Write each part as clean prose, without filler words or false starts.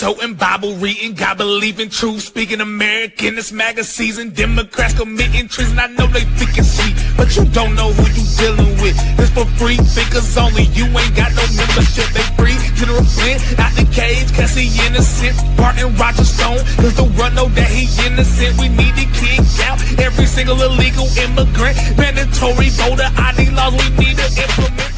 toting, Bible reading, God believing, truth speaking, American. This magazine, Democrats committing treason. I know they think it's sweet, but you don't know who you dealing with. It's for free, thinkers only. You ain't got no membership. They free. General Flynn out the cage, cause he innocent. Martin Roger Stone, cause the run know that he innocent. We need to kick out every single illegal immigrant. Mandatory voter ID laws we need to implement.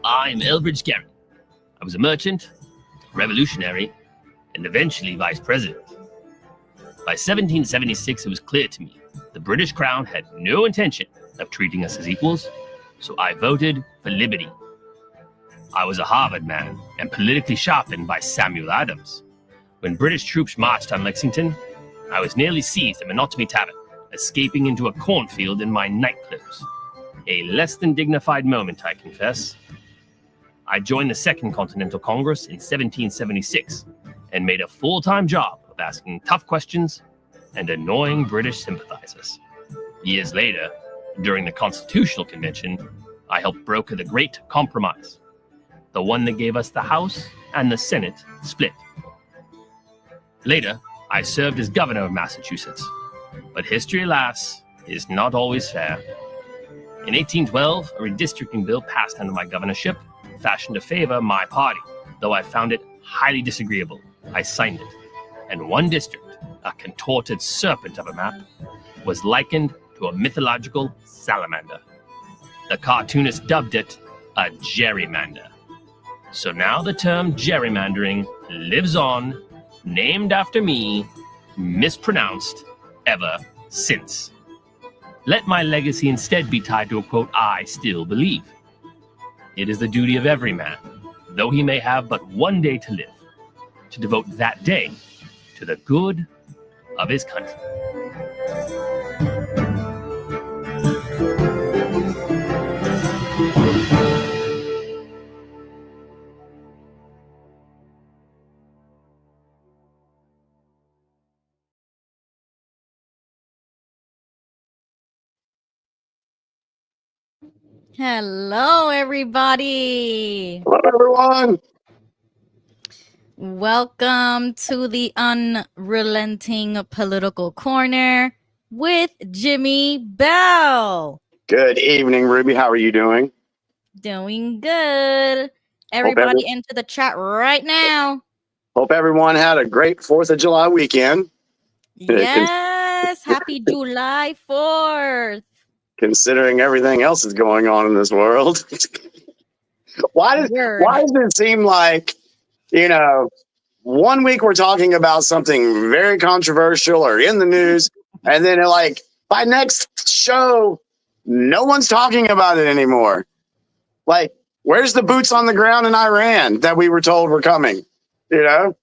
I'm Elbridge Garrett. I was a merchant, revolutionary, and eventually vice president. By 1776, it was clear to me the British Crown had no intention of treating us as equals, so I voted for liberty. I was a Harvard man and politically sharpened by Samuel Adams. When British troops marched on Lexington, I was nearly seized at Monotony Tavern, escaping into a cornfield in my nightclothes. A less than dignified moment, I confess. I joined the Second Continental Congress in 1776 and made a full-time job of asking tough questions and annoying British sympathizers. Years later, during the Constitutional Convention, I helped broker the Great Compromise, the one that gave us the House and the Senate split. Later, I served as governor of Massachusetts, but history, alas, is not always fair. In 1812, a redistricting bill passed under my governorship, fashioned to favor my party. Though I found it highly disagreeable, I signed it. And one district, a contorted serpent of a map, was likened to a mythological salamander. The cartoonist dubbed it a gerrymander. So now the term gerrymandering lives on, named after me, mispronounced ever since. Let my legacy instead be tied to a quote I still believe. It is the duty of every man, though he may have but one day to live, to devote that day to the good of his country. Hello, everybody. Hello, everyone. Welcome to the Unrelenting Political Corner with Jimmy Bell. Good evening, Ruby. How are you doing? Doing good. Everybody into the chat right now. Hope everyone had a great 4th of July weekend. Yes. Happy July 4th. Considering everything else is going on in this world. Why does it seem like, 1 week we're talking about something very controversial or in the news, and then by next show, no one's talking about it anymore. Like, where's the boots on the ground in Iran that we were told were coming? The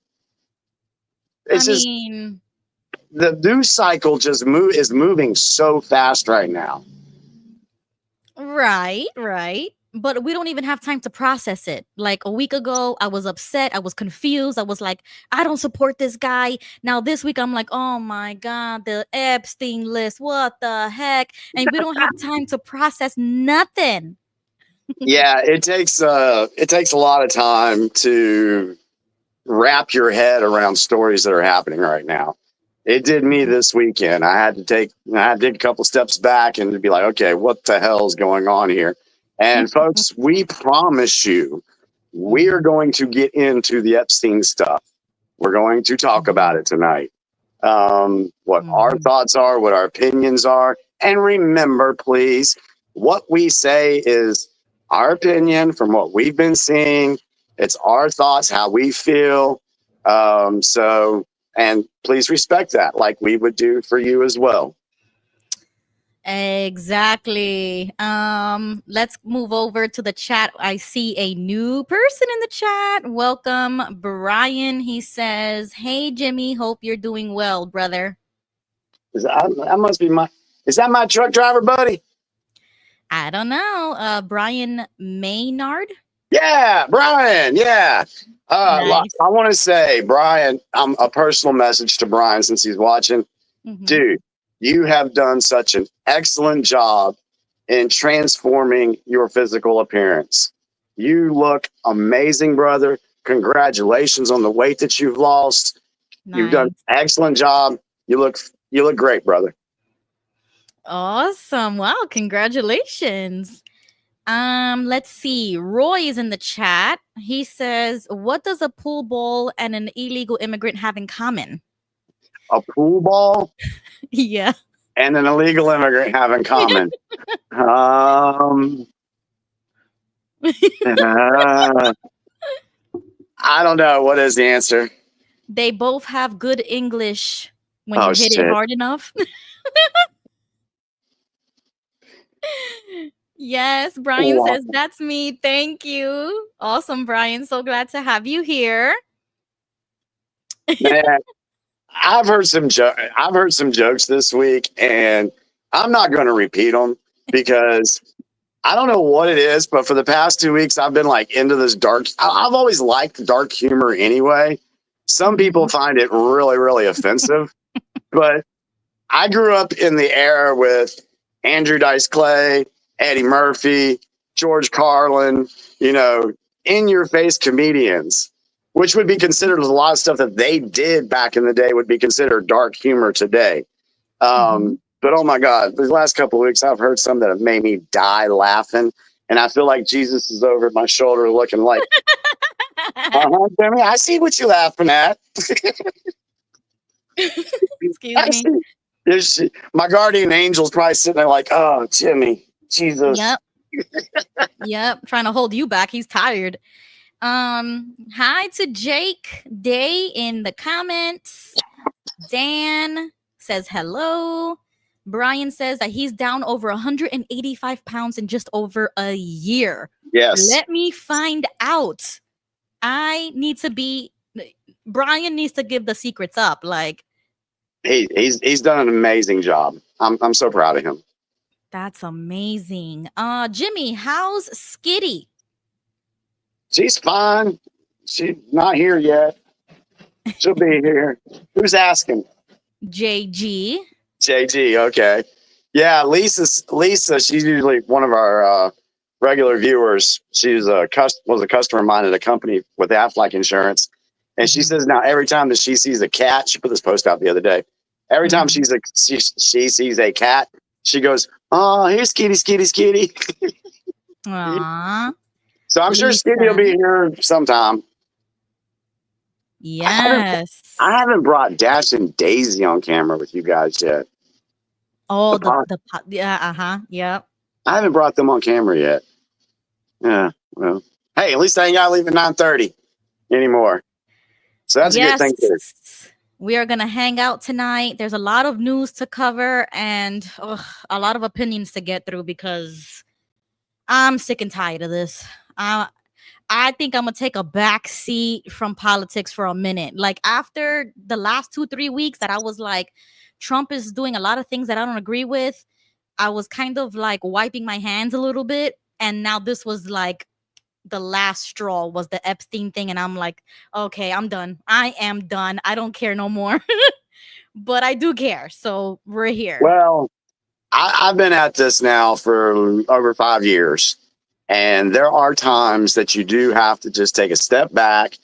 news cycle just is moving so fast right now. Right. But we don't even have time to process it. Like a week ago, I was upset. I was confused. I was like, I don't support this guy. Now this week, I'm like, oh my God, the Epstein list. What the heck? And we don't have time to process nothing. Yeah, it takes a lot of time to wrap your head around stories that are happening right now. It did me this weekend. I had to take a couple steps back and be like, okay, what the hell is going on here? And folks, we promise you, we are going to get into the Epstein stuff. We're going to talk about it tonight. What our thoughts are, what our opinions are. And remember, please, what we say is our opinion from what we've been seeing. It's our thoughts, how we feel. And please respect that, like we would do for you as well. Exactly. Let's move over to the chat. I see a new person in the chat. Welcome, Brian. He says, "Hey Jimmy, hope you're doing well, brother." That must be is that my truck driver, buddy? I don't know. Brian Maynard. Yeah, Brian. Yeah. Nice. I want to say, Brian, a personal message to Brian since he's watching. Mhm. Dude, you have done such an excellent job in transforming your physical appearance. You look amazing, brother. Congratulations on the weight that you've lost. You've done an excellent job. You look great, brother. Awesome. Wow, congratulations. Let's see. Roy is in the chat. He says, "What does a pool ball and an illegal immigrant have in common?" A pool ball Yeah. and an illegal immigrant have in common. I don't know. What is the answer? They both have good English when Oh, you hit shit. it hard enough. Yes, Brian Wow. says, "That's me. Thank you." Awesome, Brian. So glad to have you here. Man, I've heard some jokes this week, and I'm not going to repeat them because I don't know what it is, but for the past 2 weeks, I've been like into this dark. I've always liked dark humor anyway. Some people find it really, really offensive, but I grew up in the era with Andrew Dice Clay, Eddie Murphy, George Carlin, in your face comedians, which would be considered a lot of stuff that they did back in the day would be considered dark humor today. But oh my God, these last couple of weeks, I've heard some that have made me die laughing. And I feel like Jesus is over my shoulder looking like, Jimmy, I see what you're laughing at. Excuse me. My guardian angel's probably sitting there like, oh, Jimmy, Jesus. Yep. Yep. Trying to hold you back. He's tired. Hi to Jake Day in the comments. Dan says hello. Brian says that he's down over 185 pounds in just over a year. Yes. Let me find out. Brian needs to give the secrets up. Like, he's done an amazing job. I'm so proud of him. That's amazing. Jimmy, how's Skitty? She's fine. She's not here yet. She'll be here. Who's asking? JG. JG, okay. Yeah, Lisa, she's usually one of our regular viewers. She's was a customer of mine at a company with Aflac Insurance. And she says now every time that she sees a cat, she put this post out the other day. Every time she sees a cat, she goes, "Oh, here's Skitty, Skitty, Skitty." Aww. So I'm sure Skitty will be here sometime. Yes. I haven't brought Dash and Daisy on camera with you guys yet. Oh, yeah, yep. I haven't brought them on camera yet. Yeah, well, hey, at least I ain't got to leave at 9:30 anymore. So that's a good thing too. We are going to hang out tonight. There's a lot of news to cover and a lot of opinions to get through because I'm sick and tired of this. I think I'm going to take a back seat from politics for a minute. Like after the last 2-3 weeks that I was like, Trump is doing a lot of things that I don't agree with. I was kind of like wiping my hands a little bit. And now this was like the last straw was the Epstein thing. And I'm like, okay, I'm done. I am done. I don't care no more. But I do care. So we're here. Well, I've been at this now for over 5 years. And there are times that you do have to just take a step back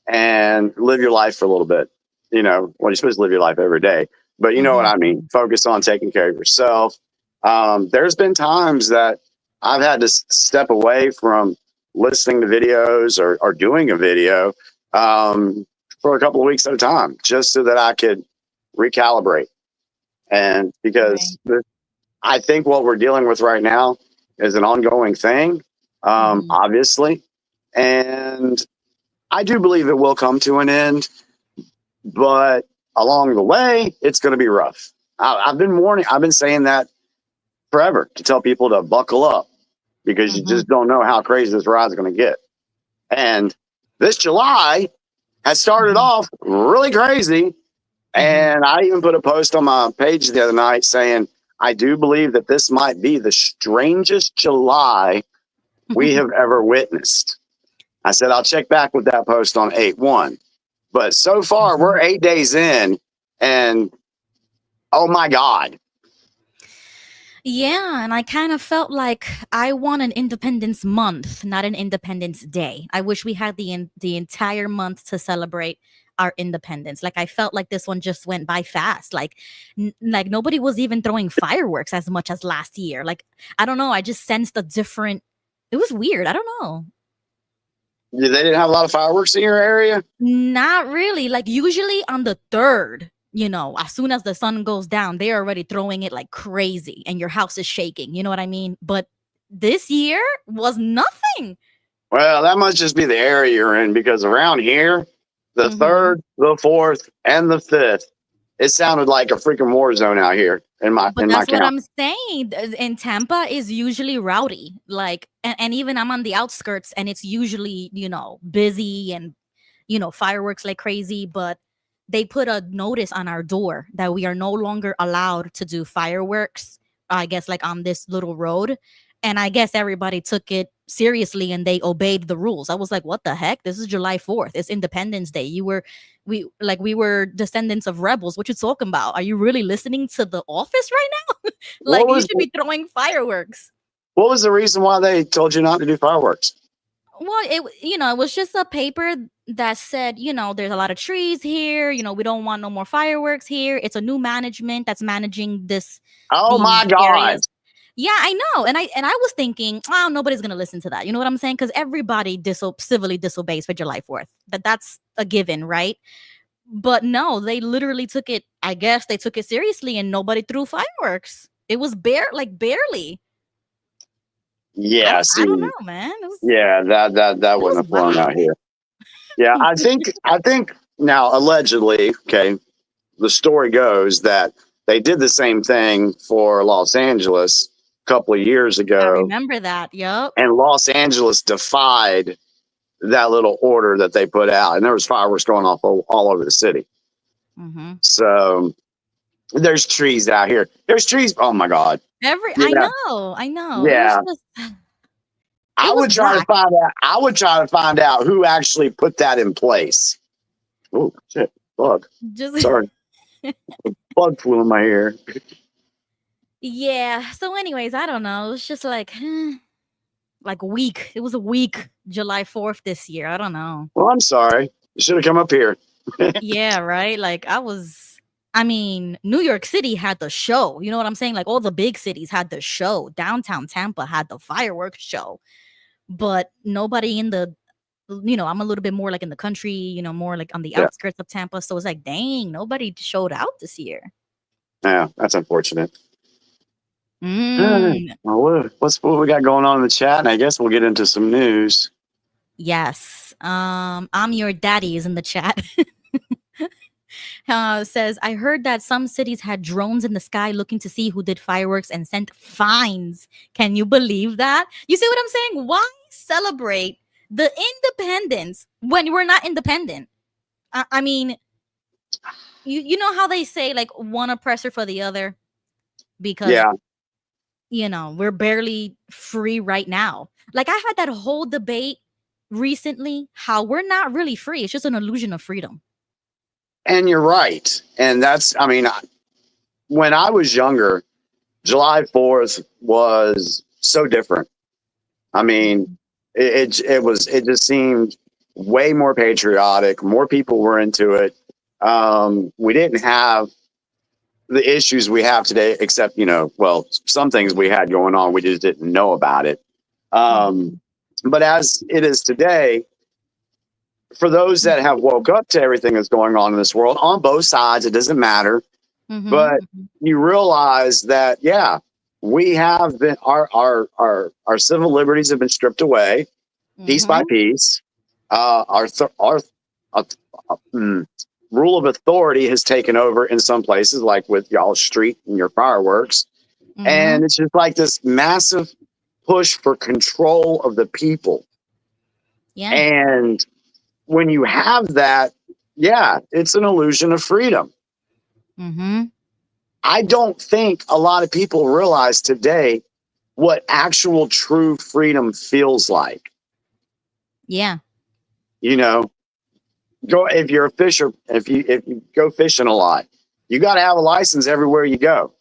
and live your life for a little bit. Well, you're supposed to live your life every day. But you know what I mean? Focus on taking care of yourself. There's been times that I've had to step away from listening to videos or doing a video for a couple of weeks at a time, just so that I could recalibrate. And because I think what we're dealing with right now is an ongoing thing, Mhm. obviously. And I do believe it will come to an end, but along the way, it's going to be rough. I've been warning, I've been saying that forever to tell people to buckle up because you Mhm. just don't know how crazy this ride is going to get. And this July has started Mhm. off really crazy. And I even put a post on my page the other night saying, I do believe that this might be the strangest July we have ever witnessed. I said, I'll check back with that post on 8/1. But so far, we're 8 days in, and oh my God. Yeah, and I kind of felt like I want an Independence Month, not an Independence Day. I wish we had the entire month to celebrate our independence. Like I felt like this one just went by fast. Like like nobody was even throwing fireworks as much as last year. Like I don't know, I just sensed a different. It was weird. I don't know. They didn't have a lot of fireworks in your area? Not really. Like usually on the 3rd, as soon as the sun goes down, they're already throwing it like crazy and your house is shaking. You know what I mean? But this year was nothing. Well, that must just be the area you're in because around here, the Mhm. 3rd, the 4th, and the 5th, it sounded like a freaking war zone out here in my But in my that's what county. I'm saying. In Tampa is usually rowdy. Like and even I'm on the outskirts and it's usually, busy and fireworks like crazy, but they put a notice on our door that we are no longer allowed to do fireworks, I guess, like on this little road. And I guess everybody took it seriously and they obeyed the rules. I was like, what the heck? This is July 4th. It's Independence Day. We were descendants of rebels. What you talking about? Are you really listening to the office right now? What Like you was should be throwing fireworks. what was the reason why they told you not to do fireworks? Well, it was just a paper that said, there's a lot of trees here. We don't want no more fireworks here. It's a new management that's managing Oh my these God. areas. Yeah, I know, and I was thinking, oh, nobody's gonna listen to that. You know what I'm saying? Because everybody civilly disobeys for July 4th. That's a given, right? But no, they literally took it. I guess they took it seriously, and nobody threw fireworks. It was barely. I Yeah, don't, I don't see, know, man. It was yeah, that it wouldn't was have flown out wild. here. Yeah, I think now allegedly, okay, the story goes that they did the same thing for Los Angeles a couple of years I ago, remember that. Yup. and Los Angeles defied that little order that they put out, and there was fireworks going off all over the city. Mhm. So there's trees out here. There's trees. Oh my God. I Yeah, know, I know. It was yeah. just I it was would try to whack. find out. I would try to find out who actually put that in place. Oh shit! Bug. Just Sorry, bug flew in my ear. yeah. So anyways, I don't know. It was just like weak. It was a weak July 4th this year. I don't know. Well, I'm sorry. You should have come up here. Yeah, right? Like I mean, New York City had the show. You know what I'm saying? Like all the big cities had the show. Downtown Tampa had the fireworks show. But nobody I'm a little bit more like in the country, more like on the Yeah, outskirts of Tampa. So it's like, dang, nobody showed out this year. yeah. That's unfortunate. All right. Mm, Well, what we got going on in the chat, and I guess we'll get into some news. yes. I'm your daddy is in the chat. Says, I heard that some cities had drones in the sky looking to see who did fireworks and sent fines. Can you believe that? You see what I'm saying? Why celebrate the independence when we're not independent? I mean, you know how they say like one oppressor for the other because Yeah, we're barely free right now. Like I had that whole debate recently how we're not really free. It's just an illusion of freedom. and you're right. And that's, I mean, when I was younger, July 4th was so different. I mean, it just seemed way more patriotic. More people were into it. We didn't have the issues we have today, except well, some things we had going on, we just didn't know about it. Um, Mhm. but as it is today, for those that have woke up to everything that's going on in this world on both sides, it doesn't matter. Mhm. But Mhm. you realize that, yeah, we have been our civil liberties have been stripped away piece by Mhm. piece. Our uh, rule of authority has taken over in some places, like with y'all street and your fireworks, and Mhm. it's just like this massive push for control of the people. Yeah. And when you have that, yeah, it's an illusion of freedom. Mhm. I don't think a lot of people realize today what actual true freedom feels like. Yeah. You know, go if you're a fisher, if you go fishing a lot, you got to have a license everywhere you go.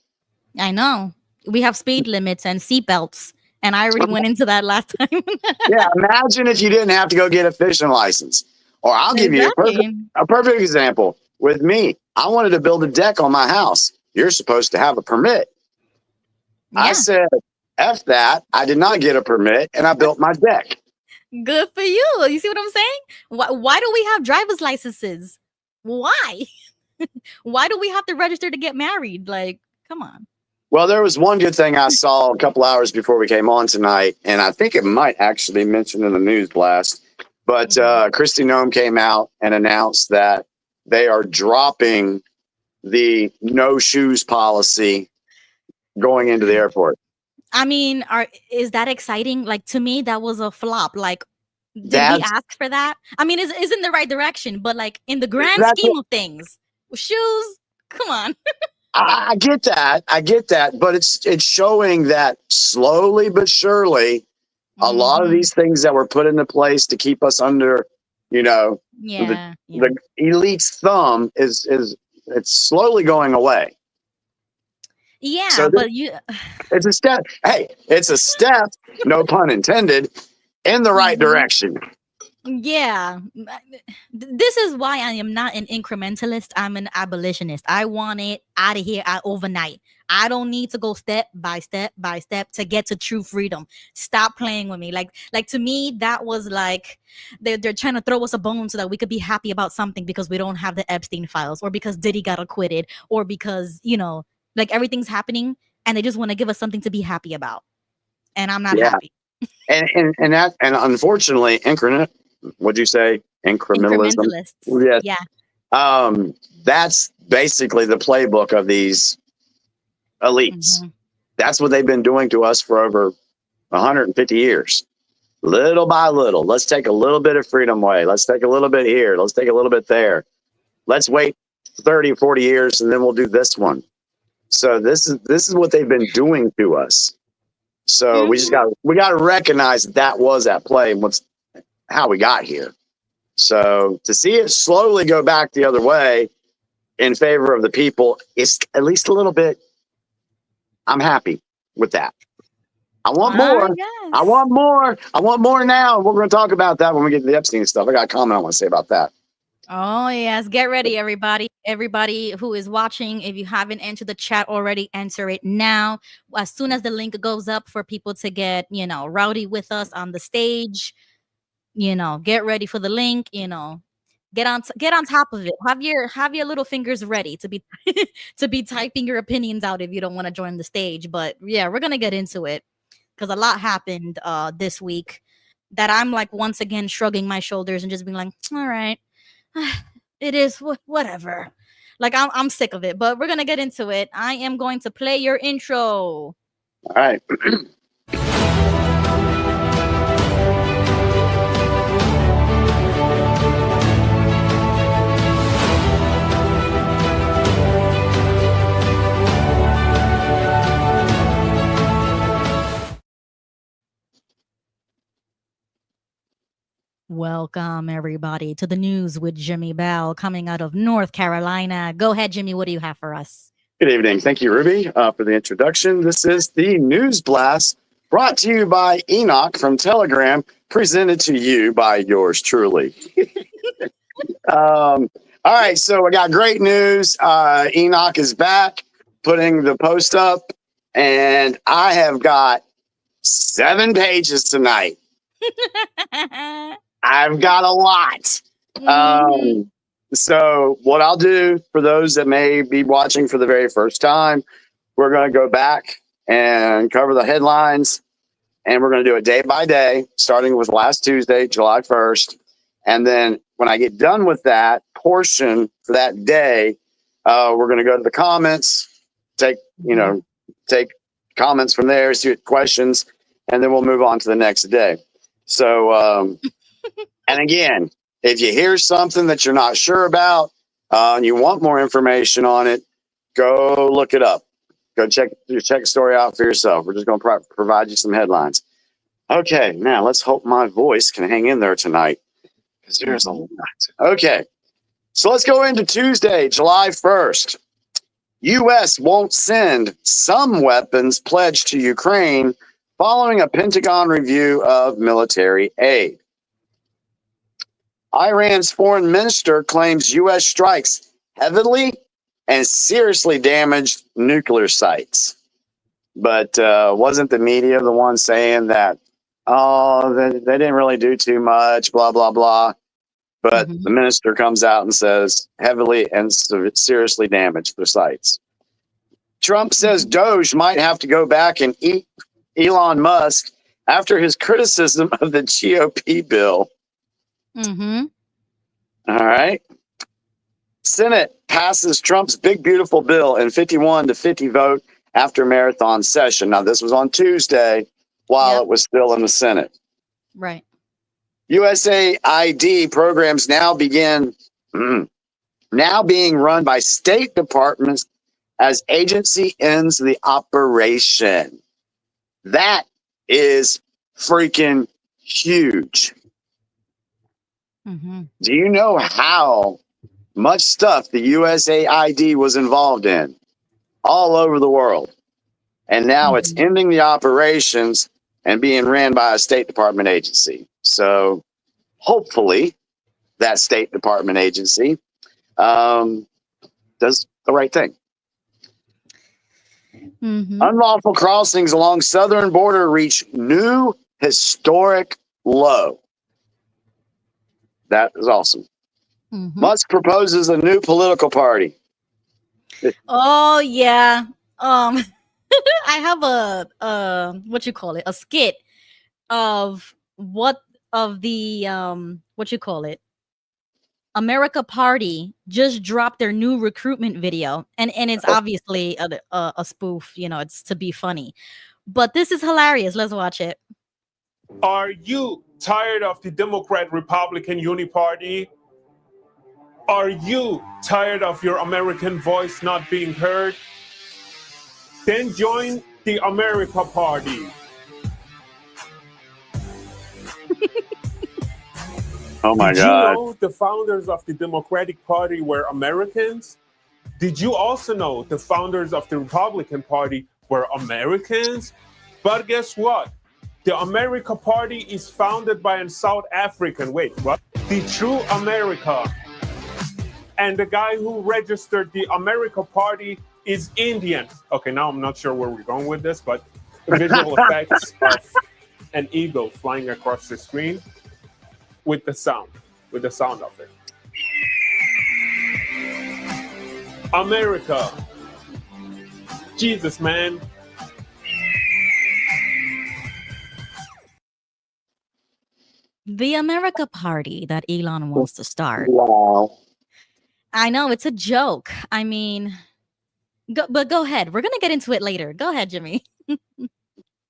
I know. We have speed limits and seatbelts, and I already went into that last time. Yeah, imagine if you didn't have to go get a fishing license. Or I'll give you Exactly. a perfect example. With me, I wanted to build a deck on my house. You're supposed to have a permit. I Yeah. said, F that. I did not get a permit and I built my deck. Good for you. You see what I'm saying? Why do we have driver's licenses? Why? Why do we have to register to get married? Like, come on. Well, there was one good thing I saw a couple hours before we came on tonight, and I think it might actually be mentioned in the news blast. But Kristi Noem came out and announced that they are dropping the no shoes policy going into the airport. I mean, is that exciting? Like, to me, that was a flop. Like, did we That's ask for that? I mean, it's in the right direction, but like in the grand that's scheme of things, shoes, come on. I get that. I get that, but it's showing that slowly but surely a lot of Mhm. these things that were put into place to keep us under, you know, Yeah. Yeah. the elite's thumb is it's slowly going away. Yeah, So but you it's a step. Hey, it's a step, no pun intended, in the right Mhm. direction. Yeah. This is why I am not an incrementalist. I'm an abolitionist. I want it out of here overnight. I don't need to go step by step by step to get to true freedom. Stop playing with me. Like to me, that was like they're trying to throw us a bone so that we could be happy about something because we don't have the Epstein files, or because Diddy got acquitted, or because, like everything's happening and they just want to give us something to be happy about. And I'm not Yeah, happy. and unfortunately, what'd you say? Incrementalism. Incrementalists. Yes. Yeah. That's basically the playbook of these elites. Mhm. That's what they've been doing to us for over 150 years. Little by little, let's take a little bit of freedom away. Let's take a little bit here. Let's take a little bit there. Let's wait 30, 40 years and then we'll do this one. So this is what they've been doing to us. So we got to recognize that was at play and how we got here. So to see it slowly go back the other way in favor of the people is at least a little bit. I'm happy with that. I want more. I Yes. want more. I want more now. We're going to talk about that when we get to the Epstein stuff. I got a comment I want to say about that. Oh, yes. Get ready, everybody. Everybody who is watching, if you haven't entered the chat already, enter it now. As soon as the link goes up for people to get, rowdy with us on the stage, get ready for the link, get on top of it. Have your little fingers ready to be to be typing your opinions out if you don't want to join the stage. But yeah, we're going to get into it because a lot happened this week that I'm like once again shrugging my shoulders and just being like, all right. It is whatever. Like I'm sick of it, but we're gonna get into it. I am going to play your intro. All right. Welcome everybody to the news with Jimmy Bell coming out of North Carolina. Go ahead, Jimmy. What do you have for us? Good evening. Thank you, Ruby, for the introduction. This is the News Blast brought to you by Enoch from Telegram, presented to you by yours truly. All right, so we got great news. Enoch is back, putting the post up, and I have got 7 pages tonight. I've got a lot. So what I'll do for those that may be watching for the very first time, we're going to go back and cover the headlines. And we're going to do it day by day, starting with last Tuesday, July 1st. And then when I get done with that portion for that day, we're going to go to the comments, take comments from there, see what questions, and then we'll move on to the next day. So, and again, if you hear something that you're not sure about and you want more information on it, go look it up. Go check the story out for yourself. We're just going to provide you some headlines. Okay, now let's hope my voice can hang in there tonight, because there's a lot. Okay, so let's go into Tuesday, July 1st. U.S. won't send some weapons pledged to Ukraine following a Pentagon review of military aid. Iran's foreign minister claims U.S. strikes heavily and seriously damaged nuclear sites. But wasn't the media the one saying that, they didn't really do too much, blah, blah, blah. But the minister comes out and says heavily and seriously damaged the sites. Trump says Doge might have to go back and eat Elon Musk after his criticism of the GOP bill. All right. Senate passes Trump's big, beautiful bill in 51-50 vote after marathon session. Now, this was on Tuesday while it was still in the Senate. Right. USAID programs now being run by state departments as agency ends the operation. That is freaking huge. Do you know how much stuff the USAID was involved in all over the world? And now it's ending the operations and being ran by a State Department agency. So hopefully that State Department agency does the right thing. Unlawful crossings along southern border reach new historic low. That is awesome. Musk proposes a new political party. Oh yeah. I have a skit of the America Party just dropped their new recruitment video, and it's obviously a spoof. It's to be funny, but this is hilarious. Let's watch it. Are you tired of the Democrat-Republican Uniparty? Are you tired of your American voice not being heard? Then join the America Party. Oh my God. Did you know the founders of the Democratic Party were Americans? Did you also know the founders of the Republican Party were Americans? But guess what? The America Party is founded by a South African. Wait, what? The True America. And the guy who registered the America Party is Indian. Okay, now I'm not sure where we're going with this, but the visual effects of an eagle flying across the screen with the sound of it. America. Jesus, man. The America Party that Elon wants to start. Wow. I know, it's a joke. I mean, but go ahead. We're going to get into it later. Go ahead, Jimmy.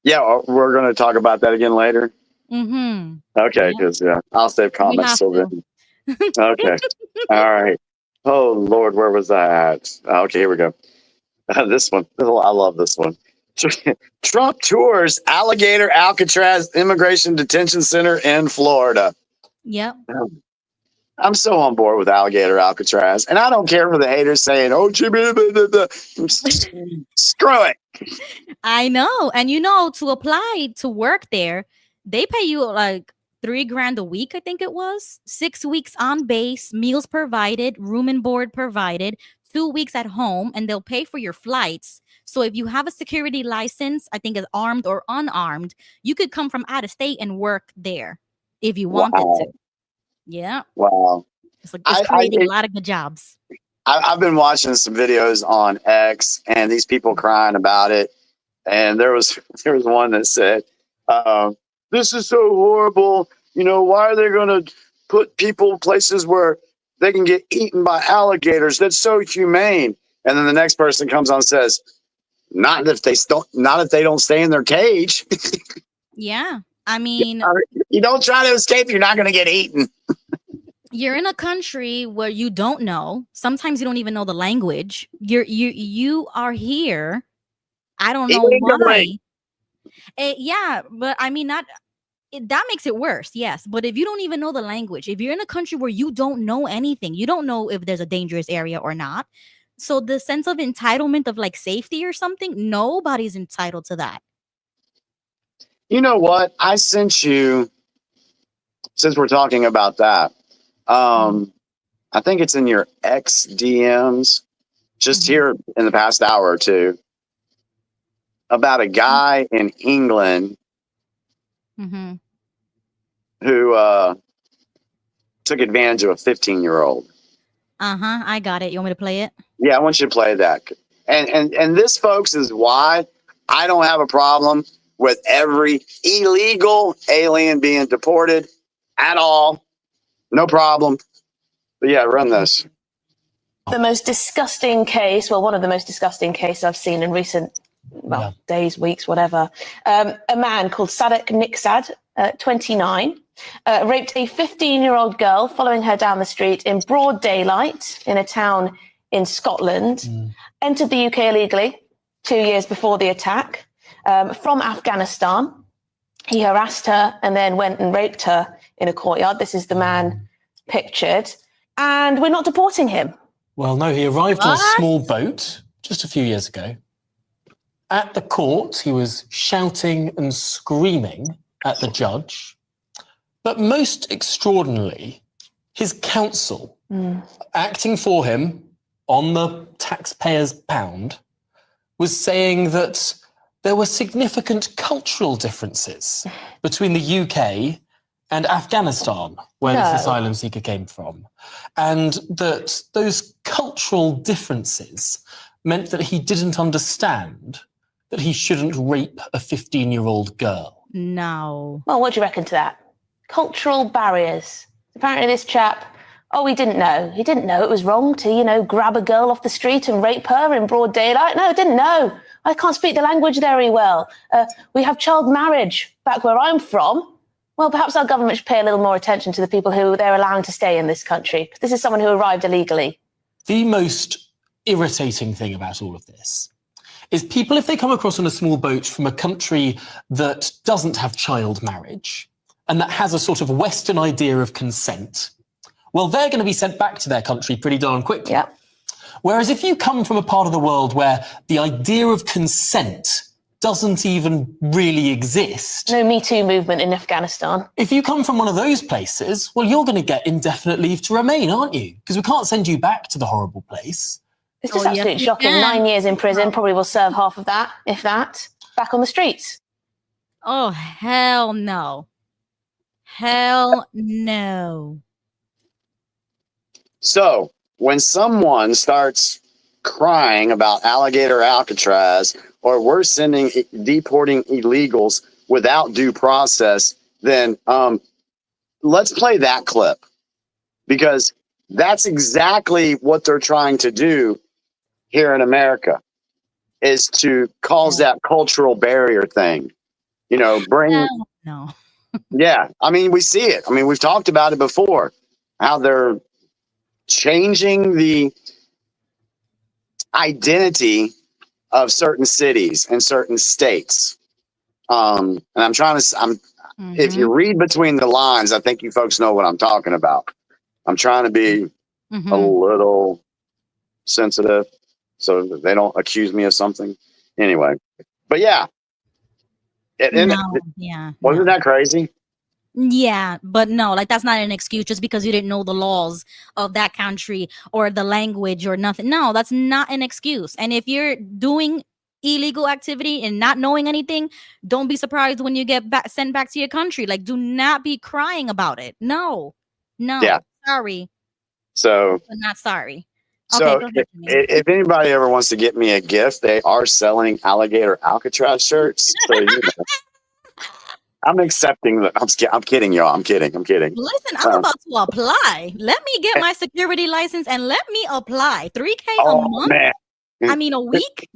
Yeah, we're going to talk about that again later. Okay, because I'll save comments till then. Okay. All right. Oh, Lord, where was that? Okay, here we go. This one. I love this one. Trump tours Alligator Alcatraz Immigration Detention Center in Florida. Yep. I'm so on board with Alligator Alcatraz. And I don't care for the haters saying, oh, Jimmy, screw it. I know. And to apply to work there, they pay you like $3,000 a week, I think it was. 6 weeks on base, meals provided, room and board provided, 2 weeks at home, and they'll pay for your flights. So if you have a security license, I think it's armed or unarmed, you could come from out of state and work there if you wanted to. Yeah. Wow. It's creating a lot of good jobs. I've been watching some videos on X and these people crying about it. And there was one that said, "This is so horrible. You know, why are they going to put people places where they can get eaten by alligators? That's so humane." And then the next person comes on and says, "Not if they don't stay in their cage." Yeah. I mean, You don't try to escape, you're not going to get eaten. you're in a country where you don't know. Sometimes you don't even know the language. You are here. I don't know why. Yeah, but I mean, that makes it worse. Yes, but if you don't even know the language, if you're in a country where you don't know anything, you don't know if there's a dangerous area or not. So the sense of entitlement of like safety or something, nobody's entitled to that. You know what? I sent you, since we're talking about that, I think it's in your X DMs, just here in the past hour or two, about a guy in England who took advantage of a 15-year-old. I got it. You want me to play it? Yeah, I want you to play that. And this, folks, is why I don't have a problem with every illegal alien being deported at all. No problem. But yeah, run this. The most disgusting case, well, one of the most disgusting cases I've seen in recent days, weeks, whatever. A man called Sadek Niksad, 29, raped a 15-year-old girl following her down the street in broad daylight in a town in Scotland, entered the UK illegally 2 years before the attack, from Afghanistan. He harassed her and then went and raped her in a courtyard. This is the man pictured. And we're not deporting him. Well, no, he arrived on a small boat just a few years ago. At the court, he was shouting and screaming at the judge. But most extraordinarily, his counsel, acting for him on the taxpayer's pound, was saying that there were significant cultural differences between the UK and Afghanistan, where this asylum seeker came from, and that those cultural differences meant that he didn't understand that he shouldn't rape a 15-year-old girl. No. Well, what do you reckon to that? Cultural barriers. Apparently this chap, he didn't know. He didn't know it was wrong to, grab a girl off the street and rape her in broad daylight. No, didn't know. I can't speak the language very well. We have child marriage back where I'm from. Well, perhaps our government should pay a little more attention to the people who they're allowing to stay in this country. This is someone who arrived illegally. The most irritating thing about all of this is people, if they come across on a small boat from a country that doesn't have child marriage and that has a sort of Western idea of consent, well, they're going to be sent back to their country pretty darn quickly. Yep. Whereas if you come from a part of the world where the idea of consent doesn't even really exist. No Me Too movement in Afghanistan. If you come from one of those places, well, you're going to get indefinite leave to remain, aren't you? Because we can't send you back to the horrible place. It's just absolutely shocking. 9 years in prison, probably will serve half of that, if that, back on the streets. Oh, hell no. Hell no. So when someone starts crying about alligator Alcatraz, or we're deporting illegals without due process, then let's play that clip, because that's exactly what they're trying to do here in America, is to cause that cultural barrier thing. Bring. No. Yeah, I mean, we see it. I mean, we've talked about it before, how they're changing the identity of certain cities and certain states. And I'm trying to, if you read between the lines, I think you folks know what I'm talking about. I'm trying to be a little sensitive so that they don't accuse me of something. Anyway, but yeah. Wasn't that crazy? Yeah, but no, like that's not an excuse just because you didn't know the laws of that country or the language or nothing. No, that's not an excuse. And if you're doing illegal activity and not knowing anything, don't be surprised when you get sent back to your country. Like, do not be crying about it. No, Yeah. sorry. So, But not sorry. So go ahead, if anybody ever wants to get me a gift, they are selling alligator Alcatraz shirts. So I'm accepting that. I'm kidding, y'all. I'm kidding. Listen, I'm about to apply. Let me get my security license and let me apply. 3K a month? Man. I mean, a week?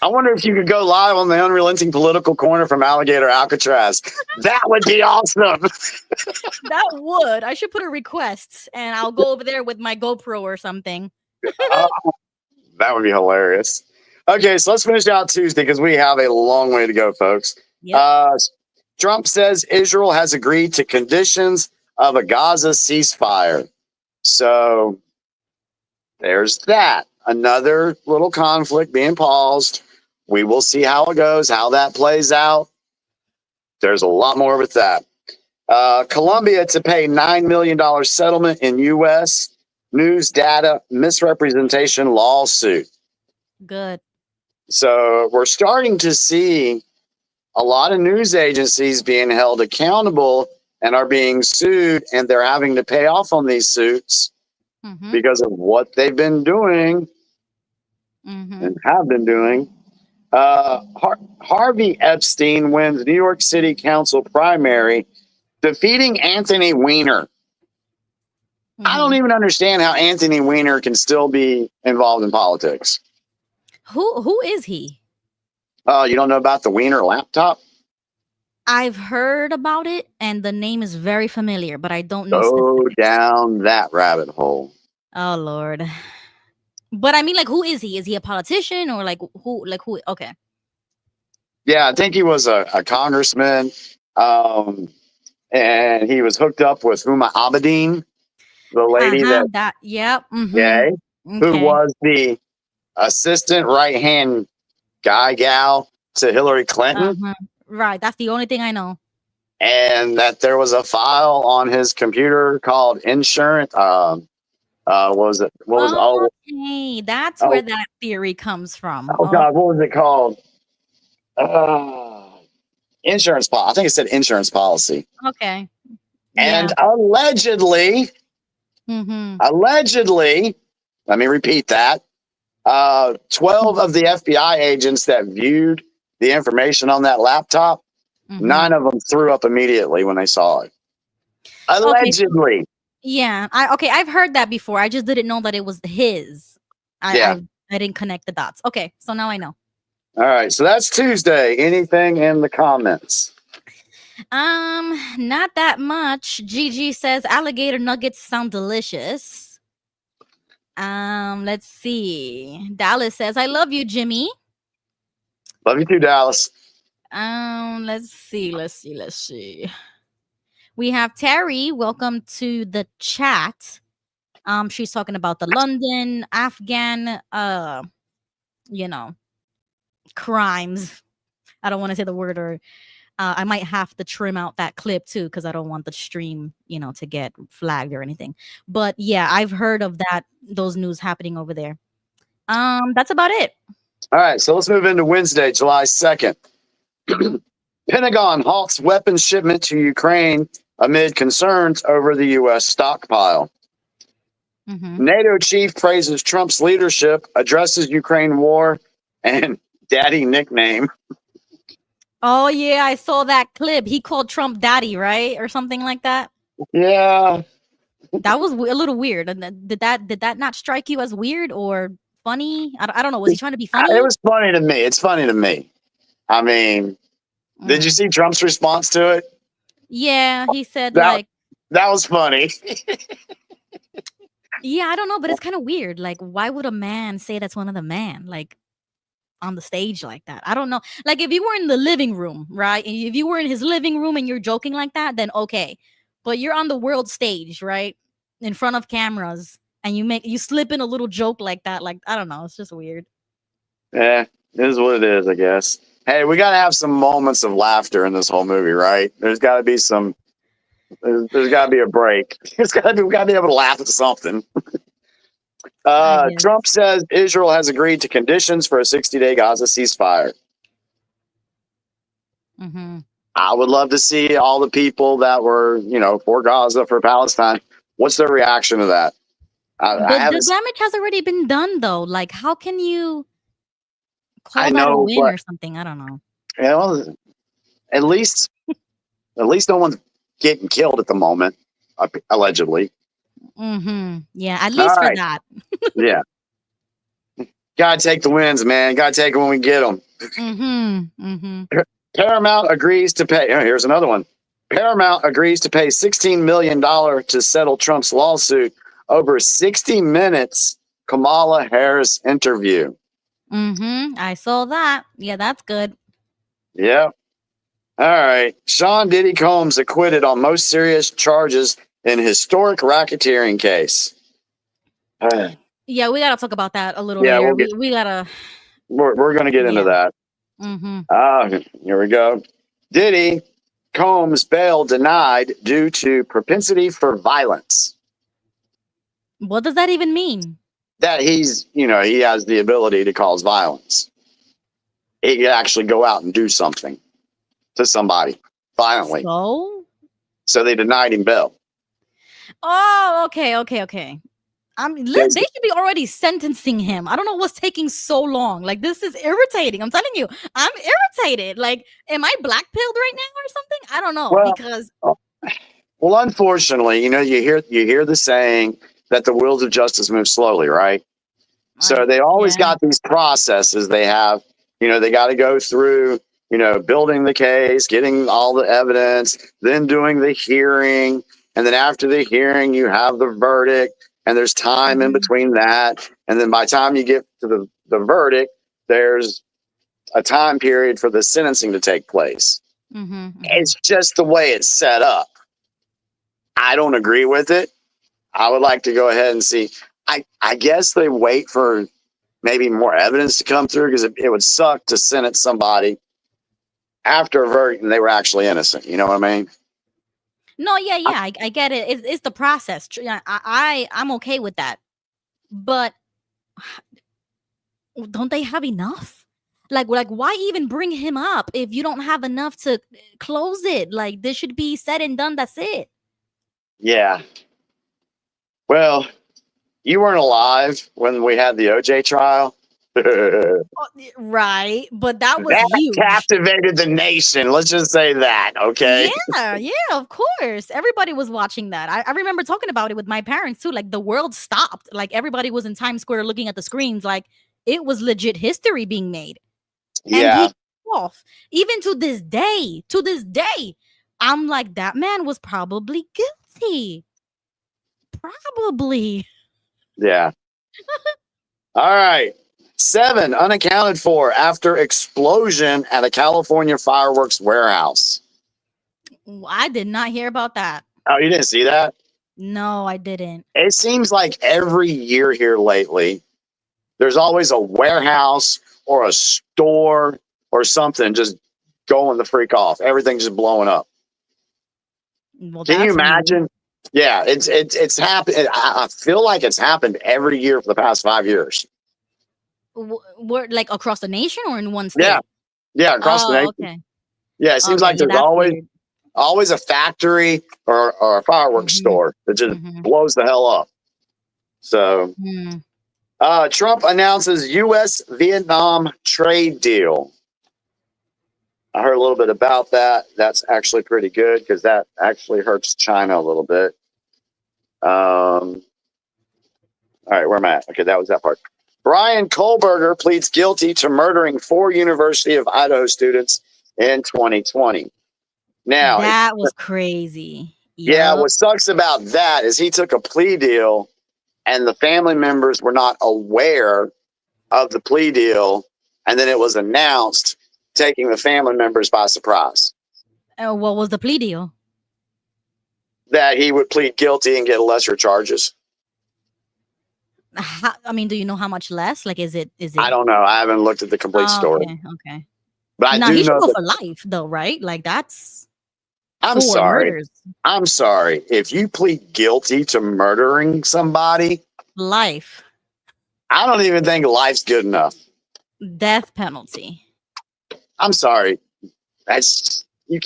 I wonder if you could go live on the Unrelenting Political Corner from Alligator Alcatraz. That would be awesome. That would. I should put a request and I'll go over there with my GoPro or something. That would be hilarious. Okay, so let's finish out Tuesday because we have a long way to go, folks. Yep. Trump says Israel has agreed to conditions of a Gaza ceasefire. So there's that. Another little conflict being paused. We will see how it goes, how that plays out. There's a lot more with that. Colombia to pay $9 million settlement in U.S. news data misrepresentation lawsuit. Good. So we're starting to see a lot of news agencies being held accountable and are being sued, and they're having to pay off on these suits because of what they've been doing and have been doing. Harvey Epstein wins New York City Council primary, defeating Anthony Weiner. I don't even understand how Anthony Weiner can still be involved in politics. Who is he? You don't know about the Weiner laptop? I've heard about it, and the name is very familiar, but I don't know. Go down that rabbit hole. Oh Lord! But I mean, like, who is he? Is he a politician or like who? Like who? Okay. Yeah, I think he was a congressman, and he was hooked up with Huma Abedin, the lady Yep. who was the assistant right-hand gal to Hillary Clinton. Right. That's the only thing I know. And that there was a file on his computer called insurance. What was it? Okay, that's where that theory comes from. Oh God, what was it called? Insurance policy. I think it said insurance policy. Okay. And allegedly, let me repeat that. 12 of the FBI agents that viewed the information on that laptop, 9 of them threw up immediately when they saw it. Allegedly. Okay. Yeah. I've heard that before. I just didn't know that it was his. I didn't connect the dots. Okay, so now I know. All right, so that's Tuesday. Anything in the comments? Not that much. Gigi says alligator nuggets sound delicious. Let's see. Dallas says, I love you, Jimmy. Love you too, Dallas. Let's see. We have Terry. Welcome to the chat. She's talking about the London, Afghan, crimes. I don't want to say the word, or I might have to trim out that clip too, because I don't want the stream, to get flagged or anything. But yeah, I've heard of those news happening over there. That's about it. All right, so let's move into Wednesday, July 2nd. Pentagon halts weapons shipment to Ukraine amid concerns over the U.S. stockpile. NATO chief praises Trump's leadership, addresses Ukraine war, and daddy nickname. Oh, yeah, I saw that clip. He called Trump daddy, right? Or something like that. Yeah. That was a little weird. And did that not strike you as weird or funny? I don't know. Was he trying to be funny? It was funny to me. It's funny to me. I mean, did you see Trump's response to it? Yeah, he said that was funny. Yeah, I don't know, but it's kind of weird. Like, why would a man say that's one of the man? Like, on the stage like that. I don't know. Like, if you were in the living room, right? And if you were in his living room and you're joking like that, then okay. But you're on the world stage, right? In front of cameras, and you slip in a little joke like that. Like, I don't know. It's just weird. Yeah, it is what it is, I guess. Hey, we got to have some moments of laughter in this whole movie, right? There's got to be there's got to be a break. We got to be able to laugh at something. Trump says Israel has agreed to conditions for a 60-day Gaza ceasefire. I would love to see all the people that were, for Gaza, for Palestine. What's their reaction to that? I But the haven't. damage has already been done, though. Like, how can you call I that a know, win but or something? I don't know. you know, at least no one's getting killed at the moment, allegedly. Yeah, at All least for right. that. Yeah. Gotta take the wins, man. Gotta take them when we get them. Paramount agrees to pay. Oh, here's another one. Paramount agrees to pay $16 million to settle Trump's lawsuit over 60 Minutes Kamala Harris interview. I saw that. Yeah, that's good. Yep. All right. Sean Diddy Combs acquitted on most serious charges in historic racketeering case. Yeah, we gotta talk about that a little Yeah, later. We gotta. we're going to get into Yeah. that. Here we go. Diddy Combs bail denied due to propensity for violence. What does that even mean? That he has the ability to cause violence. He could actually go out and do something to somebody violently. So they denied him bail. Oh, okay. They should be already sentencing him. I don't know what's taking so long. Like, this is irritating. I'm telling you, I'm irritated. Like, am I black pilled right now or something? I don't know. Because well, unfortunately, you hear the saying that the wheels of justice move slowly, right? So they always got these processes they have. They got to go through, building the case, getting all the evidence, then doing the hearing. And then after the hearing, you have the verdict. And there's time in between that. And then by the time you get to the verdict, there's a time period for the sentencing to take place. It's just the way it's set up. I don't agree with it. I would like to go ahead and see. I guess they wait for maybe more evidence to come through, because it would suck to sentence somebody after a verdict and they were actually innocent. You know what I mean? No, yeah, I get it. It's the process. I'm okay with that. But don't they have enough? Like why even bring him up if you don't have enough to close it? Like, this should be said and done. That's it. Yeah. Well, you weren't alive when we had the OJ trial. Right, but that was that huge. Captivated the nation. Let's just say that, okay? Yeah, of course. Everybody was watching that. I remember talking about it with my parents too. Like, the world stopped. Like, everybody was in Times Square looking at the screens. Like, it was legit history being made. Yeah. And he off. Even to this day, I'm like, that man was probably guilty. Probably. Yeah. All right. 7 unaccounted for after explosion at a California fireworks warehouse. I did not hear about that. Oh, you didn't see that? No, I didn't. It seems like every year here lately, there's always a warehouse or a store or something just going the freak off. Everything's just blowing up. Well, can you imagine? Weird. Yeah, it's happened. I feel like it's happened every year for the past 5 years. We're like across the nation or in one state? Yeah, across the nation. Okay. Yeah, it seems like there's always a factory or a fireworks store that just blows the hell up. So, Trump announces U.S.-Vietnam trade deal. I heard a little bit about that. That's actually pretty good, because that actually hurts China a little bit. All right, where am I at? Okay, that was that part. Brian Kohlberger pleads guilty to murdering 4 University of Idaho students in 2020. Now, that was crazy. Yeah, what sucks about that is he took a plea deal and the family members were not aware of the plea deal, and then it was announced, taking the family members by surprise. What was the plea deal? That he would plead guilty and get lesser charges. I mean, do you know how much less? Like, is it? I don't know. I haven't looked at the complete story. Okay. But I now do he should know go for life, though, right? Like, that's. I'm sorry. Murders. I'm sorry. If you plead guilty to murdering somebody, life. I don't even think life's good enough. Death penalty. I'm sorry. That's you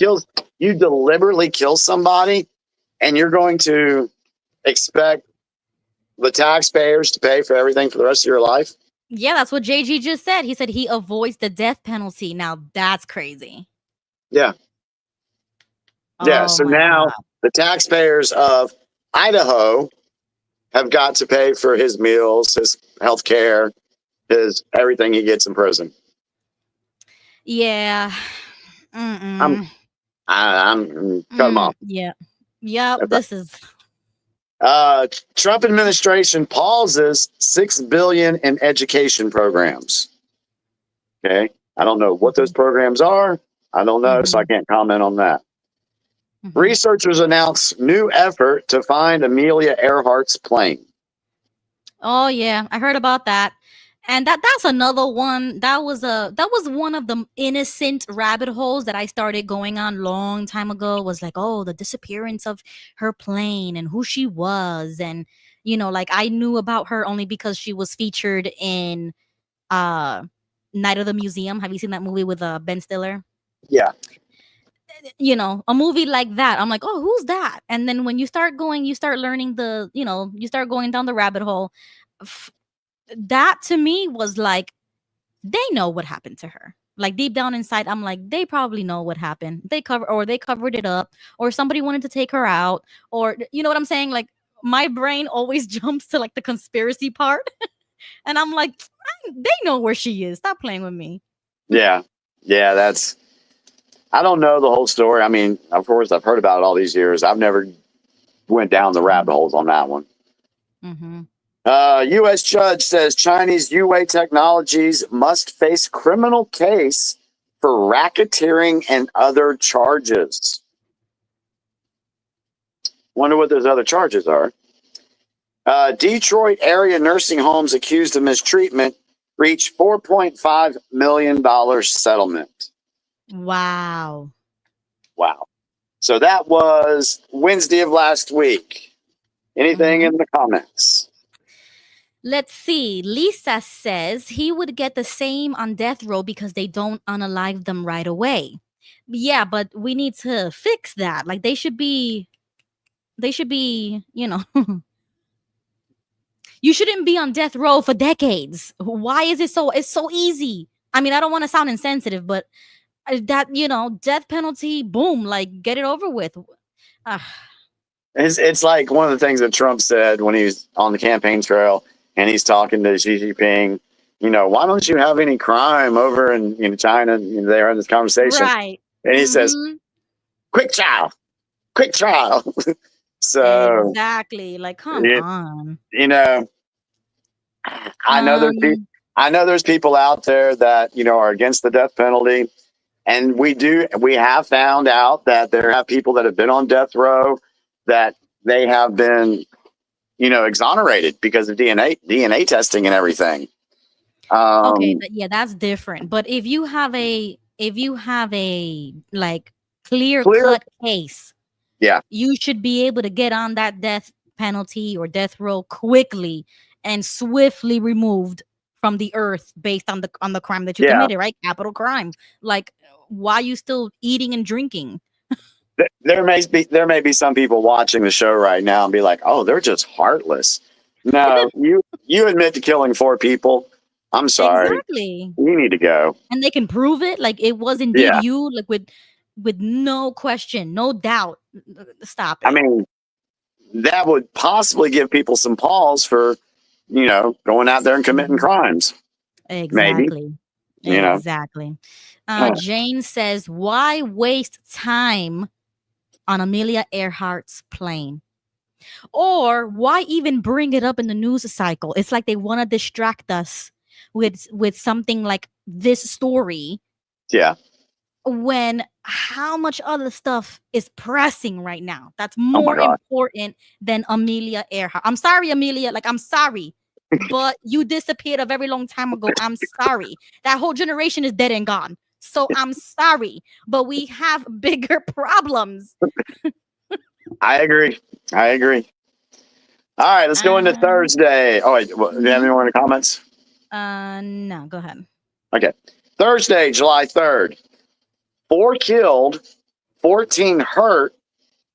deliberately kill somebody, and you're going to expect the taxpayers to pay for everything for the rest of your life? Yeah, that's what JG just said. He said he avoids the death penalty. Now that's crazy. Yeah. Yeah. Oh So my now God. the taxpayers of Idaho have got to pay for his meals, his health care, his everything he gets in prison. Yeah. I'm cut him off. Yeah. Yep. That's This is Trump administration pauses $6 billion in education programs. Okay, I don't know what those programs are. I don't know, so I can't comment on that. Researchers announce new effort to find Amelia Earhart's plane. Oh yeah, I heard about that. And that's another one. That was one of the innocent rabbit holes that I started going on long time ago. Was like, oh, the disappearance of her plane and who she was, and like I knew about her only because she was featured in Night of the Museum. Have you seen that movie with Ben Stiller? Yeah. A movie like that. I'm like, oh, who's that? And then when you start learning you start going down the rabbit hole. That to me was like, they know what happened to her. Like deep down inside, I'm like, they probably know what happened. They covered it up, or somebody wanted to take her out, or you know what I'm saying? Like my brain always jumps to like the conspiracy part, and I'm like, they know where she is. Stop playing with me. Yeah. I don't know the whole story. I mean, of course, I've heard about it all these years. I've never went down the rabbit holes on that one. U.S. judge says Chinese Huawei Technologies must face criminal case for racketeering and other charges. Wonder what those other charges are. Detroit area nursing homes accused of mistreatment reach $4.5 million settlement. Wow. So that was Wednesday of last week. Anything in the comments? Let's see. Lisa says he would get the same on death row because they don't unalive them right away. Yeah, but we need to fix that. Like they should be, you shouldn't be on death row for decades. Why is it's so easy? I mean, I don't want to sound insensitive, but that, death penalty, boom, like get it over with. It's like one of the things that Trump said when he was on the campaign trail and he's talking to Xi Jinping. Why don't you have any crime over in China? They're in this conversation, right? And he says, "Quick trial." So exactly, like come on. I know there's people out there that are against the death penalty, and we have found out that there have people that have been on death row that they have been exonerated because of DNA testing and everything. Okay, that's different. But if you have a like clear cut case, you should be able to get on that death penalty or death row quickly and swiftly removed from the earth based on the crime that you committed, right? Capital crime. Like, why are you still eating and drinking? There may be some people watching the show right now and be like, "Oh, they're just heartless." No, you admit to killing 4 people. I'm sorry. Exactly. You need to go. And they can prove it. Like it was indeed you, like with no question, no doubt. Stop it. I mean, that would possibly give people some pause for, going out there and committing crimes. Exactly. Maybe. Exactly. Jane says, why waste time on Amelia Earhart's plane? Or why even bring it up in the news cycle? It's like they want to distract us with something like this story. Yeah. When how much other stuff is pressing right now that's more important than Amelia Earhart. I'm sorry, Amelia. Like, I'm sorry. But you disappeared a very long time ago. I'm sorry. That whole generation is dead and gone. So I'm sorry. But we have bigger problems. I agree. All right, let's go into Thursday. Oh, wait, do you have any more in the comments? No, go ahead. Okay. Thursday, July 3rd. 4 killed, 14 hurt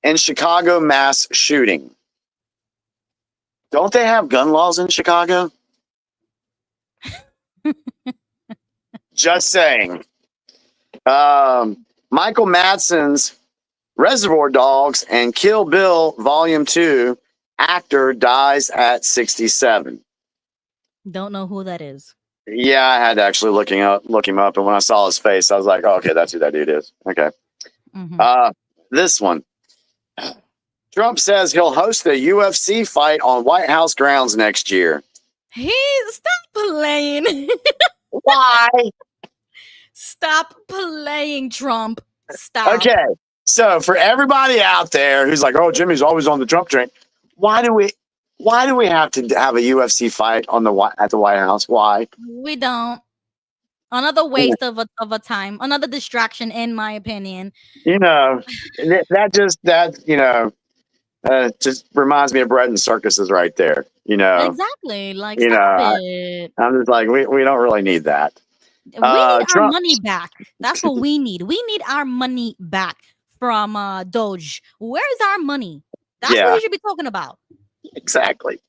in Chicago mass shooting. Don't they have gun laws in Chicago? Just saying. Michael Madsen's Reservoir Dogs and Kill Bill Volume 2 actor dies at 67. Don't know who that is. Yeah, I had to actually look him up, and when I saw his face, I was like, oh, okay, that's who that dude is. Okay. This one. Trump says he'll host a UFC fight on White House grounds next year. Stop playing. Why? Stop playing, Trump. Stop. Okay. So for everybody out there who's like, oh, Jimmy's always on the Trump train, why do we have to have a UFC fight at the White House? Why? We don't. Another waste of a time. Another distraction, in my opinion. That just reminds me of bread and circuses right there. Exactly. Like, stop it. I'm just like, we don't really need that. We need our money back. That's what we need. We need our money back from Doge. Where's our money? That's what we should be talking about. Exactly.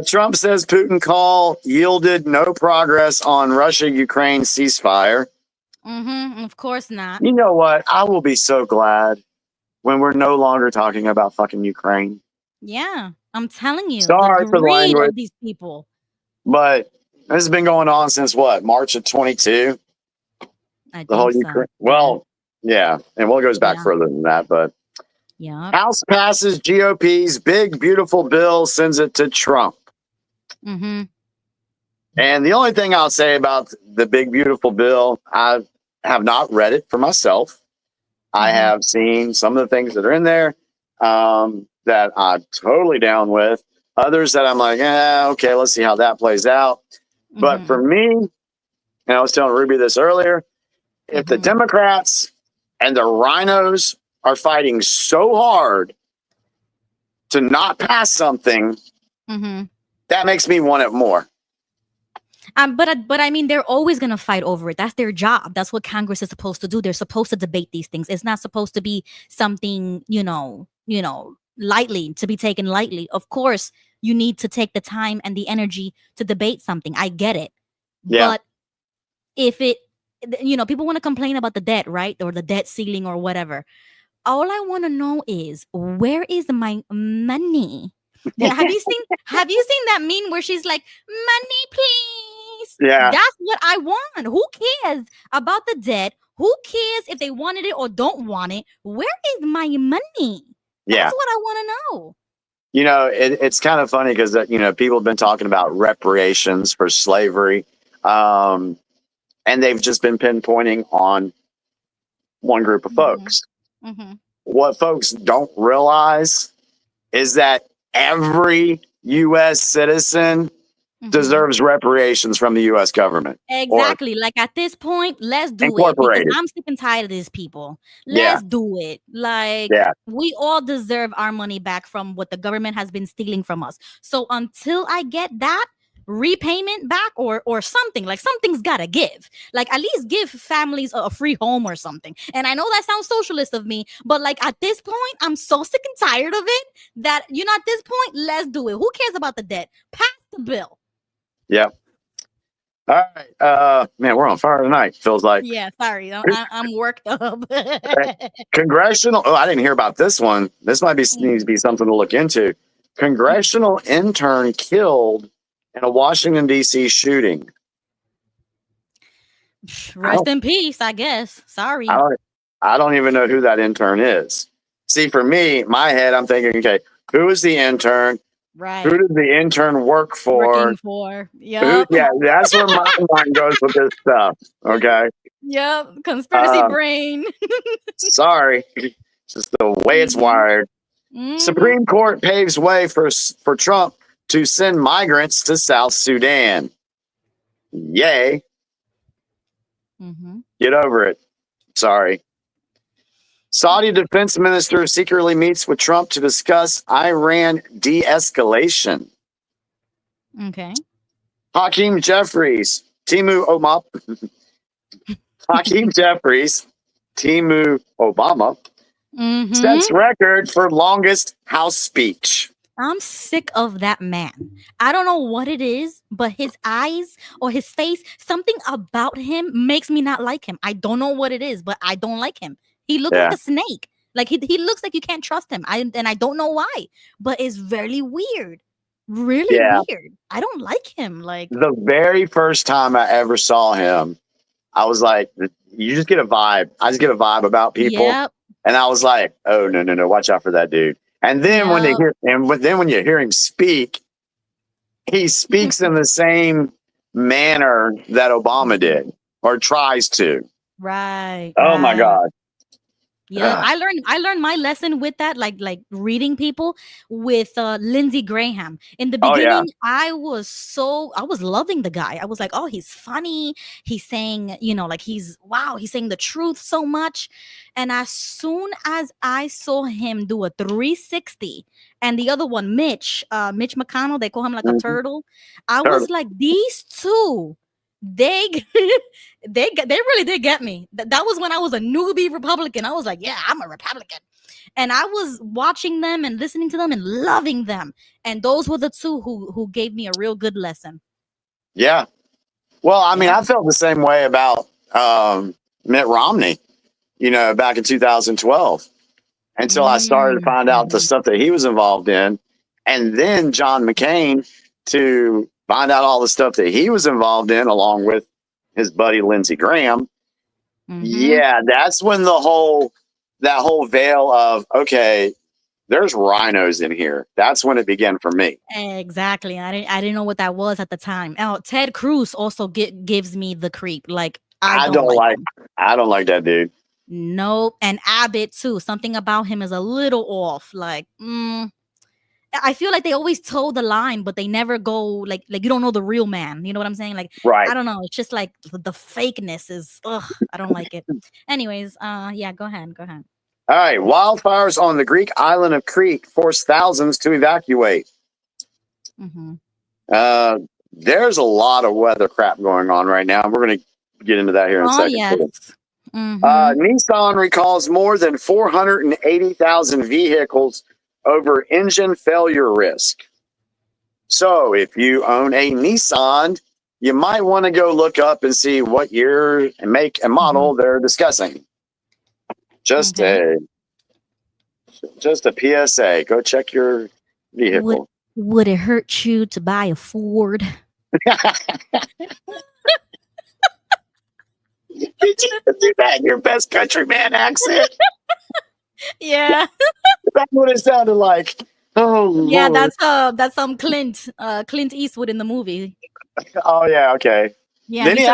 Trump says Putin call yielded no progress on Russia-Ukraine ceasefire. Of course not. You know what? I will be so glad when we're no longer talking about fucking Ukraine. Yeah, I'm telling you. Sorry for the language of these people. But this has been going on since what? March of 22? The whole Ukraine. Well, yeah. And it goes back further than that, but House passes GOP's big, beautiful bill, sends it to Trump. And the only thing I'll say about the big, beautiful bill, I have not read it for myself. I have seen some of the things that are in there that I'm totally down with. Others that I'm like, okay, let's see how that plays out. But for me, and I was telling Ruby this earlier, if the Democrats and the rhinos are fighting so hard to not pass something, that makes me want it more. But I mean, they're always going to fight over it. That's their job. That's what Congress is supposed to do. They're supposed to debate these things. It's not supposed to be something, lightly, to be taken lightly. Of course, you need to take the time and the energy to debate something. I get it. Yeah. But if people want to complain about the debt, right? Or the debt ceiling or whatever. All I want to know is, where is my money? Have you seen that meme where she's like, money, please? Yeah. That's what I want. Who cares about the debt? Who cares if they wanted it or don't want it? Where is my money? That's what I want to know. It's kind of funny because people have been talking about reparations for slavery, and they've just been pinpointing on one group of folks. What folks don't realize is that every U.S. citizen deserves reparations from the U.S. government. Exactly. Like, at this point, let's do it. Because I'm sick and tired of these people. Let's do it. Like, we all deserve our money back from what the government has been stealing from us. So until I get that repayment back or something, like, something's gotta give. Like, at least give families a free home or something. And I know that sounds socialist of me, but like, at this point, I'm so sick and tired of it that, at this point, let's do it. Who cares about the debt? Pass the bill. Yeah. All right. Man, we're on fire tonight, feels like. Yeah, sorry. I'm worked up. Congressional. Oh, I didn't hear about this one. This might needs to be something to look into. Congressional intern killed in a Washington, D.C. shooting. Rest in peace, I guess. Sorry. I don't even know who that intern is. See, for me, my head, I'm thinking, okay, who is the intern? Right. Who did the intern work for? Yep. Yeah, that's where my mind goes with this stuff. Okay. Yep. Conspiracy brain. Sorry. It's just the way it's wired. Supreme Court paves way for Trump to send migrants to South Sudan. Yay. Get over it. Sorry. Saudi defense minister secretly meets with Trump to discuss Iran de-escalation. Okay. Hakeem Jeffries, Timu Obama sets record for longest House speech. I'm sick of that man. I don't know what it is, but his eyes or his face, something about him makes me not like him. I don't know what it is, but I don't like him. He looks Yeah. like a snake. Like he looks like you can't trust him. I don't know why, but it's very weird. Really Yeah. weird. I don't like him. Like, The very first time I ever saw him, I was like, you just get a vibe. I just get a vibe about people. yep, And I was like, oh, no, watch out for that dude. And then when yep. when you hear him speak, he speaks in the same manner that Obama did or tries to. Right. Oh my right. God. Yeah, Ugh. I learned my lesson with that, like reading people with Lindsey Graham. In the Oh yeah. beginning, I was loving the guy. I was like, oh, he's funny. He's saying, like he's saying the truth so much. And as soon as I saw him do a 360, and the other one, Mitch McConnell, they call him like a Mhm. turtle. I Turtle. was like, these two, they they really did get me. That was when I was a newbie Republican. I was like, yeah, I'm a Republican. And I was watching them and listening to them and loving them. And those were the two who gave me a real good lesson. Yeah. Well, I mean, Yeah. I felt the same way about Mitt Romney, back in 2012 until I started to find out the stuff that he was involved in. And then John McCain to find out all the stuff that he was involved in along with his buddy Lindsey Graham. Mhm. Yeah, that's when that whole veil of, okay, there's rhinos in here. That's when it began for me. Exactly. I didn't know what that was at the time. Oh, Ted Cruz also gives me the creep. Like I don't like him. I don't like that dude. Nope. And Abbott too. Something about him is a little off. Like, I feel like they always toe the line, but they never go like you don't know the real man. You know what I'm saying? Like, Right. I don't know. It's just like the fakeness is. Ugh, I don't like it. Anyways, yeah. Go ahead. All right. Wildfires on the Greek island of Crete forced thousands to evacuate. Mm-hmm. There's a lot of weather crap going on right now. We're going to get into that here in a second. Yes. Mm-hmm. Nissan recalls more than 480,000 vehicles over engine failure risk. So if you own a Nissan, you might want to go look up and see what year and make and model they're discussing. Just a PSA. Go check your vehicle. Would it hurt you to buy a Ford? Did you do that in your best countryman accent? Yeah. That's what it sounded like. Oh, Yeah, Lord. that's Clint Eastwood in the movie. Oh yeah, okay. Yeah, Didn't he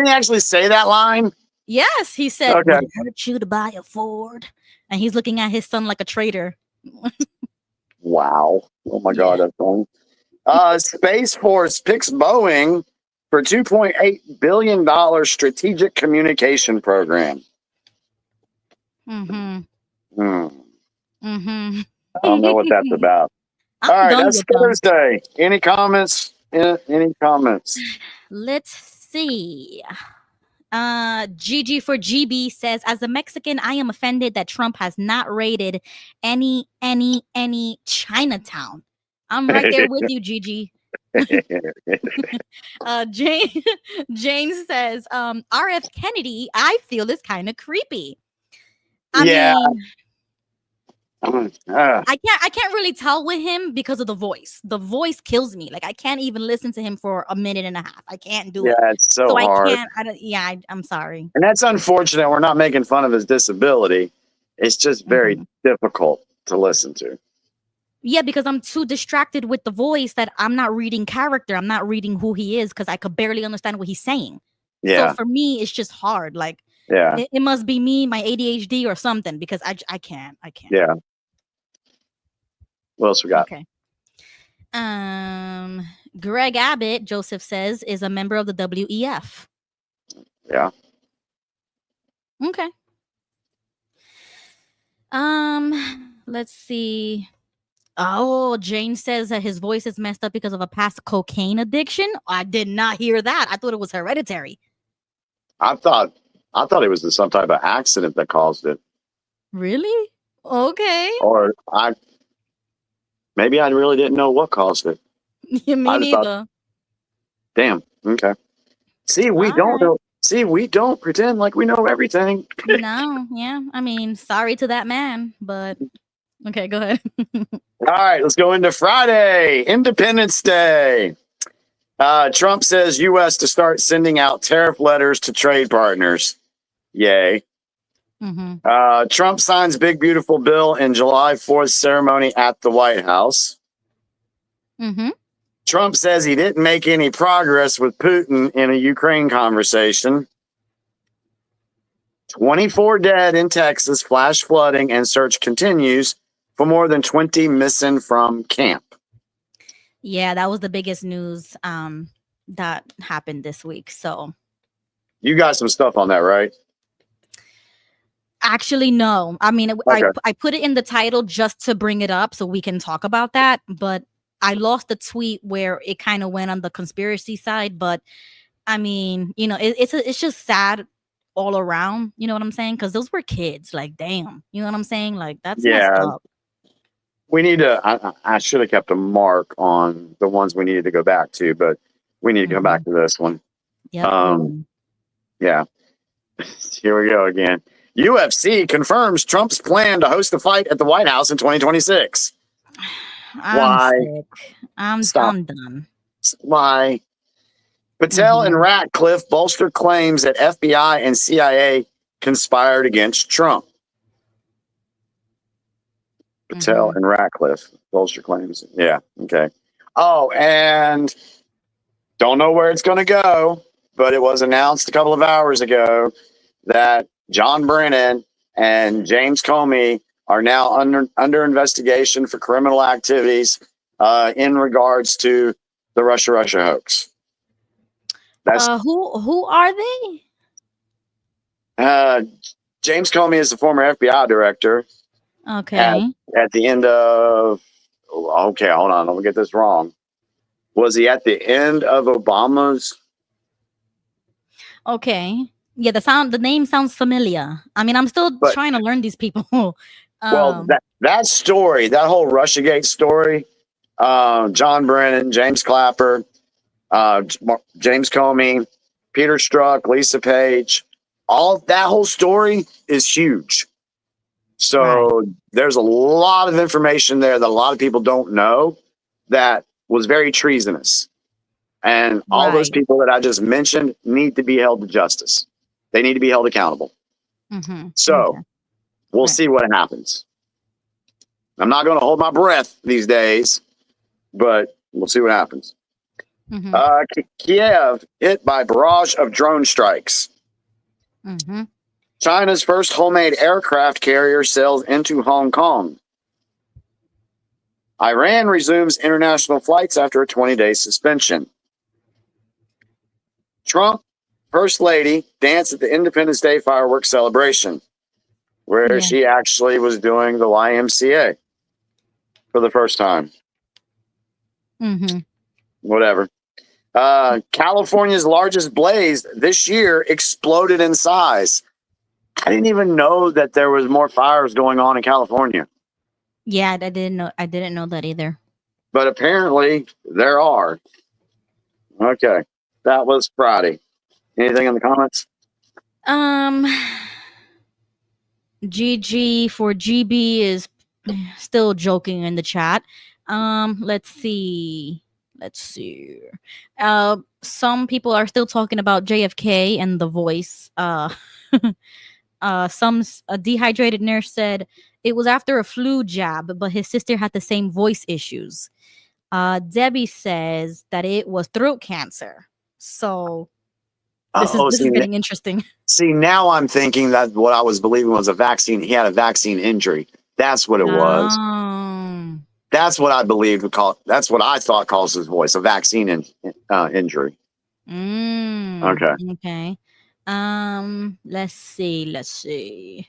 actually say that line? yes, he said, Okay. would it hurt you to buy a Ford? And he's looking at his son like a traitor. Wow. Oh my God, Yeah. that's funny. Space Force picks Boeing for $2.8 billion strategic communication program. Mm-hmm. I don't know what that's about. I'm All right, done that's with them. Thursday. Any comments? Any comments? Let's see. GG for GB says, as a Mexican, I am offended that Trump has not raided any Chinatown. I'm right there with you, GG. Jane says, RF Kennedy, I feel is kind of creepy. I mean, I can't really tell with him because of the voice. The voice kills me. Like I can't even listen to him for a minute and a half. I can't do it. Yeah, it's so hard. I'm sorry. And that's unfortunate. We're not making fun of his disability. It's just very difficult to listen to. Yeah, because I'm too distracted with the voice that I'm not reading character. I'm not reading who he is because I could barely understand what he's saying. Yeah. So for me, it's just hard. Like, yeah, it must be me, my ADHD or something because I can't. Yeah. What else we got? Okay. Greg Abbott, Joseph says, is a member of the WEF. Yeah. Okay. Let's see. Oh, Jane says that his voice is messed up because of a past cocaine addiction. I did not hear that. I thought it was hereditary. I thought it was some type of accident that caused it. Really? Okay. Or Maybe I really didn't know what caused it. Yeah, me I just thought- neither. Damn. Okay. See, we All don't right. know. See, we don't pretend like we know everything. No, yeah. I mean, sorry to that man, but okay, go ahead. All right, let's go into Friday, Independence Day. Trump says U.S. to start sending out tariff letters to trade partners. Yay. Mm-hmm. Trump signs big, beautiful bill in July 4th ceremony at the White House. Mm-hmm. Trump says he didn't make any progress with Putin in a Ukraine conversation. 24 dead in Texas, flash flooding, and search continues for more than 20 missing from camp. Yeah, that was the biggest news that happened this week. So You got some stuff on that, right? actually, no. I mean, Okay. I put it in the title just to bring it up so we can talk about that. But I lost the tweet where it kind of went on the conspiracy side. But I mean, it's just sad all around. You know what I'm saying? Because those were kids. Like, damn. You know what I'm saying? Like, that's messed Yeah. up. We need to, I should have kept a mark on the ones we needed to go back to, but we need to come back to this one. Yep. Yeah. Here we go again. UFC confirms Trump's plan to host a fight at the White House in 2026. Why? Sick. I'm done. Why? Patel and Ratcliffe bolster claims that FBI and CIA conspired against Trump. Patel and Ratcliffe bolster claims. Yeah. Okay. Oh, and don't know where it's going to go, but it was announced a couple of hours ago that John Brennan and James Comey are now under investigation for criminal activities in regards to the Russia hoax. That's who are they? James Comey is the former FBI director. Okay. At the end of okay, hold on, let me get this wrong. Was he at the end of Obama's? Okay. Yeah, the name sounds familiar. I mean, I'm still trying to learn these people. Well, that story, that whole Russiagate story, John Brennan, James Clapper, James Comey, Peter Strzok, Lisa Page, all that whole story is huge. So there's a lot of information there that a lot of people don't know that was very treasonous. And all those people that I just mentioned need to be held to justice. They need to be held accountable. So we'll see what happens. I'm not going to hold my breath these days, but we'll see what happens. Kiev hit by barrage of drone strikes. China's first homemade aircraft carrier sails into Hong Kong. Iran resumes international flights after a 20-day suspension. Trump, First Lady, danced at the Independence Day fireworks celebration, where she actually was doing the YMCA for the first time. Whatever. California's largest blaze this year exploded in size. I didn't even know that there was more fires going on in California. Yeah, I didn't know that either. But apparently there are. Okay. That was Friday. Anything in the comments? GG for GB is still joking in the chat. Let's see. Some people are still talking about JFK and the voice. Some dehydrated nurse said it was after a flu jab, but his sister had the same voice issues. Debbie says that it was throat cancer. So this is getting interesting. See, now I'm thinking that what I was believing was a vaccine. He had a vaccine injury. That's what it was. That's what I believed would call. That's what I thought caused his voice, a vaccine injury. Okay. Let's see.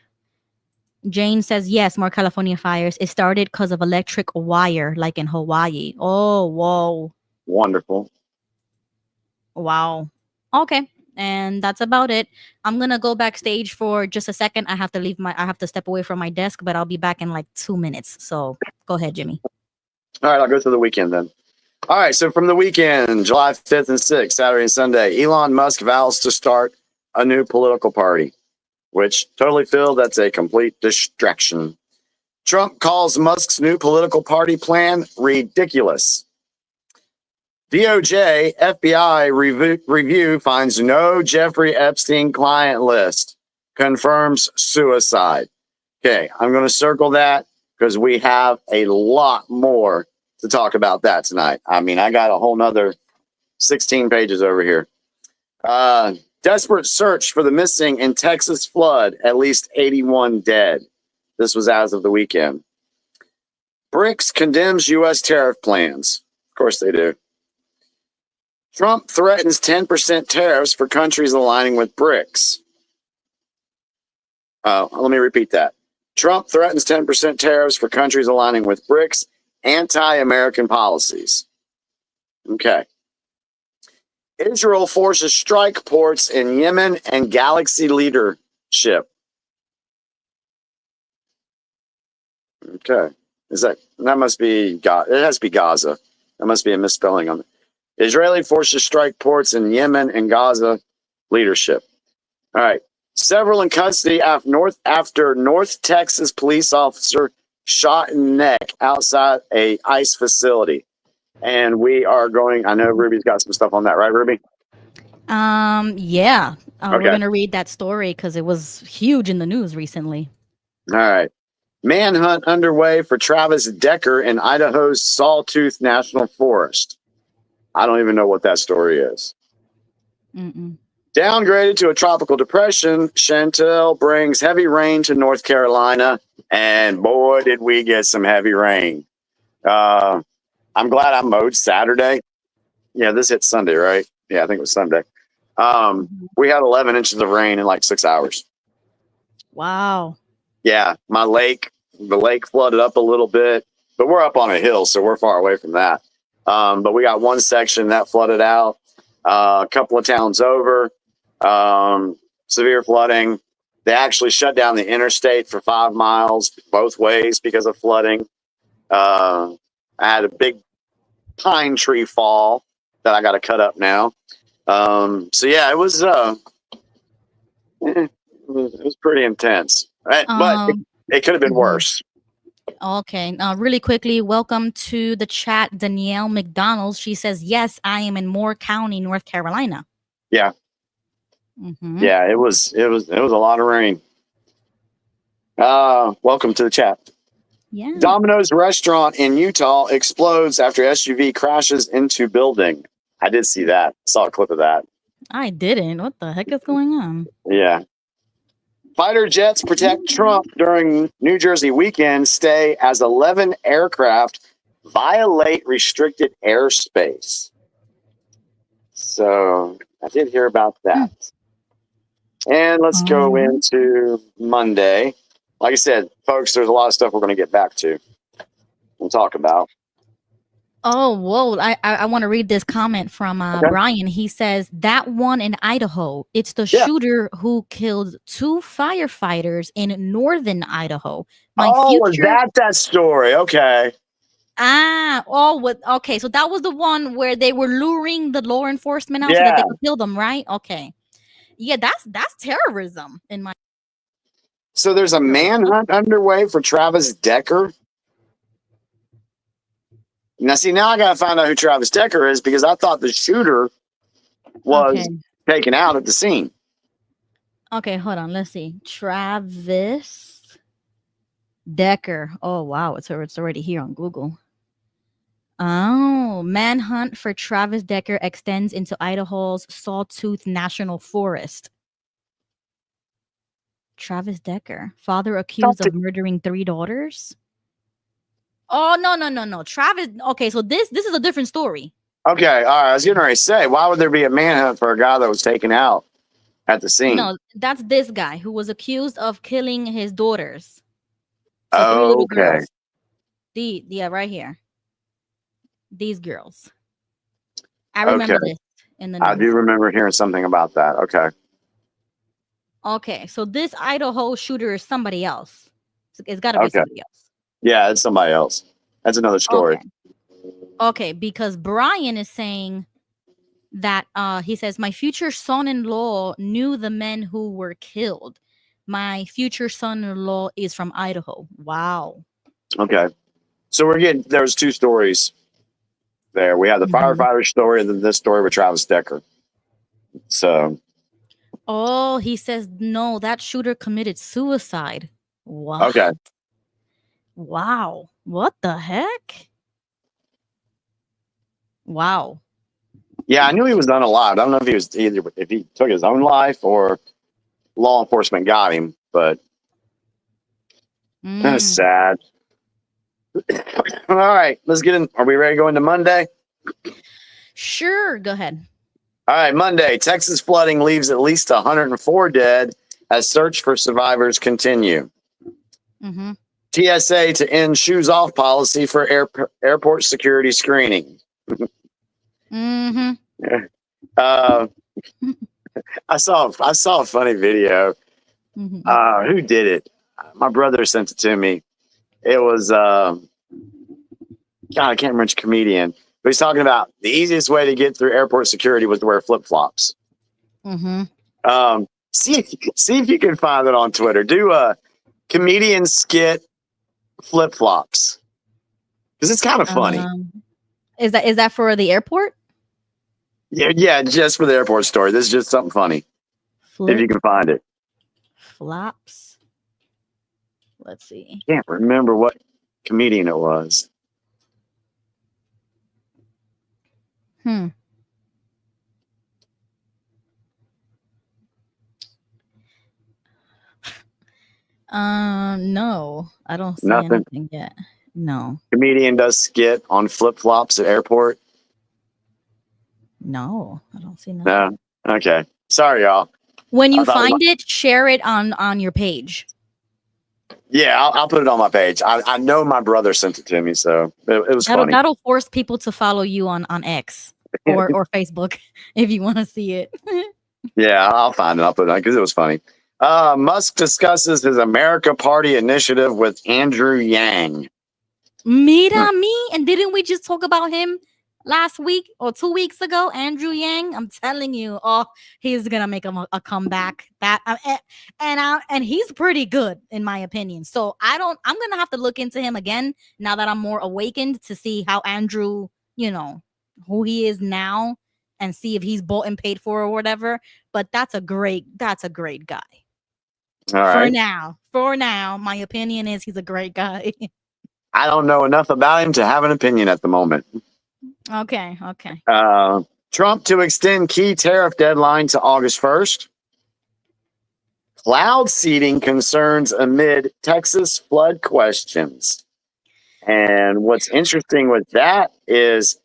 Jane says yes, more California fires. It started because of electric wire, like in Hawaii. Oh, whoa. Wonderful. Wow. Okay. And that's about it. I'm gonna go backstage for just a second. I have to step away from my desk, but I'll be back in like 2 minutes. So go ahead, Jimmy. All right, I'll go through the weekend then. All right, so from the weekend, July 5th and 6th, Saturday and Sunday, Elon Musk vows to start a new political party, which totally feel that's a complete distraction. Trump calls Musk's new political party plan ridiculous. DOJ FBI review finds no Jeffrey Epstein client list. Confirms suicide. Okay, I'm going to circle that because we have a lot more to talk about that tonight. I mean, I got a whole nother 16 pages over here. Desperate search for the missing in Texas flood. At least 81 dead. This was as of the weekend. BRICS condemns U.S. tariff plans. Of course they do. Trump threatens 10% tariffs for countries aligning with BRICS. Let me repeat that. Trump threatens 10% tariffs for countries aligning with BRICS anti-American policies. Okay. Israel forces strike ports in Yemen and galaxy leadership. Okay. That must be Gaza. It has to be Gaza. That must be a misspelling on it. Israeli forces strike ports in Yemen and Gaza leadership. All right. Several in custody after North Texas police officer shot in the neck outside a ICE facility. And we are going, I know Ruby's got some stuff on that, right, Ruby? Yeah. Okay. We're going to read that story because it was huge in the news recently. All right. Manhunt underway for Travis Decker in Idaho's Sawtooth National Forest. I don't even know what that story is. Mm-mm. Downgraded to a tropical depression, Chantel brings heavy rain to North Carolina. And boy, did we get some heavy rain. I'm glad I mowed Saturday. Yeah, this hit Sunday, right? Yeah, I think it was Sunday. We had 11 inches of rain in like 6 hours. Wow. Yeah, the lake flooded up a little bit, but we're up on a hill, so we're far away from that. But we got one section that flooded out, a couple of towns over, severe flooding. They actually shut down the interstate for 5 miles both ways because of flooding. I had a big pine tree fall that I got to cut up now. So yeah, it was pretty intense, right? But it could have been worse. Okay. Really quickly, welcome to the chat, Danielle McDonald. She says, "Yes, I am in Moore County, North Carolina." Yeah. Mm-hmm. Yeah, it was a lot of rain. Welcome to the chat. Yeah. Domino's restaurant in Utah explodes after SUV crashes into building. I did see that. Saw a clip of that. I didn't. What the heck is going on? Yeah. Fighter jets protect Trump during New Jersey weekend stay as 11 aircraft violate restricted airspace. So I did hear about that. And let's go into Monday. Like I said, folks, there's a lot of stuff we're going to get back to and talk about. Oh, whoa. I want to read this comment from Brian. He says, "That one in Idaho, it's the shooter who killed 2 firefighters in northern Idaho." Was that story? Okay. Okay. So that was the one where they were luring the law enforcement out so that they could kill them, right? Okay. Yeah, that's terrorism in my. So there's a manhunt underway for Travis Decker. Now, now I got to find out who Travis Decker is because I thought the shooter was taken out at the scene. Okay, hold on. Let's see. Travis Decker. Oh, wow. It's already here on Google. Oh, manhunt for Travis Decker extends into Idaho's Sawtooth National Forest. Travis Decker, father accused of murdering 3 daughters. Oh, no. Travis. Okay, so this is a different story. Okay, all right. I was getting ready to say, why would there be a manhunt for a guy that was taken out at the scene? No, that's this guy who was accused of killing his daughters. So 3 little girls. Right here. These girls. I remember this in the news. I do remember hearing something about that. Okay, so this Idaho shooter is somebody else. It's got to be somebody else. Yeah, it's somebody else. That's another story. Okay, because Brian is saying that he says my future son-in-law knew the men who were killed. My future son-in-law is from Idaho. Wow. Okay. So there's two stories there. We have the firefighter story and then this story with Travis Decker. So. Oh, he says, no, that shooter committed suicide. What? Okay. Wow. What the heck? Wow. Yeah, I knew he was unalive. I don't know if he took his own life or law enforcement got him, but that's sad. All right, let's get in. Are we ready to go into Monday? Sure, go ahead. All right, Monday. Texas flooding leaves at least 104 dead as search for survivors continue. Mm-hmm. TSA to end shoes off policy for airport security screening. Mm-hmm. I saw a funny video. Mm-hmm. Who did it? My brother sent it to me. It was God, I can't remember which comedian, but he's talking about the easiest way to get through airport security was to wear flip-flops. Mm-hmm. See if you can find it on Twitter. Do a comedian skit flip-flops because it's kind of funny. Is that for the airport? Yeah, just for the airport story. This is just something funny. If you can find it. Flops. Let's see. Can't remember what comedian it was. No, I don't see Nothing. anything yet. No. Comedian does skit on flip-flops at airport. No, I don't see nothing. No. Okay. Sorry, y'all. When you find it, share it on your page. Yeah, I'll put it on my page. I know my brother sent it to me, so it was funny. That'll force people to follow you on X or Facebook if you want to see it. Yeah, I'll find it. I'll put it on because it was funny. Musk discusses his America Party initiative with Andrew Yang. Mira me, and didn't we just talk about him last week or 2 weeks ago? Andrew Yang, I'm telling you, he's gonna make a comeback. And he's pretty good in my opinion. So I'm gonna have to look into him again now that I'm more awakened to see how Andrew, who he is now, and see if he's bought and paid for or whatever. But that's a great guy. All right. For now, my opinion is he's a great guy. I don't know enough about him to have an opinion at the moment. Okay. Trump to extend key tariff deadline to August 1st. Cloud seeding concerns amid Texas flood questions. And what's interesting with that is,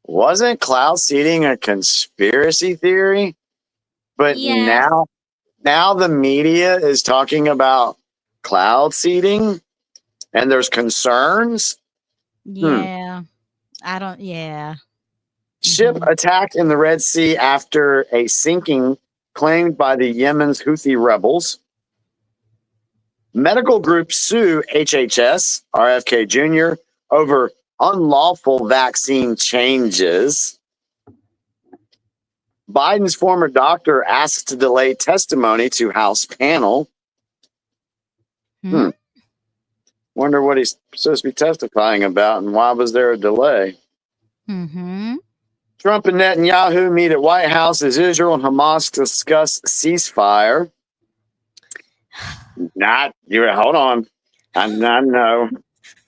wasn't cloud seeding a conspiracy theory? But now the media is talking about cloud seeding and there's concerns. Yeah. Ship attacked in the Red Sea after a sinking claimed by the Yemen's Houthi rebels. Medical groups sue HHS, RFK Jr. over unlawful vaccine changes. Biden's former doctor asked to delay testimony to House panel. Wonder what he's supposed to be testifying about and why was there a delay? Trump and Netanyahu meet at White House as Israel and Hamas discuss ceasefire. Hold on. I know.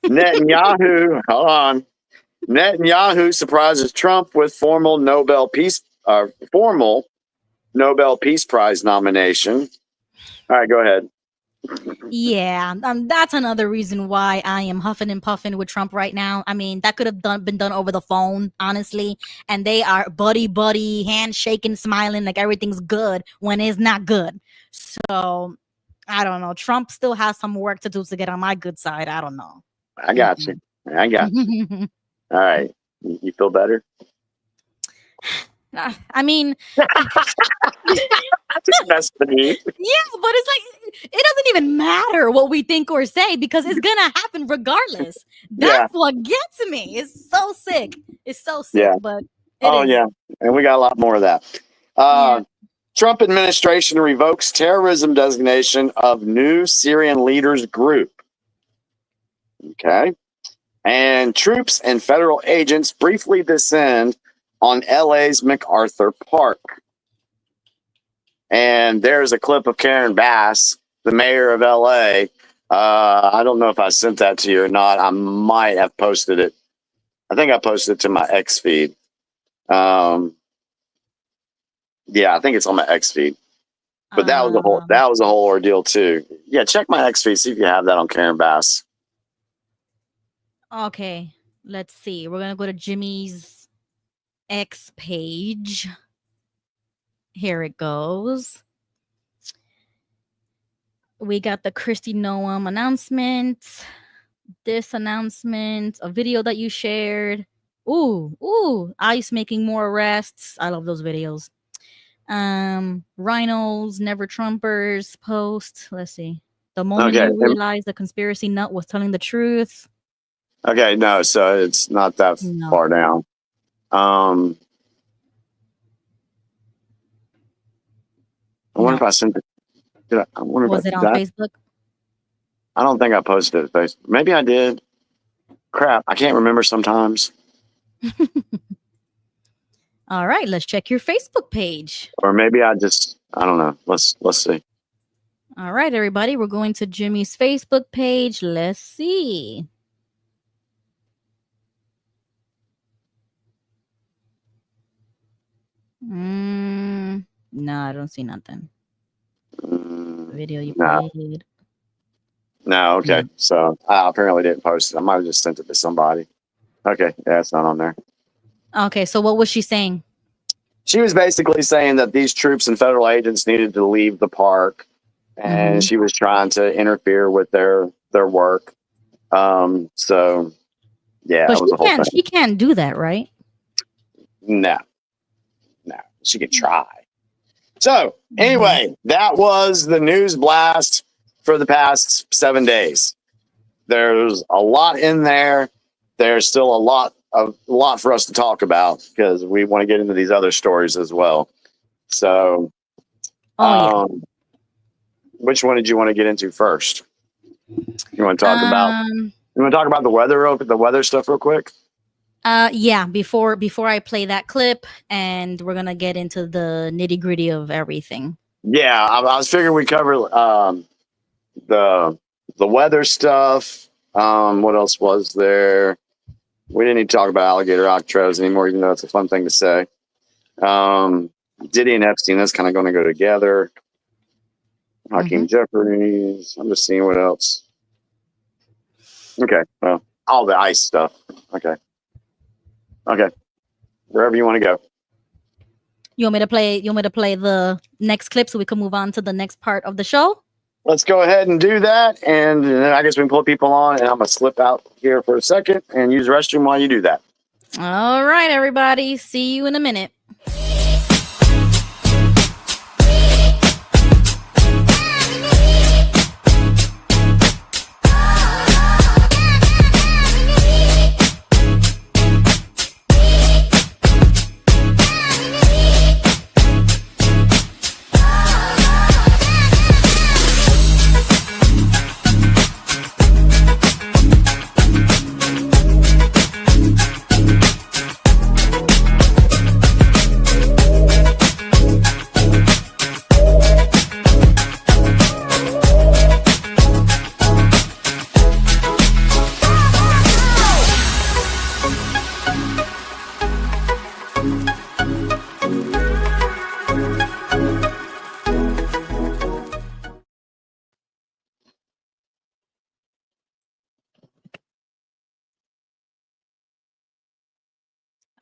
Netanyahu, hold on. Netanyahu surprises Trump with formal Nobel Peace Prize nomination. All right, go ahead. Yeah, that's another reason why I am huffing and puffing with Trump right now. I mean, that could have been done over the phone, honestly. And they are buddy, handshaking, smiling like everything's good when it's not good. So I don't know. Trump still has some work to do to get on my good side. I don't know. I got you. All right. You feel better? I mean, just mess with you. yeah, but it's like it doesn't even matter what we think or say because it's gonna happen regardless. That's what gets me. It's so sick. It's so sick, Yeah. but Oh, is. yeah. And we got a lot more of that. Trump administration revokes terrorism designation of new Syrian leaders group. Okay. And troops and federal agents briefly descend on LA's MacArthur Park. And there's a clip of Karen Bass, the mayor of LA. I don't know if I sent that to you or not. I might have posted it. I think I posted it to my X feed. Yeah, I think it's on my X feed. But that was a whole ordeal too. Yeah, check my X feed, see if you have that on Karen Bass. Okay, let's see. We're gonna go to Jimmy's X page. Here it goes. We got the Kristi Noem announcement, this announcement, a video that you shared. Ooh, ICE making more arrests. I love those videos. Rhinos, Never Trumpers post. Let's see. The moment you realize the conspiracy nut was telling the truth. Okay, no, so it's not that far down. I wonder if I sent it. Was it on Facebook? I don't think I posted it. Facebook. Maybe I did. Crap, I can't remember sometimes. All right, let's check your Facebook page. Or maybe I don't know. Let's see. All right, everybody, we're going to Jimmy's Facebook page. Let's see. No, I don't see nothing. Video you played. No, okay. So I apparently didn't post it. I might have just sent it to somebody. Okay, yeah, it's not on there. Okay, so what was she saying? She was basically saying that these troops and federal agents needed to leave the park, and she was trying to interfere with their work. So yeah, but that was a whole thing. She can't do that, right? No, she could try. So anyway, that was the news blast for the past 7 days. There's a lot in there. There's still a lot for us to talk about because we want to get into these other stories as well. So, which one did you want to get into first? You want to talk about the weather stuff real quick? Yeah, before I play that clip, and we're gonna get into the nitty gritty of everything. Yeah, I was figuring we cover the weather stuff. What else was there? We didn't need to talk about alligator octros anymore, even though it's a fun thing to say. Diddy and Epstein, that's kind of going to go together. Hakeem Jeffries. I'm just seeing what else. Okay, well, all the ICE stuff. Okay. Wherever you want to go. You want me to play the next clip so we can move on to the next part of the show? Let's go ahead and do that. And then I guess we can pull people on, and I'm going to slip out here for a second and use the restroom while you do that. All right, everybody. See you in a minute.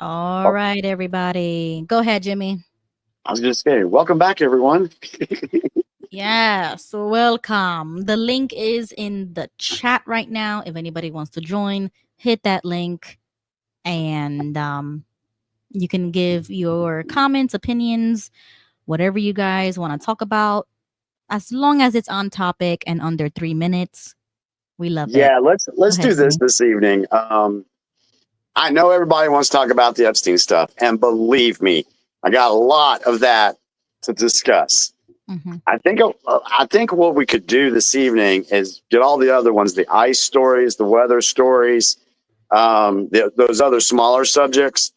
All right, everybody. Go ahead, Jimmy. I was just saying, welcome back, everyone. Yes, welcome. The link is in the chat right now. If anybody wants to join, hit that link, and you can give your comments, opinions, whatever you guys want to talk about. As long as it's on topic and under 3 minutes, we love it. Yeah, let's Go do ahead, this Jimmy. this evening. I know everybody wants to talk about the Epstein stuff, and believe me, I got a lot of that to discuss. Mhm. I think what we could do this evening is get all the other ones, the ICE stories, the weather stories, those other smaller subjects.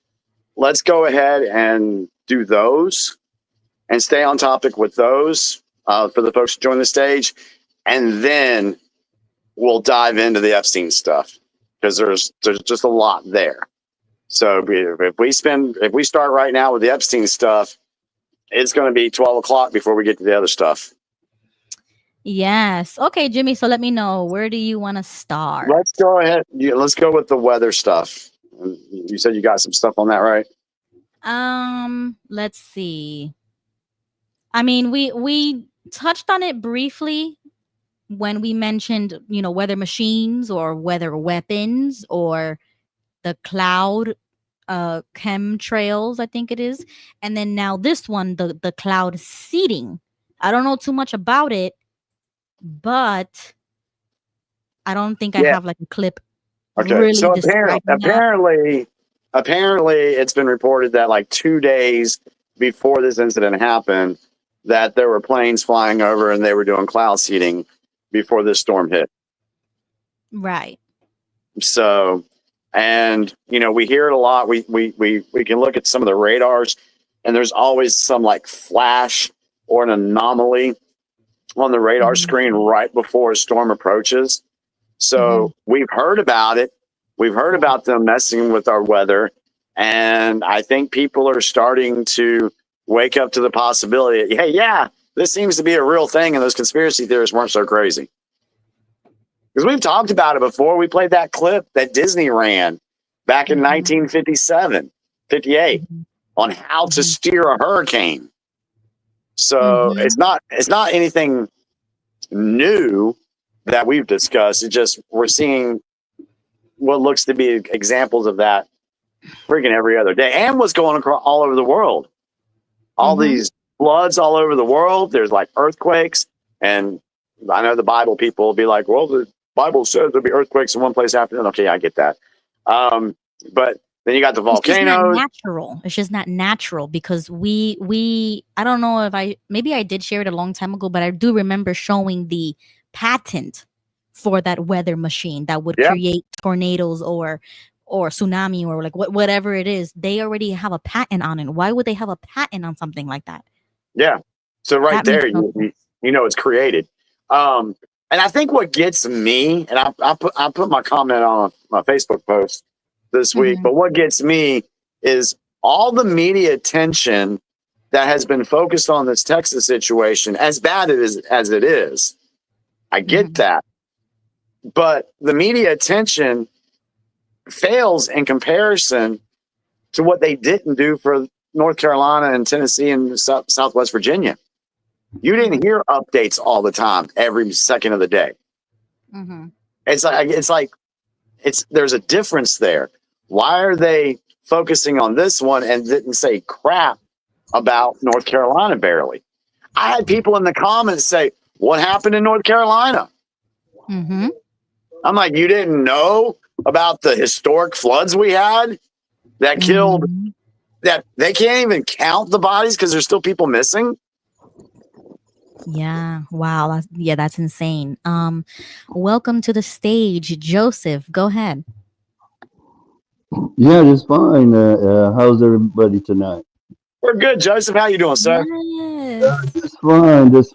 Let's go ahead and do those and stay on topic with those for the folks who join the stage, and then we'll dive into the Epstein stuff because there's just a lot there. So if we start right now with the Epstein stuff, it's going to be 12 o'clock before we get to the other stuff. Yes. Okay, Jimmy. So let me know, where do you want to start? Let's go ahead. Let's go with the weather stuff. You said you got some stuff on that, right? Let's see. I mean, we touched on it briefly when we mentioned, weather machines or weather weapons or the cloud chemtrails, I think it is. And then now this one, the cloud seeding. I don't know too much about it, but I don't think I Yeah. have like a clip Okay. really So describing that. apparently, it's been reported that like 2 days before this incident happened, that there were planes flying over and they were doing cloud seeding before this storm hit. Right. So, and we hear it a lot. We can look at some of the radars, and there's always some like flash or an anomaly on the radar screen right before a storm approaches. So we've heard about it. We've heard about them messing with our weather, and I think people are starting to wake up to the possibility. Hey, yeah, this seems to be a real thing, and those conspiracy theorists weren't so crazy. Because we've talked about it before. We played that clip that Disney ran back in 1957, 58 on how to steer a hurricane. So it's not anything new that we've discussed. It's just we're seeing what looks to be examples of that freaking every other day, and what's going across all over the world. All these floods all over the world. There's like earthquakes, and I know the Bible people will be like, well, the Bible says there'll be earthquakes in one place after another. Okay, I get that. But then you got the volcanoes. It's just not natural because we I don't know if maybe I did share it a long time ago, but I do remember showing the patent for that weather machine that would create tornadoes or tsunami or like whatever it is. They already have a patent on it. Why would they have a patent on something like that? Yeah. So right That there, makes no sense. it's created. And I think what gets me, and I put my comment on my Facebook post this week, but what gets me is all the media attention that has been focused on this Texas situation, as bad as it is. I get that. But the media attention fails in comparison to what they didn't do for North Carolina and Tennessee and Southwest Virginia. You didn't hear updates all the time, every second of the day. It's like there's a difference there. Why are they focusing on this one and didn't say crap about North Carolina barely? I had people in the comments say, what happened in North Carolina? I'm like, you didn't know about the historic floods we had that killed, that they can't even count the bodies because there's still people missing? Yeah. Wow. That's insane. Welcome to the stage, Joseph. Go ahead. Yeah, just fine. How's everybody tonight? We're good, Joseph. How you doing, sir? Yes. Just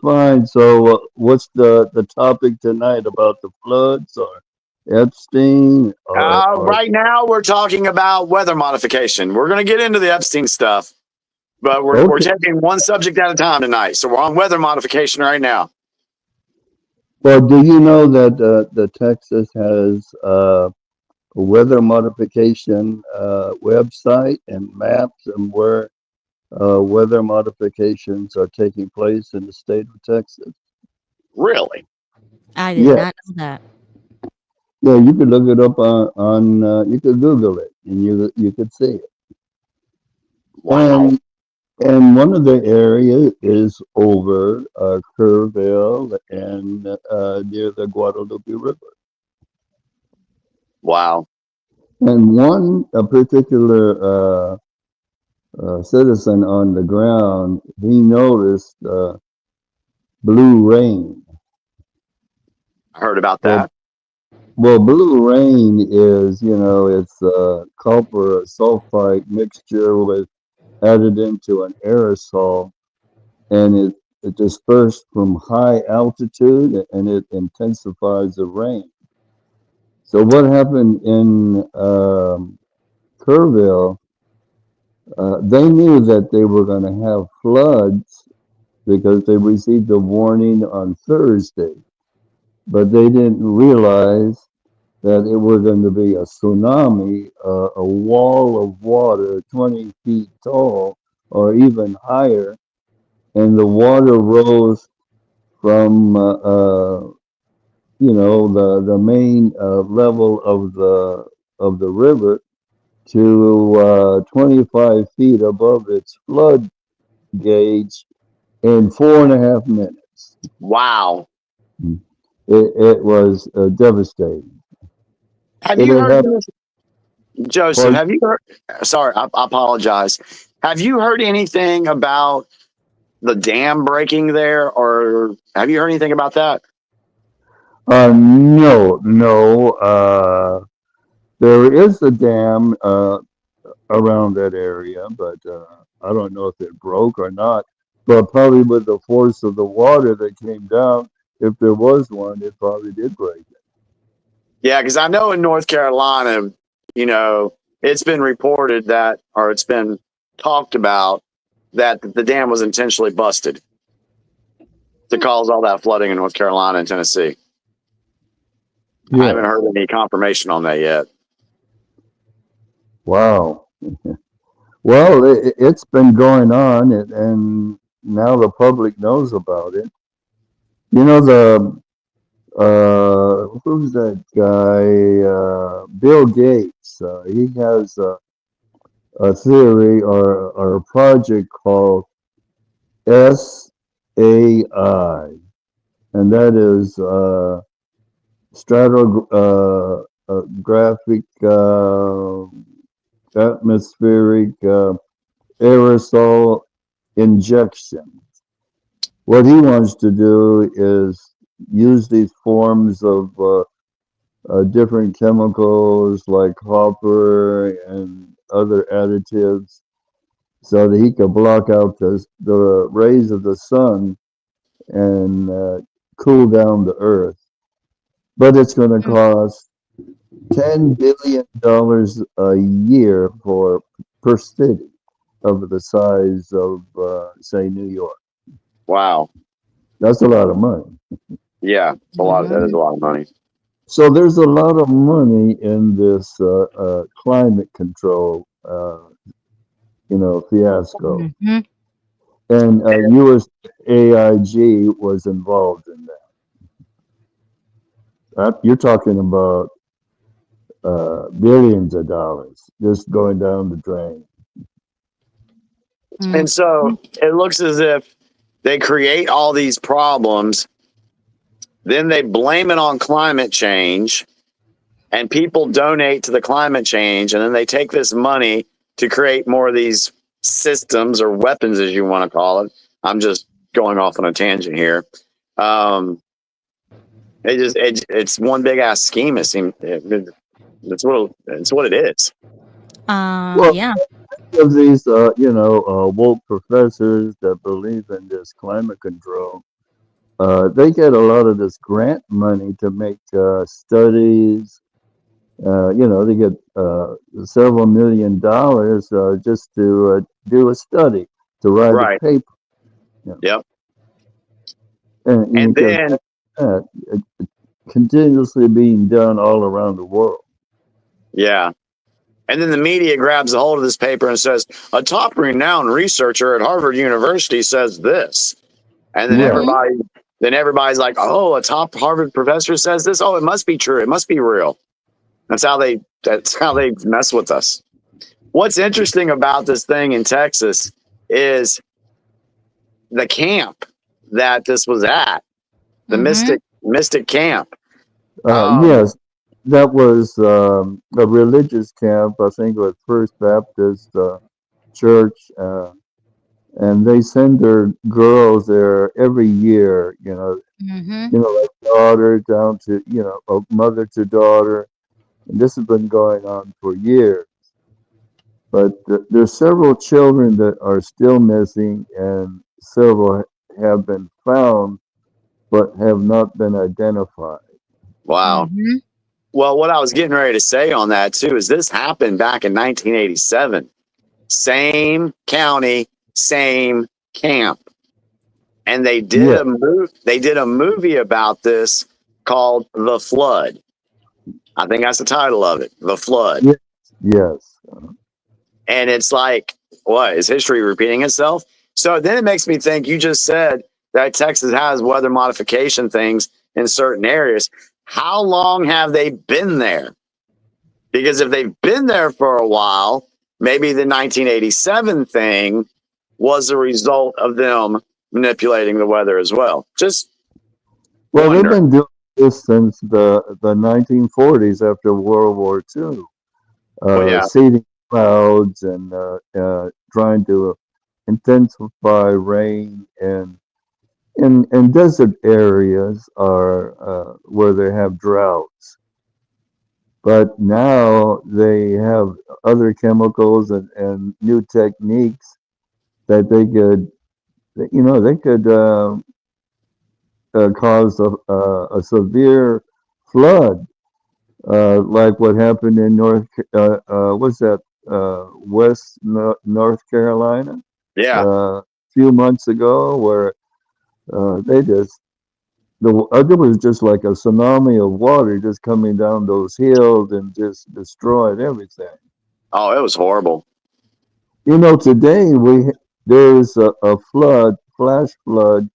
fine. So, what's the topic tonight, about the floods or Epstein? Or Right now, we're talking about weather modification. We're going to get into the Epstein stuff, but we're taking one subject at a time tonight. So we're on weather modification right now. Well, do you know that the Texas has a weather modification website and maps and where weather modifications are taking place in the state of Texas? Really? I did not know that. Yeah, you could look it up on you could Google it and you could see it. Wow. And one of the areas is over Kerrville and near the Guadalupe River. Wow. And a particular citizen on the ground, he noticed blue rain. I heard about Well, that. well, blue rain is, it's copper sulfite mixture with added into an aerosol, and it dispersed from high altitude and it intensifies the rain. So what happened in Kerrville? They knew that they were going to have floods because they received a warning on Thursday, but they didn't realize that it was going to be a tsunami, a wall of water 20 feet tall or even higher, and the water rose from the main level of the river to 25 feet above its flood gauge in 4.5 minutes. Wow. It was devastating. Have It you had heard happened. Joseph, Pardon? have you heard? Sorry, I apologize. Have you heard anything about the dam breaking there, or have you heard anything about that? No. There is a dam around that area, but I don't know if it broke or not. But probably with the force of the water that came down, if there was one, it probably did break it. Yeah, because I know in North Carolina, it's been reported that, or it's been talked about that the dam was intentionally busted to cause all that flooding in North Carolina and Tennessee. I haven't heard any confirmation on that yet. Wow. Well, it's been going on, and now the public knows about it. Who's that guy? Bill Gates. He has a theory or a project called SAI, and that is stratigraphic atmospheric aerosol injection. What he wants to do is use these forms of different chemicals like copper and other additives so that he could block out the rays of the sun and cool down the earth. But it's going to cost $10 billion a year per city of the size of, say, New York. Wow. That's a lot of money. Yeah, it's a lot. That is a lot of money. So there's a lot of money in this climate control, fiasco. Mm-hmm. And USAIG was involved in that. You're talking about billions of dollars just going down the drain. And so it looks as if they create all these problems, then they blame it on climate change, and people donate to the climate change, and then they take this money to create more of these systems or weapons, as you want to call it. I'm just going off on a tangent here. It's one big ass scheme. It seems it's what it is. Well, Yeah. of these, woke professors that believe in this climate control, they get a lot of this grant money to make studies. They get several $1 million just to do a study, to write a paper. Yep. And then it's continuously being done all around the world. Yeah. And then the media grabs a hold of this paper and says, a top renowned researcher at Harvard University says this. And then everybody's like, oh, a top Harvard professor says this. Oh, it must be true. It must be real. That's how they mess with us. What's interesting about this thing in Texas is the camp that this was at, the mystic camp. Yes, that was a religious camp. I think it was First Baptist Church, and they send their girls there every year. Like daughter down to mother to daughter, and this has been going on for years. But there's several children that are still missing, and several have been found but have not been identified. Wow. Well, what I was getting ready to say on that too is this happened back in 1987. Same county, same camp, and they did a movie about this called The Flood. I think that's the title of it, The Flood. Yes. And it's like, what is history repeating itself? So then it makes me think. You just said that Texas has weather modification things in certain areas. How long have they been there? Because if they've been there for a while, maybe the 1987 thing was a result of them manipulating the weather as well. Well, they've been doing this since the 1940s after World War II. Seeding clouds and trying to intensify rain, and in desert areas are where they have droughts. But now they have other chemicals and new techniques that they could cause a severe flood, like what happened in West North Carolina? Yeah. A few months ago, where there was just like a tsunami of water just coming down those hills and just destroyed everything. Oh, it was horrible. Today there's a flash flood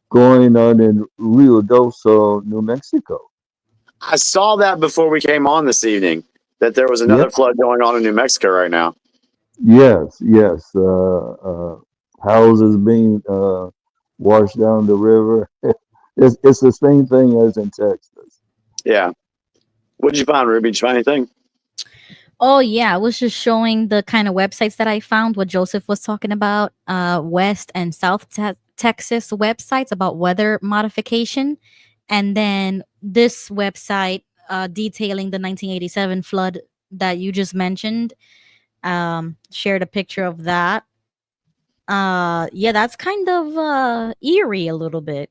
going on in Rio Doso, New Mexico. I saw that before we came on this evening, that there was another flood going on in New Mexico right now. Yes. Houses being washed down the river. It's the same thing as in Texas. Yeah. What did you find, Ruby? Did you find anything? Oh yeah, I was just showing the kind of websites that I found. What Joseph was talking about, West and South Texas websites about weather modification, and then this website detailing the 1987 flood that you just mentioned. Shared a picture of that. Yeah, that's kind of eerie a little bit.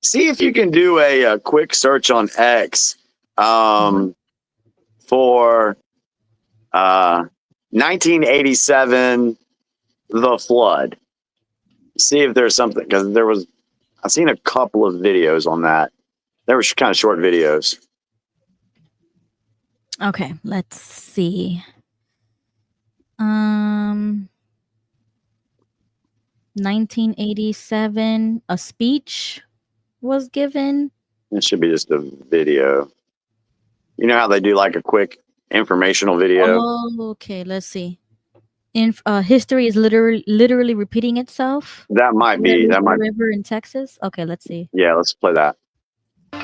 See if you can do a quick search on X for 1987, the flood. See if there's something, because I've seen a couple of videos on that. They were kind of short videos. Okay, let's see. 1987, a speech was given. It should be just a video. You know how they do like a quick informational video? Oh, okay, let's see. History is literally repeating itself. That might be. That might be. River in Texas. Okay, let's see. Yeah, let's play that.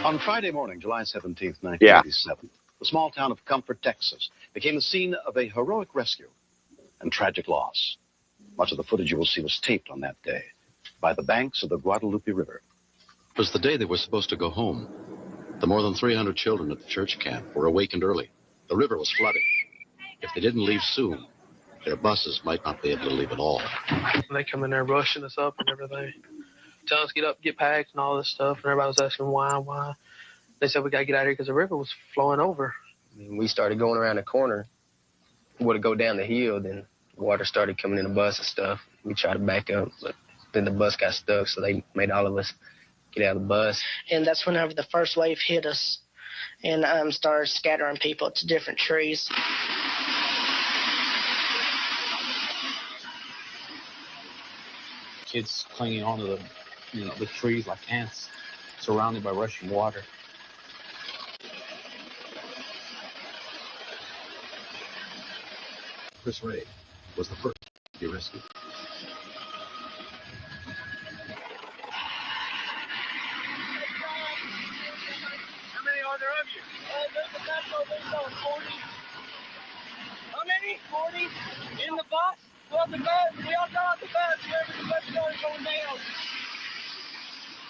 On Friday morning, July 17th, 1987, the small town of Comfort, Texas, became the scene of a heroic rescue and tragic loss. Much of the footage you will see was taped on that day by the banks of the Guadalupe River. It was the day they were supposed to go home. The more than 300 children at the church camp were awakened early. The river was flooded. If they didn't leave soon, their buses might not be able to leave at all. They come in there rushing us up and everything, telling us to get up, get packed and all this stuff, and everybody was asking why. They said we got to get out of here because the river was flowing over. We started going around the corner. We would go down the hill, then water started coming in the bus and stuff. We tried to back up, but then the bus got stuck, so they made all of us get out of the bus. And that's whenever the first wave hit us and started scattering people to different trees. Kids clinging onto the trees like ants, surrounded by rushing water. Chris Ray was the first to be rescued.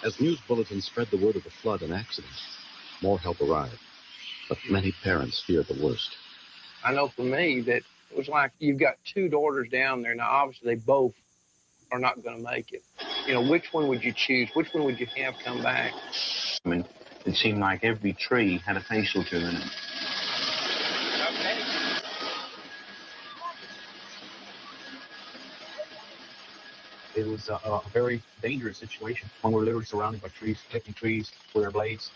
As news bulletins spread the word of the flood and accident, more help arrived. But many parents feared the worst. I know for me that it was like you've got two daughters down there. Now, obviously, they both are not going to make it. You know, which one would you choose? Which one would you have come back? I mean, it seemed like every tree had a facial to it. It was a very dangerous situation when we're literally surrounded by trees, clipping trees with their blades.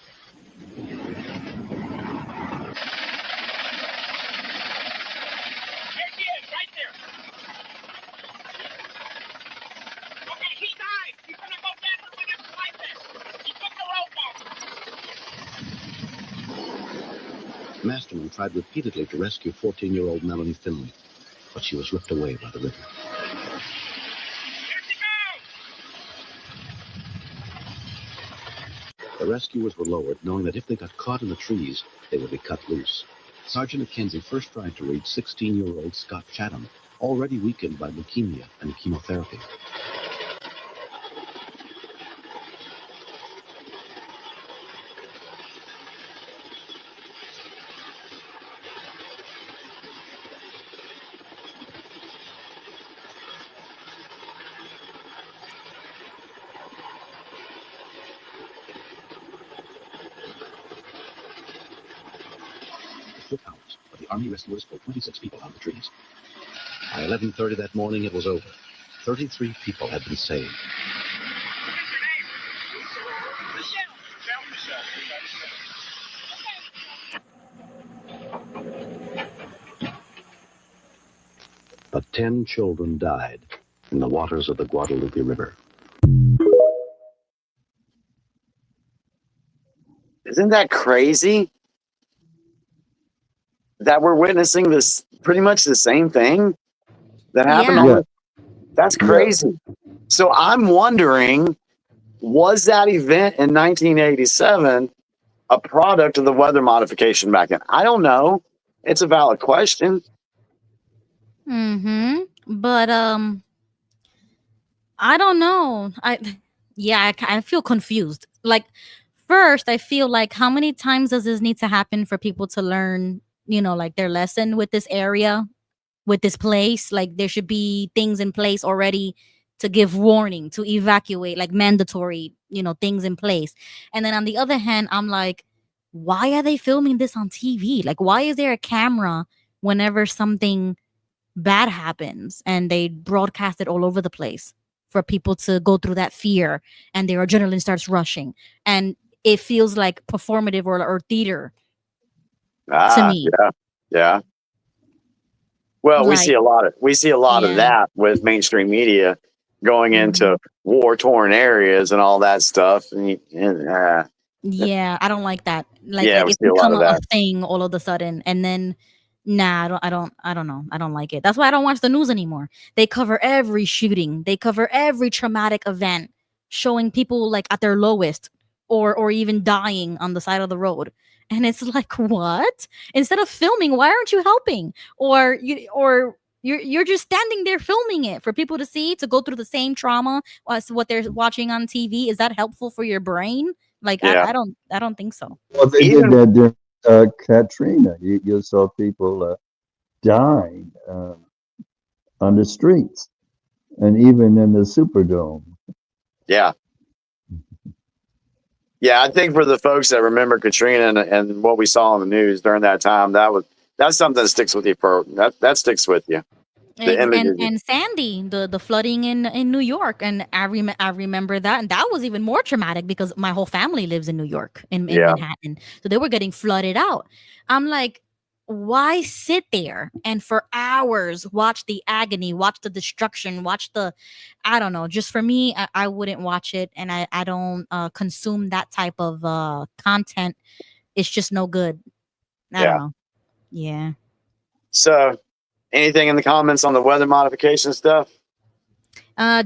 Masterman tried repeatedly to rescue 14-year-old Melanie Finley, but she was ripped away by the river. The rescuers were lowered, knowing that if they got caught in the trees, they would be cut loose. Sergeant Mackenzie first tried to reach 16-year-old Scott Chatham, already weakened by leukemia and chemotherapy. Hours, but the Army rescuers pulled 26 people out of the trees. By 11:30 that morning, it was over. 33 people had been saved. But 10 children died in the waters of the Guadalupe River. Isn't that crazy? That we're witnessing this pretty much the same thing that happened. Yeah. That's crazy. So I'm wondering, was that event in 1987 a product of the weather modification back then? I don't know. It's a valid question. But I don't know. I feel confused. Like, first, I feel like how many times does this need to happen for people to learn, like their lesson with this area, with this place? Like, there should be things in place already to give warning, to evacuate, like mandatory, things in place. And then on the other hand, I'm like, why are they filming this on TV? Like, why is there a camera whenever something bad happens and they broadcast it all over the place for people to go through that fear and their adrenaline starts rushing, and it feels like performative or theater to me. Yeah. Well, we Like, see a lot of yeah. that with mainstream media going into war-torn areas and all that stuff. Yeah, I don't like that. Like, Yeah, we it's see a lot become of a that. thing all of a sudden, and then I don't know. I don't like it. That's why I don't watch the news anymore. They cover every shooting. They cover every traumatic event, showing people like at their lowest or even dying on the side of the road. And it's like, what? Instead of filming, why aren't you helping? Or you're just standing there filming it for people to see, to go through the same trauma as what they're watching on TV. Is that helpful for your brain? Like, Yeah. I don't think so. Well, they did that during Katrina. You saw people dying on the streets and even in the Superdome. Yeah. Yeah, I think for the folks that remember Katrina and what we saw on the news during that time, that's something that sticks with you that sticks with you. The images. And Sandy, the flooding in New York, and I remember that, and that was even more traumatic because my whole family lives in New York, in Manhattan, so they were getting flooded out. I'm like, why sit there and for hours watch the agony, watch the destruction, watch the, I don't know. Just for me, I wouldn't watch it, and I don't consume that type of content. It's just no good. I don't know. Yeah. So, anything in the comments on the weather modification stuff?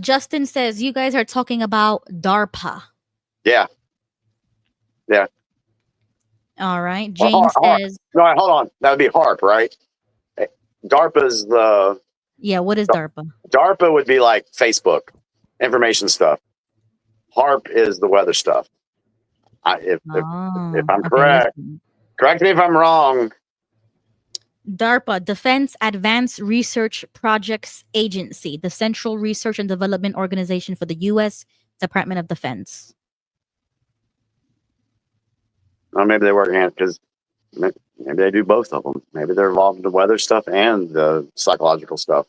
Justin says you guys are talking about DARPA. Yeah. All right. James says, no, hold on. That would be HARP, right? DARPA is the Yeah, what is DARPA? DARPA would be like Facebook, information stuff. HARP is the weather stuff. If I'm correct, correct me if I'm wrong. DARPA, Defense Advanced Research Projects Agency, the central research and development organization for the U.S. Department of Defense. Or maybe they work hand because maybe they do both of them. Maybe they're involved in the weather stuff and the psychological stuff.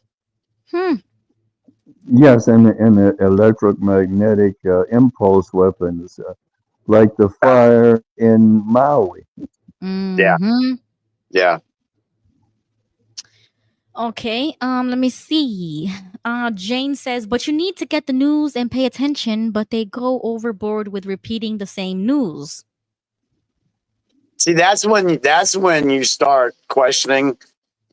Yes, and the electromagnetic impulse weapons, like the fire in Maui. Yeah. Okay, let me see. Jane says, but you need to get the news and pay attention, but they go overboard with repeating the same news. See, that's when you start questioning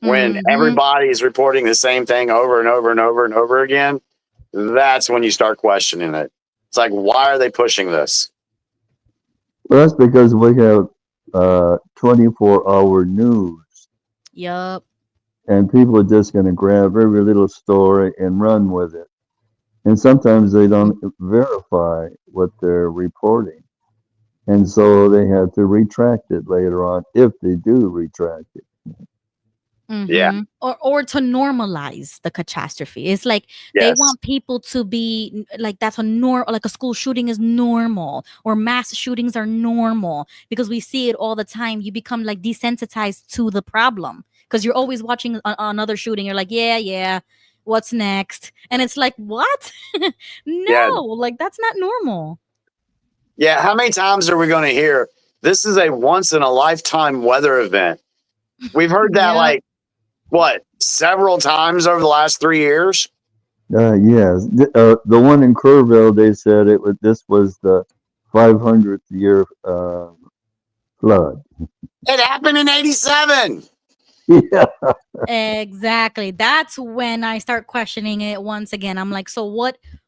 when everybody is reporting the same thing over and over and over and over again. That's when you start questioning it. It's like, why are they pushing this? Well, that's because we have 24-hour news. Yup. And people are just going to grab every little story and run with it. And sometimes they don't verify what they're reporting. And so they have to retract it later on if they do retract it. Yeah. Or to normalize the catastrophe. It's like they want people to be like that's like a school shooting is normal, or mass shootings are normal because we see it all the time. You become like desensitized to the problem because you're always watching another shooting. You're like, yeah, what's next? And it's like, what? Like that's not normal. Yeah, how many times are we going to hear this is a once in a lifetime weather event? We've heard that like several times over the last 3 years. Yes, the one in Kerrville, they said this was the 500th year flood. It happened in 87. Yeah, exactly. That's when I start questioning it once again. I'm like, so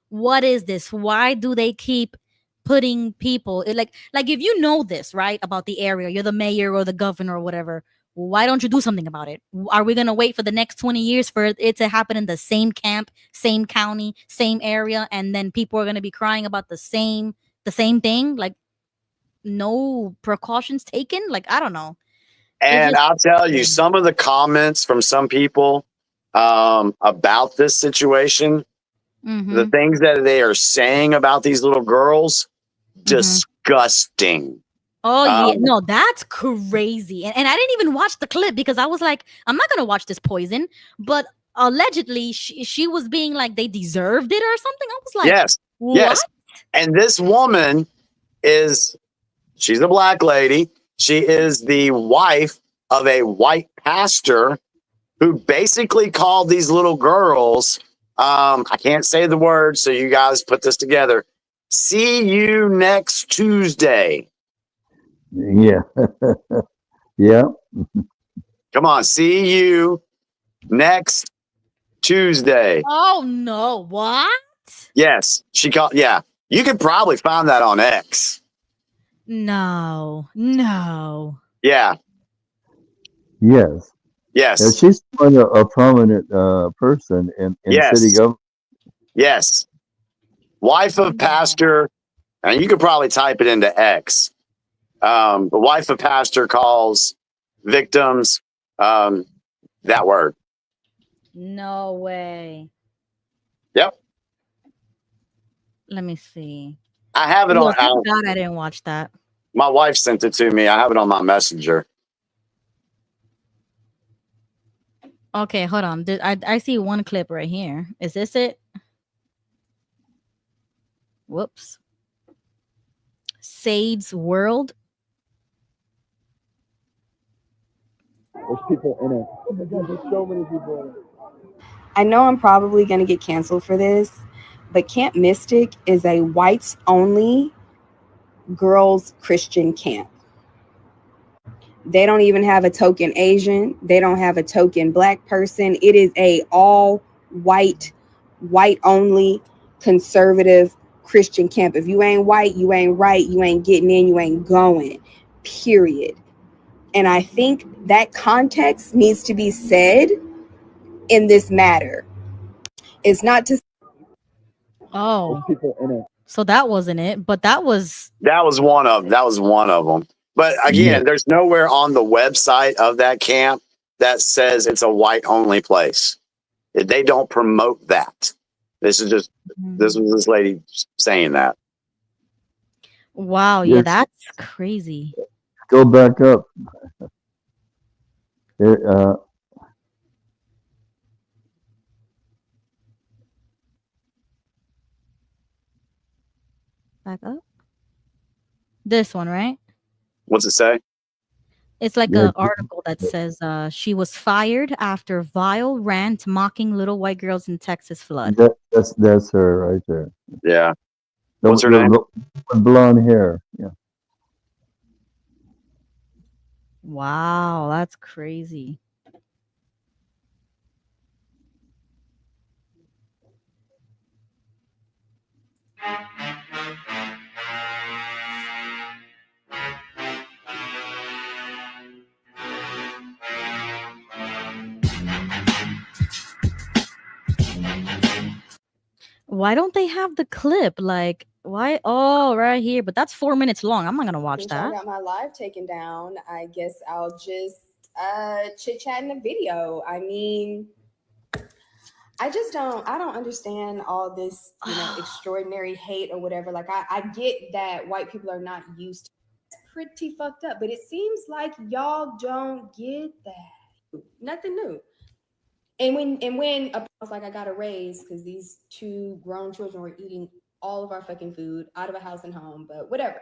what is this? Why do they keep putting people like if you know this right about the area, you're the mayor or the governor or whatever, why don't you do something about it? Are we going to wait for the next 20 years for it to happen in the same camp, same county, same area, and then people are going to be crying about the same thing? Like, no precautions taken? Like, I don't know. And I'll tell you, some of the comments from some people about this situation, the things that they are saying about these little girls, disgusting. Oh, yeah. No, that's crazy. And I didn't even watch the clip because I was like, I'm not going to watch this poison. But allegedly, she was being like, they deserved it or something. I was like, what? And this woman she's a black lady. She is the wife of a white pastor who basically called these little girls, I can't say the word, so you guys put this together. See you next Tuesday. Yeah. Yeah. Come on, see you next Tuesday. Oh, no. What? Yes. She called. Yeah. You could probably find that on X. No. Yeah. Yes. Yes. Yeah, she's a prominent person in city government. Yes. Wife of pastor, and you could probably type it into X. The wife of pastor calls victims that word. No way. Yep. Let me see. I have it on. Thank God I didn't watch that. My wife sent it to me. I have it on my messenger. Okay, hold on. I see one clip right here. Is this it? Whoops. Sade's World. There's people in it. Oh my God, there's so many people in it. I know I'm probably going to get canceled for this, but Camp Mystic is a whites-only girls' Christian camp. They don't even have a token Asian. They don't have a token black person. It is a all white-only conservative Christian camp. If you ain't white, you ain't right. You ain't getting in. You ain't going. Period. And I think that context needs to be said in this matter. It's not to. Oh, people in it. so that wasn't it, but that was one of them. But again, there's nowhere on the website of that camp that says it's a white only place. They don't promote that. This was this lady saying that. wow. Yeah, that's crazy. Go back up. Back up. This one, right? What's it say? It's like Yeah, an article that says she was fired after vile rant mocking little white girls in Texas flood. That's her right there. Yeah. The, What's her name? The blonde hair. Yeah. Wow, that's crazy. Why don't they have the clip? Like, why? Oh, right here. But that's 4 minutes long. I'm not gonna watch Since I that. got my live taken down, I guess I'll just chit chat in the video. I mean, I don't understand all this, extraordinary hate or whatever. Like I get that white people are not used to it. It's pretty fucked up, but it seems like y'all don't get that. Nothing new. And when I was like, I got a raise because these two grown children were eating all of our fucking food out of a house and home, but whatever.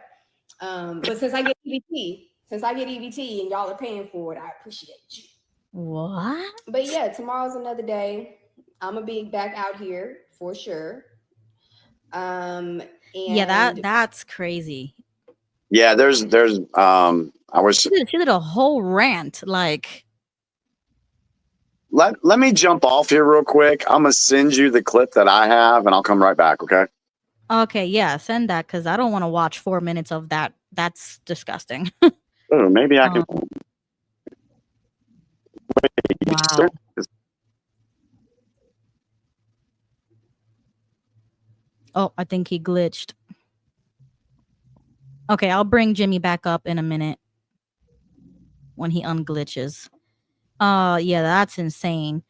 But since I get EBT and y'all are paying for it, I appreciate you. What? But yeah, tomorrow's another day. I'm gonna be back out here for sure. And Yeah, that's crazy. Yeah, there's I was She did a whole rant. Like, let me jump off here real quick. I'm gonna send you the clip that I have and I'll come right back, okay? okay, yeah, send that because I don't want to watch 4 minutes of that. That's disgusting. Oh, maybe I can Wow. Oh, I think he glitched. Okay, I'll bring Jimmy back up in a minute when he unglitches. Yeah, that's insane.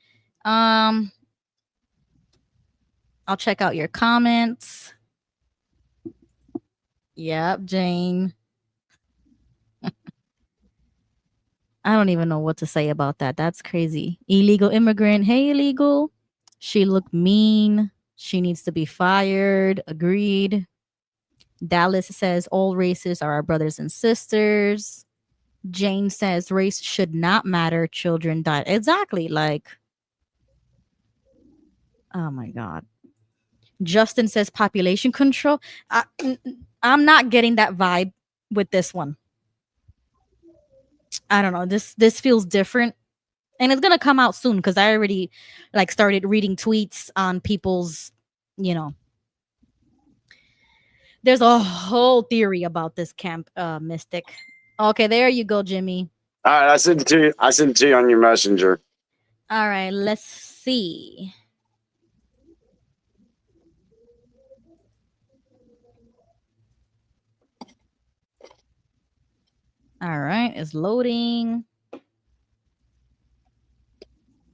I'll check out your comments. Yep, Jane. I don't even know what to say about that. That's crazy. Illegal immigrant. Hey, illegal. She looked mean. She needs to be fired. Agreed. Dallas says all races are our brothers and sisters. Jane says race should not matter. Children died. Exactly. Like, oh my God. Justin says population control. I'm not getting that vibe with this one. I don't know. This feels different. And it's gonna come out soon because I already started reading tweets on people's, there's a whole theory about this camp mystic. Okay, there you go, Jimmy. All right, I sent it to you on your messenger. All right, let's see. All right, it's loading.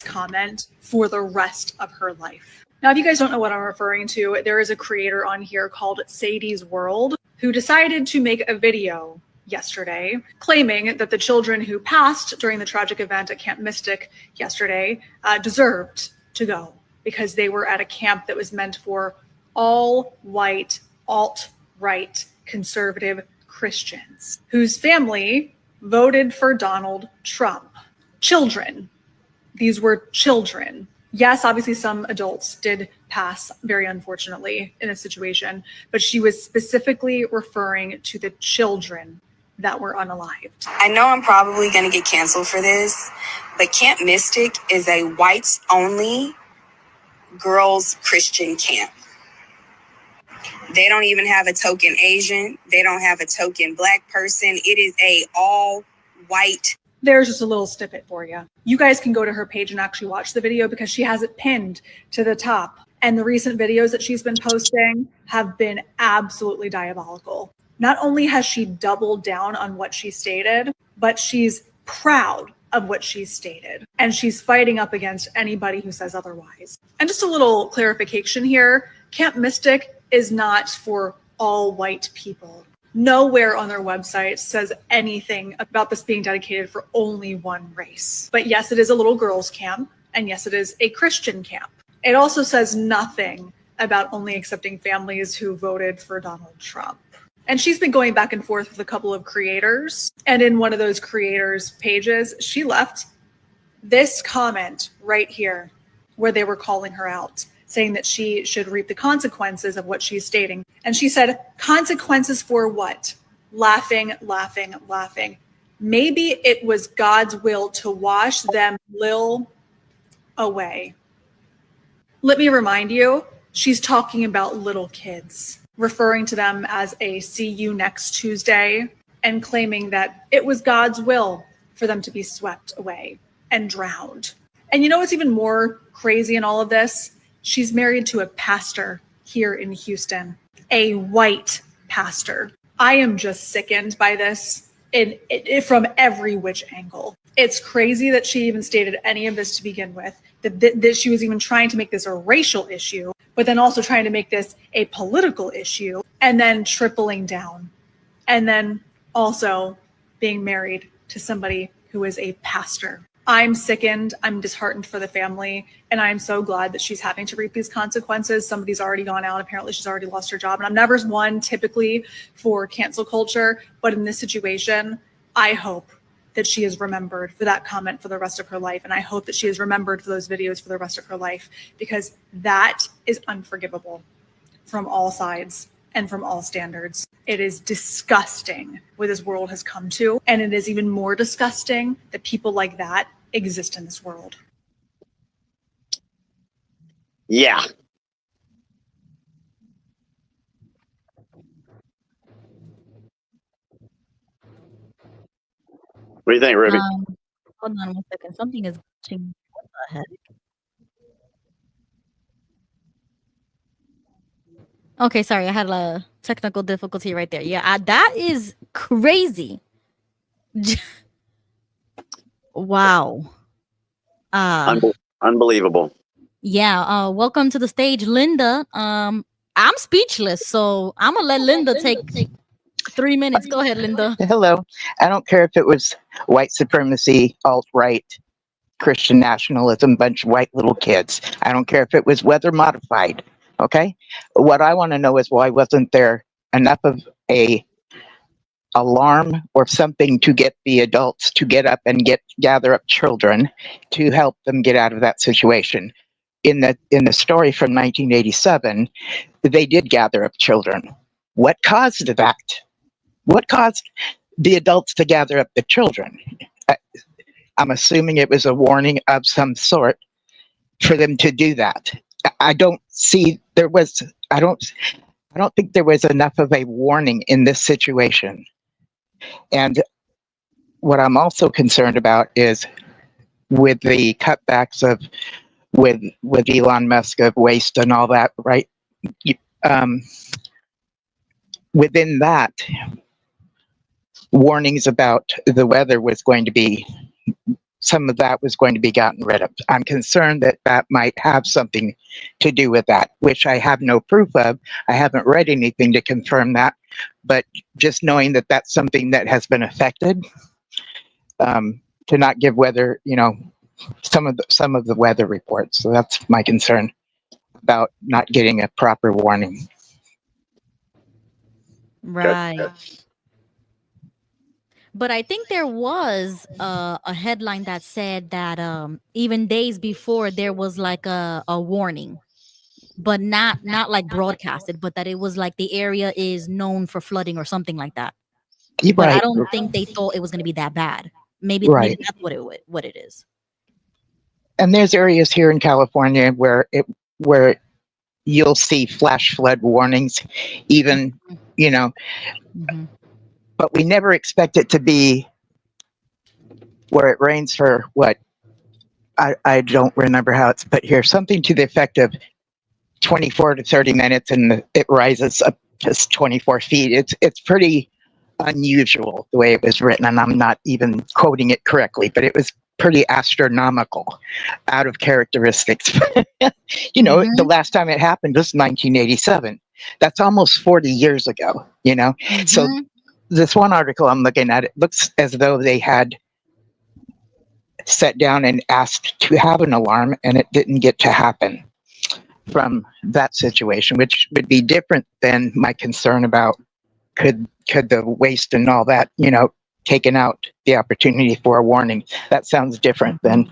Comment for the rest of her life. Now, if you guys don't know what I'm referring to, there is a creator on here called Sadie's World who decided to make a video yesterday claiming that the children who passed during the tragic event at Camp Mystic yesterday deserved to go because they were at a camp that was meant for all white, alt-right, conservative Christians whose family voted for Donald Trump. Children. These were children. Yes, obviously some adults did pass, very unfortunately, in a situation, but she was specifically referring to the children that were unalived. I know I'm probably going to get canceled for this, but Camp Mystic is a whites-only girls' Christian camp. They don't even have a token Asian. They don't have a token black person. It is a all-white There's just a little snippet for you. You guys can go to her page and actually watch the video because she has it pinned to the top. And the recent videos that she's been posting have been absolutely diabolical. Not only has she doubled down on what she stated, but she's proud of what she's stated. And she's fighting up against anybody who says otherwise. And just a little clarification here, Camp Mystic is not for all white people. Nowhere on their website says anything about this being dedicated for only one race. But yes, it is a little girls' camp, and yes, it is a Christian camp. It also says nothing about only accepting families who voted for Donald Trump. And she's been going back and forth with a couple of creators. And in one of those creators' pages, she left this comment right here where they were calling her out, saying that she should reap the consequences of what she's stating. And she said, consequences for what? Laughing, laughing, laughing. Maybe it was God's will to wash them lil away. Let me remind you, she's talking about little kids, referring to them as a see you next Tuesday, and claiming that it was God's will for them to be swept away and drowned. And you know what's even more crazy in all of this? She's married to a pastor here in Houston, a white pastor. I am just sickened by this from every which angle. It's crazy that she even stated any of this to begin with, that she was even trying to make this a racial issue, but then also trying to make this a political issue, and then tripling down. And then also being married to somebody who is a pastor. I'm sickened. I'm disheartened for the family. And I'm so glad that she's having to reap these consequences. Somebody's already gone out. Apparently she's already lost her job. And I'm never one typically for cancel culture. But in this situation, I hope that she is remembered for that comment for the rest of her life. And I hope that she is remembered for those videos for the rest of her life, because that is unforgivable from all sides and from all standards. It is disgusting what this world has come to. And it is even more disgusting that people like that exist in this world. Yeah. What do you think, Ruby? Hold on 1 second. Something is glitching. What the heck? Okay, sorry. I had a technical difficulty right there. Yeah, that is crazy. Wow. Unbelievable. Yeah. Welcome to the stage, Linda. I'm speechless, so I'm gonna let Linda take 3 minutes. Go ahead, Linda. Hello. I don't care if it was white supremacy, alt-right, Christian nationalism, bunch of white little kids. I don't care if it was weather modified. Okay. What I want to know is, why wasn't there enough of a alarm or something to get the adults to get up and gather up children to help them get out of that situation? In the story from 1987, they did gather up children. What caused that? What caused the adults to gather up the children? I'm assuming it was a warning of some sort for them to do that. I don't think there was enough of a warning in this situation. And what I'm also concerned about is with the cutbacks with Elon Musk of waste and all that, right? Within that, warnings about the weather was going to be, some of that was going to be gotten rid of. I'm concerned that that might have something to do with that, which I have no proof of. I haven't read anything to confirm that, but just knowing that that's something that has been affected, to not give weather, some of the weather reports. So that's my concern about not getting a proper warning. Right. But I think there was a headline that said that even days before there was like a warning, but not like broadcasted, but that it was like the area is known for flooding or something like that. But I don't think they thought it was going to be that bad. Maybe that's what it is. And there's areas here in California where you'll see flash flood warnings, even, but we never expect it to be where it rains for what? I don't remember how it's put here. Something to the effect of 24 to 30 minutes, and it rises up to 24 feet. It's pretty unusual the way it was written, and I'm not even quoting it correctly, but it was pretty astronomical, out of characteristics. You know, the last time it happened was 1987. That's almost 40 years ago, you know? So this one article I'm looking at, it looks as though they had sat down and asked to have an alarm, and it didn't get to happen from that situation, which would be different than my concern about could the waste and all that, you know, taken out the opportunity for a warning. That sounds different than,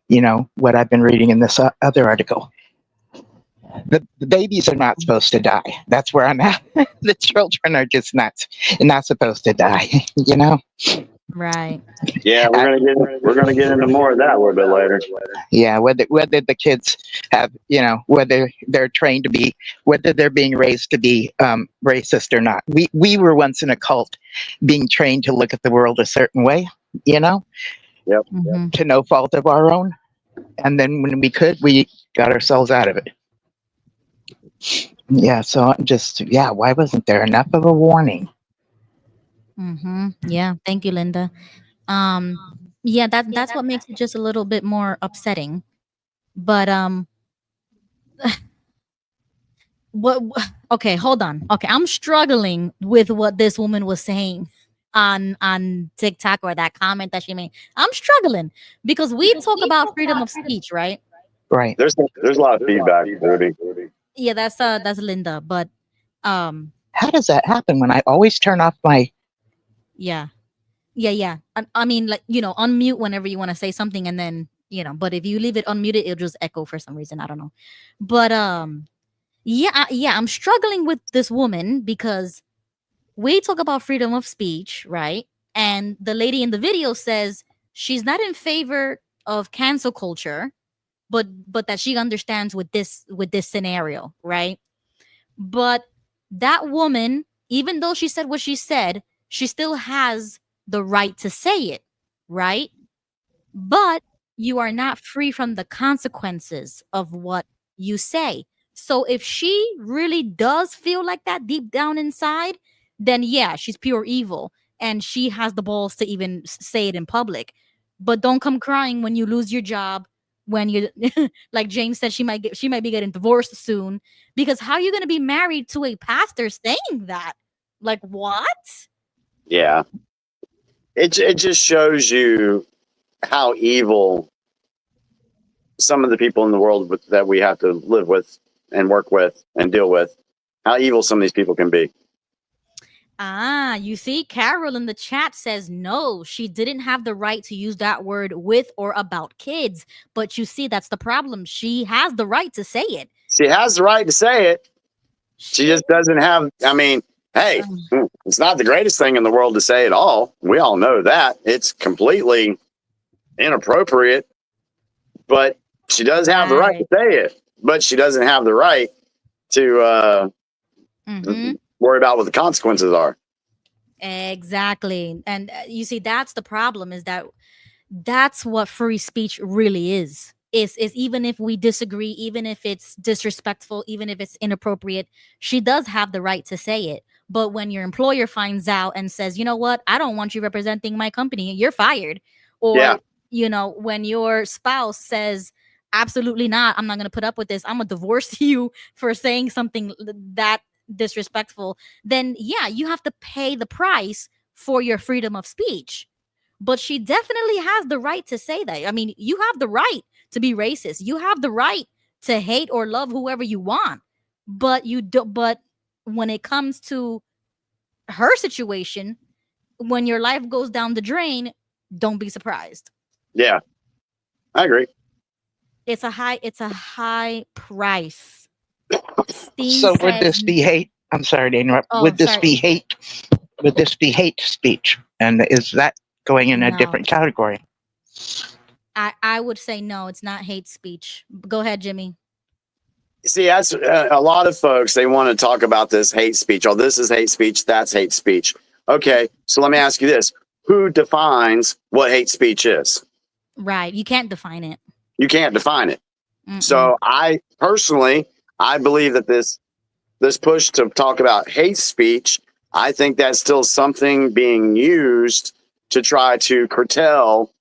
you know, what I've been reading in this other article. The babies are not supposed to die. That's where I'm at. The children are just not supposed to die, you know? Right. Yeah, we're gonna get into more of that a little bit later. Yeah, whether the kids have, you know, whether they're trained to be, whether they're being raised to be racist or not. We were once in a cult, being trained to look at the world a certain way, you know, to no fault of our own, and then when we could, we got ourselves out of it. Yeah, so just why wasn't there enough of a warning? Yeah, thank you, Linda. Yeah, that's what makes it just a little bit more upsetting. But what okay, hold on. Okay, I'm struggling with what this woman was saying on TikTok, or that comment that she made. I'm struggling because we talk about freedom of speech, right? Right. There's a lot of feedback, Rudy. Yeah, that's Linda, but how does that happen when I always turn off my yeah. I mean, like, you know, unmute whenever you want to say something, and then, you know, but if you leave it unmuted, it'll just echo for some reason. I don't know. But I'm struggling with this woman because we talk about freedom of speech, right? And the lady in the video says she's not in favor of cancel culture, but that she understands with this scenario, right? But that woman, even though she said what she said, she still has the right to say it, right? But you are not free from the consequences of what you say. So if she really does feel like that deep down inside, then yeah, she's pure evil and she has the balls to even say it in public. But don't come crying when you lose your job, when you like James said, she might be getting divorced soon, because how are you going to be married to a pastor saying that? Like, what? Yeah. It just shows you how evil some of the people in the world that we have to live with and work with and deal with, how evil some of these people can be. You see, Carol in the chat says no, she didn't have the right to use that word with or about kids. But you see, that's the problem. She has the right to say it. She has the right to say it. She just doesn't have, I mean, hey, it's not the greatest thing in the world to say at all. We all know that. It's completely inappropriate, but she does have the right to say it. But she doesn't have the right to worry about what the consequences are. Exactly. And you see, that's the problem, is that's what free speech really is even if we disagree, even if it's disrespectful, even if it's inappropriate, she does have the right to say it. But when your employer finds out and says, you know what, I don't want you representing my company, you're fired. Or, you know, when your spouse says, absolutely not, I'm not going to put up with this, I'm going to divorce you for saying something that disrespectful, then yeah, you have to pay the price for your freedom of speech. But she definitely has the right to say that. I mean, you have the right to be racist. You have the right to hate or love whoever you want. But but when it comes to her situation, when your life goes down the drain, don't be surprised. Yeah, I agree. It's a high price. So would this be hate? I'm sorry to interrupt. Would this be hate? Would this be hate speech? And is that going in a different category? I would say no, it's not hate speech. Go ahead, Jimmy. See, that's a lot of folks, they want to talk about this hate speech. Oh, this is hate speech. That's hate speech. Okay, so let me ask you this. who defines what hate speech is? Right. You can't define it. You can't define it. Mm-mm. So I personally, I believe that this push to talk about hate speech, I think that's still something being used to try to curtail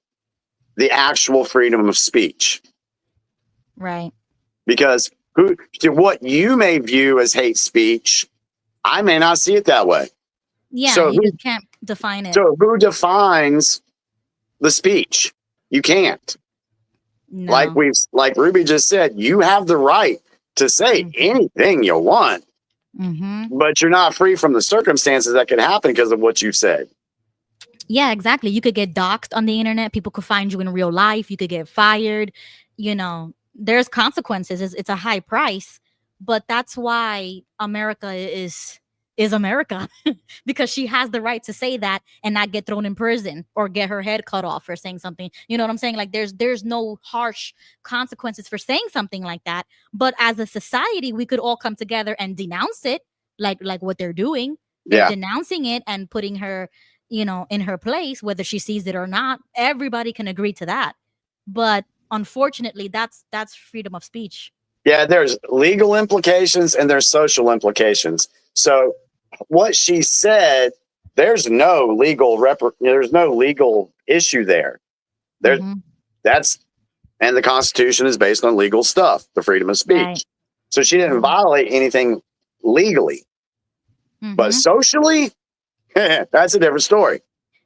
the actual freedom of speech. Right. Because what you may view as hate speech, I may not see it that way. Yeah, So you just can't define it. So who defines the speech? You can't. No. Like Ruby just said, you have the right to say anything you want, but you're not free from the circumstances that can happen because of what you've said. Yeah, exactly. You could get doxxed on the internet. People could find you in real life. You could get fired. You know, there's consequences. It's a high price, but that's why America is America because she has the right to say that and not get thrown in prison or get her head cut off for saying something. You know what I'm saying? Like there's no harsh consequences for saying something like that. But as a society, we could all come together and denounce it, like what they're doing. They're denouncing it and putting her, you know, in her place, whether she sees it or not. Everybody can agree to that. But unfortunately, that's freedom of speech. Yeah, there's legal implications and there's social implications. So what she said, there's no legal issue there. That's, and the Constitution is based on legal stuff, the freedom of speech. Right. So she didn't violate anything legally, but socially, that's a different story.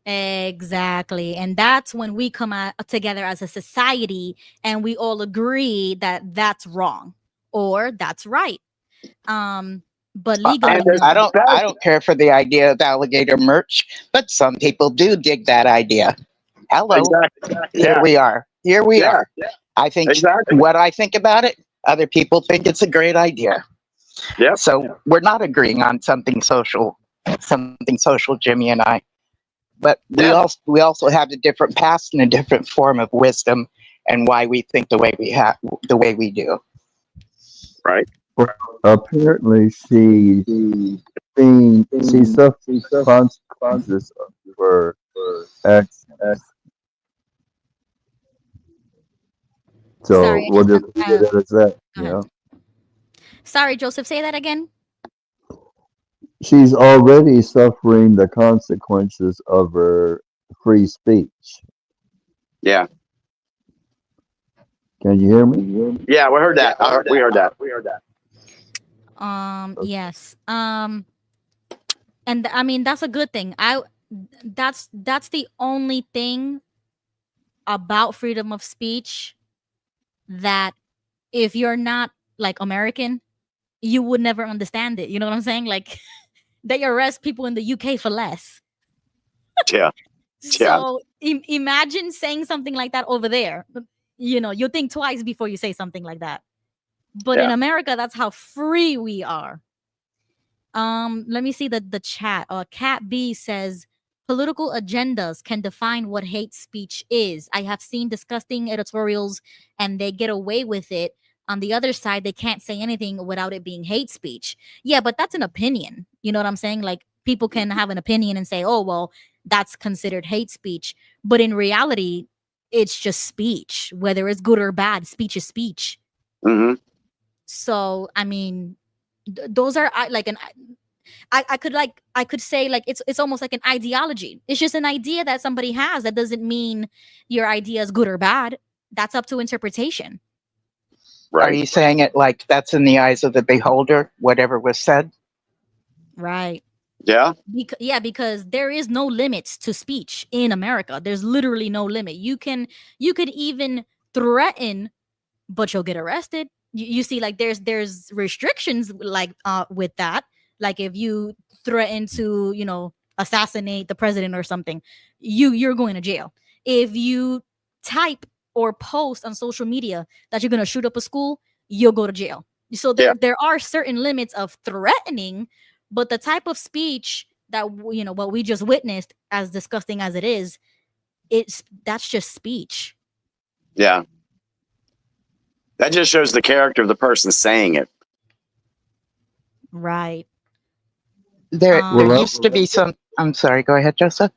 Exactly. And that's when we come together as a society and we all agree that that's wrong or that's right. But legally, I don't care for the idea of alligator merch, but some people do dig that idea. Hello. Exactly. Here we are. Here we are. I think what I think about it, other people think it's a great idea. Yeah. So we're not agreeing on something social, Jimmy and I. But we also have a different past and a different form of wisdom and why we think the way we do. Right. Well, apparently she suffers consequences for actions. So Sorry, we'll just leave it as that, you know. Sorry, Joseph, say that again. She's already suffering the consequences of her free speech. Yeah. Can you hear me? Yeah, we heard that. We heard that. Yes. And I mean, that's a good thing. That's the only thing about freedom of speech that if you're not like American, you would never understand it. You know what I'm saying? Like they arrest people in the UK for less. Yeah. So imagine saying something like that over there. You know, you think twice before you say something like that. But in America, that's how free we are. Let me see the chat. Cat B says political agendas can define what hate speech is. I have seen disgusting editorials and they get away with it. On the other side, they can't say anything without it being hate speech. Yeah, but that's an opinion. You know what I'm saying? Like people can have an opinion and say, oh, well, that's considered hate speech. But in reality, it's just speech. Whether it's good or bad, speech is speech. So, I mean, those are like I could say like it's almost like an ideology. It's just an idea that somebody has. That doesn't mean your idea is good or bad. That's up to interpretation. Right. Are you saying it like that's in the eyes of the beholder, whatever was said? Right. Yeah. Because there is no limits to speech in America. There's literally no limit. You could even threaten, but you'll get arrested. You see, like there's restrictions like with that. Like if you threaten to, you know, assassinate the president or something, you're going to jail. If you type or post on social media that you're going to shoot up a school, you'll go to jail. So there are certain limits of threatening, but the type of speech that, you know, what we just witnessed, as disgusting as it is, that's just speech. Yeah. That just shows the character of the person saying it. Right. There used to be some. I'm sorry. Go ahead, Joseph.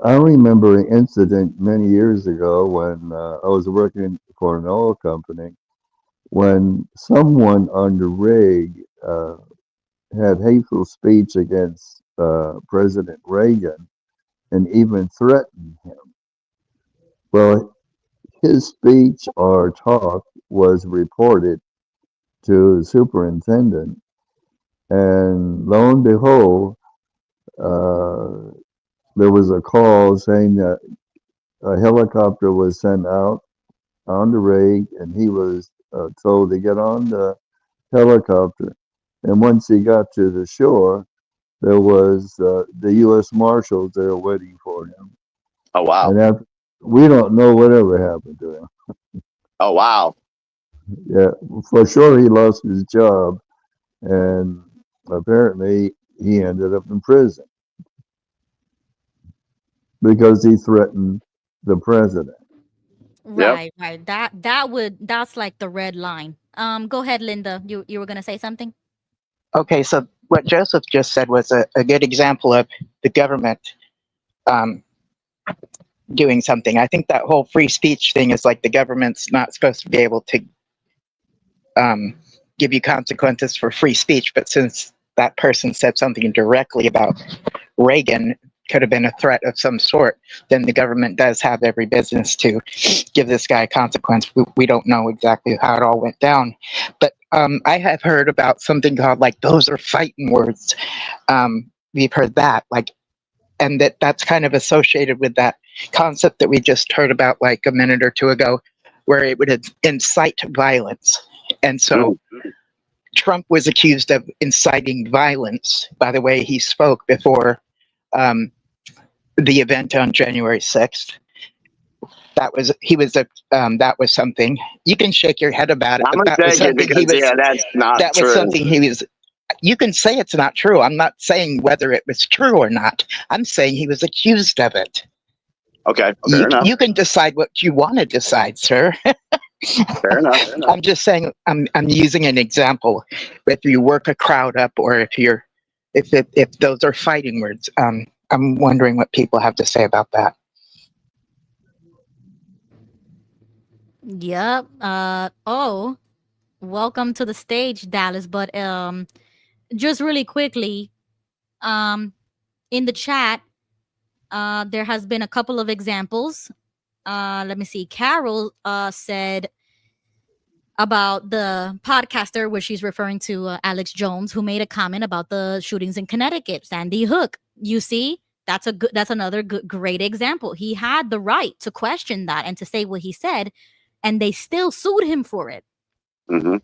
I remember an incident many years ago when I was working for an oil company when someone on the rig had hateful speech against President Reagan and even threatened him. Well, his speech or talk was reported to the superintendent, and lo and behold, there was a call saying that a helicopter was sent out on the rig, and he was told to get on the helicopter. And once he got to the shore, there was the U.S. Marshals there waiting for him. Oh, wow. And after, we don't know whatever happened to him. Oh, wow. Yeah, for sure he lost his job, and apparently he ended up in prison because he threatened the president. Right, right. That's like the red line. Go ahead, Linda. You were gonna say something? Okay, so what Joseph just said was a good example of the government um, doing something. I think that whole free speech thing is like the government's not supposed to be able to give you consequences for free speech, but since that person said something directly about Reagan, could have been a threat of some sort, then the government does have every business to give this guy a consequence. We don't know exactly how it all went down, but I have heard about something called like those are fighting words. We've heard that, like, and that's kind of associated with that concept that we just heard about like a minute or two ago, where it would incite violence. And so Trump was accused of inciting violence by the way he spoke before the event on January 6th. That was something. You can shake your head about it, but that was something he was. That's not that true. was something he was. You can say it's not true. I'm not saying whether it was true or not. I'm saying he was accused of it. Okay, fair enough. You can decide what you want to decide, sir. Fair enough. I'm just saying. I'm using an example. If you work a crowd up, or if those are fighting words. I'm wondering what people have to say about that. Yep. Oh, welcome to the stage, Dallas. But just really quickly, in the chat, there has been a couple of examples. Let me see. Carol said about the podcaster, where she's referring to Alex Jones, who made a comment about the shootings in Connecticut, Sandy Hook. You see, that's another great example. He had the right to question that and to say what he said, and they still sued him for it. Mm-hmm.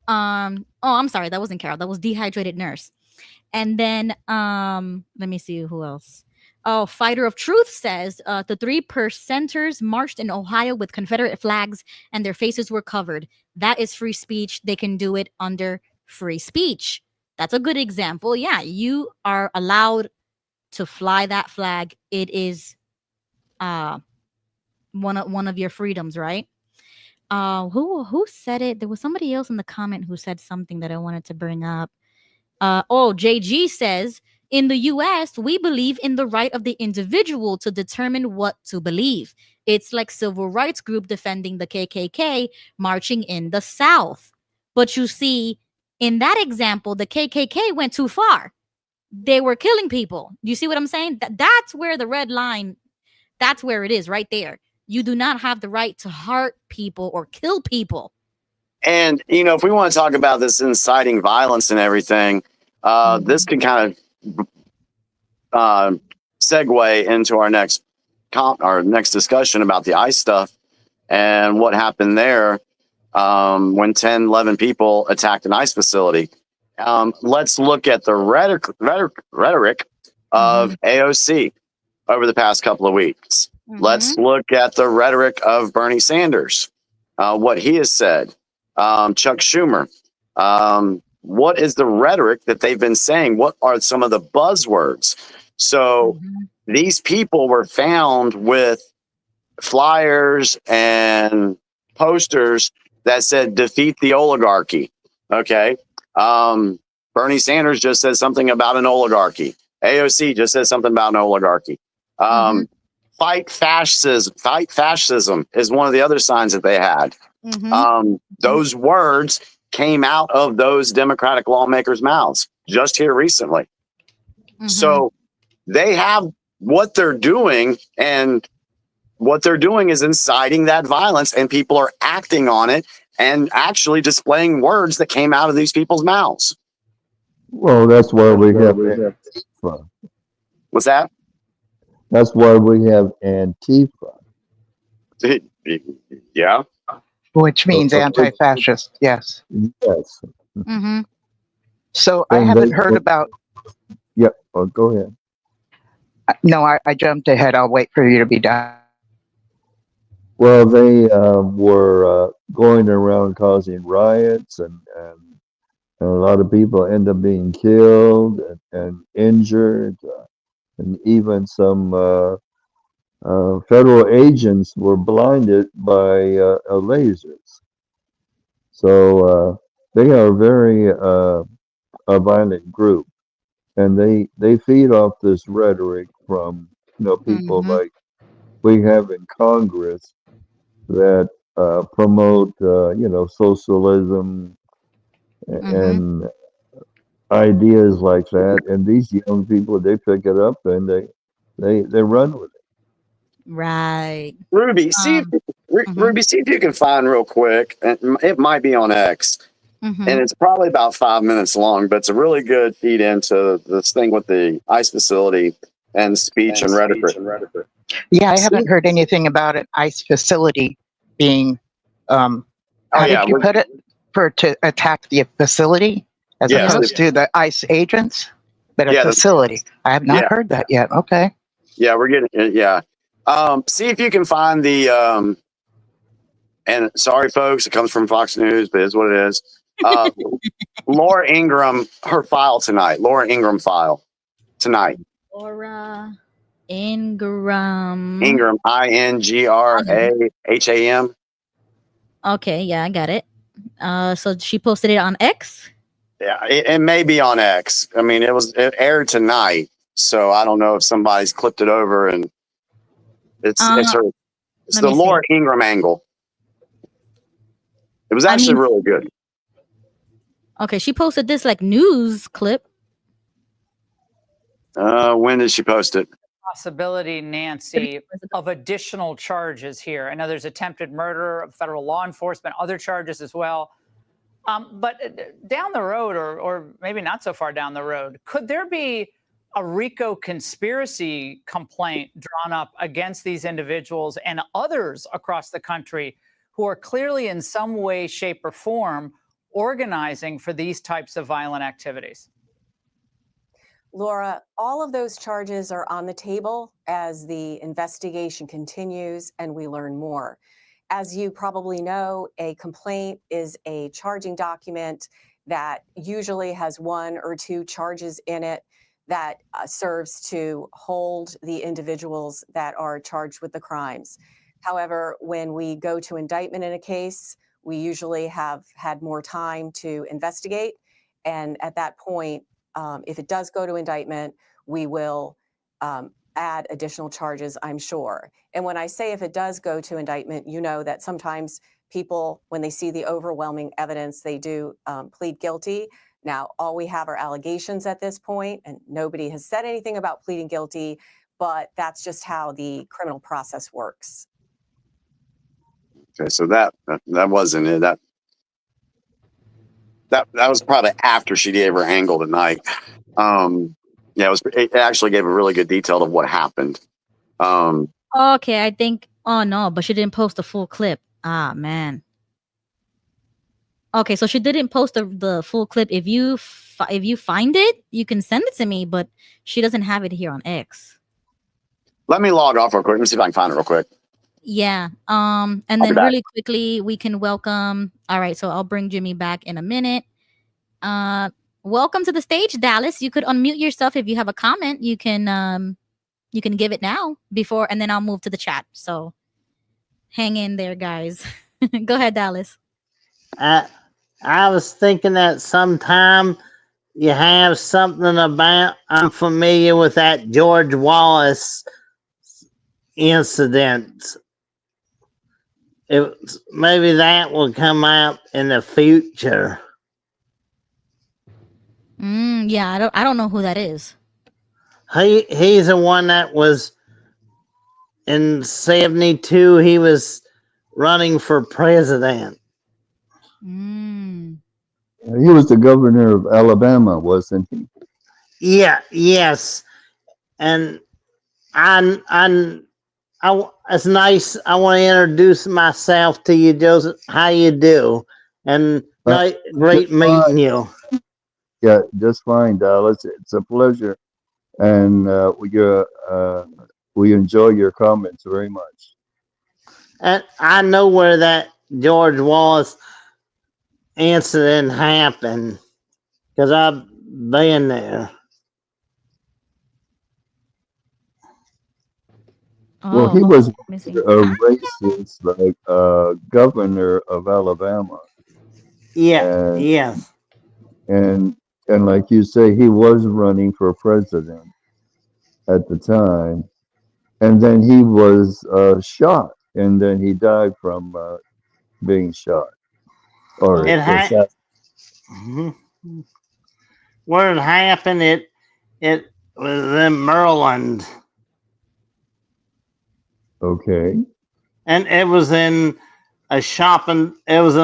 Oh, I'm sorry, that wasn't Carol. That was Dehydrated Nurse. And then let me see who else. Oh, Fighter of Truth says the 3%ers marched in Ohio with Confederate flags and their faces were covered. That is free speech. They can do it under free speech. That's a good example. Yeah, you are allowed to fly that flag. It is one of your freedoms, right? Who said it? There was somebody else in the comment who said something that I wanted to bring up. JG says, in the US, we believe in the right of the individual to determine what to believe. It's like civil rights group defending the KKK marching in the South. But you see, in that example, the KKK went too far. They were killing people. You see what I'm saying? That's where the red line, that's where it is right there. You do not have the right to hurt people or kill people. And, if we want to talk about this inciting violence and everything, this can kind of segue into our next discussion about the ICE stuff and what happened there when 10, 11 people attacked an ICE facility. Let's look at the rhetoric of AOC over the past couple of weeks. Let's look at the rhetoric of Bernie Sanders, what he has said. Chuck Schumer. What is the rhetoric that they've been saying? What are some of the buzzwords? So these people were found with flyers and posters that said defeat the oligarchy. Okay. Bernie Sanders just said something about an oligarchy. AOC just said something about an oligarchy. Fight fascism is one of the other signs that they had. Those words came out of those Democratic lawmakers' mouths just here recently. So they have what they're doing, and what they're doing is inciting that violence, and people are acting on it and actually displaying words that came out of these people's mouths. Well, that's why we have Antifa. What's that? That's why we have Antifa. Yeah. Which means anti-fascist, yes. Yes. So I And haven't heard about. Yep. Oh, go ahead. No, I jumped ahead. I'll wait for you to be done. Well, they were going around causing riots, and a lot of people end up being killed and injured, and even some federal agents were blinded by lasers. So they are very a violent group, and they feed off this rhetoric from people like we have in Congress that promote socialism and ideas like that, and these young people, they pick it up and they run with it. Right. Ruby, see if you can find real quick. It might be on X, and it's probably about 5 minutes long, but it's a really good feed into this thing with the ICE facility and speech and rhetoric. Yeah, I haven't heard anything about an ICE facility being. How did you put it? To attack the facility as opposed to the ICE agents, but a facility. I have not heard that yet. Okay. Yeah, we're getting it. Yeah. See if you can find the and sorry folks, it comes from Fox News, but it's what it is. Laura Ingraham, her file tonight. Laura Ingraham file tonight. Laura Ingraham. Ingraham, INGRAHAM. Okay, yeah, I got it. So she posted it on X? Yeah, it may be on X. I mean, it aired tonight, so I don't know if somebody's clipped it over, and it's the Laura Ingraham angle. It was actually really good. Okay, she posted this like news clip. When did she post it? Possibility, Nancy, of additional charges here. I know there's attempted murder of federal law enforcement, other charges as well. But down the road, or maybe not so far down the road, could there be a RICO conspiracy complaint drawn up against these individuals and others across the country who are clearly in some way, shape, or form organizing for these types of violent activities? Laura, all of those charges are on the table as the investigation continues and we learn more. As you probably know, a complaint is a charging document that usually has 1 or 2 charges in it that serves to hold the individuals that are charged with the crimes. However, when we go to indictment in a case, we usually have had more time to investigate. And at that point, if it does go to indictment, we will add additional charges, I'm sure. And when I say if it does go to indictment, you know that sometimes people, when they see the overwhelming evidence, they do plead guilty. Now, all we have are allegations at this point, and nobody has said anything about pleading guilty, but that's just how the criminal process works. Okay, so that wasn't it. That was probably after she gave her angle tonight. Yeah, it actually gave a really good detail of what happened. Okay, I think. Oh no, but she didn't post the full clip. Ah man. Okay, so she didn't post the full clip. If you find it, you can send it to me, but she doesn't have it here on X. Let me log off real quick. Let me see if I can find it real quick. Yeah. And then really quickly, we can welcome. All right, so I'll bring Jimmy back in a minute. Welcome to the stage, Dallas. You could unmute yourself if you have a comment. You can give it now before, and then I'll move to the chat. So hang in there, guys. Go ahead, Dallas. I was thinking that sometime you have something about, I'm familiar with that George Wallace incidents. Maybe that will come out in the future. Yeah, I don't know who that is. He's the one that was in 72. He was running for president. He was the governor of Alabama, wasn't he? Yeah. Yes. And it's nice. I want to introduce myself to you, Joseph. How you do? And great meeting you. Yeah, just fine, Dallas. It's a pleasure, and we enjoy your comments very much. And I know where that George Wallace incident happened because I've been there. Well, he was a racist, like governor of Alabama. Yeah. Yes. And like you say, he was running for president at the time, and then he was shot, and then he died from being shot or where it happened, it was in Maryland. Okay. And it was in a shopping. It was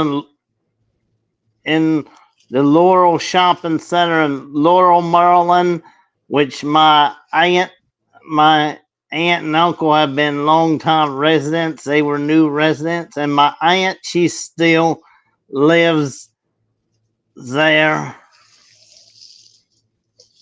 in the Laurel Shopping Center in Laurel, Maryland, which my aunt and uncle have been longtime residents. They were new residents, and my aunt, she still lives there.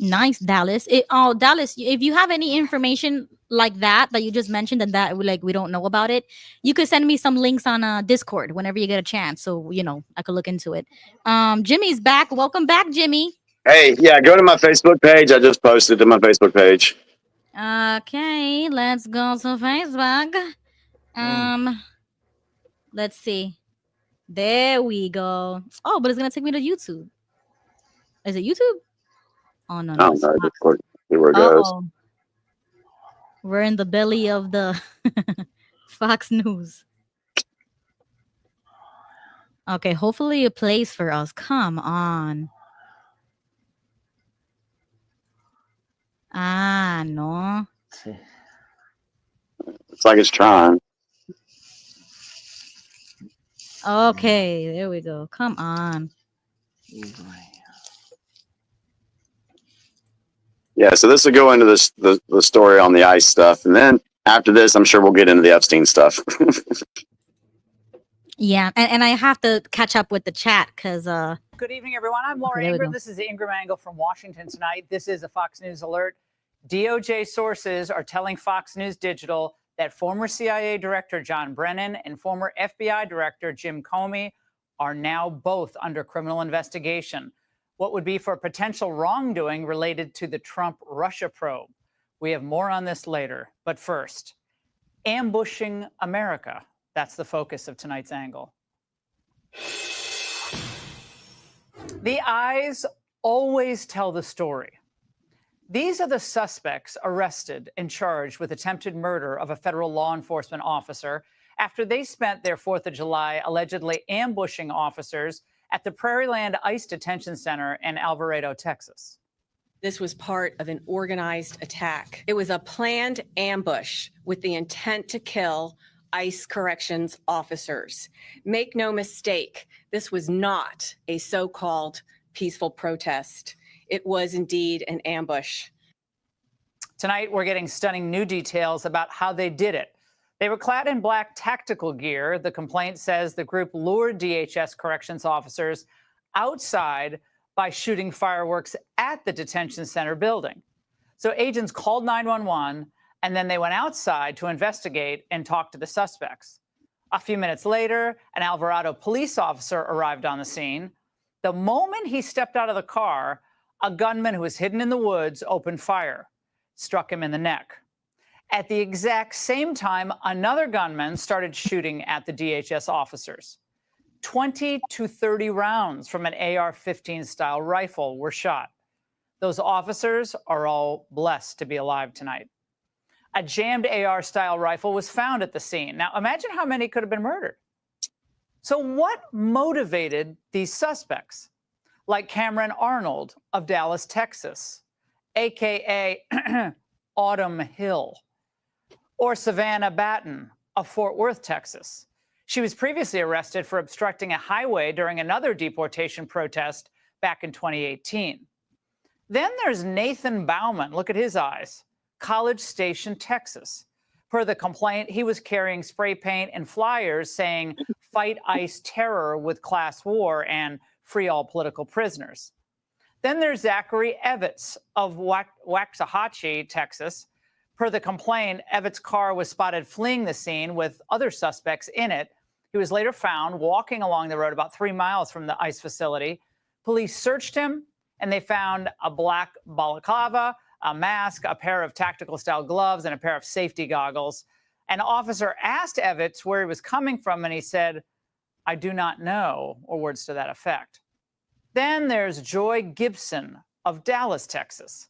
Nice, Dallas. Dallas, if you have any information like that you just mentioned and that we don't know about it, you could send me some links on Discord whenever you get a chance, so I could look into it. Jimmy's back. Welcome back, Jimmy. Hey, yeah, go to my Facebook page. I just posted to my Facebook page. Okay, let's go to Facebook. Let's see. There we go. Oh, but it's gonna take me to YouTube. Is it YouTube? Oh no, I don't know. See where it goes. We're in the belly of the Fox News. Okay, hopefully it plays for us. Come on. No. It's like it's trying. Okay, there we go. Come on. Yeah, so this will go into the story on the ICE stuff, and then after this, I'm sure we'll get into the Epstein stuff. Yeah, and I have to catch up with the chat because Good evening, everyone. I'm Laura Ingram. This is the Ingram Angle from Washington tonight. This is a Fox News alert. DOJ sources are telling Fox News Digital that former CIA Director John Brennan and former FBI Director Jim Comey are now both under criminal investigation. What would be for potential wrongdoing related to the Trump-Russia probe. We have more on this later. But first, ambushing America. That's the focus of tonight's angle. The eyes always tell the story. These are the suspects arrested and charged with attempted murder of a federal law enforcement officer after they spent their 4th of July allegedly ambushing officers at the Prairieland ICE Detention Center in Alvarado, Texas. This was part of an organized attack. It was a planned ambush with the intent to kill ICE corrections officers. Make no mistake, this was not a so-called peaceful protest. It was indeed an ambush. Tonight, we're getting stunning new details about how they did it. They were clad in black tactical gear. The complaint says the group lured DHS corrections officers outside by shooting fireworks at the detention center building. So agents called 911, and then they went outside to investigate and talk to the suspects. A few minutes later, an Alvarado police officer arrived on the scene. The moment he stepped out of the car, a gunman who was hidden in the woods opened fire, struck him in the neck. At the exact same time, another gunman started shooting at the DHS officers. 20 to 30 rounds from an AR-15 style rifle were shot. Those officers are all blessed to be alive tonight. A jammed AR-style rifle was found at the scene. Now, imagine how many could have been murdered. So what motivated these suspects? Like Cameron Arnold of Dallas, Texas, a.k.a. Autumn Hill, or Savannah Batten of Fort Worth, Texas. She was previously arrested for obstructing a highway during another deportation protest back in 2018. Then there's Nathan Bauman. Look at his eyes. College Station, Texas. Per the complaint, he was carrying spray paint and flyers saying, "Fight ICE terror with class war and free all political prisoners." Then there's Zachary Evitz of Waxahachie, Texas. Per the complaint, Evitz's car was spotted fleeing the scene with other suspects in it. He was later found walking along the road about 3 miles from the ICE facility. Police searched him, and they found a black balaclava, a mask, a pair of tactical-style gloves, and a pair of safety goggles. An officer asked Evitz where he was coming from, and he said, "I do not know," or words to that effect. Then there's Joy Gibson of Dallas, Texas.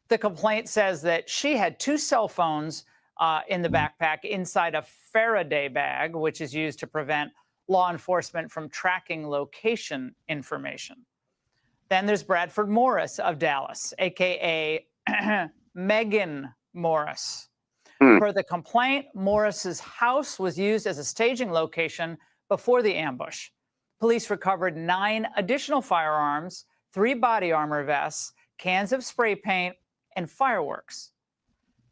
The complaint says that she had 2 cell phones in the backpack inside a Faraday bag, which is used to prevent law enforcement from tracking location information. Then there's Bradford Morris of Dallas, a.k.a. Megan Morris. Per the complaint, Morris's house was used as a staging location before the ambush. Police recovered 9 additional firearms, 3 body armor vests, cans of spray paint, and fireworks.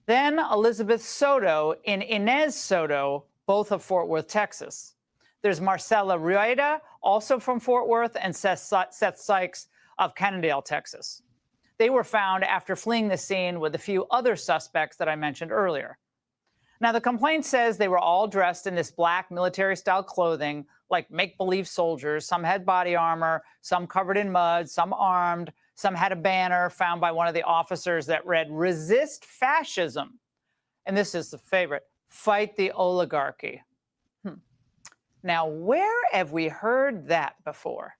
Then Elizabeth Soto and Inez Soto, both of Fort Worth, Texas. There's Marcella Rueda, also from Fort Worth, and Seth Sykes of Cannondale, Texas. They were found after fleeing the scene with a few other suspects that I mentioned earlier. Now, the complaint says they were all dressed in this black military-style clothing, like make-believe soldiers. Some had body armor, some covered in mud, some armed. Some had a banner found by one of the officers that read, "Resist fascism." And this is the favorite, "Fight the oligarchy." Now, where have we heard that before?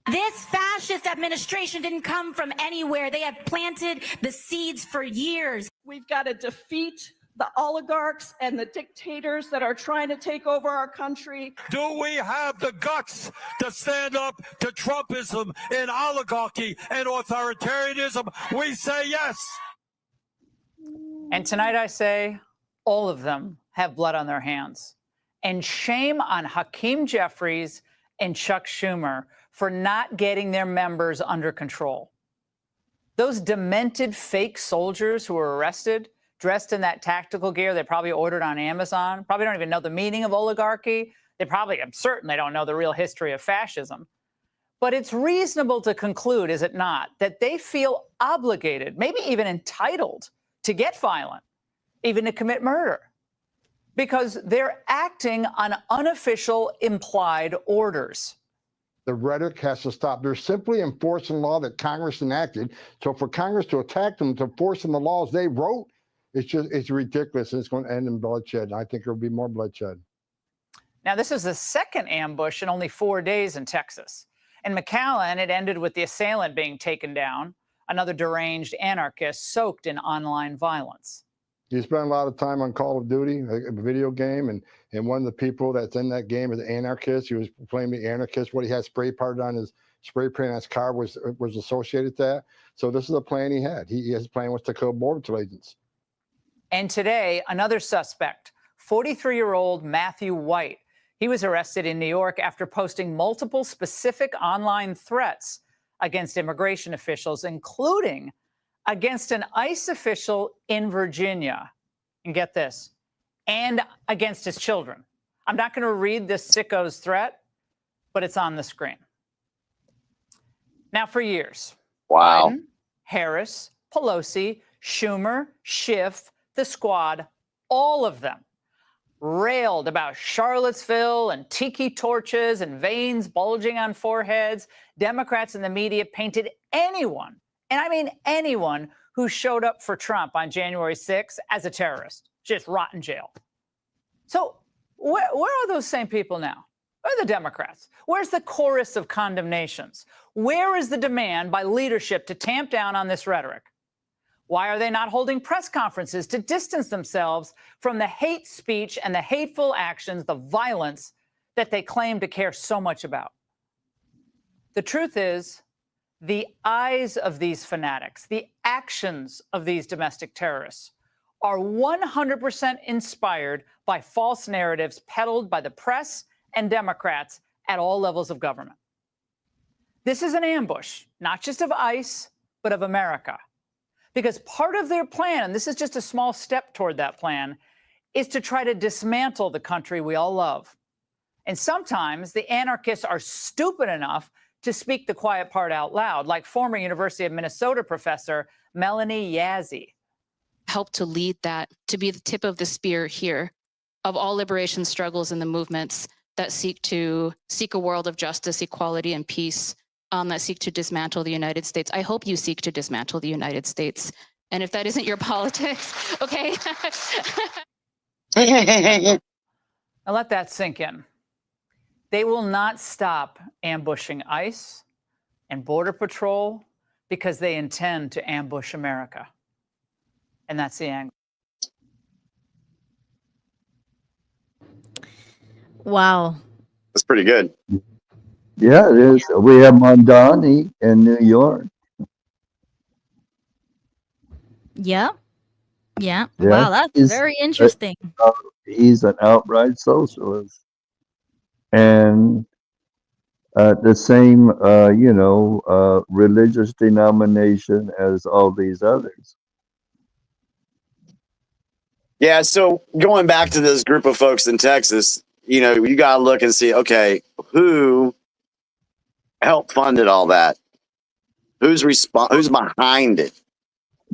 This fascist administration didn't come from anywhere. They have planted the seeds for years. We've got to defeat the oligarchs and the dictators that are trying to take over our country. Do we have the guts to stand up to Trumpism and oligarchy and authoritarianism? We say yes. And tonight I say all of them have blood on their hands. And shame on Hakeem Jeffries and Chuck Schumer for not getting their members under control. Those demented fake soldiers who were arrested, dressed in that tactical gear they probably ordered on Amazon, probably don't even know the meaning of oligarchy. I'm certain they don't know the real history of fascism. But it's reasonable to conclude, is it not, that they feel obligated, maybe even entitled, to get violent, even to commit murder, because they're acting on unofficial implied orders. The rhetoric has to stop. They're simply enforcing law that Congress enacted. So for Congress to attack them, to enforcing the laws they wrote, it's ridiculous. And it's going to end in bloodshed. And I think there will be more bloodshed. Now, this is the second ambush in only 4 days in Texas. In McAllen, it ended with the assailant being taken down, another deranged anarchist soaked in online violence. You spend a lot of time on Call of Duty, a video game, and one of the people that's in that game is an anarchist. He was playing the anarchist. What he had spray painted on his car was associated with that. So this is a plan he had. His plan was to kill Border agents. And today, another suspect, 43-year-old Matthew White. He was arrested in New York after posting multiple specific online threats against immigration officials, including against an ICE official in Virginia. And get this, and against his children. I'm not going to read this sicko's threat, but it's on the screen. Now, for years, Biden, Harris, Pelosi, Schumer, Schiff, the squad, all of them railed about Charlottesville and tiki torches and veins bulging on foreheads. Democrats and the media painted anyone, and I mean anyone, who showed up for Trump on January 6th as a terrorist, just rot in jail. So where are those same people now? Where are the Democrats? Where's the chorus of condemnations? Where is the demand by leadership to tamp down on this rhetoric? Why are they not holding press conferences to distance themselves from the hate speech and the hateful actions, the violence that they claim to care so much about? The truth is, the eyes of these fanatics, the actions of these domestic terrorists are 100% inspired by false narratives peddled by the press and Democrats at all levels of government. This is an ambush, not just of ICE, but of America. Because part of their plan, and this is just a small step toward that plan, is to try to dismantle the country we all love. And sometimes the anarchists are stupid enough to speak the quiet part out loud, like former University of Minnesota professor Melanie Yazzie. Help to lead that, to be the tip of the spear here of all liberation struggles and the movements that seek a world of justice, equality, and peace, that seek to dismantle the United States. I hope you seek to dismantle the United States. And if that isn't your politics, okay? Now let that sink in. They will not stop ambushing ICE and Border Patrol because they intend to ambush America. And that's the angle. Wow. That's pretty good. Yeah, it is. We have Mondani in New York. Yeah. Yeah, Wow, that's very interesting. He's an outright socialist, and the same, religious denomination as all these others. Yeah, so going back to this group of folks in Texas, you got to look and see, okay, who helped funded all that? Who's behind it?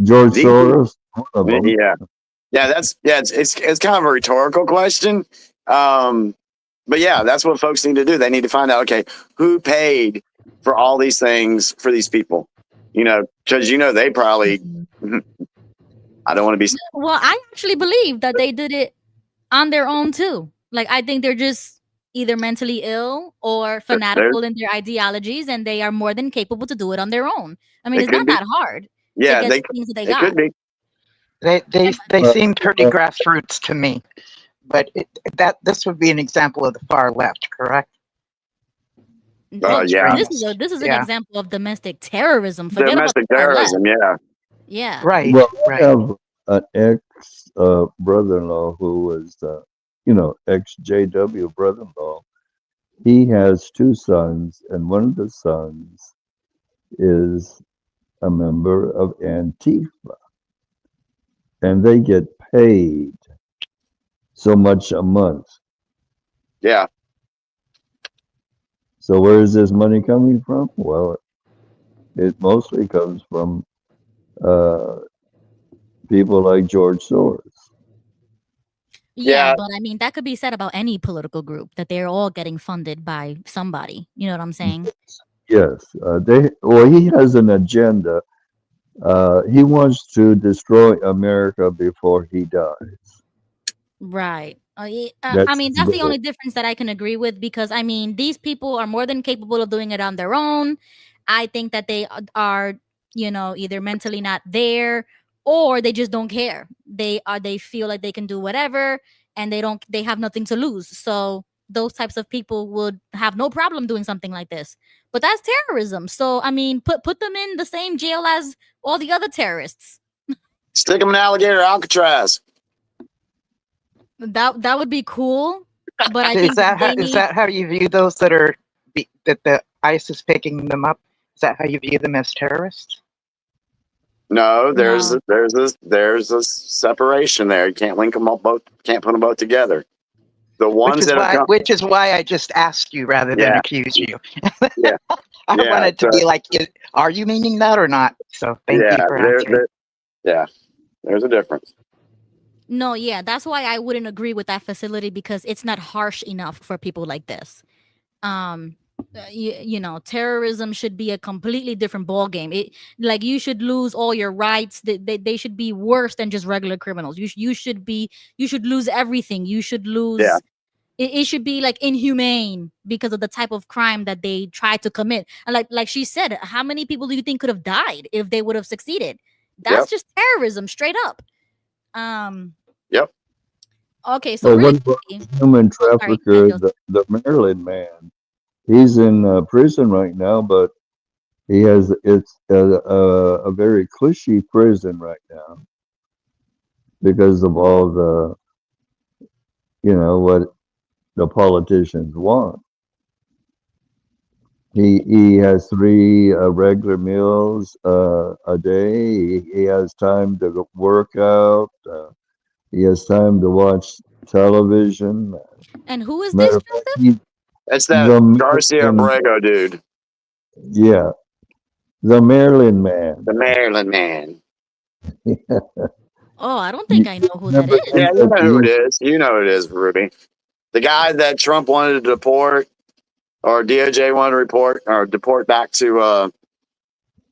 George Soros, one of them. Yeah, it's kind of a rhetorical question. But yeah, that's what folks need to do. They need to find out, okay, who paid for all these things for these people? Because they probably I don't want to be. Well, I actually believe that they did it on their own too. Like, I think they're just either mentally ill or fanatical in their ideologies, and they are more than capable to do it on their own. I mean, it's not that hard. Yeah, to get the things that they got. could be. They seem pretty grassroots to me, but this would be an example of the far left, correct? Yeah. This is an example of domestic terrorism. Forget Domestic about the far left. terrorism, Yeah. Right. Well, I have an ex brother-in-law who was, ex-JW brother-in-law. He has two sons, and one of the sons is a member of Antifa, and they get paid so much a month. Yeah. So where is this money coming from? Well, it mostly comes from people like George Soros. Yeah, but I mean, that could be said about any political group, that they're all getting funded by somebody. You know what I'm saying? Yes, he has an agenda. He wants to destroy America before he dies. Right. I That's mean, that's the goal. only difference that I can agree with, because I mean, these people are more than capable of doing it on their own. I think that they are, either mentally not there, or they just don't care. They feel like they can do whatever, and they have nothing to lose. So those types of people would have no problem doing something like this. But that's terrorism. So I mean, put them in the same jail as all the other terrorists. Stick them in alligator Alcatraz. That would be cool. But I Is think that how you view those that the ICE is picking them up? Is that how you view them as terrorists? No, there's a separation there. You can't link them all both. Can't put them both together. The ones which is why I just asked you rather than accuse you. Yeah. I wanted to be like, are you meaning that or not? So thank you for answering. There's a difference. No, yeah, that's why I wouldn't agree with that facility, because it's not harsh enough for people like this. Terrorism should be a completely different ball game. Like, you should lose all your rights. They should be worse than just regular criminals. You should lose everything. You should lose. Yeah. It should be like inhumane because of the type of crime that they try to commit. And like she said, how many people do you think could have died if they would have succeeded? That's just terrorism, straight up. Yep. Okay, so Well, really, what about the human sorry, trafficker, the Maryland man? He's in prison right now, but it's a very cushy prison right now because of all the, what the politicians want. He has 3 regular meals a day. He has time to work out. He has time to watch television. And who is Matter this, of fact, Joseph? It's that the Garcia Maryland, Abrego dude, yeah, the Maryland man. the Maryland man. Oh, I don't think I know who that Remember is. him Yeah, you that know they who it used is. You know who it is, Ruby. The guy that Trump wanted to deport, or DOJ wanted to deport back to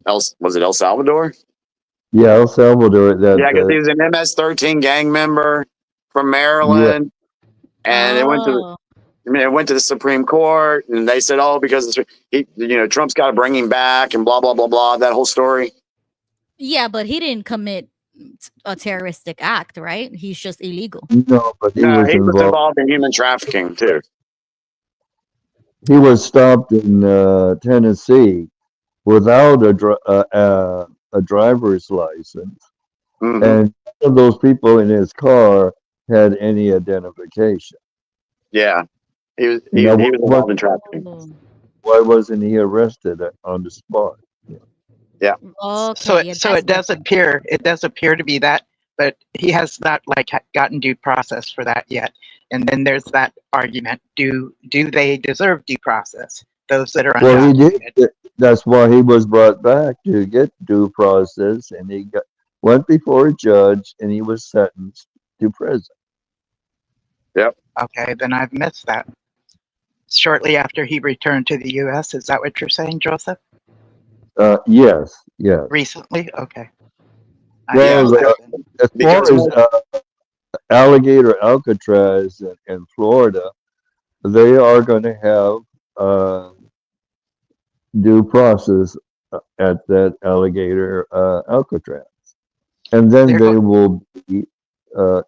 was it El Salvador? Yeah, El Salvador. Yeah, because he was an MS-13 gang member from Yeah, Maryland, and it went to the Supreme Court, and they said, "Oh, because Trump's got to bring him back," and blah blah blah blah. That whole story. Yeah, but he didn't commit a terroristic act, right? He's just illegal. no, but he No, was he was involved. involved in human trafficking too. He was stopped in Tennessee without a driver's license, Mm-hmm. and none of those people in his car had any identification. Yeah, he was Now, involved in trafficking. why wasn't he arrested on the spot? Yeah. Okay. So yeah, it does appear to be that, but he has not gotten due process for that yet. And then there's that argument: do they deserve due process? Those that are Well, he undocumented. did. That's why he was brought back to get due process, and he went before a judge, and he was sentenced to prison. Yep. Okay, then I've missed that. Shortly after he returned to the U.S., is that what you're saying, Joseph? Yes. Recently? Okay. Well, as far as alligator Alcatraz in Florida, they are going to have due process at that alligator Alcatraz, and then they will be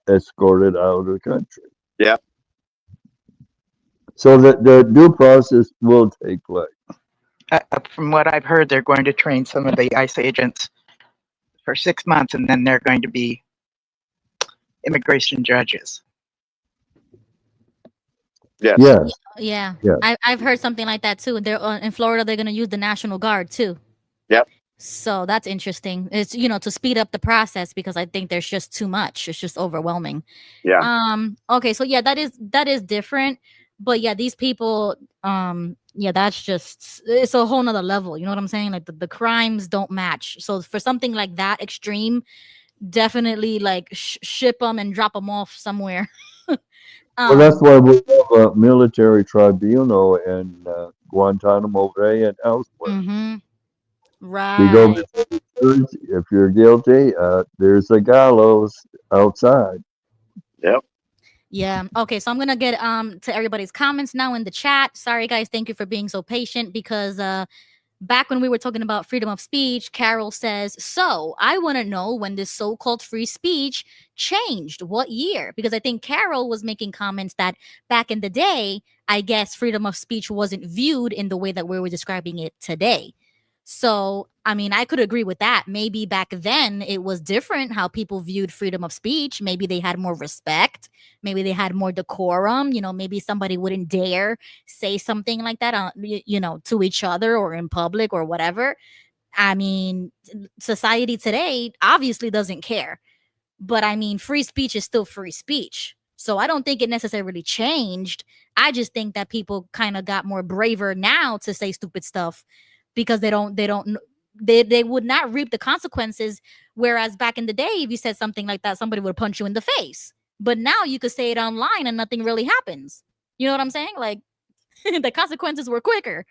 escorted out of the country. Yeah. So that the due process will take place. From what I've heard, they're going to train some of the ICE agents for 6 months, and then they're going to be immigration judges. Yes. Yes. Yeah. Yes. I've heard something like that too. They're in Florida. They're going to use the National Guard too. Yep. So that's interesting. It's to speed up the process because I think there's just too much. It's just overwhelming. Yeah. Okay. So yeah, that is different. But yeah, these people. Yeah, it's a whole nother level. You know what I'm saying? Like the crimes don't match. So for something like that extreme, definitely like ship them and drop them off somewhere. Well, that's why we have a military tribunal in Guantanamo Bay and elsewhere. Mm-hmm. Right. You go before the judge, if you're guilty, there's a gallows outside. Yep. Yeah. Okay. So I'm gonna get to everybody's comments now in the chat. Sorry guys, thank you for being so patient because back when we were talking about freedom of speech, Carol says, so I want to know when this so-called free speech changed, what year? Because I think Carol was making comments that back in the day, I guess freedom of speech wasn't viewed in the way that we were describing it today. So, I mean, I could agree with that. Maybe back then it was different how people viewed freedom of speech. Maybe they had more respect. Maybe they had more decorum. Maybe somebody wouldn't dare say something like that, to each other or in public or whatever. I mean, society today obviously doesn't care. But I mean, free speech is still free speech. So I don't think it necessarily changed. I just think that people kind of got more braver now to say stupid stuff because they would not reap the consequences. Whereas back in the day, if you said something like that, somebody would punch you in the face. But now you could say it online and nothing really happens. You know what I'm saying? Like the consequences were quicker.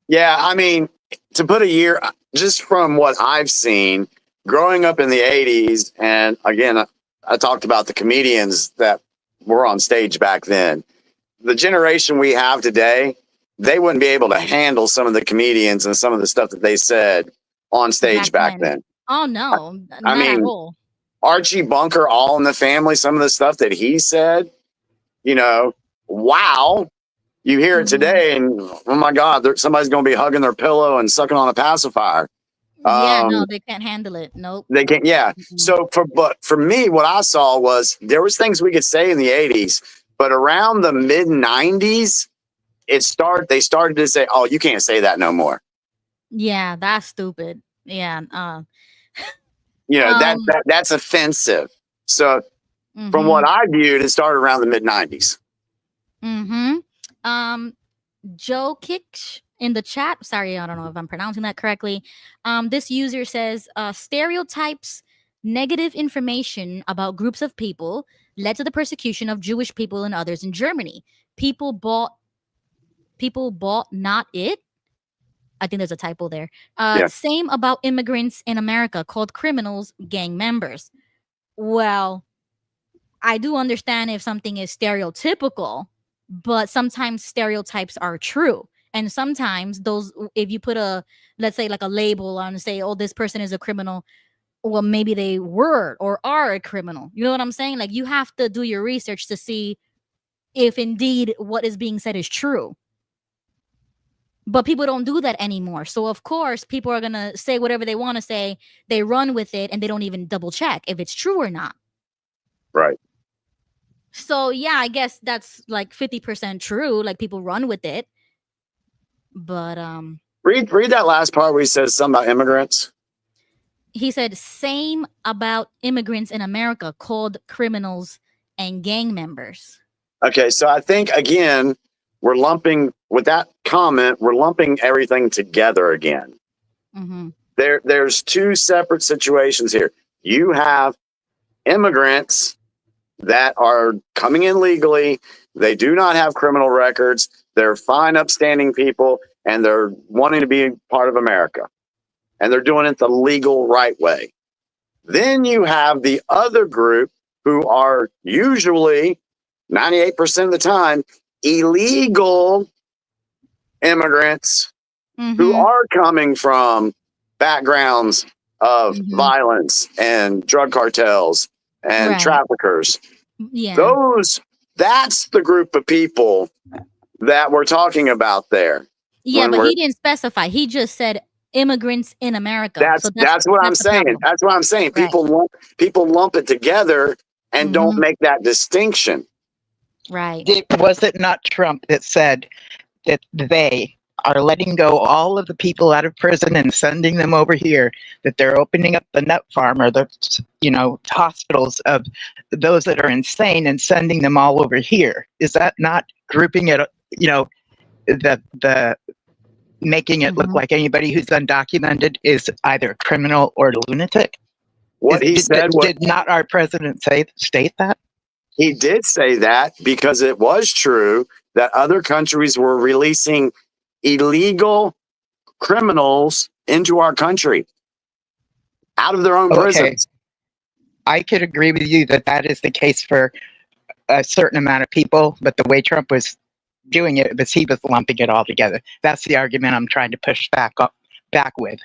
Yeah, I mean, to put a year, just from what I've seen, growing up in the 80s, and again, I talked about the comedians that were on stage back then. The generation we have today, they wouldn't be able to handle some of the comedians and some of the stuff that they said on stage back then. Oh no, I not at mean, all. Archie Bunker, All in the Family, some of the stuff that he said, wow. You hear it today, and oh my God, somebody's going to be hugging their pillow and sucking on a pacifier. Yeah, no, they can't handle it. Nope. They can't. Yeah. So for me, what I saw was there was things we could say in the 80s, but around the mid 90s, they started to say, "Oh, you can't say that no more." Yeah, that's stupid. Yeah. That's offensive. So from what I viewed, it started around the mid 90s. Joe Kicks in the chat. Sorry, I don't know if I'm pronouncing that correctly. This user says stereotypes, negative information about groups of people led to the persecution of Jewish people and others in Germany. People bought not it. I think there's a typo there. Same about immigrants in America, called criminals, gang members. Well, I do understand if something is stereotypical, but sometimes stereotypes are true. And sometimes those, if you put let's say like a label on and say, oh, this person is a criminal, well, maybe they were or are a criminal. You know what I'm saying? Like, you have to do your research to see if indeed what is being said is true. But people don't do that anymore. So of course, people are going to say whatever they want to say. They run with it and they don't even double check if it's true or not. Right. So yeah, I guess that's like 50% true. Like, people run with it. But read that last part where he says something about immigrants. He said same about immigrants in America, called criminals and gang members. Okay, so I think again, we're lumping with that comment, we're lumping everything together again. There's two separate situations here. You have immigrants that are coming in legally. They do not have criminal records. They're fine, upstanding people, and they're wanting to be part of America. And they're doing it the legal right way. Then you have the other group who are usually 98% of the time illegal immigrants who are coming from backgrounds of violence and drug cartels and traffickers. Yeah. That's the group of people that we're talking about there. Yeah, but he didn't specify. He just said immigrants in America. That's what I'm saying. That's what I'm saying. Right. People lump it together and don't make that distinction. Right. Was it not Trump that said that they are letting go all of the people out of prison and sending them over here, that they're opening up the nut farm or the hospitals of those that are insane and sending them all over here? Is that not grouping it, the making it look like anybody who's undocumented is either a criminal or a lunatic? What he said did not our president state that? He did say that because it was true that other countries were releasing illegal criminals into our country out of their own prisons. I could agree with you that is the case for a certain amount of people, but the way Trump was doing it was he was lumping it all together. That's the argument I'm trying to push back with.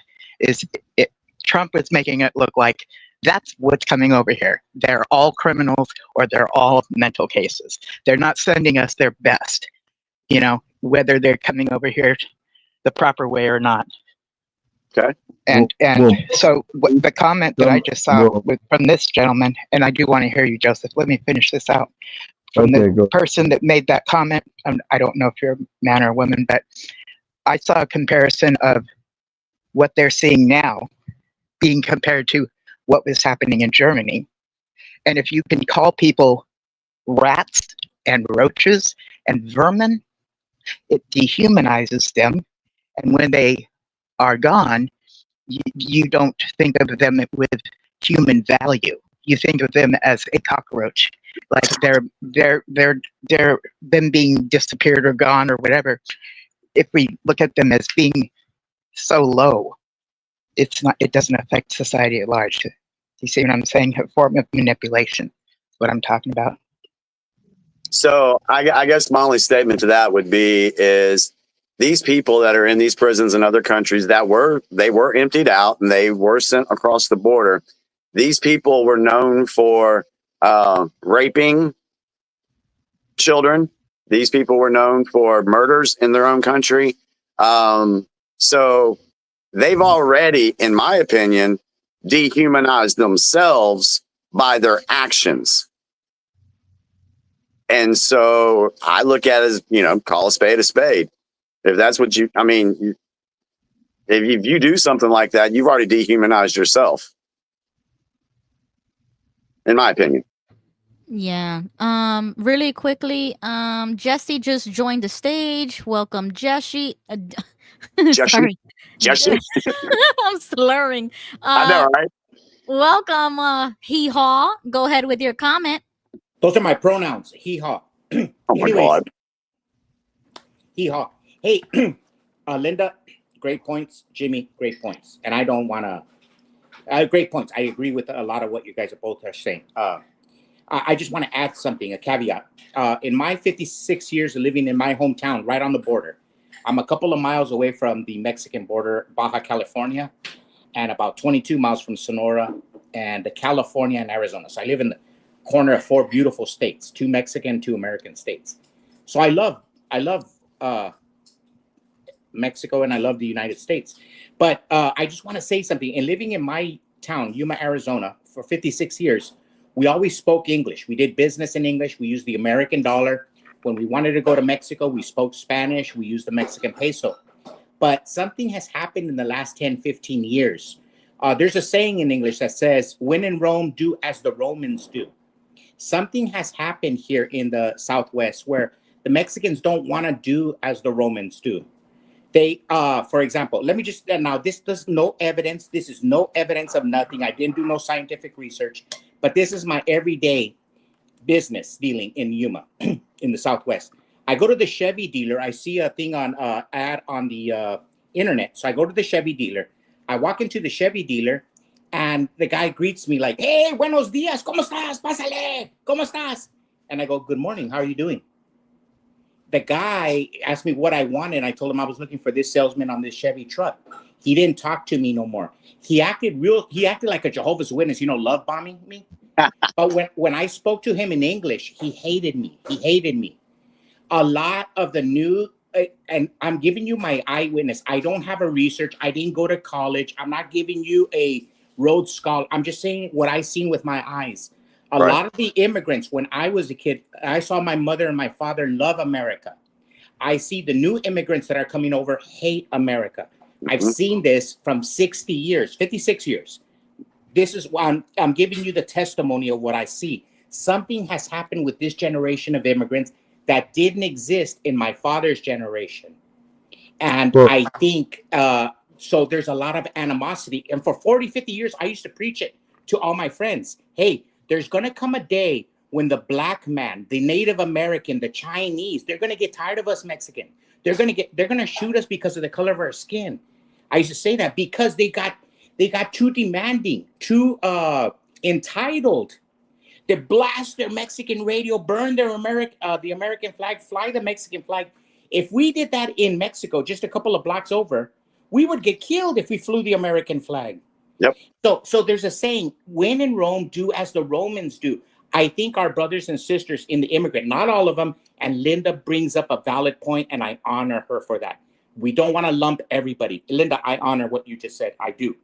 Trump was making it look like that's what's coming over here. They're all criminals or they're all mental cases. They're not sending us their best, whether they're coming over here the proper way or not. Okay. So the comment that I just saw from this gentleman, and I do want to hear you, Joseph. Let me finish this out. From the person that made that comment, I don't know if you're a man or a woman, but I saw a comparison of what they're seeing now being compared to what was happening in Germany. And if you can call people rats and roaches and vermin, it dehumanizes them. And when they are gone, you don't think of them with human value. You think of them as a cockroach, like they're them being disappeared or gone or whatever. If we look at them as being so low, it doesn't affect society at large. You see what I'm saying? A form of manipulation, what I'm talking about. So I guess my only statement to that would be is these people that are in these prisons in other countries they were emptied out and they were sent across the border. These people were known for raping children. These people were known for murders in their own country. So they've already, in my opinion, dehumanized themselves by their actions. And so I look at it as, call a spade a spade. If that's what if you do something like that, you've already dehumanized yourself, in my opinion. Yeah. Really quickly, Jesse just joined the stage. Welcome, Jesse. Sorry. Jesse. I'm slurring. I know, right? Welcome, hee haw. Go ahead with your comment. Those are my pronouns. Hee haw. Oh my God. Hee haw. Hey, Linda, great points. Jimmy, great points. And I don't want to. Great points. I agree with a lot of what you guys are both saying. I just want to add something, a caveat. In my 56 years of living in my hometown, right on the border, I'm a couple of miles away from the Mexican border, Baja California, and about 22 miles from Sonora and California and Arizona. So I live in the corner of 4 beautiful states, 2 Mexican, 2 American states. So I love Mexico and I love the United States. But I just want to say something. And living in my town, Yuma, Arizona, for 56 years, we always spoke English. We did business in English. We used the American dollar. When we wanted to go to Mexico, we spoke Spanish. We used the Mexican peso. But something has happened in the last 10, 15 years. There's a saying in English that says, when in Rome, do as the Romans do. Something has happened here in the Southwest where the Mexicans don't want to do as the Romans do. They, for example, let me just, now this does no evidence. This is no evidence of nothing. I didn't do no scientific research, but this is my everyday business dealing in Yuma, in the Southwest. I go to the Chevy dealer. I see a thing on ad on the internet. So I go to the Chevy dealer. I walk into the Chevy dealer and the guy greets me like, hey, buenos días, ¿cómo estás? Pásale, ¿cómo estás? And I go, good morning, how are you doing? The guy asked me what I wanted. And I told him I was looking for this salesman on this Chevy truck. He didn't talk to me no more. He acted like a Jehovah's Witness, love bombing me. But when I spoke to him in English, he hated me. He hated me. A lot of the new, and I'm giving you my eyewitness. I don't have a research. I didn't go to college. I'm not giving you a Rhodes Scholar. I'm just saying what I seen with my eyes. A lot of the immigrants, when I was a kid, I saw my mother and my father love America. I see the new immigrants that are coming over hate America. I've seen this from 60 years, 56 years. This is why I'm giving you the testimony of what I see. Something has happened with this generation of immigrants that didn't exist in my father's generation. And I think, so there's a lot of animosity. And for 40, 50 years, I used to preach it to all my friends. Hey, there's going to come a day when the black man, the Native American, the Chinese, they're going to get tired of us Mexican. They're going to shoot us because of the color of our skin. I used to say that because they got too demanding, too entitled. They blast their Mexican radio, burn their the American flag, fly the Mexican flag. If we did that in Mexico, just a couple of blocks over, we would get killed if we flew the American flag. Yep. So there's a saying, when in Rome, do as the Romans do. I think our brothers and sisters in the immigrant, not all of them, and Linda brings up a valid point, and I honor her for that. We don't want to lump everybody. Linda, I honor what you just said. I do.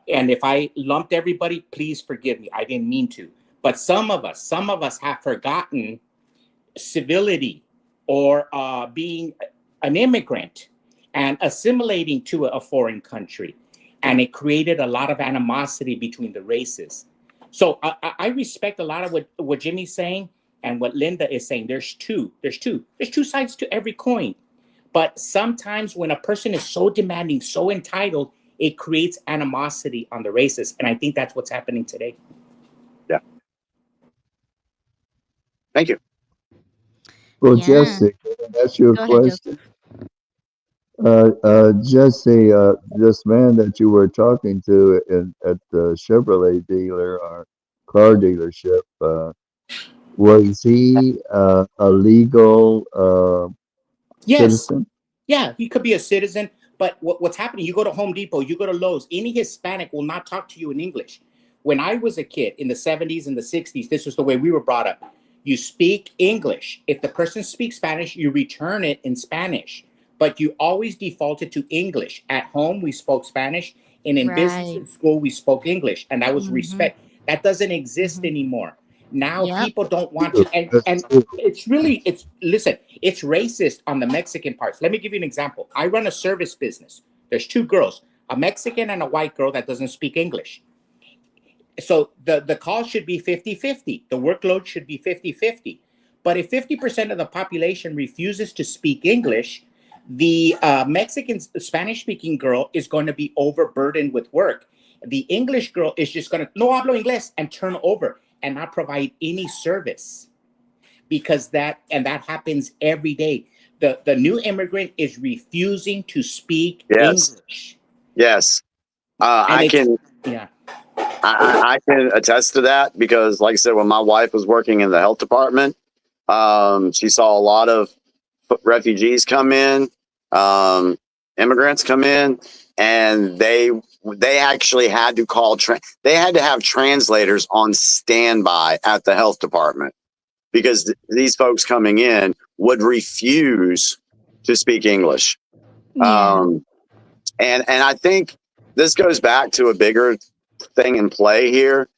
And if I lumped everybody, please forgive me. I didn't mean to. But some of us have forgotten civility or being an immigrant and assimilating to a foreign country. And it created a lot of animosity between the races. So I respect a lot of what Jimmy's saying and what Linda is saying. There's two sides to every coin. But sometimes when a person is so demanding, so entitled, it creates animosity on the races. And I think that's what's happening today. Yeah. Thank you. Well, Jesse, that's your question. Jesse, this man that you were talking to at the Chevrolet dealer or car dealership, was he a legal citizen? Yeah, he could be a citizen, but what's happening, you go to Home Depot, you go to Lowe's, any Hispanic will not talk to you in English. When I was a kid in the 70s and the 60s, this was the way we were brought up. You speak English. If the person speaks Spanish, you return it in Spanish, but you always defaulted to English. At home, we spoke Spanish, and in business Right. and school, we spoke English, and that was Mhm. respect. That doesn't exist anymore. Now Yep. people don't want to, and it's really, listen, it's racist on the Mexican parts. Let me give you an example. I run a service business. There's two girls, a Mexican and a white girl that doesn't speak English. So the call should be 50-50. The workload should be 50-50. But if 50% of the population refuses to speak English, the Mexican Spanish-speaking girl is going to be overburdened with work. The English girl is just going to, no hablo inglés, and turn over and not provide any service. Because that happens every day. The new immigrant is refusing to speak English. Yes. I can attest to that because, like I said, when my wife was working in the health department, she saw a lot of refugees come in, immigrants come in, and they actually had to call. They had to have translators on standby at the health department because these folks coming in would refuse to speak English. And I think this goes back to a bigger thing in play here,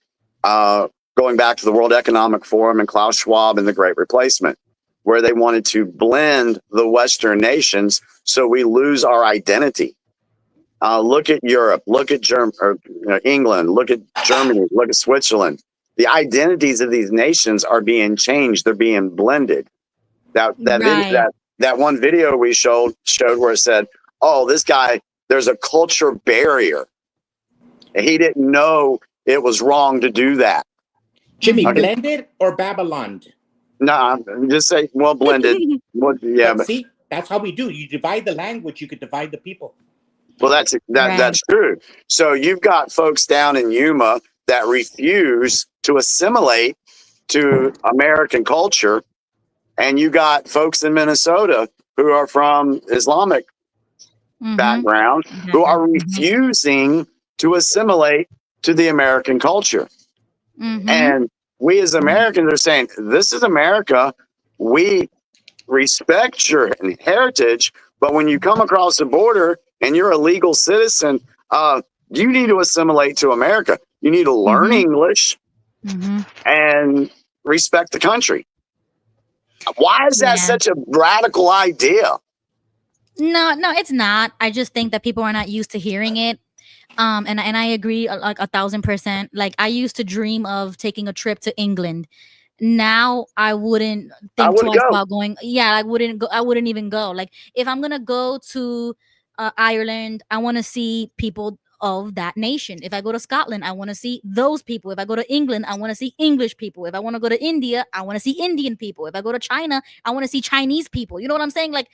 going back to the World Economic Forum and Klaus Schwab and the Great Replacement, where they wanted to blend the Western nations so we lose our identity. Look at Europe, look at England, look at Germany, look at Switzerland. The identities of these nations are being changed; they're being blended. That one video we showed where it said, "Oh, this guy, there's a culture barrier." He didn't know it was wrong to do that. Jimmy, blended or Babylon? No, I'm just saying, well, blended. But see, that's how we do. You divide the language, you could divide the people. Well, that's true. So you've got folks down in Yuma that refuse to assimilate to American culture, and you got folks in Minnesota who are from Islamic background who are refusing to assimilate to the American culture. And we as Americans are saying, this is America. We respect your heritage, but when you come across the border and you're a legal citizen, you need to assimilate to America. You need to learn English and respect the country. Why is that such a radical idea? No, it's not. I just think that people are not used to hearing it. And I agree like 1,000%. Like I used to dream of taking a trip to England. Now I wouldn't think twice about going. Yeah, I wouldn't go. I wouldn't even go. Like if I'm gonna go to Ireland, I want to see people of that nation. If I go to Scotland, I want to see those people. If I go to England, I want to see English people. If I want to go to India, I want to see Indian people. If I go to China, I want to see Chinese people. You know what I'm saying? Like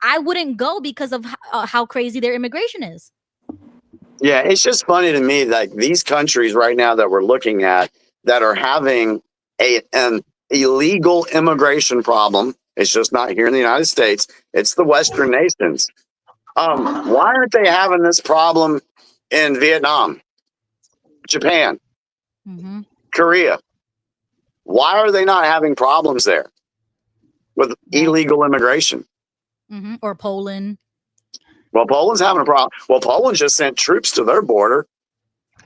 I wouldn't go because of how crazy their immigration is. Yeah, it's just funny to me, like these countries right now that we're looking at that are having an illegal immigration problem. It's just not here in the United States. It's the Western nations. Why aren't they having this problem in Vietnam, Japan, Korea? Why are they not having problems there with illegal immigration? Or Poland. Well, Poland's having a problem. Well, Poland just sent troops to their border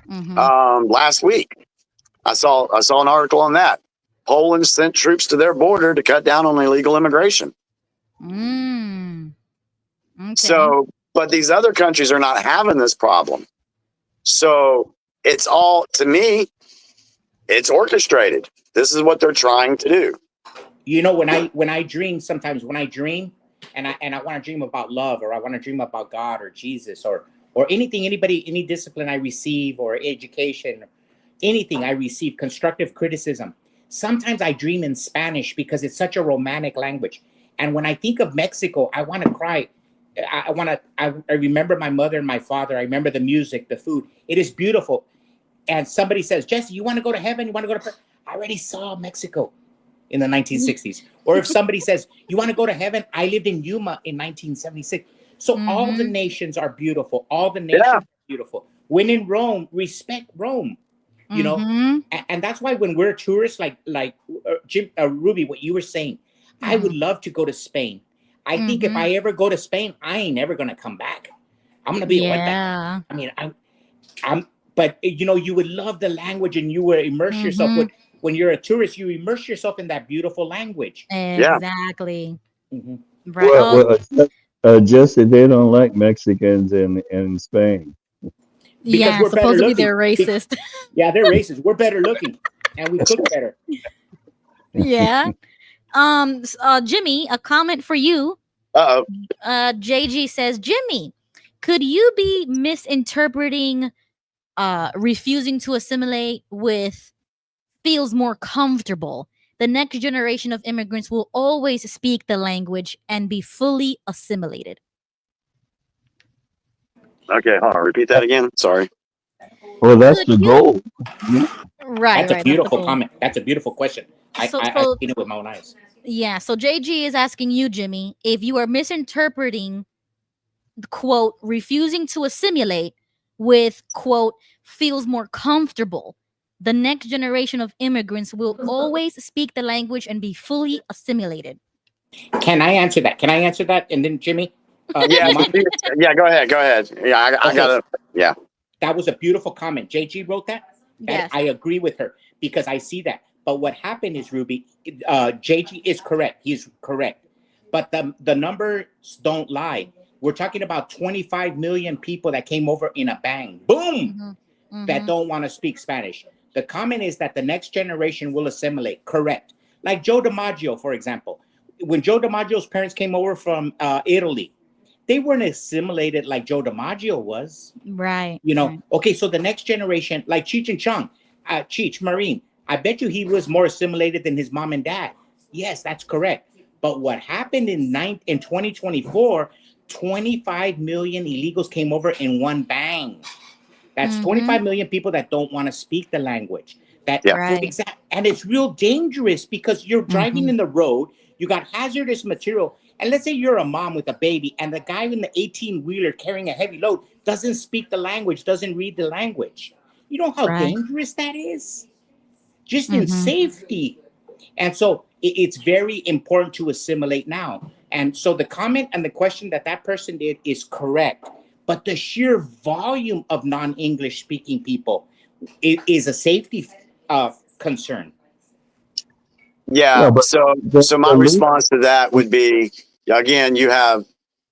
last week. I saw an article on that. Poland sent troops to their border to cut down on illegal immigration. Okay. So, but these other countries are not having this problem. So it's all, to me, it's orchestrated. This is what they're trying to do. You know, when I dream, sometimes when I dream and I want to dream about love, or I want to dream about God or Jesus or anything, any discipline I receive or education, anything I receive, constructive criticism. Sometimes I dream in Spanish because it's such a romantic language. And when I think of Mexico, I want to cry. I remember my mother and my father. I remember the music, the food. It is beautiful. And somebody says, Jesse, you want to go to heaven? You want to go to I already saw Mexico. in the 1960s. Or if somebody says, you want to go to heaven? I lived in Yuma in 1976. So all the nations are beautiful. All the nations are beautiful. When in Rome, respect Rome. You know, and that's why when we're tourists, like Jim, Ruby, what you were saying, I would love to go to Spain. I think if I ever go to Spain, I ain't ever gonna come back. I'm gonna be a wetback. I mean, but you know, you would love the language, and you would immerse yourself with. When you're a tourist, you immerse yourself in that beautiful language. Exactly. Right. Jesse, they don't like Mexicans in Spain. Because we're better supposedly looking. they're racist. Yeah, they're racist. We're better looking, and we cook better. Yeah. Jimmy, a comment for you. JG says, Jimmy, could you be misinterpreting refusing to assimilate with feels more comfortable? The next generation of immigrants will always speak the language and be fully assimilated. Okay, hold on. Repeat that again. Sorry. Well, that's the goal. Right. That's a beautiful comment. That's a beautiful question. I've So- seen it with my own eyes. Yeah. So JG is asking you, Jimmy, if you are misinterpreting, quote, refusing to assimilate with, quote, feels more comfortable. The next generation of immigrants will always speak the language and be fully assimilated. Can I answer that? And then Jimmy? Yeah, go ahead. Yeah, I got it. Yeah. That was a beautiful comment. JG wrote that? Yes. I agree with her because I see that. But what happened is, Ruby, JG is correct. He's correct. But the numbers don't lie. We're talking about 25 million people that came over in a bang. Boom! That don't want to speak Spanish. The comment is that the next generation will assimilate. Correct. Like Joe DiMaggio, for example. When Joe DiMaggio's parents came over from Italy, they weren't assimilated like Joe DiMaggio was. Right. You know, okay, so the next generation, like Cheech and Chong, Cheech Marine, I bet you he was more assimilated than his mom and dad. Yes, that's correct. But what happened in 2024, 25 million illegals came over in one bang. That's 25 million people that don't want to speak the language. And it's real dangerous because you're driving in the road, you got hazardous material. And let's say you're a mom with a baby and the guy in the 18-wheeler carrying a heavy load doesn't speak the language, doesn't read the language. You know how dangerous that is? Just in safety. And so it's very important to assimilate now. And so the comment and the question that person did is correct. But the sheer volume of non-English speaking people is a safety concern. Yeah. So my response to that would be, again, you have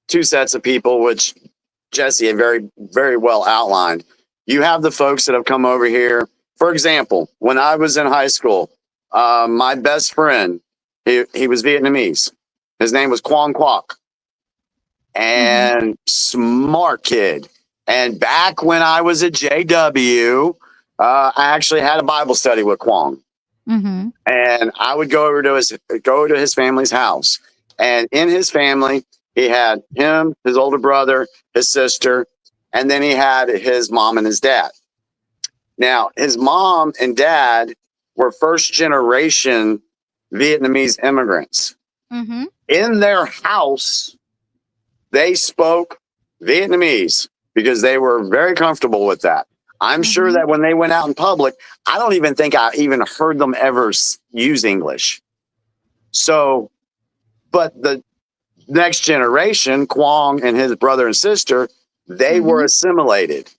two sets of people, which Jesse had very, very well outlined. You have the folks that have come over here. For example, when I was in high school, my best friend, he was Vietnamese. His name was Quang Quoc. And smart kid. And back when I was at JW, I actually had a Bible study with Quang. And I would go to his family's house. And in his family, he had him, his older brother, his sister, and then he had his mom and his dad. Now, his mom and dad were first generation Vietnamese immigrants. In their house, they spoke Vietnamese because they were very comfortable with that. I'm sure that when they went out in public, I don't even think I even heard them ever use English. So, but the next generation, Quang and his brother and sister, they were assimilated.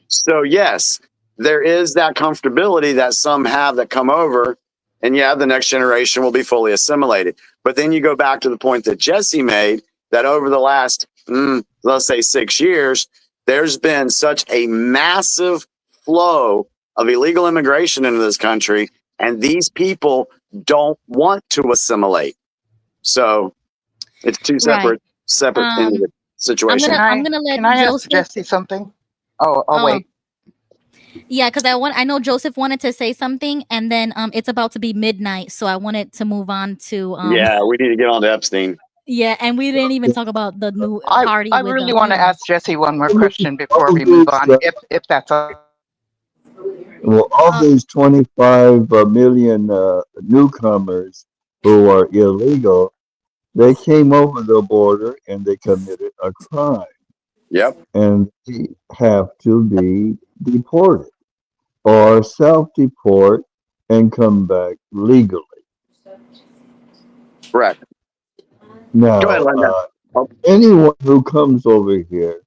So yes, there is that comfortability that some have that come over, and yeah, the next generation will be fully assimilated. But then you go back to the point that Jesse made, that over the last, let's say 6 years, there's been such a massive flow of illegal immigration into this country, and these people don't want to assimilate. So it's two separate situations. I'm gonna let Joseph. Ask Jesse something? Wait. Yeah, because I know Joseph wanted to say something, and then it's about to be midnight, so I wanted to move on to yeah, we need to get on to Epstein. Yeah, and we didn't even talk about the new party. I really want to ask Jesse one more question before we move on, if that's all. Well, all these 25 million newcomers who are illegal, they came over the border and they committed a crime, Yep. and they have to be deported or self-deport and come back legally. Correct. Now, Go ahead, Linda. anyone who comes over here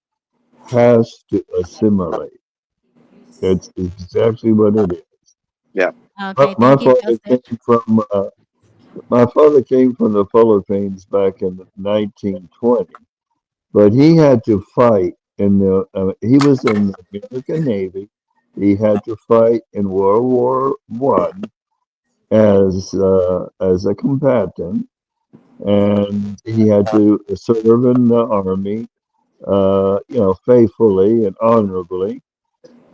has to assimilate. That's exactly what it is. Yeah. Okay, My thank you, father Joseph. came from my father came from the Philippines back in 1920, but he had to fight in the. He was in the American Navy. He had to fight in World War One as a combatant, and he had to serve in the army, faithfully and honorably.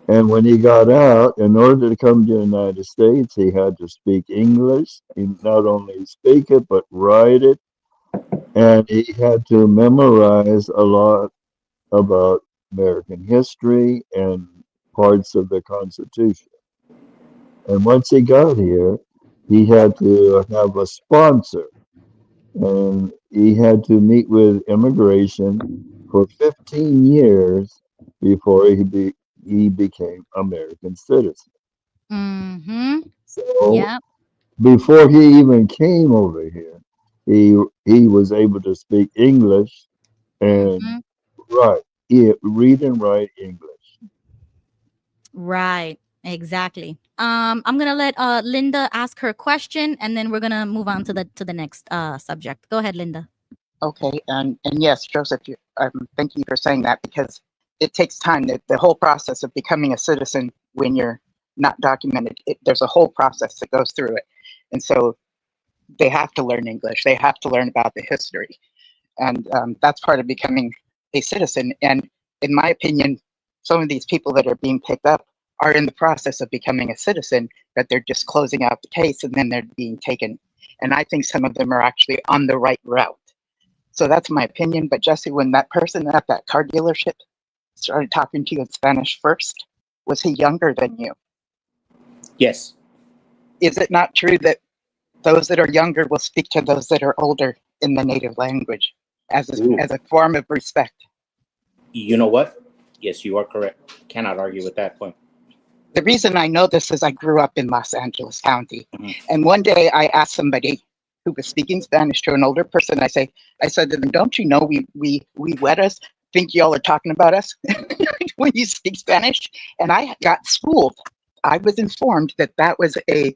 And when he got out, in order to come to the United States, he had to speak English. He not only speak it, but write it. And he had to memorize a lot about American history and parts of the Constitution. And once he got here, he had to have a sponsor. And he had to meet with immigration for 15 years before he became American citizen. Mm-hmm. So Yeah. before he even came over here, he was able to speak English and read and write English. Right. Exactly. I'm gonna let Linda ask her question, and then we're gonna move on to the next subject. Go ahead, Linda. Okay, and yes, Joseph, thank you for saying that, because it takes time. The whole process of becoming a citizen when you're not documented, there's a whole process that goes through it, and so they have to learn English. They have to learn about the history, and that's part of becoming a citizen. And in my opinion, some of these people that are being picked up are in the process of becoming a citizen, but they're just closing out the case and then they're being taken. And I think some of them are actually on the right route. So that's my opinion. But Jesse, when that person at that car dealership started talking to you in Spanish first, was he younger than you? Yes. Is it not true that those that are younger will speak to those that are older in the native language as a form of respect? You know what? Yes, you are correct. Cannot argue with that point. The reason I know this is I grew up in Los Angeles County. And one day I asked somebody who was speaking Spanish to an older person, I said to them, don't you know we wetas think y'all are talking about us when you speak Spanish? And I got schooled. I was informed that that was a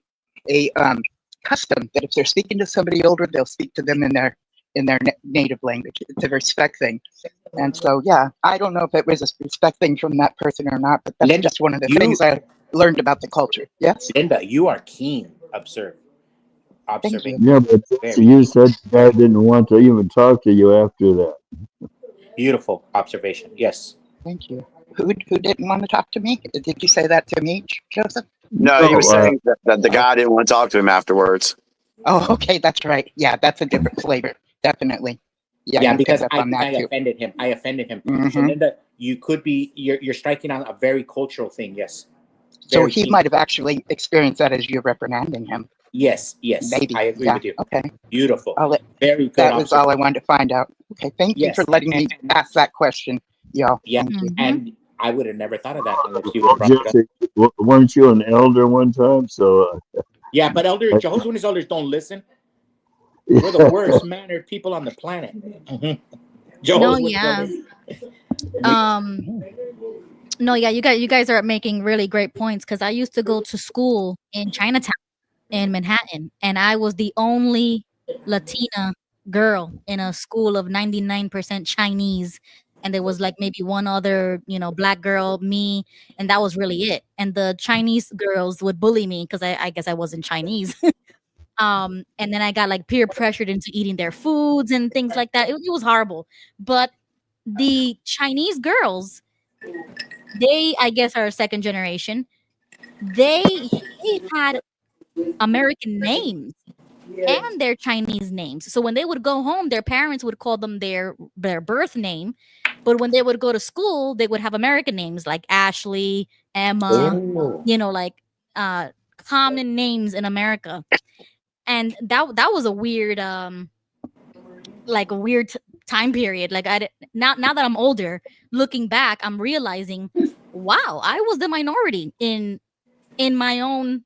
custom, that if they're speaking to somebody older, they'll speak to them in their native language. It's a respect thing. And so, yeah, I don't know if it was a respect thing from that person or not, but that's Linda, just one of the things I learned about the culture. Yes? Linda, you are keen observing. Yeah, but you said the guy didn't want to even talk to you after that. Beautiful observation. Yes. Thank you. Who didn't want to talk to me? Did you say that to me, Joseph? No, he was saying that the guy didn't want to talk to him afterwards. Oh, okay, that's right. Yeah, that's a different flavor. Definitely. Yeah, Because I I offended him. I offended him. So Mhm. Linda, you could be you're striking on a very cultural thing. Yes. So he might have actually experienced that as you're reprimanding him. Yes. Maybe. I agree Yeah, with you. okay. Beautiful. Very good. That was all I wanted to find out. Okay, thank you for letting me ask that question, y'all. Yeah, Thank you. and I would have never thought of that unless you would have brought it up. Jesse, weren't you an elder one time? So Yeah, but Jehovah's Witness elders don't listen. We're the worst mannered people on the planet. No, yeah. No, yeah, you guys are making really great points, because I used to go to school in Chinatown in Manhattan, and I was the only Latina girl in a school of 99% Chinese, and there was like maybe one other, black girl, me, and that was really it. And the Chinese girls would bully me because I guess I wasn't Chinese. And then I got like peer pressured into eating their foods and things like that. It was horrible. But the Chinese girls, they, I guess, are second generation. They had American names and their Chinese names. So when they would go home, their parents would call them their birth name. But when they would go to school, they would have American names like Ashley, Emma, Ooh. like common names in America. And that was a weird like a weird time period. Like now that I'm older, looking back, I'm realizing, wow, I was the minority in my own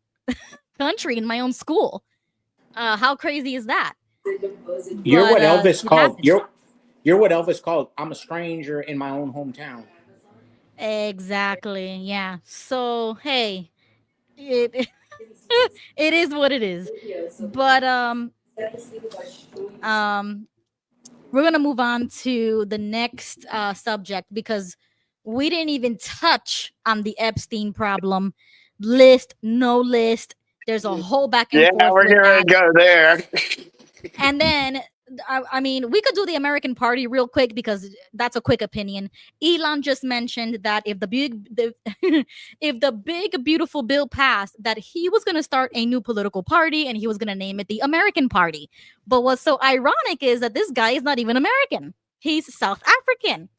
country, in my own school. How crazy is that? You're what But Elvis it called. happened. You're what Elvis called. I'm a stranger in my own hometown. Exactly. Yeah. So hey, it it is what it is. But we're gonna move on to the next subject because we didn't even touch on the Epstein problem. List, no list. There's a whole back and Yeah, forth we're with getting ready that. to go there. And then I mean, we could do the American Party real quick because that's a quick opinion. Elon just mentioned that if if the big beautiful bill passed, that he was going to start a new political party and he was going to name it the American Party. But what's so ironic is that this guy is not even American. He's South African.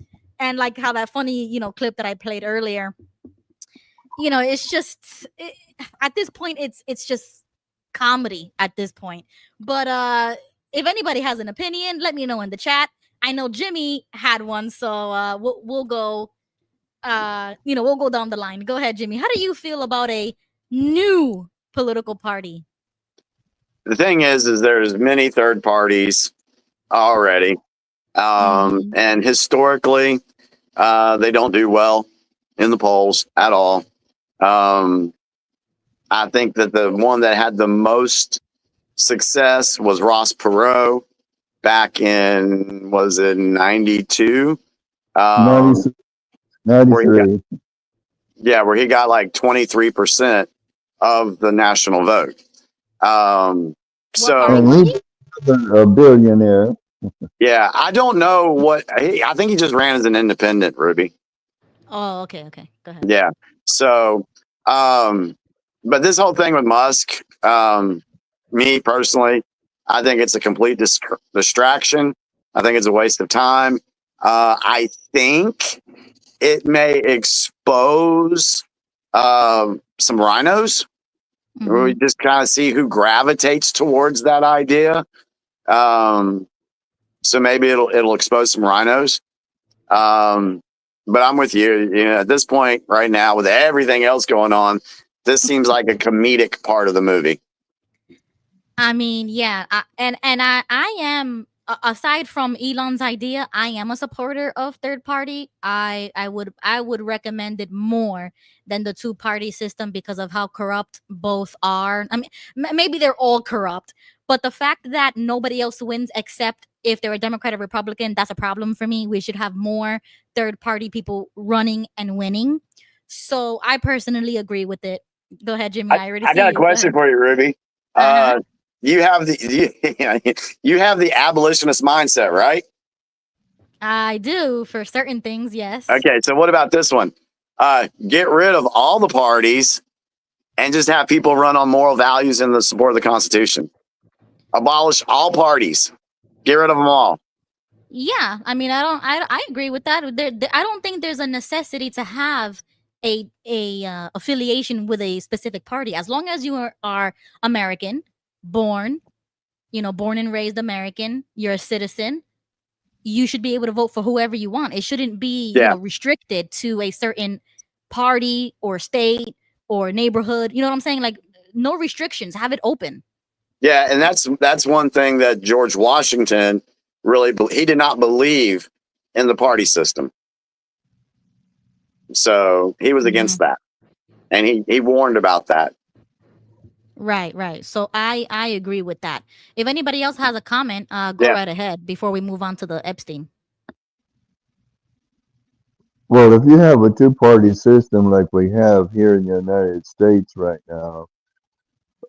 And like how that funny, clip that I played earlier, it's just at this point it's just comedy at this point. But if anybody has an opinion, let me know in the chat. I know Jimmy had one, so we'll go we'll go down the line. Go ahead, Jimmy. How do you feel about a new political party? The thing is there's many third parties already, and historically, they don't do well in the polls at all. I think that the one that had the most success was Ross Perot back in, was it 92? 93. Where he got like 23% of the national vote. And he's a billionaire. Yeah, I don't know I think he just ran as an independent, Ruby. Oh, okay. Go ahead. Yeah. So, but this whole thing with Musk, me personally, I think it's a complete distraction. I think it's a waste of time. I think it may expose some rhinos. We just kind of see who gravitates towards that idea. So maybe it'll expose some rhinos. But I'm with you. At this point right now, with everything else going on, this seems like a comedic part of the movie. I mean, yeah, I am aside from Elon's idea, I am a supporter of third party. I would recommend it more than the two party system because of how corrupt both are. I mean, maybe they're all corrupt, but the fact that nobody else wins except if they're a Democrat or Republican, that's a problem for me. We should have more third party people running and winning. So I personally agree with it. Go ahead, Jimmy. I got a question for you, Ruby. You have the abolitionist mindset, right? I do for certain things, yes. Okay, so what about this one? Get rid of all the parties and just have people run on moral values and the support of the Constitution. Abolish all parties. Get rid of them all. Yeah, I mean, I agree with that. I don't think there's a necessity to have a affiliation with a specific party as long as you are American, born and raised American, you're a citizen, you should be able to vote for whoever you want. It shouldn't be restricted to a certain party or state or neighborhood. You know what I'm saying? Like, no restrictions, have it open. Yeah, and that's one thing that George Washington he did not believe in the party system. So he was against that. And he warned about that. Right. So I agree with that. If anybody else has a comment, go right ahead before we move on to the Epstein. Well, if you have a two-party system like we have here in the United States right now,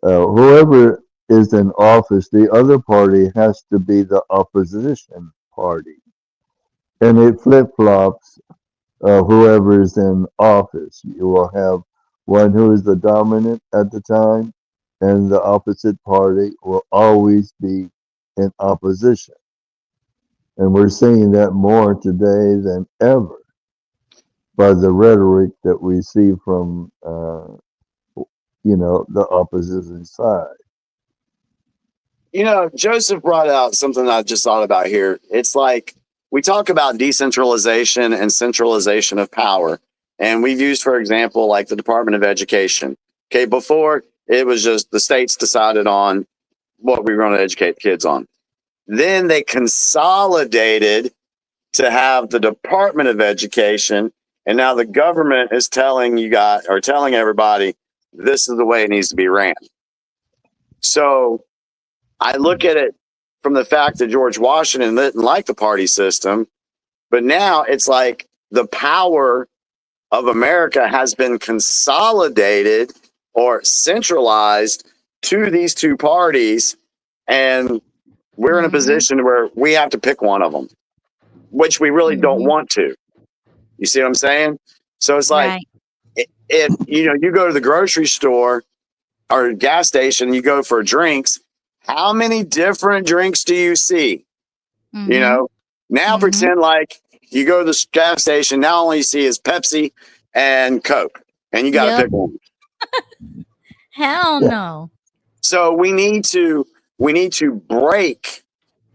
whoever is in office, the other party has to be the opposition party. And it flip-flops whoever is in office. You will have one who is the dominant at the time, and the opposite party will always be in opposition. And we're seeing that more today than ever. by the rhetoric that we see from, the opposition side. Joseph brought out something I just thought about here. It's like we talk about decentralization and centralization of power. And we've used, for example, like the Department of Education. Okay, before it was just the states decided on what we were going to educate kids on. Then they consolidated to have the Department of Education. And now the government is telling everybody, this is the way it needs to be ran. So I look at it from the fact that George Washington didn't like the party system, but now it's like the power of America has been consolidated or centralized to these two parties, and we're in a position where we have to pick one of them, which we really don't want to. You see what I'm saying? So it's like, if you go to the grocery store or gas station, you go for drinks, how many different drinks do you see? Now pretend like you go to the gas station, now all you see is Pepsi and Coke, and you got to pick one. Hell no. So we need to break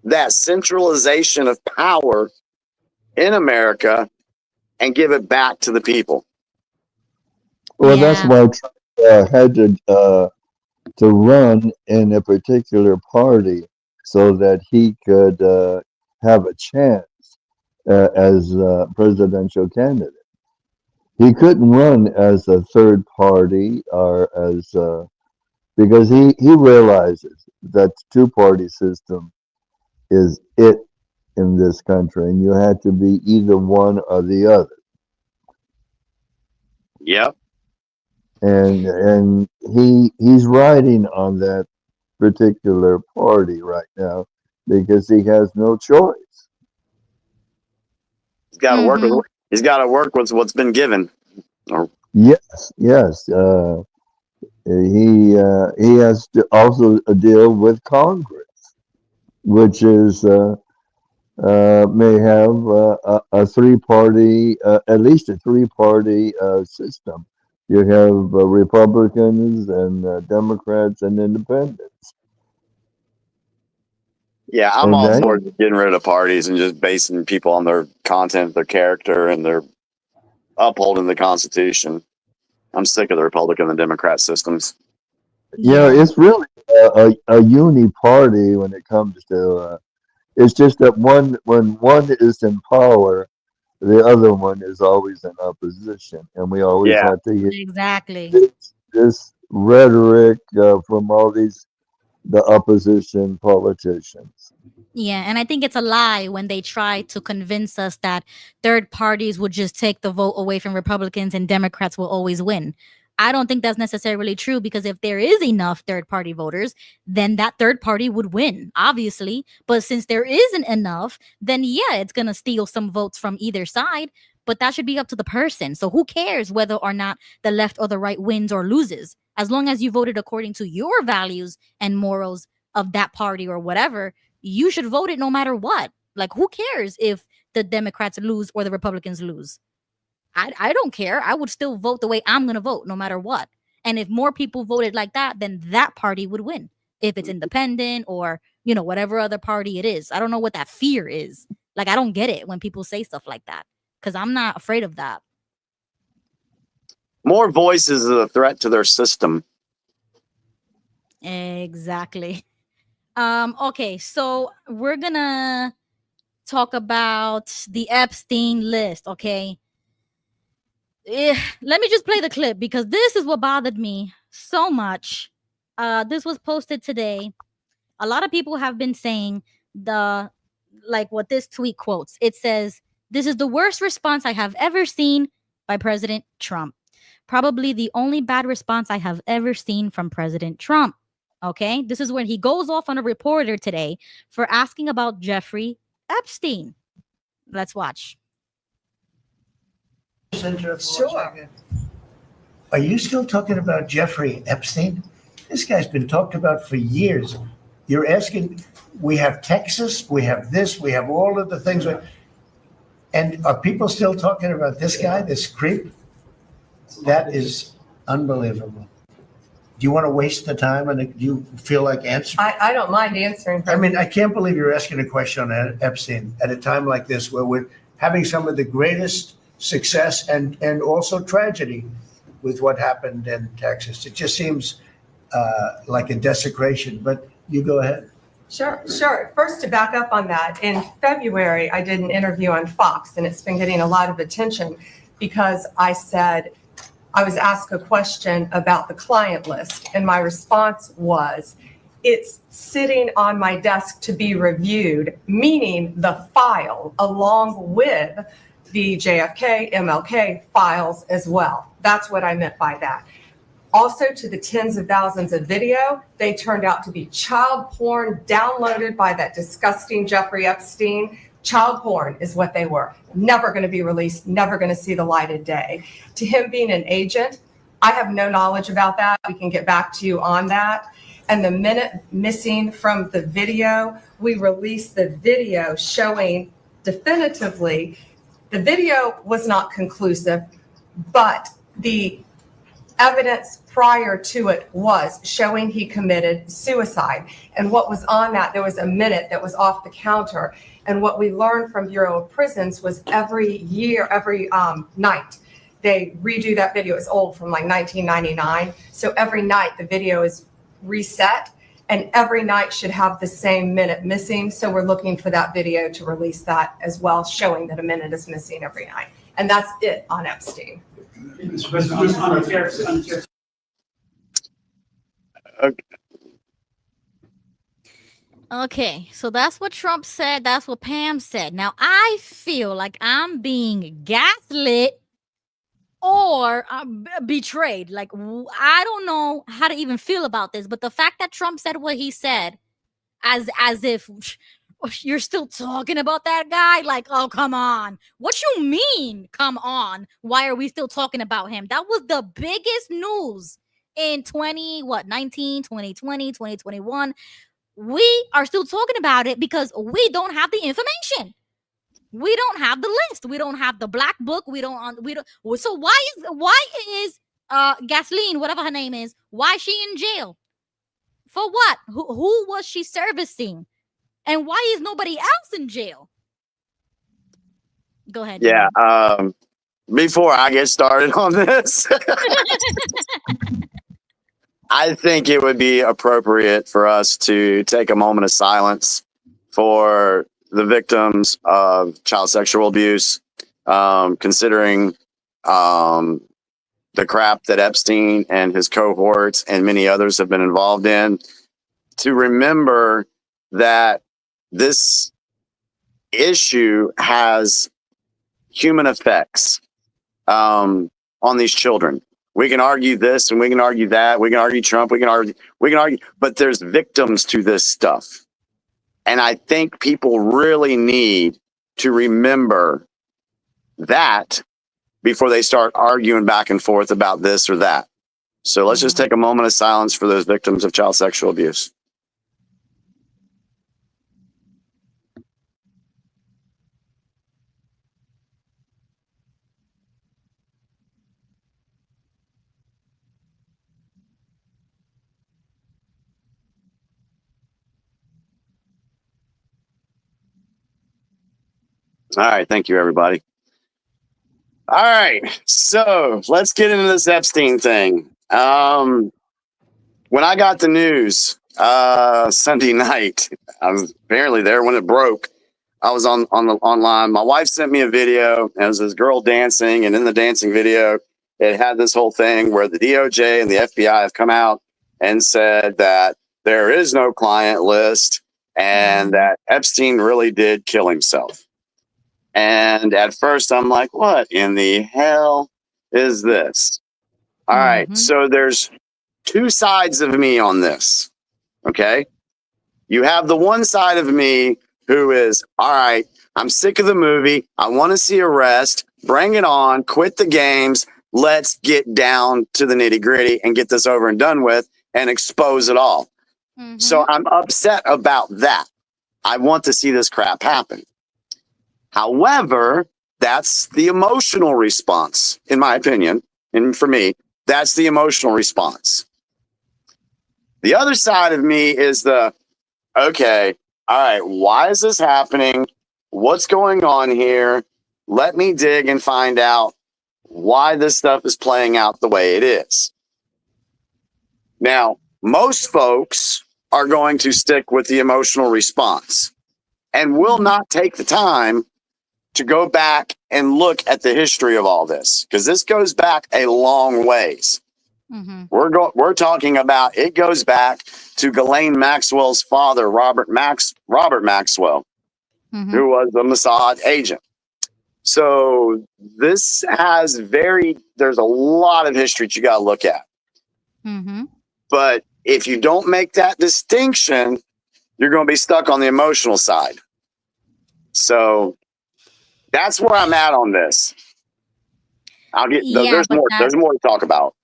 that centralization of power in America and give it back to the people. Well, that's why Trump had to run in a particular party so that he could have a chance as a presidential candidate. He couldn't run as a third party or as because he realizes that two-party system is it in this country, and you had to be either one or the other. Yep. And he's riding on that particular party right now because he has no choice. He's got to work with what's been given. Yes. He has to also deal with Congress, which is may have a three-party, at least a three-party system. You have Republicans and Democrats and Independents. Yeah, I'm all for getting rid of parties and just basing people on their content, their character, and their upholding the Constitution. I'm sick of the Republican and Democrat systems. Yeah, it's really a uni party when it comes to. It's just that when one is in power, the other one is always in opposition, and we always have to hear this rhetoric from all the opposition politicians. Yeah, and I think it's a lie when they try to convince us that third parties would just take the vote away from Republicans and Democrats will always win. I don't think that's necessarily true, because if there is enough third party voters, then that third party would win, obviously. But since there isn't enough, then yeah, it's going to steal some votes from either side. But that should be up to the person. So who cares whether or not the left or the right wins or loses? As long as you voted according to your values and morals of that party or whatever, you should vote it no matter what. Like, who cares if the Democrats lose or the Republicans lose? I don't care. I would still vote the way I'm going to vote no matter what. And if more people voted like that, then that party would win. If it's independent or, whatever other party it is. I don't know what that fear is. Like, I don't get it when people say stuff like that, because I'm not afraid of that. More voices is a threat to their system. Exactly. Okay, so we're going to talk about the Epstein list, okay? Let me just play the clip, because this is what bothered me so much. This was posted today. A lot of people have been saying what this tweet quotes. It says, "This is the worst response I have ever seen by President Trump. Probably the only bad response I have ever seen from President Trump." Okay, this is when he goes off on a reporter today for asking about Jeffrey Epstein. Let's watch. Sure. Are you still talking about Jeffrey Epstein? This guy's been talked about for years. You're asking, we have Texas, we have this, we have all of the things. And are people still talking about this guy, this creep? That is unbelievable. Do you want to waste the time and do you feel like answering? I don't mind answering. I mean, I can't believe you're asking a question on Epstein at a time like this where we're having some of the greatest success and also tragedy with what happened in Texas. It just seems like a desecration, but you go ahead. Sure. First, to back up on that, in February, I did an interview on Fox, and it's been getting a lot of attention because I said, I was asked a question about the client list, and my response was, it's sitting on my desk to be reviewed, meaning the file along with the JFK, MLK files as well. That's what I meant by that. Also, to the tens of thousands of video, they turned out to be child porn downloaded by that disgusting Jeffrey Epstein. Child porn is what they were. Never going to be released, never going to see the light of day. To him being an agent, I have no knowledge about that. We can get back to you on that. And the minute missing from the video, we released the video showing definitively the video was not conclusive, but the evidence prior to it was showing he committed suicide. And what was on that, there was a minute that was off the counter. And what we learned from Bureau of Prisons was every year, every night, they redo that video. It's old, from like 1999. So every night the video is reset, and every night should have the same minute missing. So we're looking for that video to release that as well, showing that a minute is missing every night. And that's it on Epstein. Okay, so that's what Trump said. That's what Pam said. Now, I feel like I'm being gaslit or betrayed. Like, I don't know how to even feel about this, but the fact that Trump said what he said, as if you're still talking about that guy, like, oh, come on. What you mean, come on? Why are we still talking about him? That was the biggest news in 2020, 2021. We are still talking about it because we don't have the information. We don't have the list. We don't have the black book. We don't. So why is Gasoline, whatever her name is, why is she in jail? For what? Who was she servicing? And why is nobody else in jail? Go ahead. Yeah. Before I get started on this, I think it would be appropriate for us to take a moment of silence for the victims of child sexual abuse, considering the crap that Epstein and his cohorts and many others have been involved in, to remember that this issue has human effects on these children. We can argue this and we can argue that. We can argue Trump. We can argue, but there's victims to this stuff. And I think people really need to remember that before they start arguing back and forth about this or that. So let's just take a moment of silence for those victims of child sexual abuse. All right. Thank you, everybody. All right. So let's get into this Epstein thing. When I got the news Sunday night, I was apparently there when it broke. I was online. My wife sent me a video. And it was this girl dancing. And in the dancing video, it had this whole thing where the DOJ and the FBI have come out and said that there is no client list and that Epstein really did kill himself. And at first I'm like, what in the hell is this? All right. So there's two sides of me on this. Okay. You have the one side of me who is, all right, I'm sick of the movie. I want to see arrest. Bring it on. Quit the games. Let's get down to the nitty gritty and get this over and done with and expose it all. So I'm upset about that. I want to see this crap happen. However, That's the emotional response, in my opinion. And for me, that's the emotional response. The other side of me is okay, all right, why is this happening? What's going on here? Let me dig and find out why this stuff is playing out the way it is. Now, most folks are going to stick with the emotional response and will not take the time to go back and look at the history of all this, because this goes back a long ways. We're talking about, it goes back to Ghislaine Maxwell's father, Robert Maxwell, who was a Mossad agent. So this has there's a lot of history that you got to look at. But if you don't make that distinction, you're going to be stuck on the emotional side. So that's where I'm at on this. There's more to talk about.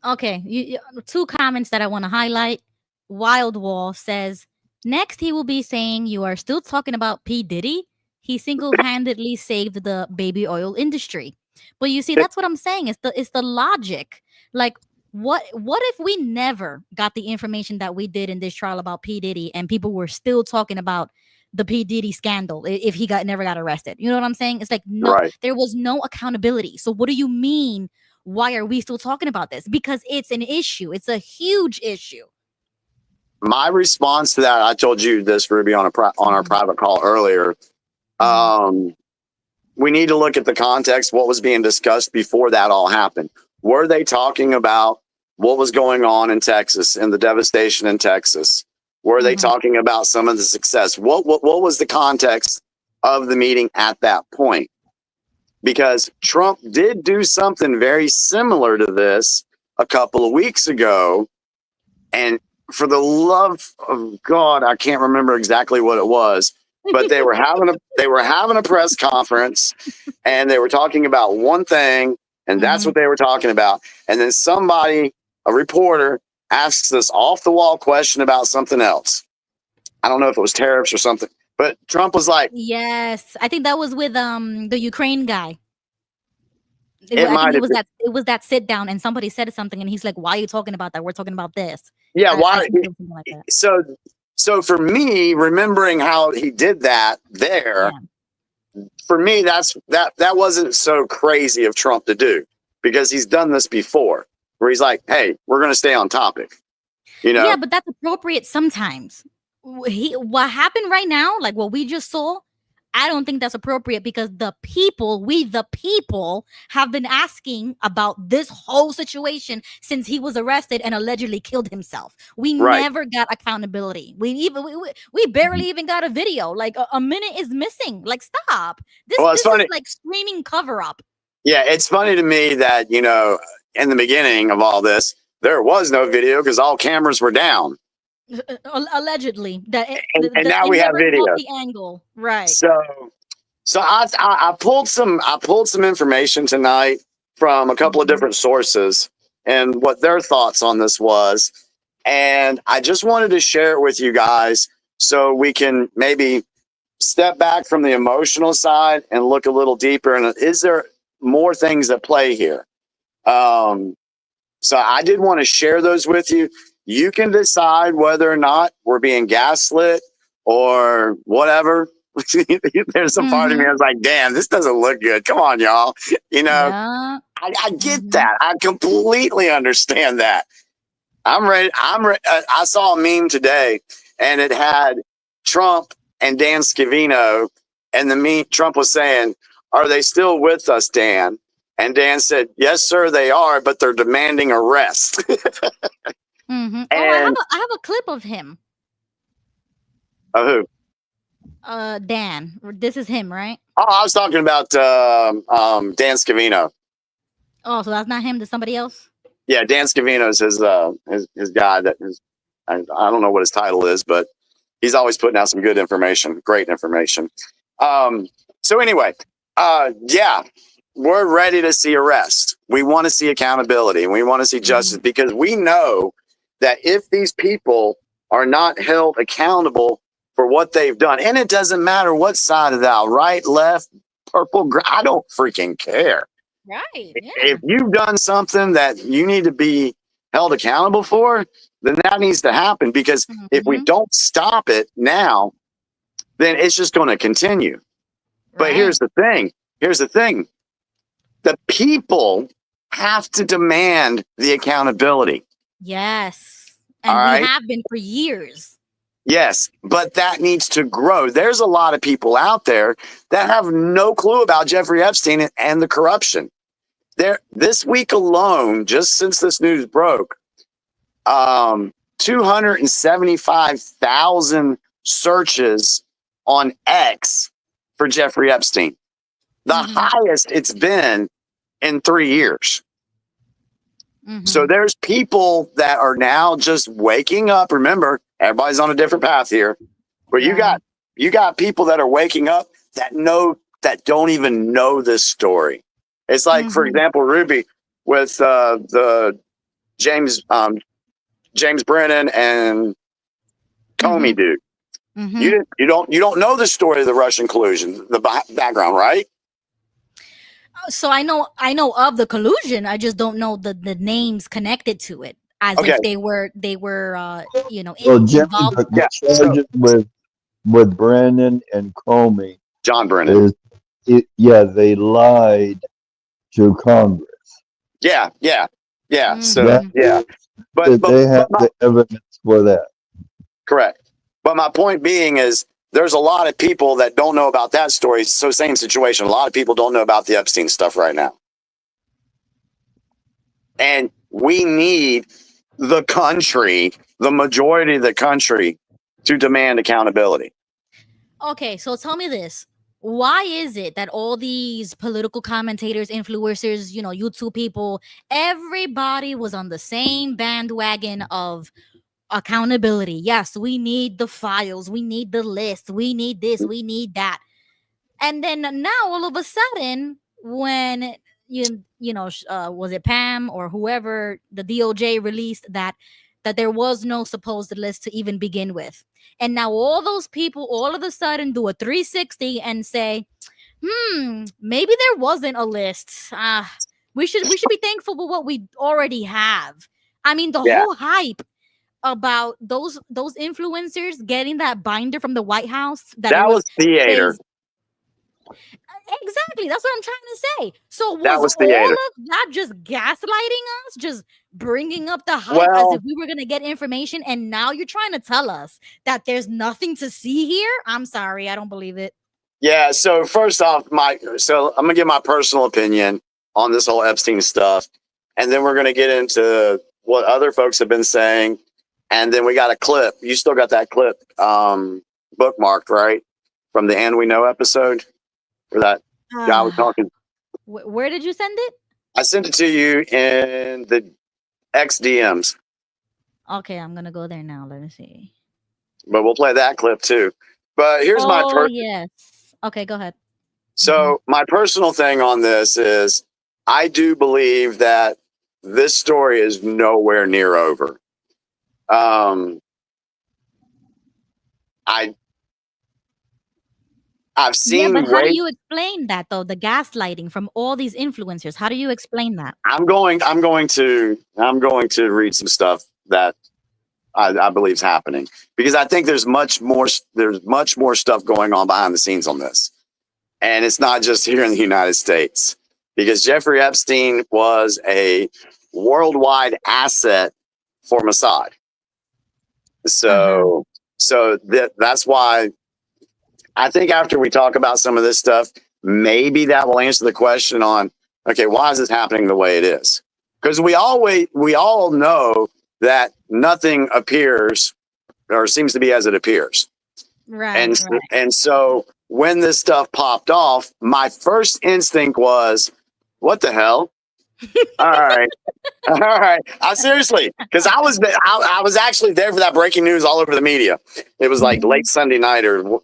Okay, two comments that I want to highlight. Wild Wall says, next he will be saying you are still talking about P. Diddy. He single-handedly saved the baby oil industry. But you see, that's what I'm saying. It's the logic. Like, what if we never got the information that we did in this trial about P. Diddy and people were still talking about the P. Diddy scandal if he never got arrested? You know what I'm saying? It's like, no, there was no accountability. So what do you mean? Why are we still talking about this? Because it's an issue. It's a huge issue. My response to that, I told you this, Ruby, on our private call earlier. We need to look at the context, what was being discussed before that all happened. Were they talking about what was going on in Texas and the devastation in Texas? Were they talking about some of the success? What was the context of the meeting at that point? Because Trump did do something very similar to this a couple of weeks ago. And for the love of God, I can't remember exactly what it was, but they were having a press conference and they were talking about one thing, and that's what they were talking about. And then a reporter, asks this off the wall question about something else. I don't know if it was tariffs or something, but Trump was like, yes, I think that was with the Ukraine guy. It was that sit down and somebody said something and he's like, why are you talking about that? We're talking about this. Yeah, why? Like that. So for me, remembering how he did that there, for me, that wasn't so crazy of Trump to do, because he's done this before, where he's like, hey, we're going to stay on topic. Yeah, but that's appropriate sometimes. What happened right now, like what we just saw, I don't think that's appropriate, because the people have been asking about this whole situation since he was arrested and allegedly killed himself. We never got accountability. We barely even got a video. Like a minute is missing. Like, stop. This is like screaming cover up. Yeah, it's funny to me that, in the beginning of all this, there was no video because all cameras were down. Allegedly, and now we have video. The angle, right? So I pulled some information tonight from a couple of different sources and what their thoughts on this was, and I just wanted to share it with you guys so we can maybe step back from the emotional side and look a little deeper. And is there more things at play here? So I did want to share those with you. You can decide whether or not we're being gaslit or whatever. There's some part of me that's like, damn, this doesn't look good. Come on, y'all. I get that. I completely understand that. I'm ready. I saw a meme today and it had Trump and Dan Scavino, and Trump was saying, are they still with us, Dan? And Dan said, yes, sir, they are, but they're demanding arrest. I have a clip of him. Of who? Dan. This is him, right? Oh, I was talking about Dan Scavino. Oh, so that's not him. That's somebody else? Yeah, Dan Scavino is his guy that is, I don't know what his title is, but he's always putting out some good information, great information. So anyway, yeah, we're ready to see arrest. We want to see accountability and we want to see justice, because we know that if these people are not held accountable for what they've done, and it doesn't matter what side of the aisle, right, left, purple. I don't freaking care. Right. Yeah. If you've done something that you need to be held accountable for, then that needs to happen, because if we don't stop it now, then it's just going to continue. But here's the thing. The people have to demand the accountability. Yes. And All we right. have been for years. Yes, but that needs to grow. There's a lot of people out there that have no clue about Jeffrey Epstein and the corruption. This week alone, just since this news broke, 275,000 searches on X for Jeffrey Epstein, the highest it's been in 3 years. So there's people that are now just waking up. Remember, everybody's on a different path here, but you got people that are waking up that don't even know this story. It's like, for example, Ruby with the James Brennan and Comey dude. You don't know the story of the Russian collusion, the background, right? So I know of the collusion. I just don't know the names connected to it, as if they were you know, Well, Jimmy, involved. the charges with Brennan and Comey, John Brennan, they lied to Congress. Yeah. So That they have the evidence for that. Correct. But my point being is, there's a lot of people that don't know about that story. So same situation. A lot of people don't know about the Epstein stuff right now. And we need the country, the majority of the country, to demand accountability. Okay, so tell me this. Why is it that all these political commentators, influencers, you know, YouTube people, everybody was on the same bandwagon of accountability? Yes, we need the files, we need the list, we need this, we need that. And then now all of a sudden, when was it Pam or whoever, the DOJ released that there was no supposed list to even begin with. And now all those people all of a sudden do a 360 and say, maybe there wasn't a list. We should be thankful for what we already have. I mean, the whole hype about those influencers getting that binder from the White House, that was theater. Exactly. That's what I'm trying to say. So That was all theater. of that just gaslighting us, just bringing up the hype as if we were going to get information, and now you're trying to tell us that there's nothing to see here? I'm sorry, I don't believe it. Yeah, so first off, I'm going to give my personal opinion on this whole Epstein stuff, and then we're going to get into what other folks have been saying, and then we got a clip. You still got that clip bookmarked, right? From the And We Know episode, where that guy was talking. Where did you send it? I sent it to you in the X DMs. Okay, I'm going to go there now. Let me see. But we'll play that clip too. But here's my yes. Okay, go ahead. So my personal thing on this is, I do believe that this story is nowhere near over. I've seen. Yeah, but how do you explain that though? The gaslighting from all these influencers. How do you explain that? I'm going to read some stuff that I believe is happening, because I think there's much more stuff going on behind the scenes on this. And it's not just here in the United States, because Jeffrey Epstein was a worldwide asset for Mossad. So that's why I think after we talk about some of this stuff, maybe that will answer the question on, okay, why is this happening the way it is? Because we all know that nothing appears or seems to be as it appears. Right. And so when this stuff popped off, my first instinct was, what the hell? All right. Seriously, because I was actually there for that breaking news all over the media. It was like late Sunday night or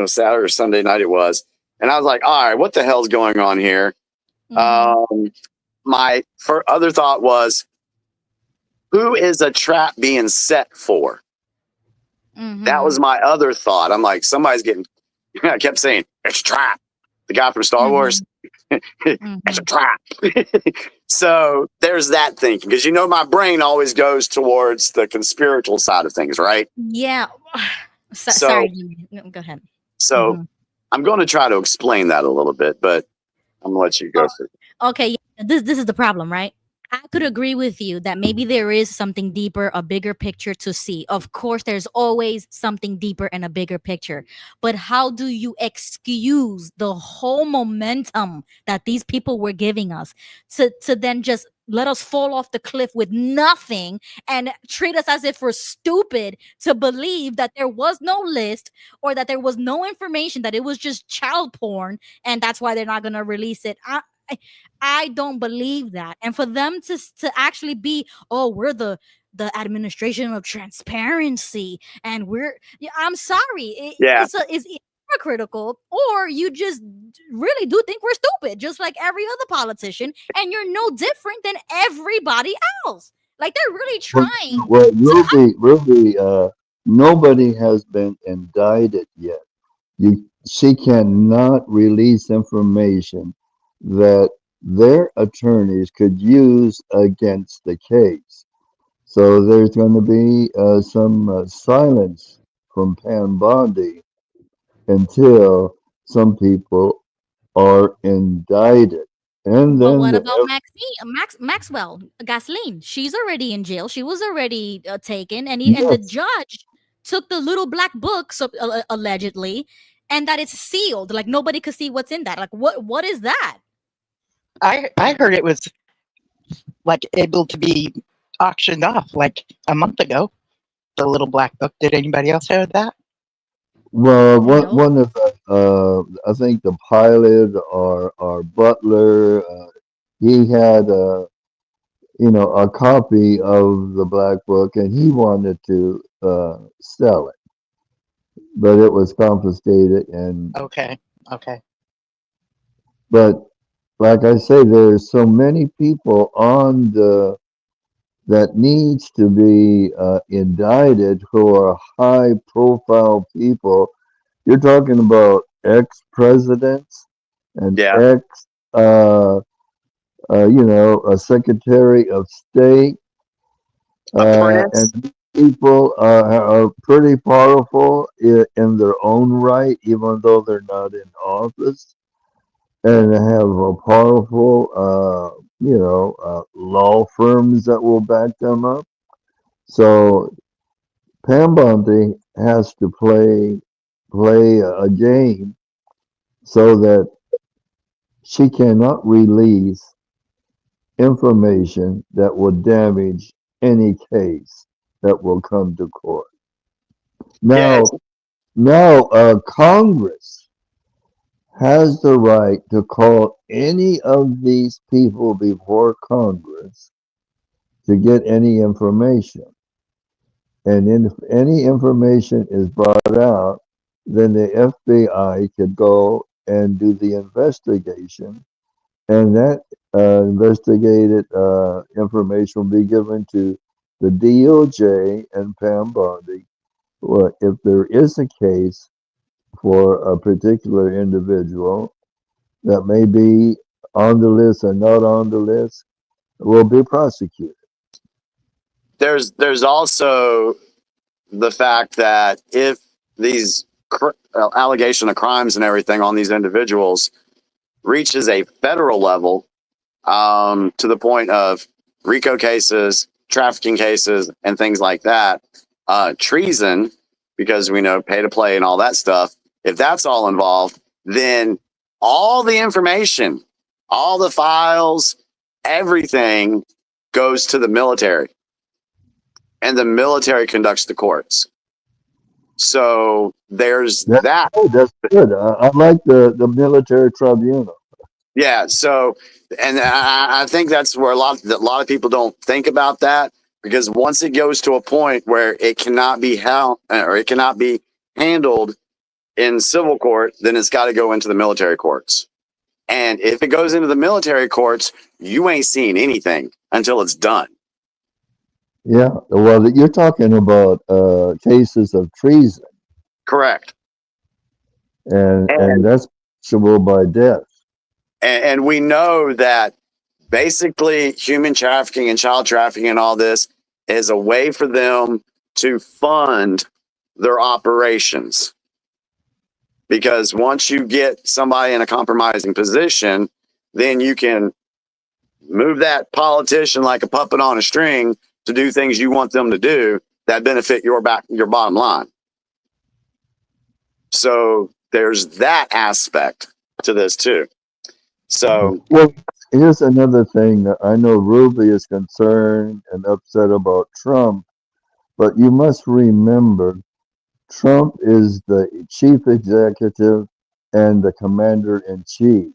Saturday or Sunday night it was. And I was like, all right, what the hell's going on here? My other thought was, who is a trap being set for? That was my other thought. I'm like, somebody's getting, I kept saying, it's a trap. the guy from Star Wars. It's a trap. So there's that thinking, because my brain always goes towards the conspiratorial side of things, right? Yeah. So Sorry, Jimmy. No, go ahead. so I'm going to try to explain that a little bit, but I'm gonna let you go through. Okay, yeah, this is the problem, right? I could agree with you that maybe there is something deeper, a bigger picture to see. Of course, there's always something deeper and a bigger picture. But how do you excuse the whole momentum that these people were giving us to then just let us fall off the cliff with nothing and treat us as if we're stupid to believe that there was no list or that there was no information, that it was just child porn, and that's why they're not going to release it? I don't believe that. And for them to actually be, oh, we're the administration of transparency, and I'm sorry, Yeah. it's hypocritical, or you just really do think we're stupid, just like every other politician, and you're no different than everybody else. Like, they're really trying. Well, Ruby, nobody has been indicted yet. She cannot release information that their attorneys could use against the case. So there's going to be some silence from Pam Bondi until some people are indicted. And But then what about Maxwell Gasoline? She's already in jail. She was already taken, and and the yes, judge took the little black book, so, allegedly, and that it's sealed. Like, nobody could see what's in that. Like, what is that? I heard it was like able to be auctioned off like a month ago. The little black book. Did anybody else hear that? well, No. one of the, I think the pilot or Butler, he had a copy of the black book, and he wanted to sell it, but it was confiscated. And Okay. but like I say, there's so many people on that needs to be indicted who are high profile people. You're talking about ex-presidents and Yeah. a Secretary of State, and people are pretty powerful in their own right, even though they're not in office, and have a powerful, law firms that will back them up. So Pam Bondi has to play a game so that she cannot release information that will damage any case that will come to court. Yeah. Now, Congress has the right to call any of these people before Congress to get any information. And if any information is brought out, then the FBI could go and do the investigation, and that investigated information will be given to the DOJ and Pam Bondi. Well, if there is a case for a particular individual that may be on the list or not on the list, will be prosecuted. There's also the fact that if these allegation of crimes and everything on these individuals reaches a federal level, to the point of RICO cases, trafficking cases, and things like that, treason, because we know pay to play and all that stuff, if that's all involved, then all the information, all the files, everything goes to the military, and the military conducts the courts. So there's that. That's good. I like the military tribunal. Yeah. So, and I think that's where a lot of people don't think about that, because once it goes to a point where it cannot be held or it cannot be handled in civil court, then it's got to go into the military courts. And if it goes into the military courts, you ain't seeing anything until it's done. Yeah. Well, you're talking about cases of treason. Correct. And that's punishable by death. And we know that basically human trafficking and child trafficking and all this is a way for them to fund their operations. Because once you get somebody in a compromising position, then you can move that politician like a puppet on a string to do things you want them to do that benefit your bottom line. So there's that aspect to this too. So, well, here's another thing that I know Ruby is concerned and upset about Trump, but you must remember Trump is the chief executive and the commander in chief.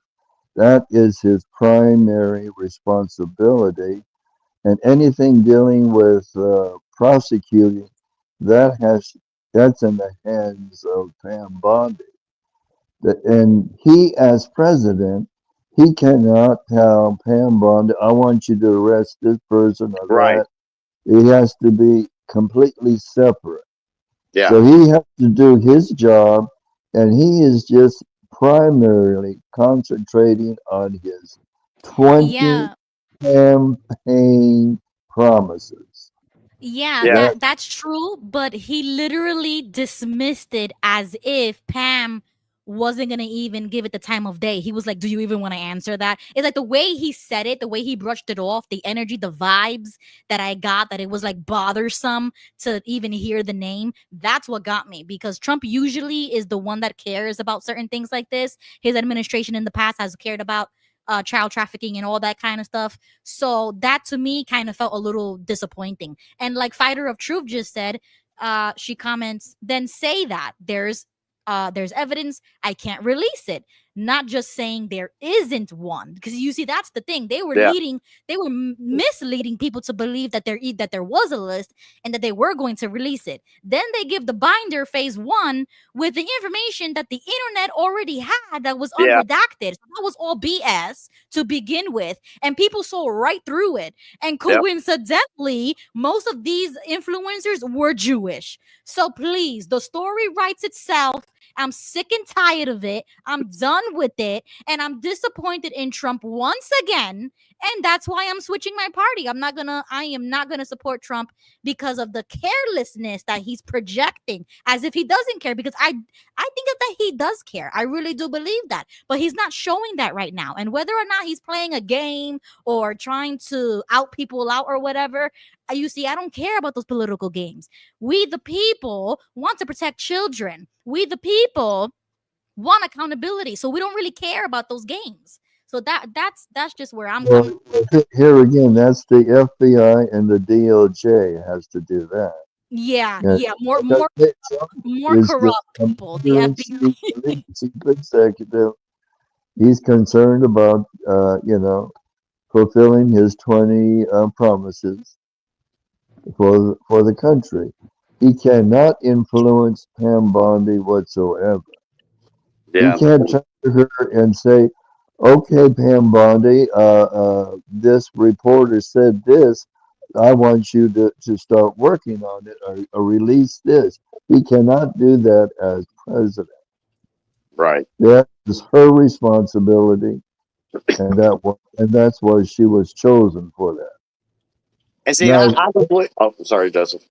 That is his primary responsibility. And anything dealing with prosecuting, that's in the hands of Pam Bondi. And he, as president, he cannot tell Pam Bondi, I want you to arrest this person or that. It has to be completely separate. Yeah. So he has to do his job, and he is just primarily concentrating on his 20 campaign promises. Yeah, that's true, but he literally dismissed it as if Pam wasn't gonna even give it the time of day. He was like, do you even want to answer that? It's like the way he said it, the way he brushed it off, the energy, the vibes that I got, that it was like bothersome to even hear the name. That's what got me, because Trump usually is the one that cares about certain things like this. His administration in the past has cared about child trafficking and all that kind of stuff. So that to me kind of felt a little disappointing. And like Fighter of Truth just said, she comments, then say that there's evidence, I can't release it. Not just saying there isn't one, because you see, that's the thing. They were misleading people to believe that there was a list and that they were going to release it. Then they give the binder phase 1 with the information that the internet already had that was unredacted. So that was all BS to begin with, and people saw right through it. And coincidentally, most of these influencers were Jewish. So please, the story writes itself. I'm sick and tired of it. I'm done with it. And I'm disappointed in Trump once again. And that's why I'm switching my party. I am not gonna support Trump because of the carelessness that he's projecting, as if he doesn't care. Because I think that he does care. I really do believe that. But he's not showing that right now. And whether or not he's playing a game or trying to out people out or whatever, you see, I don't care about those political games. We, the people, want to protect children. We, the people, want accountability. So we don't really care about those games. So that's just where I'm coming from. Here again, that's the FBI and the DOJ has to do that. Yeah, more is corrupt the people. The FBI. chief executive. He's concerned about fulfilling his 20 promises for the country. He cannot influence Pam Bondi whatsoever. Yeah. He can't turn to her and say, okay, Pam Bondi, this reporter said this. I want you to start working on it or release this. He cannot do that as president. Right. That is her responsibility, and that's why she was chosen for that. And see, Now, sorry, Joseph.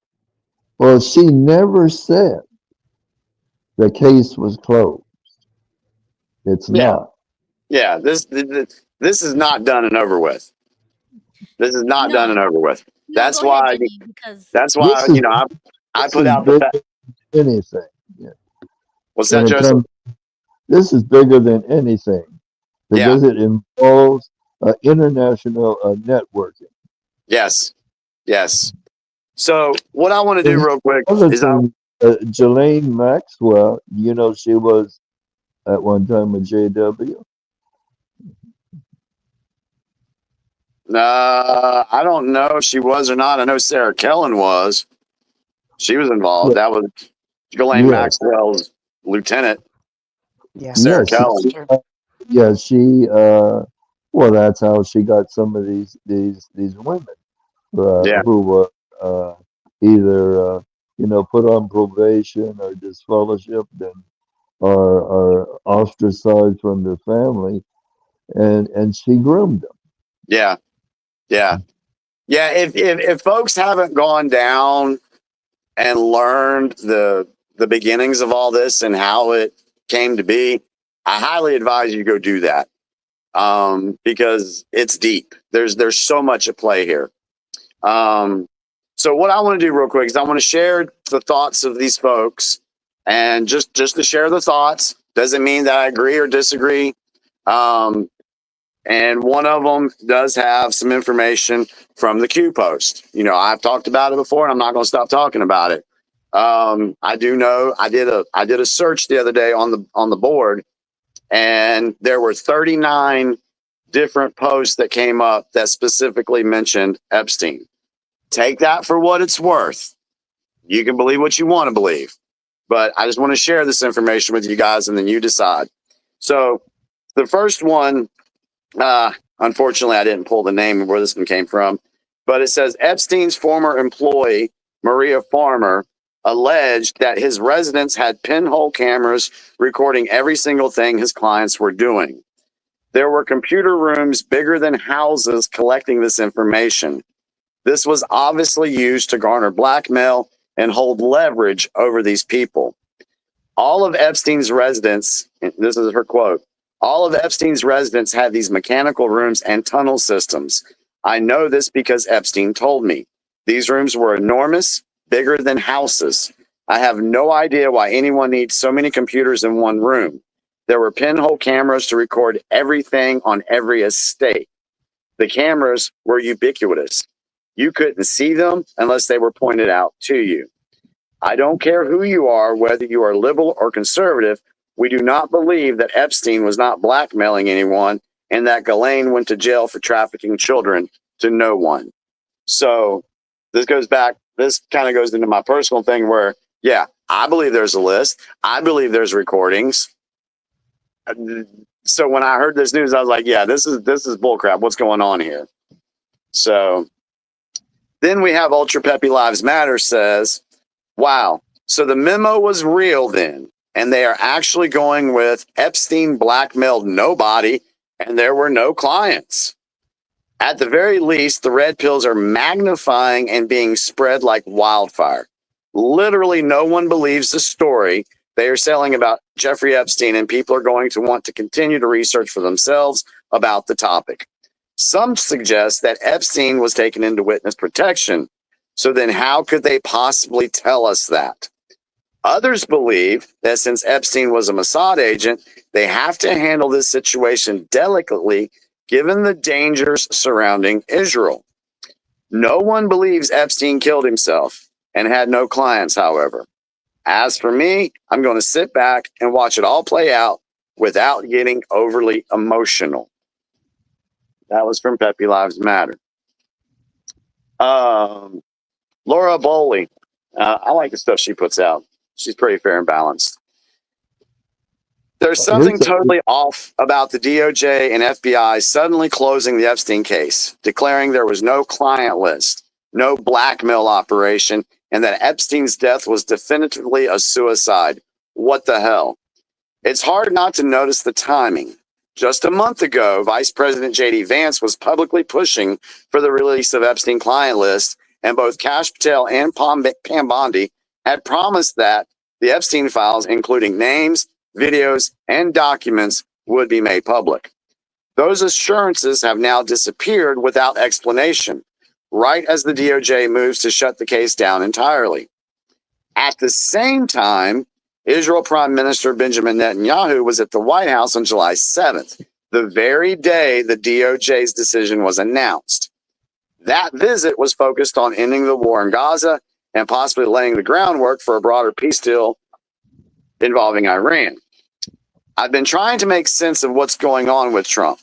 Well, she never said the case was closed. It's not. Yeah, this is not done and over with. This is not done and over with. That's why. That's why I put out the anything. Yeah. What's that, Joseph? This is bigger than anything because it involves international networking. Yes. So what I want to do real quick is Ghislaine Maxwell. She was at one time a JW. I don't know if she was or not. I know Sarah Kellen was. She was involved. That was Ghislaine Maxwell's lieutenant. Yeah. Sarah Kellen. She. Well, that's how she got some of these women who were either put on probation or disfellowshipped are ostracized from their family, and she groomed them. Yeah. Yeah. Yeah. If folks haven't gone down and learned the beginnings of all this and how it came to be, I highly advise you go do that. Because it's deep. There's so much at play here. So what I want to do real quick is I want to share the thoughts of these folks, and just to share the thoughts doesn't mean that I agree or disagree. And one of them does have some information from the Q post. You know, I've talked about it before, and I'm not going to stop talking about it. I do know I did a search the other day on the board, and there were 39 different posts that came up that specifically mentioned Epstein. Take that for what it's worth. You can believe what you want to believe, but I just want to share this information with you guys, and then you decide. So the first one, unfortunately, I didn't pull the name of where this one came from, but it says Epstein's former employee, Maria Farmer, alleged that his residence had pinhole cameras recording every single thing his clients were doing. There were computer rooms bigger than houses collecting this information. This was obviously used to garner blackmail and hold leverage over these people. All of Epstein's residents, this is her quote, all of Epstein's residents had these mechanical rooms and tunnel systems. I know this because Epstein told me. These rooms were enormous, bigger than houses. I have no idea why anyone needs so many computers in one room. There were pinhole cameras to record everything on every estate. The cameras were ubiquitous. You couldn't see them unless they were pointed out to you. I don't care who you are, whether you are liberal or conservative. We do not believe that Epstein was not blackmailing anyone and that Ghislaine went to jail for trafficking children to no one. So this kind of goes into my personal thing where, yeah, I believe there's a list. I believe there's recordings. So when I heard this news, I was like, yeah, this is bullcrap. What's going on here? So then we have Ultra Peppy Lives Matter says, wow, so the memo was real then, and they are actually going with Epstein blackmailed nobody, and there were no clients. At the very least, the red pills are magnifying and being spread like wildfire. Literally no one believes the story they are selling about Jeffrey Epstein, and people are going to want to continue to research for themselves about the topic. Some suggest that Epstein was taken into witness protection. So then how could they possibly tell us that? Others believe that since Epstein was a Mossad agent, they have to handle this situation delicately given the dangers surrounding Israel. No one believes Epstein killed himself and had no clients, however. As for me, I'm going to sit back and watch it all play out without getting overly emotional. That was from Peppy Lives Matter. Laura Bowley, I like the stuff she puts out. She's pretty fair and balanced. There's something totally off about the DOJ and FBI suddenly closing the Epstein case, declaring there was no client list, no blackmail operation, and that Epstein's death was definitively a suicide. What the hell? It's hard not to notice the timing. Just a month ago, Vice President J.D. Vance was publicly pushing for the release of Epstein client list, and both Kash Patel and Pam Bondi had promised that the Epstein files, including names, videos, and documents, would be made public. Those assurances have now disappeared without explanation, right as the DOJ moves to shut the case down entirely. At the same time, Israel Prime Minister Benjamin Netanyahu was at the White House on July 7th, the very day the DOJ's decision was announced. That visit was focused on ending the war in Gaza and possibly laying the groundwork for a broader peace deal involving Iran. I've been trying to make sense of what's going on with Trump,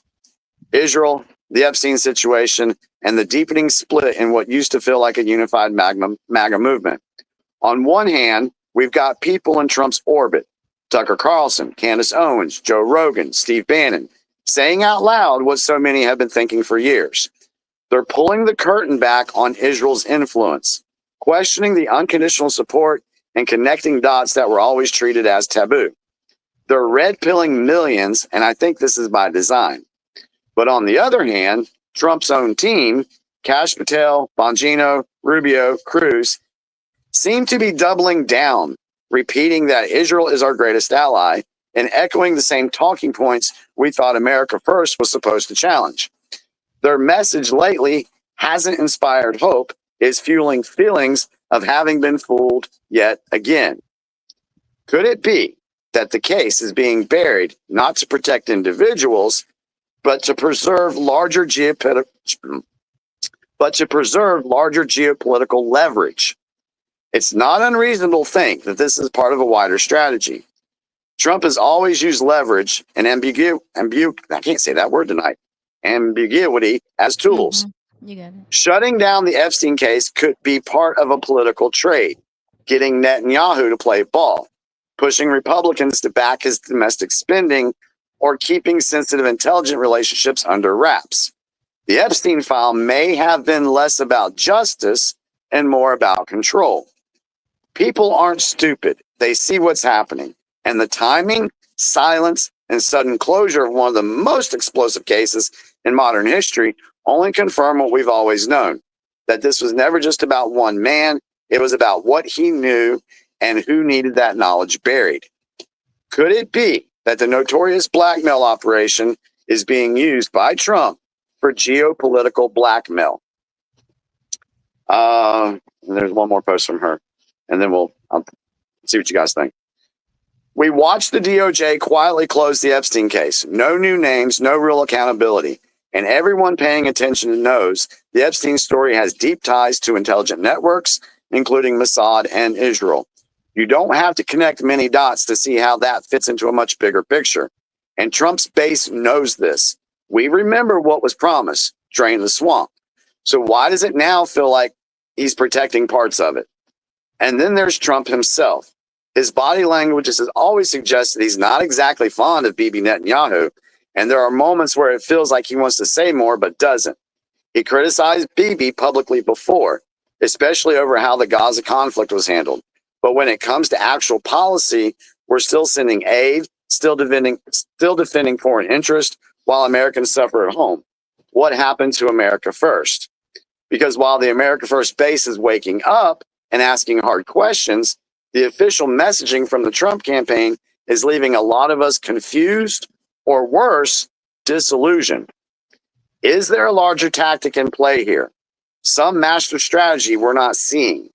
Israel, the Epstein situation, and the deepening split in what used to feel like a unified MAGA movement. On one hand, we've got people in Trump's orbit, Tucker Carlson, Candace Owens, Joe Rogan, Steve Bannon, saying out loud what so many have been thinking for years. They're pulling the curtain back on Israel's influence, questioning the unconditional support and connecting dots that were always treated as taboo. They're red pilling millions, and I think this is by design. But on the other hand, Trump's own team, Kash Patel, Bongino, Rubio, Cruz, seem to be doubling down, repeating that Israel is our greatest ally and echoing the same talking points we thought America First was supposed to challenge. Their message lately hasn't inspired hope, is fueling feelings of having been fooled yet again. Could it be that the case is being buried not to protect individuals, but to preserve larger geopolitical leverage? It's not unreasonable to think that this is part of a wider strategy. Trump has always used leverage and ambiguity as tools. You got it. Shutting down the Epstein case could be part of a political trade, getting Netanyahu to play ball, pushing Republicans to back his domestic spending, or keeping sensitive intelligence relationships under wraps. The Epstein file may have been less about justice and more about control. People aren't stupid. They see what's happening. And the timing, silence, and sudden closure of one of the most explosive cases in modern history only confirm what we've always known, that this was never just about one man. It was about what he knew and who needed that knowledge buried. Could it be that the notorious blackmail operation is being used by Trump for geopolitical blackmail? There's one more post from her, and then I'll see what you guys think. We watched the DOJ quietly close the Epstein case. No new names, no real accountability. And everyone paying attention knows the Epstein story has deep ties to intelligent networks, including Mossad and Israel. You don't have to connect many dots to see how that fits into a much bigger picture. And Trump's base knows this. We remember what was promised, drain the swamp. So why does it now feel like he's protecting parts of it? And then there's Trump himself. His body language has always suggested he's not exactly fond of Bibi Netanyahu, and there are moments where it feels like he wants to say more but doesn't. He criticized Bibi publicly before, especially over how the Gaza conflict was handled. But when it comes to actual policy, we're still sending aid, still defending foreign interest, while Americans suffer at home. What happened to America First? Because while the America First base is waking up and asking hard questions, the official messaging from the Trump campaign is leaving a lot of us confused, or worse, disillusioned. Is there a larger tactic in play here? Some master strategy we're not seeing?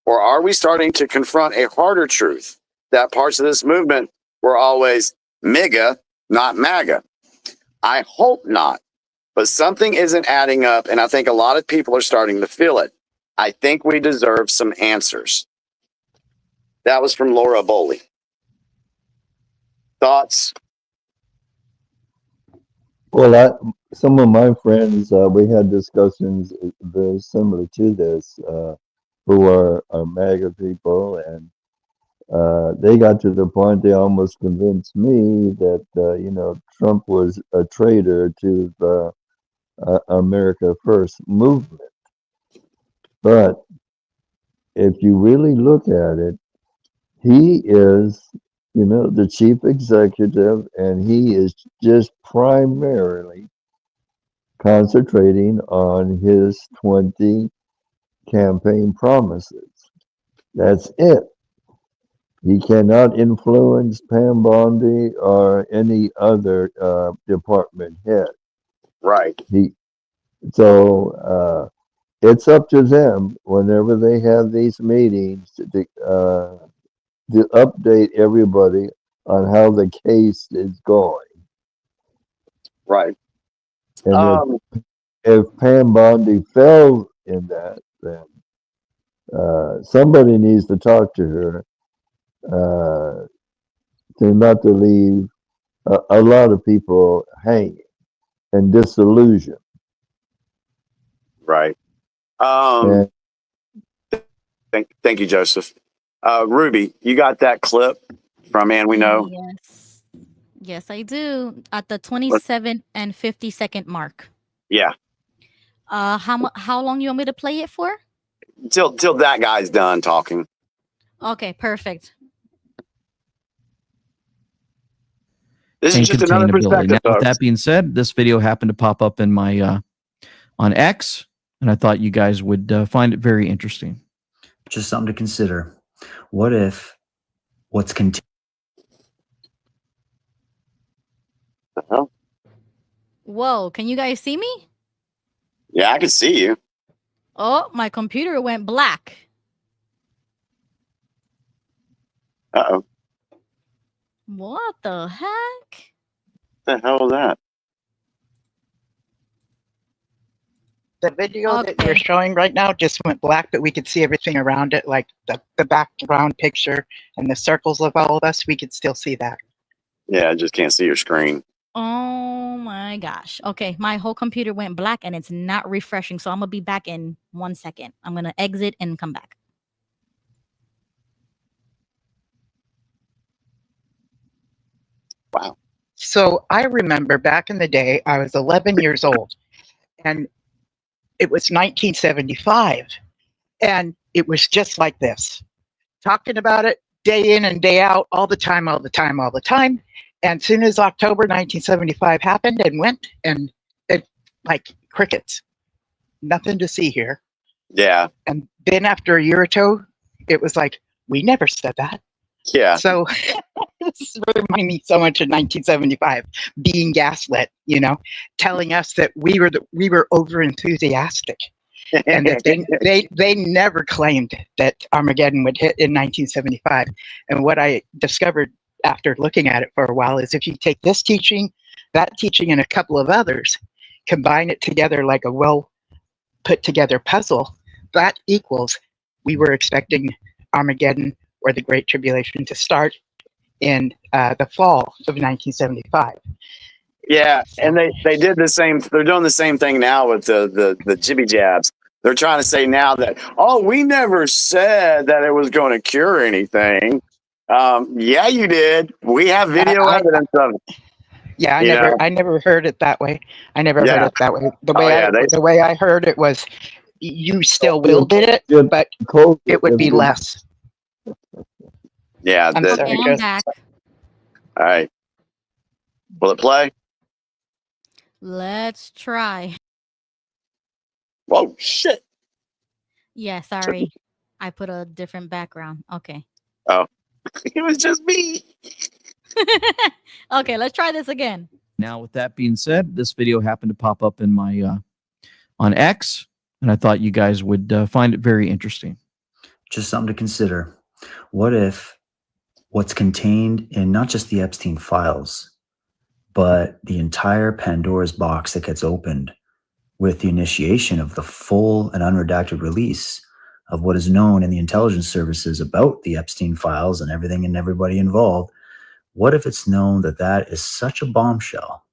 Or are we starting to confront a harder truth that parts of this movement were always MAGA, not MAGA? I hope not, but something isn't adding up, and I think a lot of people are starting to feel it. I think we deserve some answers. That was from Laura Boley. Thoughts? Well, some of my friends, we had discussions very similar to this, who are MAGA people, and they got to the point they almost convinced me that Trump was a traitor to the America First movement. But if you really look at it, he is, the chief executive, and he is just primarily concentrating on his 20 campaign promises. That's it. He cannot influence Pam Bondi or any other department head. Right. So it's up to them whenever they have these meetings to update everybody on how the case is going. Right. And if Pam Bondi fell in that, then somebody needs to talk to her to not to leave a lot of people hanging and disillusioned. Right. Thank you, Joseph. Ruby, you got that clip from And We Know? Yes, I do. At the 27 and 50-second mark. Yeah. How long you want me to play it for? Till that guy's done talking. Okay, perfect. This and is just another containability. perspective, Now, with folks. that being said, this video happened to pop up in my on X, and I thought you guys would find it very interesting. Just something to consider. What if what's contained? Whoa, can you guys see me? Yeah, I can see you. Oh, my computer went black. Uh-oh. What the heck? What the hell was that? The video that you're Okay. showing right now just went black, but we could see everything around it, like the background picture and the circles of all of us. We could still see that. Yeah, I just can't see your screen. Oh my gosh. Okay, my whole computer went black and it's not refreshing. So I'm gonna be back in 1 second. I'm gonna exit and come back. Wow. So I remember back in the day, I was 11 years old, and it was 1975, and it was just like this, talking about it day in and day out, all the time, all the time, all the time. And soon as October 1975 happened and went, and it like crickets, nothing to see here. Yeah. And then after a year or two, it was like, we never said that. Yeah. So this reminded me so much of 1975, being gaslit, you know, telling us that we were over enthusiastic, and that they never claimed that Armageddon would hit in 1975. And what I discovered after looking at it for a while is if you take this teaching, that teaching, and a couple of others, combine it together like a well put together puzzle, that equals we were expecting Armageddon or the Great Tribulation to start in the fall of 1975. Yeah, and they did the same. They're doing the same thing now with the jibby jabs. They're trying to say now that, oh, we never said that it was going to cure anything. Yeah, you did. We have video evidence of it. Yeah, I never heard it that way. I never Yeah. heard it that way. The Oh, way yeah, the way I heard it was, you still will did it, but it would be less. Yeah. I'm that- sorry, Okay, I'm Joseph. back. All right. Will it play? Let's try. Whoa, shit. Yeah, sorry. I put a different background. Okay. Oh, it was just me. Okay, let's try this again. Now, with that being said, this video happened to pop up in my on X, and I thought you guys would find it very interesting. Just something to consider. What if what's contained in not just the Epstein files, but the entire Pandora's box that gets opened with the initiation of the full and unredacted release of what is known in the intelligence services about the Epstein files and everything and everybody involved? What if it's known that that is such a bombshell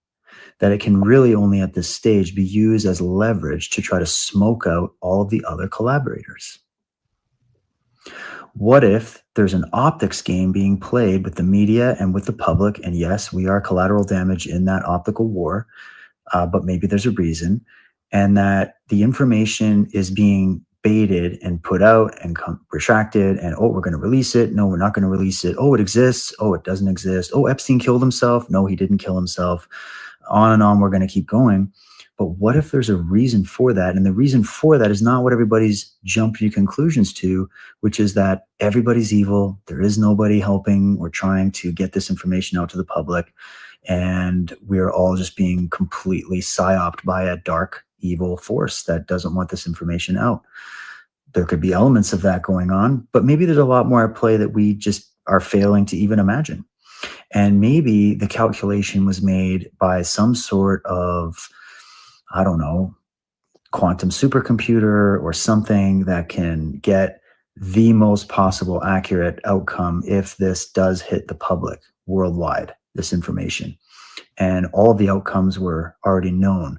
that it can really only at this stage be used as leverage to try to smoke out all of the other collaborators? What if there's an optics game being played with the media and with the public? And yes, we are collateral damage in that optical war, but maybe there's a reason, and that the information is being baited and put out and retracted, and oh, we're going to release it. No, we're not going to release it. Oh, it exists. Oh, it doesn't exist. Oh, Epstein killed himself. No, he didn't kill himself. On and on, we're going to keep going. But what if there's a reason for that? And the reason for that is not what everybody's jumping to conclusions to, which is that everybody's evil. There is nobody helping or trying to get this information out to the public. And we're all just being completely psyoped by a dark, evil force that doesn't want this information out. There could be elements of that going on, but maybe there's a lot more at play that we just are failing to even imagine. And maybe the calculation was made by some sort of, I don't know, quantum supercomputer or something that can get the most possible accurate outcome if this does hit the public worldwide, this information. And all the outcomes were already known.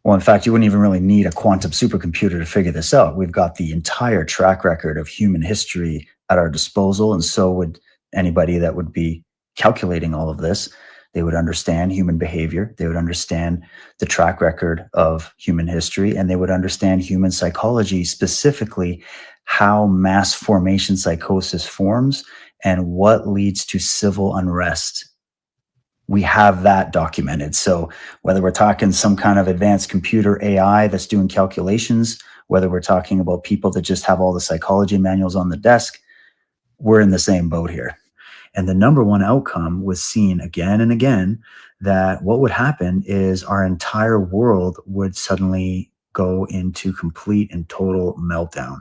Well, in fact, you wouldn't even really need a quantum supercomputer to figure this out. We've got the entire track record of human history at our disposal, and so would anybody that would be calculating all of this. They would understand human behavior. They would understand the track record of human history, and they would understand human psychology, specifically how mass formation psychosis forms and what leads to civil unrest we have that documented. So whether we're talking some kind of advanced computer AI that's doing calculations, whether we're talking about people that just have all the psychology manuals on the desk, we're in the same boat here. And the number one outcome was seen again and again, that what would happen is our entire world would suddenly go into complete and total meltdown,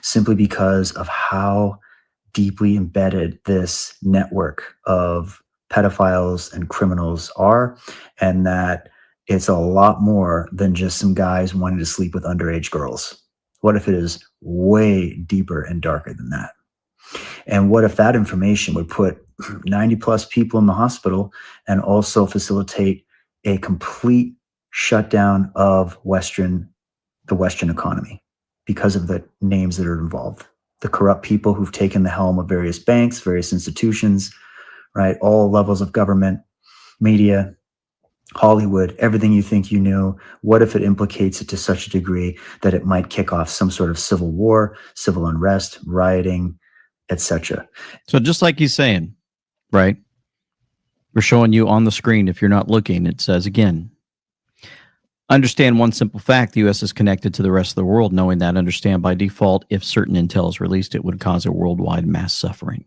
simply because of how deeply embedded this network of pedophiles and criminals are, and that it's a lot more than just some guys wanting to sleep with underage girls. What if it is way deeper and darker than that? And what if that information would put 90 plus people in the hospital and also facilitate a complete shutdown of the Western economy because of the names that are involved? The corrupt people who've taken the helm of various banks, various institutions, right? All levels of government, media, Hollywood, everything you think you knew. What if it implicates it to such a degree that it might kick off some sort of civil war, civil unrest, rioting, etc.? So just like he's saying, right? We're showing you on the screen. If you're not looking, it says again, understand one simple fact: the U.S. is connected to the rest of the world. Knowing that, understand by default, if certain intel is released, it would cause a worldwide mass suffering.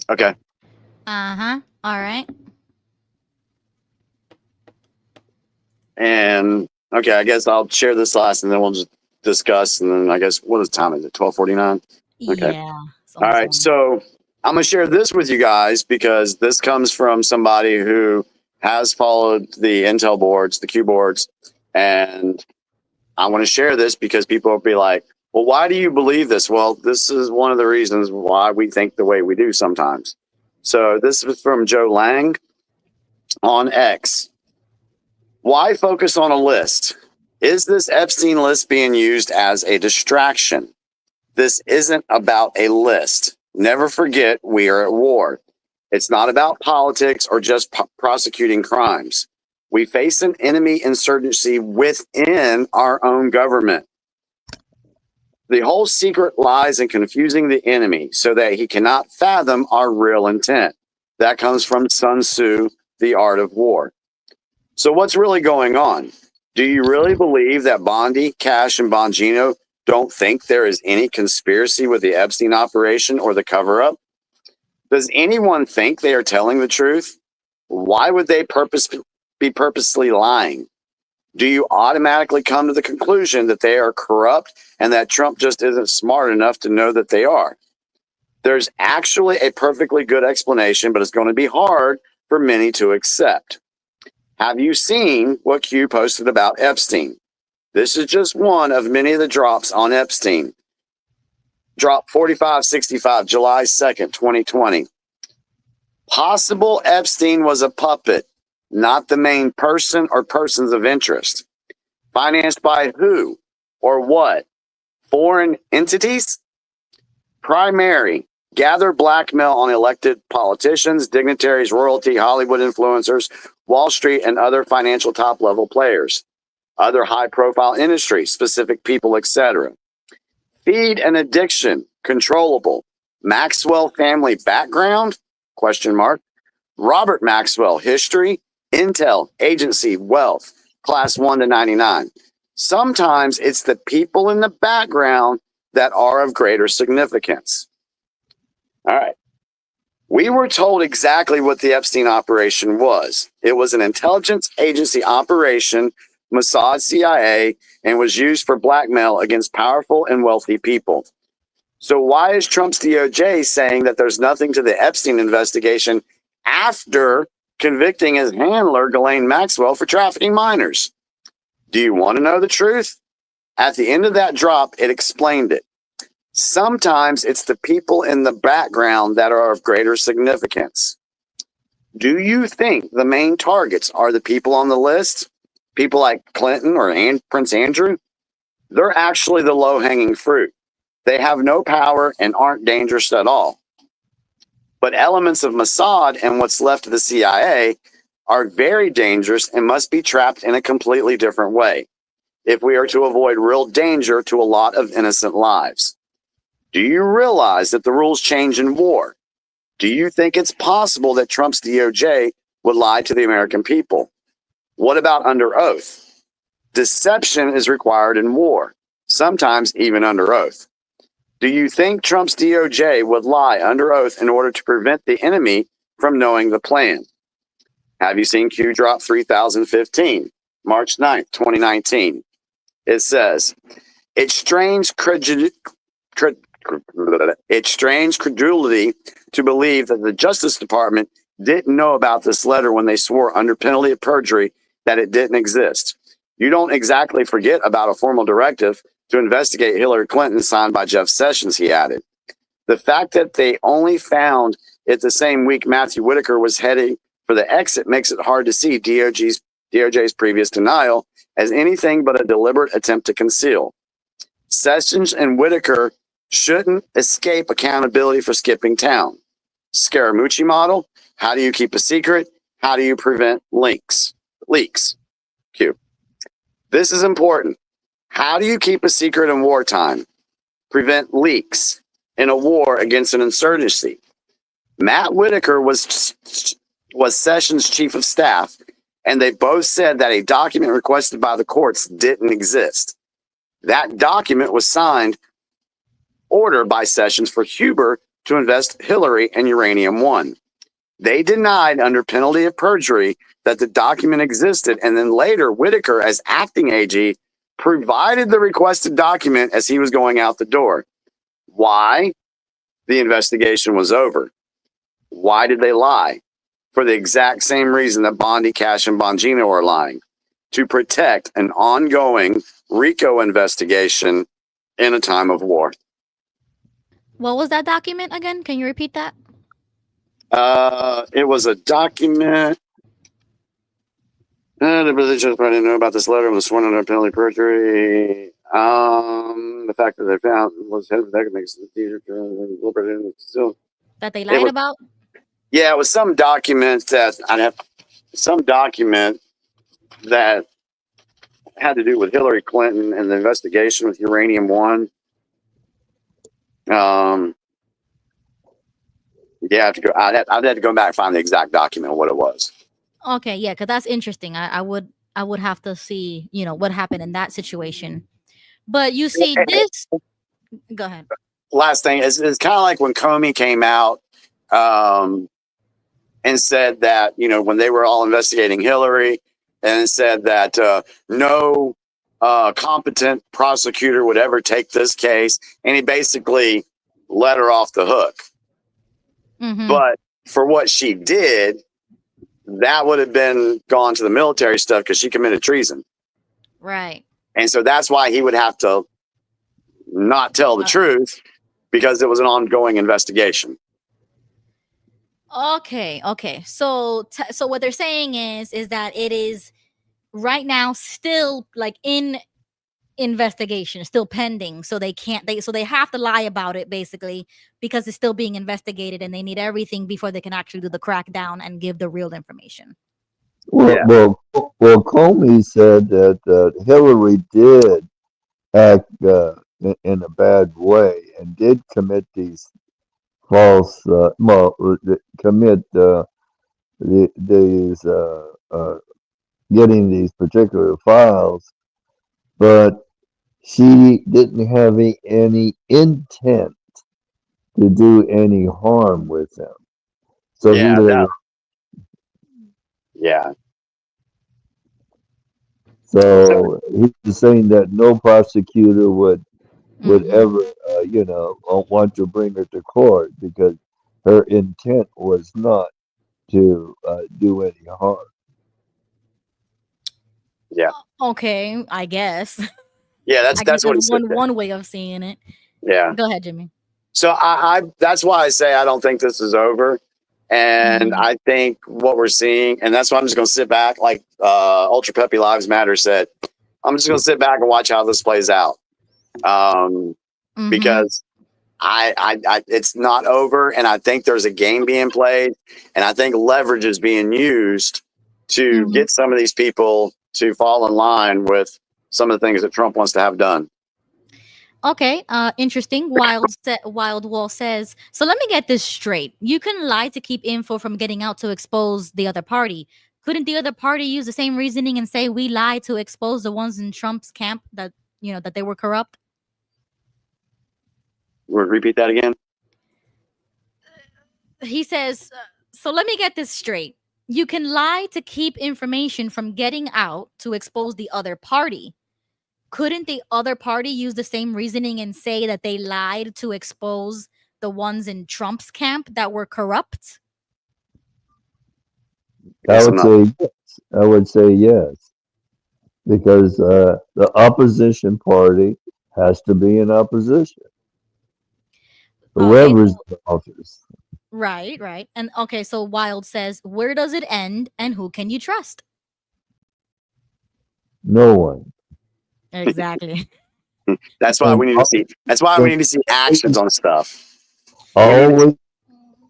Okay. Uh-huh. All right. And okay, I guess I'll share this last and then we'll just discuss. And then I guess, what is the time? Is it 12:49? Okay. Yeah. All right. So I'm going to share this with you guys because this comes from somebody who has followed the Intel boards, the Q boards. And I want to share this because people will be like, well, why do you believe this? Well, this is one of the reasons why we think the way we do sometimes. So this is from Joe Lang on X. Why focus on a list? Is this Epstein list being used as a distraction? This isn't about a list. Never forget, we are at war. It's not about politics or just prosecuting crimes. We face an enemy insurgency within our own government. The whole secret lies in confusing the enemy so that he cannot fathom our real intent. That comes from Sun Tzu, The Art of War. So what's really going on? Do you really believe that Bondi, Cash, and Bongino don't think there is any conspiracy with the Epstein operation or the cover-up? Does anyone think they are telling the truth? Why would they be purposely lying? Do you automatically come to the conclusion that they are corrupt and that Trump just isn't smart enough to know that they are? There's actually a perfectly good explanation, but it's going to be hard for many to accept. Have you seen what Q posted about Epstein? This is just one of many of the drops on Epstein. Drop 4565, July 2nd, 2020. Possible Epstein was a puppet, not the main person or persons of interest. Financed by who or what? Foreign entities? Primary. Gather blackmail on elected politicians, dignitaries, royalty, Hollywood influencers, Wall Street, and other financial top-level players. Other high-profile industries, specific people, etc. Feed an addiction, controllable. Maxwell family background? Question mark. Robert Maxwell, history, Intel, agency, wealth, class 1 to 99. Sometimes it's the people in the background that are of greater significance. All right. We were told exactly what the Epstein operation was. It was an intelligence agency operation, Mossad, CIA, and was used for blackmail against powerful and wealthy people. So why is Trump's DOJ saying that there's nothing to the Epstein investigation after convicting his handler, Ghislaine Maxwell, for trafficking minors? Do you want to know the truth? At the end of that drop, it explained it. Sometimes it's the people in the background that are of greater significance. Do you think the main targets are the people on the list? People like Clinton or Prince Andrew? They're actually the low-hanging fruit. They have no power and aren't dangerous at all. But elements of Mossad and what's left of the CIA are very dangerous and must be trapped in a completely different way if we are to avoid real danger to a lot of innocent lives. Do you realize that the rules change in war? Do you think it's possible that Trump's DOJ would lie to the American people? What about under oath? Deception is required in war, sometimes even under oath. Do you think Trump's DOJ would lie under oath in order to prevent the enemy from knowing the plan? Have you seen Q Drop 3015, March 9th, 2019? It says, it's strange credulity to believe that the Justice Department didn't know about this letter when they swore under penalty of perjury that it didn't exist. You don't exactly forget about a formal directive to investigate Hillary Clinton signed by Jeff Sessions, he added. The fact that they only found it the same week Matthew Whitaker was heading for the exit makes it hard to see DOJ's previous denial as anything but a deliberate attempt to conceal. Sessions and Whitaker shouldn't escape accountability for skipping town. Scaramucci model, how do you keep a secret? How do you prevent leaks? Q. This is important. How do you keep a secret in wartime? Prevent leaks in a war against an insurgency. Matt Whitaker was Sessions' chief of staff, and they both said that a document requested by the courts didn't exist. That document was signed, ordered by Sessions for Huber to invest Hillary in Uranium One. They denied under penalty of perjury that the document existed, and then later Whitaker, as acting AG, provided the requested document as he was going out the door. Why? The investigation was over. Why did they lie? For the exact same reason that Bondi, Cash, and Bongino are lying. To protect an ongoing RICO investigation in a time of war. What was that document again? Can you repeat that? It was a document. The brother just didn't know about this letter was sworn under penalty of perjury. The fact that they found was that makes it easier to still. That they lied about? Yeah, it was some document that had to do with Hillary Clinton and the investigation with Uranium One. Yeah, I'd have to go back and find the exact document of what it was. Okay, yeah, because that's interesting. I would have to see, what happened in that situation. But you see this. Go ahead. Last thing is kind of like when Comey came out and said that, when they were all investigating Hillary, and said that no competent prosecutor would ever take this case, and he basically let her off the hook. Mm-hmm. But for what she did, that would have been gone to the military stuff because she committed treason. Right. And And so that's why he would have to not tell the truth, because it was an ongoing investigation. Okay. So what they're saying is that it is right now still like in investigation, still pending. So they have to lie about it basically because it's still being investigated, and they need everything before they can actually do the crackdown and give the real information. Well, Comey said that Hillary did act in a bad way and did commit these false, commit these getting these particular files, but she didn't have any intent to do any harm with them. So he let her. Yeah. So he's saying that no prosecutor would ever, want to bring her to court because her intent was not to do any harm. Yeah. Okay, I guess. Yeah, that's what he said. one way of seeing it. Yeah. Go ahead, Jimmy. So I that's why I say I don't think this is over. And I think what we're seeing, and that's why I'm just going to sit back, like Ultra Peppy Lives Matter said, I'm just going to sit back and watch how this plays out. Because I it's not over, and I think there's a game being played, and I think leverage is being used to get some of these people to fall in line with some of the things that Trump wants to have done. Okay, interesting. Wild Wall says, so let me get this straight. You can lie to keep info from getting out to expose the other party. Couldn't the other party use the same reasoning and say we lied to expose the ones in Trump's camp that that they were corrupt? Repeat that again. He says, so let me get this straight. You can lie to keep information from getting out to expose the other party. Couldn't the other party use the same reasoning and say that they lied to expose the ones in Trump's camp that were corrupt? I would say yes. I would say yes, because the opposition party has to be in opposition. Whoever's in office. Right. And okay, so Wild says, where does it end and who can you trust? No one. Exactly. That's why we need to see. That's why we need to see actions on stuff. Always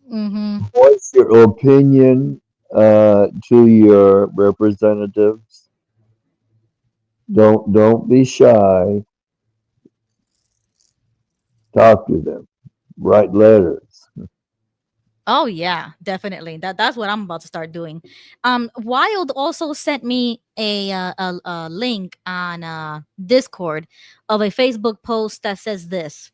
voice your opinion to your representatives. Don't be shy. Talk to them. Write letters. Oh yeah, definitely. That's what I'm about to start doing. Wild also sent me a link on Discord of a Facebook post that says this.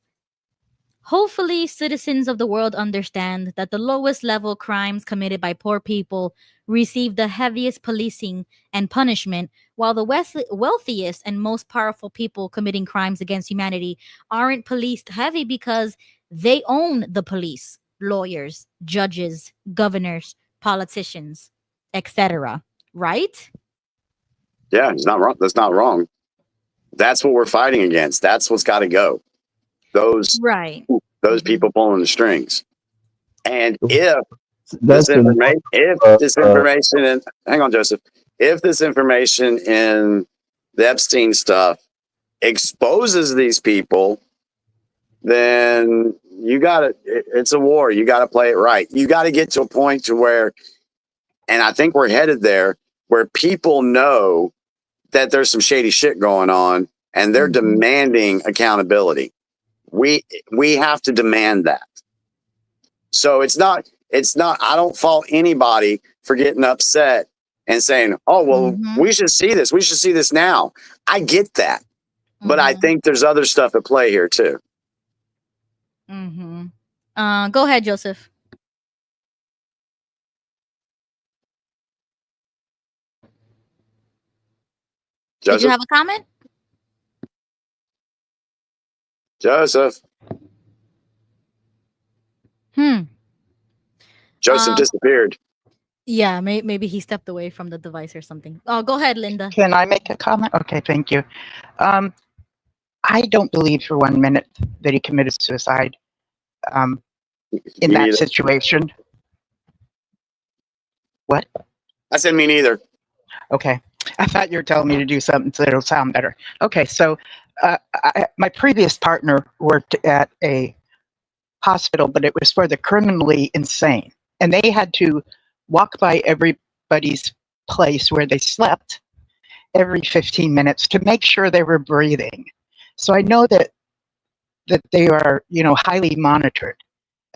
Hopefully, citizens of the world understand that the lowest level crimes committed by poor people receive the heaviest policing and punishment, while the wealthiest and most powerful people committing crimes against humanity aren't policed heavy because they own the police, lawyers, judges, governors, politicians, etc. Right? Yeah, it's not wrong. That's not wrong. That's what we're fighting against. That's what's got to go. Those people pulling the strings. And if this information, and hang on, Joseph, if this information in the Epstein stuff exposes these people, then it's a war. You got to play it right. You got to get to a point to where, and I think we're headed there, where people know that there's some shady shit going on and they're demanding accountability. We have to demand that. So it's not, I don't fault anybody for getting upset and saying, oh, well, we should see this. We should see this now. I get that. But I think there's other stuff at play here too. Go ahead, Joseph. Did you have a comment? Joseph. Joseph disappeared. Yeah, maybe he stepped away from the device or something. Oh, go ahead, Linda. Can I make a comment? Okay, thank you. I don't believe for 1 minute that he committed suicide in that situation. What? I said me neither. Okay. I thought you were telling me to do something so it'll sound better. Okay, so my previous partner worked at a hospital, but it was for the criminally insane. And they had to walk by everybody's place where they slept every 15 minutes to make sure they were breathing. So I know that they are, highly monitored.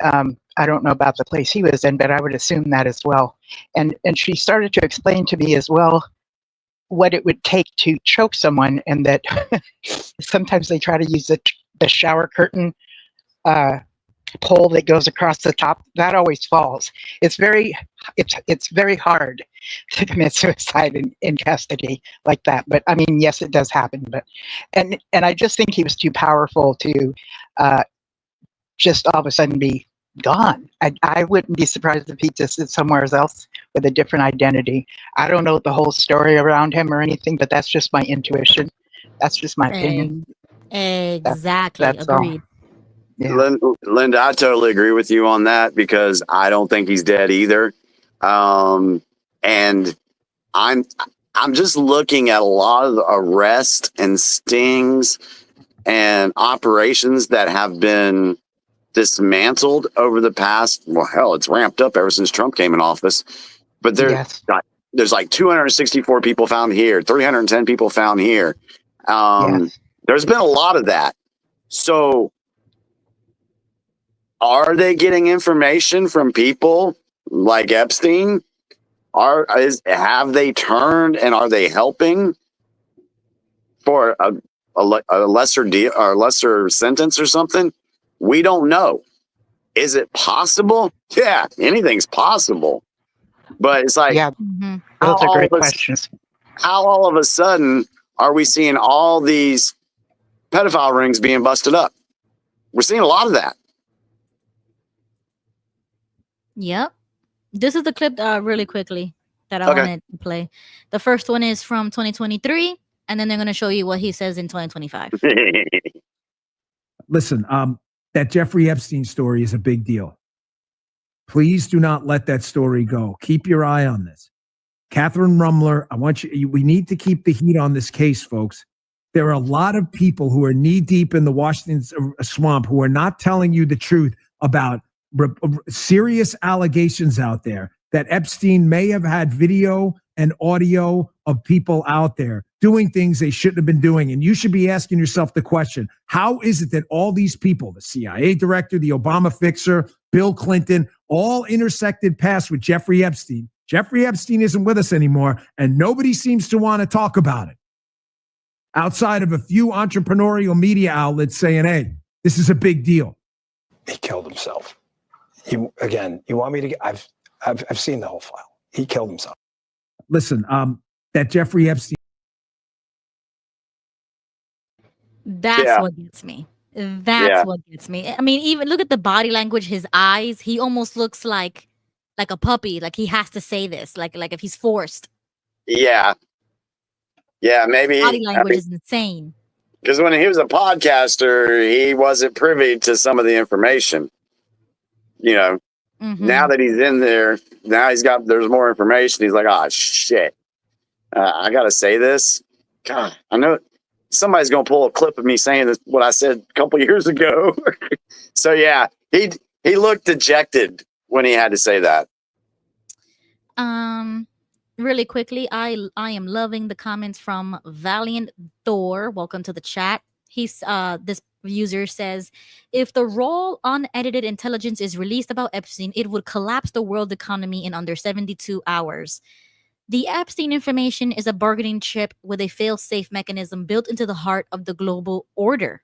I don't know about the place he was in, but I would assume that as well. And she started to explain to me as well what it would take to choke someone, and that sometimes they try to use the shower curtain pole that goes across the top. That always falls. It's very hard to commit suicide in custody like that. But I mean, yes, it does happen. But and I just think he was too powerful to just all of a sudden be gone. I wouldn't be surprised if he just is somewhere else with a different identity. I don't know the whole story around him or anything, but that's just my intuition. That's just my opinion. Exactly. That's Agreed. Yeah. Linda, I totally agree with you on that, because I don't think he's dead either. And I'm just looking at a lot of the arrests and stings and operations that have been dismantled over the past, well, hell, it's ramped up ever since Trump came in office. But there's like 264 people found here, 310 people found here. There's been a lot of that. So are they getting information from people like Epstein? Have they turned and are they helping for a lesser deal or lesser sentence or something? We don't know. Is it possible? Yeah, anything's possible. But it's like, Yeah, Mhm. those are great how questions. all of a sudden are we seeing all these pedophile rings being busted up? We're seeing a lot of that. Yep. This is the clip really quickly that I Okay. wanted to play. The first one is from 2023, and then they're going to show you what he says in 2025. Listen, that Jeffrey Epstein story is a big deal. Please do not let that story go. Keep your eye on this. Catherine Rumler, we need to keep the heat on this case, folks. There are a lot of people who are knee deep in the Washington swamp who are not telling you the truth about serious allegations out there that Epstein may have had video and audio of people out there doing things they shouldn't have been doing. And you should be asking yourself the question, how is it that all these people, the CIA director, the Obama fixer, Bill Clinton, all intersected paths with Jeffrey Epstein? Jeffrey Epstein isn't with us anymore, and nobody seems to want to talk about it outside of a few entrepreneurial media outlets saying, hey, this is a big deal. He killed himself. You want me to? I've seen the whole file. He killed himself. Listen, that Jeffrey Epstein. That's what gets me. That's what gets me. I mean, even look at the body language, his eyes. He almost looks like a puppy. Like he has to say this. Like if he's forced. Yeah, maybe. Body language is insane. Because when he was a podcaster, he wasn't privy to some of the information. You know, now that he's in there, now there's more information. He's like, oh, shit. I got to say this. God, I know somebody's going to pull a clip of me saying this, what I said a couple years ago. So, yeah, he looked dejected when he had to say that. Really quickly, I am loving the comments from Valiant Thor. Welcome to the chat. This user says, if the raw unedited intelligence is released about Epstein, it would collapse the world economy in under 72 hours. The Epstein information is a bargaining chip with a fail-safe mechanism built into the heart of the global order.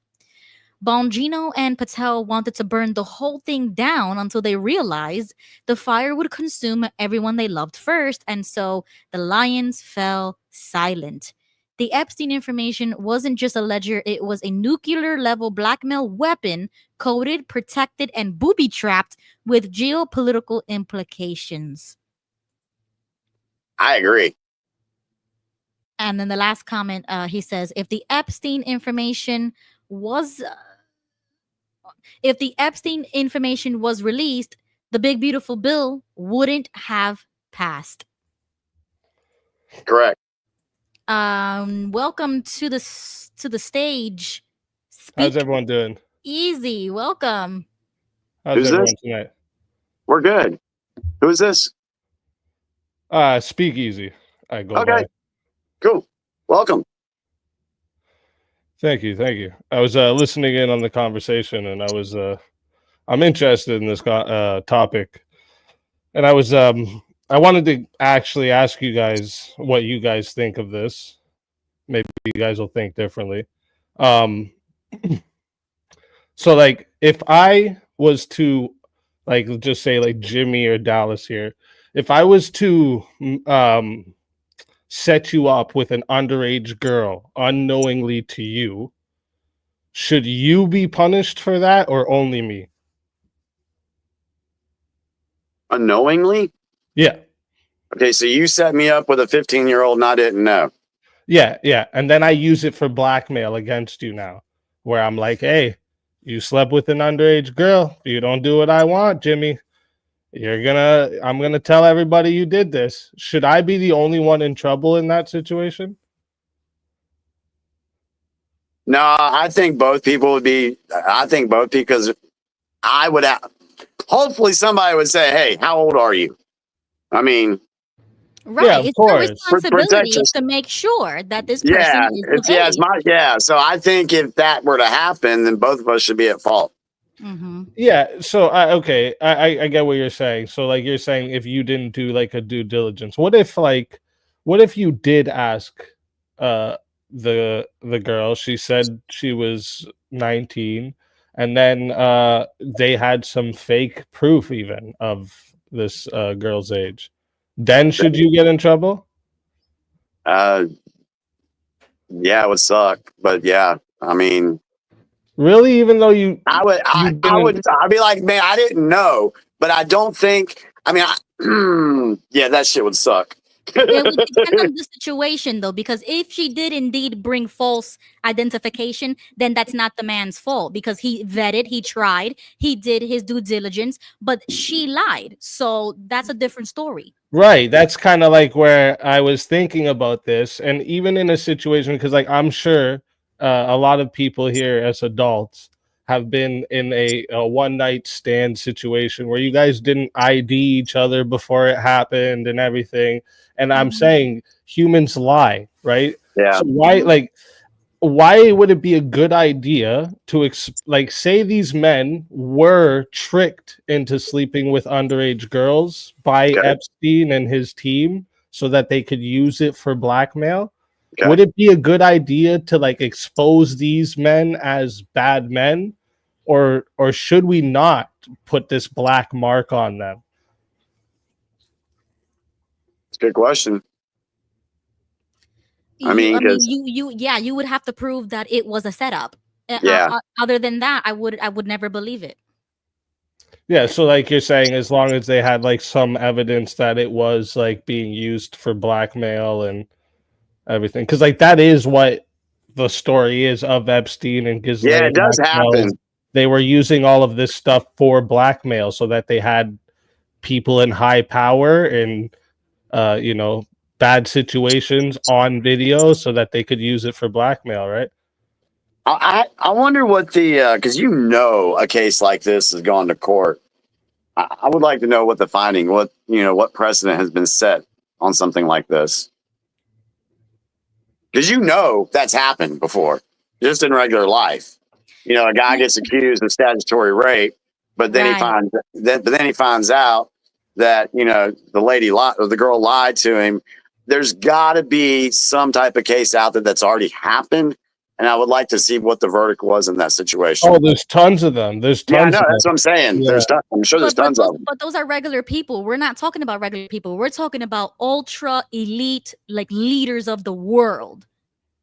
Bongino and Patel wanted to burn the whole thing down until they realized the fire would consume everyone they loved first, and so the lions fell silent. The Epstein information wasn't just a ledger, it was a nuclear-level blackmail weapon, coded, protected, and booby-trapped with geopolitical implications. I agree. And then the last comment, he says, if the Epstein information was released, the big beautiful bill wouldn't have passed. Correct. Welcome to the stage. How's everyone doing? Easy. Welcome. How's Who's everyone this? tonight? We're good. Who is this? Speak easy. I go Okay. by. Cool. Welcome. Thank you. I was listening in on the conversation, and I'm interested in this topic, and I wanted to actually ask you guys what you guys think of this. Maybe you guys will think differently. So, like, if I was to, like, just say, like, Jimmy or Dallas here, if I was to set you up with an underage girl unknowingly to you, should you be punished for that or only me? Unknowingly? Yeah. Okay, so you set me up with a 15-year-old and I didn't know. Yeah. And then I use it for blackmail against you now, where I'm like, hey, you slept with an underage girl. You don't do what I want, Jimmy. I'm gonna tell everybody you did this. Should I be the only one in trouble in that situation? No, I think both people would be. I think both because I would have. Hopefully, somebody would say, "Hey, how old are you?" I mean, Right. Yeah, of It's your course. responsibility Protect us. to make sure that this person Yeah, is it's yeah, it's behaved. my yeah. So I think if that were to happen, then both of us should be at fault. Mm-hmm. Yeah, so okay, I get what you're saying. So like you're saying if you didn't do like a due diligence, what if you did ask uh the girl, she said she was 19, and then they had some fake proof even of this girl's age. Then should you get in trouble? Yeah, it would suck, but yeah, I mean, Really? Even though you I didn't. would, I'd be like, man, I didn't know, but I don't think, I mean, yeah, that shit would suck. It would depend on the situation, though, because if she did indeed bring false identification, then that's not the man's fault because he vetted, he tried, he did his due diligence, but she lied. So that's a different story. Right. That's kind of like where I was thinking about this. And even in a situation, because like I'm sure a lot of people here as adults have been in a one night stand situation where you guys didn't ID each other before it happened and everything. And I'm saying humans lie, right? Yeah. So why would it be a good idea to like say these men were tricked into sleeping with underage girls by Epstein and his team so that they could use it for blackmail? Would it be a good idea to like expose these men as bad men, or should we not put this black mark on them? It's a good question. You would have to prove that it was a setup. Yeah. Other than that, I would never believe it. Yeah, so like you're saying, as long as they had like some evidence that it was like being used for blackmail and everything, because like that is what the story is of Epstein and Ghislaine. Yeah, it does happen. They were using all of this stuff for blackmail so that they had people in high power and bad situations on video so that they could use it for blackmail, right? I wonder what the because a case like this has gone to court. I would like to know what the finding, what precedent has been set on something like this, because that's happened before, just in regular life. A guy gets accused of statutory rape, but then he finds out that the girl lied to him. There's got to be some type of case out there that's already happened. And I would like to see what the verdict was in that situation. Oh, there's tons of them. There's tons. Yeah, I know. That's what I'm saying. Yeah. I'm sure there's tons of them. But those are regular people. We're not talking about regular people. We're talking about ultra elite, like leaders of the world.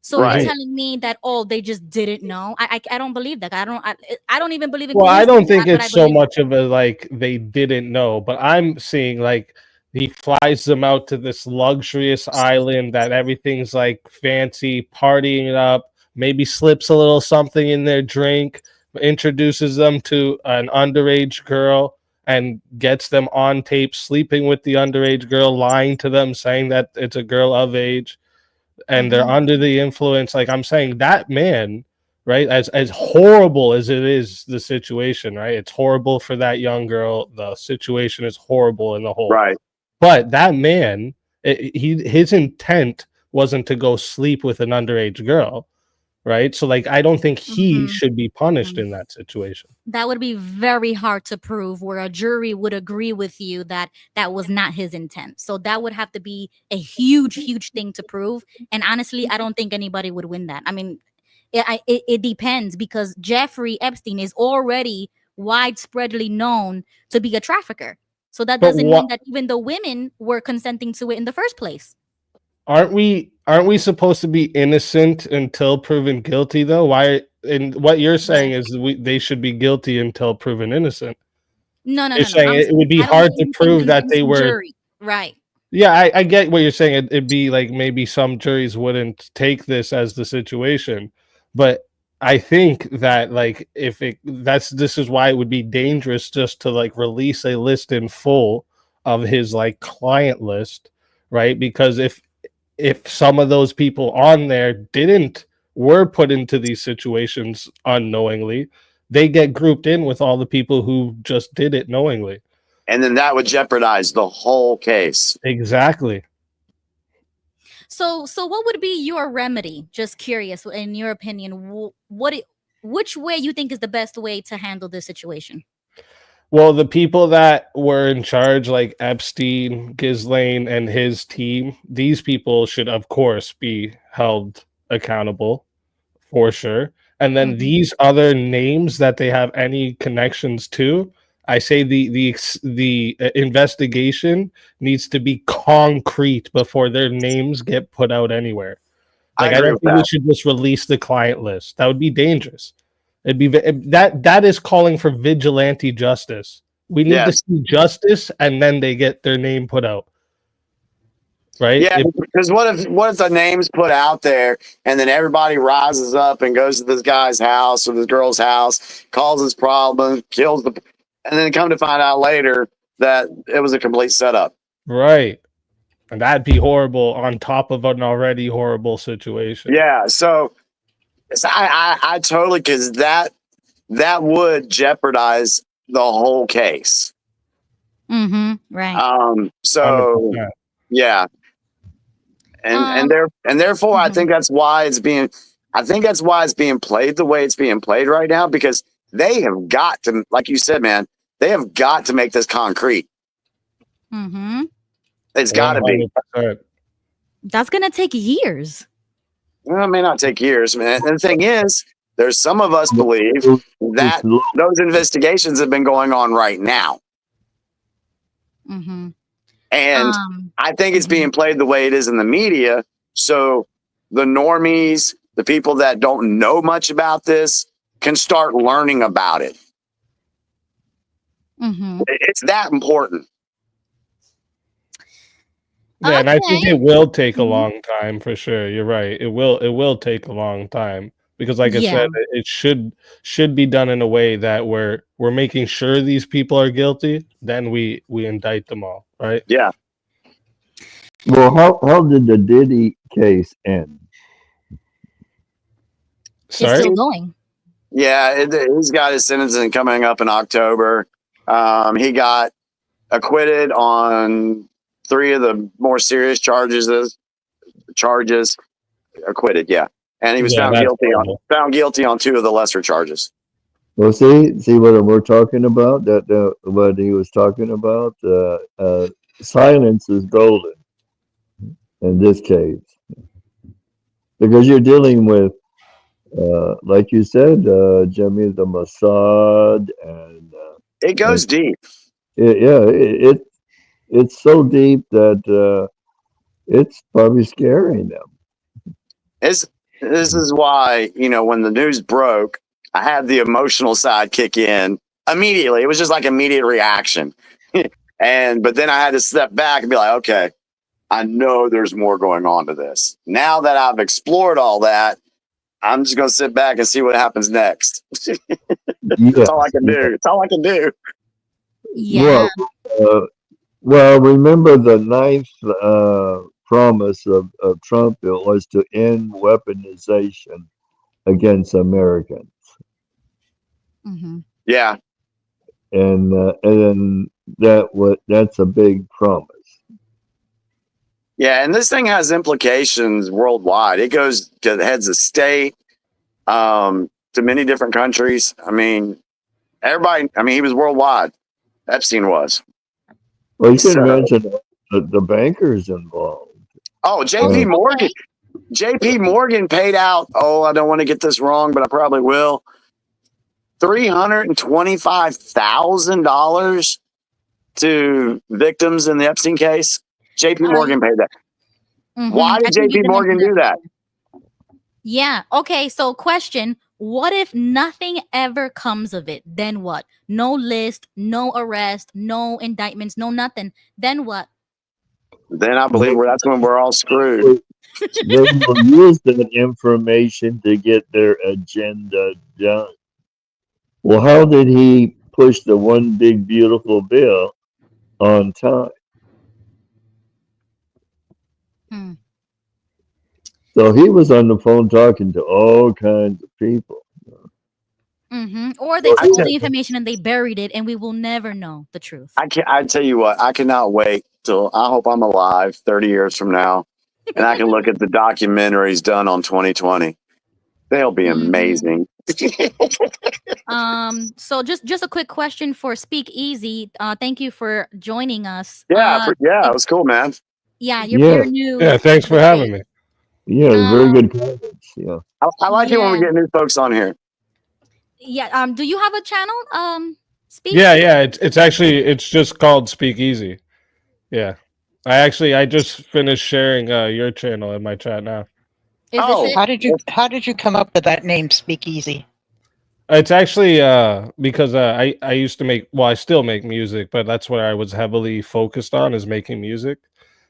So you're telling me that they just didn't know? I don't believe that. I don't even believe in. Well, I don't think it's so much of a like they didn't know, but I'm seeing like he flies them out to this luxurious island that everything's like fancy, partying it up. Maybe slips a little something in their drink, introduces them to an underage girl, and gets them on tape sleeping with the underage girl, lying to them, saying that it's a girl of age, and they're under the influence. Like I'm saying, that man, right? As horrible as it is, the situation, right? It's horrible for that young girl. The situation is horrible in the whole. Right. But that man, his intent wasn't to go sleep with an underage girl. Right. So like I don't think he should be punished in that situation. That would be very hard to prove, where a jury would agree with you that that was not his intent. So that would have to be a huge thing to prove. And honestly, I don't think anybody would win that. I mean, it depends, because Jeffrey Epstein is already widespreadly known to be a trafficker. So that doesn't mean that even the women were consenting to it in the first place. Aren't we supposed to be innocent until proven guilty, though? Why? And what you're saying is they should be guilty until proven innocent. No. You're saying it would be hard to prove that they were. Jury. Right. Yeah, I get what you're saying. It'd be like maybe some juries wouldn't take this as the situation, but I think that like this is why it would be dangerous just to like release a list in full of his like client list, right? Because if some of those people on there were put into these situations unknowingly, they get grouped in with all the people who just did it knowingly. And then that would jeopardize the whole case. Exactly. So what would be your remedy? Just curious, in your opinion, which way you think is the best way to handle this situation? Well, the people that were in charge, like Epstein, Ghislaine, and his team, these people should, of course, be held accountable for sure. And then these other names that they have any connections to, I say the investigation needs to be concrete before their names get put out anywhere. Like, I agree don't with think we that. should just release the client list. That would be dangerous. It'd be that is calling for vigilante justice. We need to Yes. see justice, and then they get their name put out. Right? Yeah, because what if the name's put out there and then everybody rises up and goes to this guy's house or this girl's house, causes problems, kills the, and then come to find out later that it was a complete setup. Right. And that'd be horrible on top of an already horrible situation. Yeah, so I totally, because that would jeopardize the whole case. Right. So 100%. yeah. And therefore I think that's why it's being played the way it's being played right now, because they have got to, like you said, man, they have got to make this concrete. It's got to be. 100%. That's gonna take years. Well, it may not take years, man. And the thing is, there's some of us believe that those investigations have been going on right now. And I think it's being played the way it is in the media. So the normies, the people that don't know much about this, can start learning about it. It's that important. Yeah, and I think it will take a long time for sure. You're right. It will take a long time because, like I said, it should be done in a way that we're making sure these people are guilty. Then we indict them all, right? Yeah. Well, how did the Diddy case end? Sorry? It's still going. Yeah, he's got his sentencing coming up in October. He got acquitted on 3 of the more serious charges. Acquitted, yeah, and he was found guilty on 2 of the lesser charges. Well, see what we're talking about. What he was talking about. Silence is golden in this case, because you're dealing with, like you said, Jimmy, the Mossad, and it goes deep. It's so deep that it's probably scaring them. This is why, when the news broke, I had the emotional side kick in immediately. It was just like immediate reaction. But then I had to step back and be like, okay, I know there's more going on to this. Now that I've explored all that, I'm just going to sit back and see what happens next. That's all I can do. It's all I can do. Yeah. Well, remember the 9th promise of Trump, it was to end weaponization against Americans. Yeah. And that's a big promise. Yeah, and this thing has implications worldwide. It goes to the heads of state, to many different countries. I mean, he was worldwide. Epstein was. Well, you can mention the bankers involved. Oh, JP Morgan. JP Morgan paid out, I don't want to get this wrong, but I probably will, $325,000 to victims in the Epstein case. JP Morgan paid that. Why did JP Morgan do that? Yeah. Okay. So question, what if nothing ever comes of it? Then what? No list, no arrest, no indictments, no nothing. Then what? Then I believe that's when we're all screwed. They will use that information to get their agenda done. Well, how did he push the one big beautiful bill on time? So he was on the phone talking to all kinds of people. Or they told the information and they buried it, and we will never know the truth. I tell you what, I cannot wait till, I hope I'm alive 30 years from now and I can look at the documentaries done on 2020. They'll be amazing. So just a quick question for Speak Easy. Thank you for joining us. Yeah, it was cool, man. Yeah, you're Yeah, new. Yeah, thanks for having me. yeah, very good comments. Yeah. I like it when we Yeah. get new folks on here. Yeah. Do you have a channel? Speak. Yeah. It's just called Speak Easy. Yeah. I just finished sharing your channel in my chat now. Is this it? How did you come up with that name, Speakeasy? It's actually because I used to I still make music, but that's what I was heavily focused on, is making music.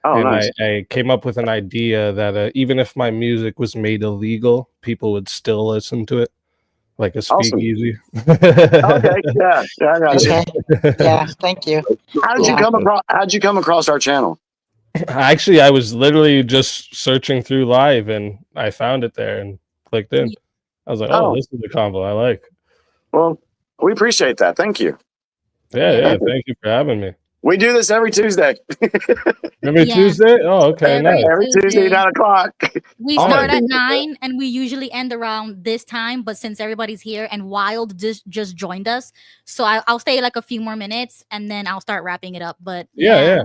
Oh, And nice. I came up with an idea that even if my music was made illegal, people would still listen to it, like a Awesome. speakeasy. Okay, yeah, I got you. Yeah, thank you. How'd you come across our channel? Actually, I was literally just searching through live and I found it there and clicked in. I was like, oh, this is a combo I like. Well, we appreciate that. Thank you. Yeah. Thank you for having me. We do this every Tuesday. Every Tuesday? Oh, okay, nice. Every Tuesday, 9 o'clock. We start at 9 and we usually end around this time. But since everybody's here and Wild just joined us, so I'll stay like a few more minutes and then I'll start wrapping it up. But Yeah.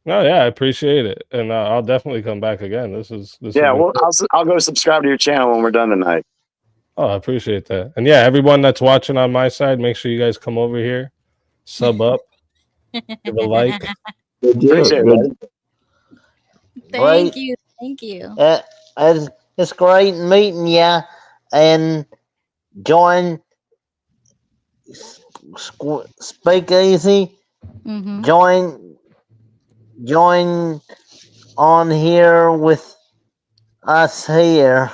No, yeah, I appreciate it, and I'll definitely come back again. This is Yeah, well, I'll go subscribe to your channel when we're done tonight. Oh, I appreciate that, and yeah, everyone that's watching on my side, make sure you guys come over here, sub up, give a like. Appreciate it. Thank you. It's great meeting you, and join Speak Easy. Join on here with us here.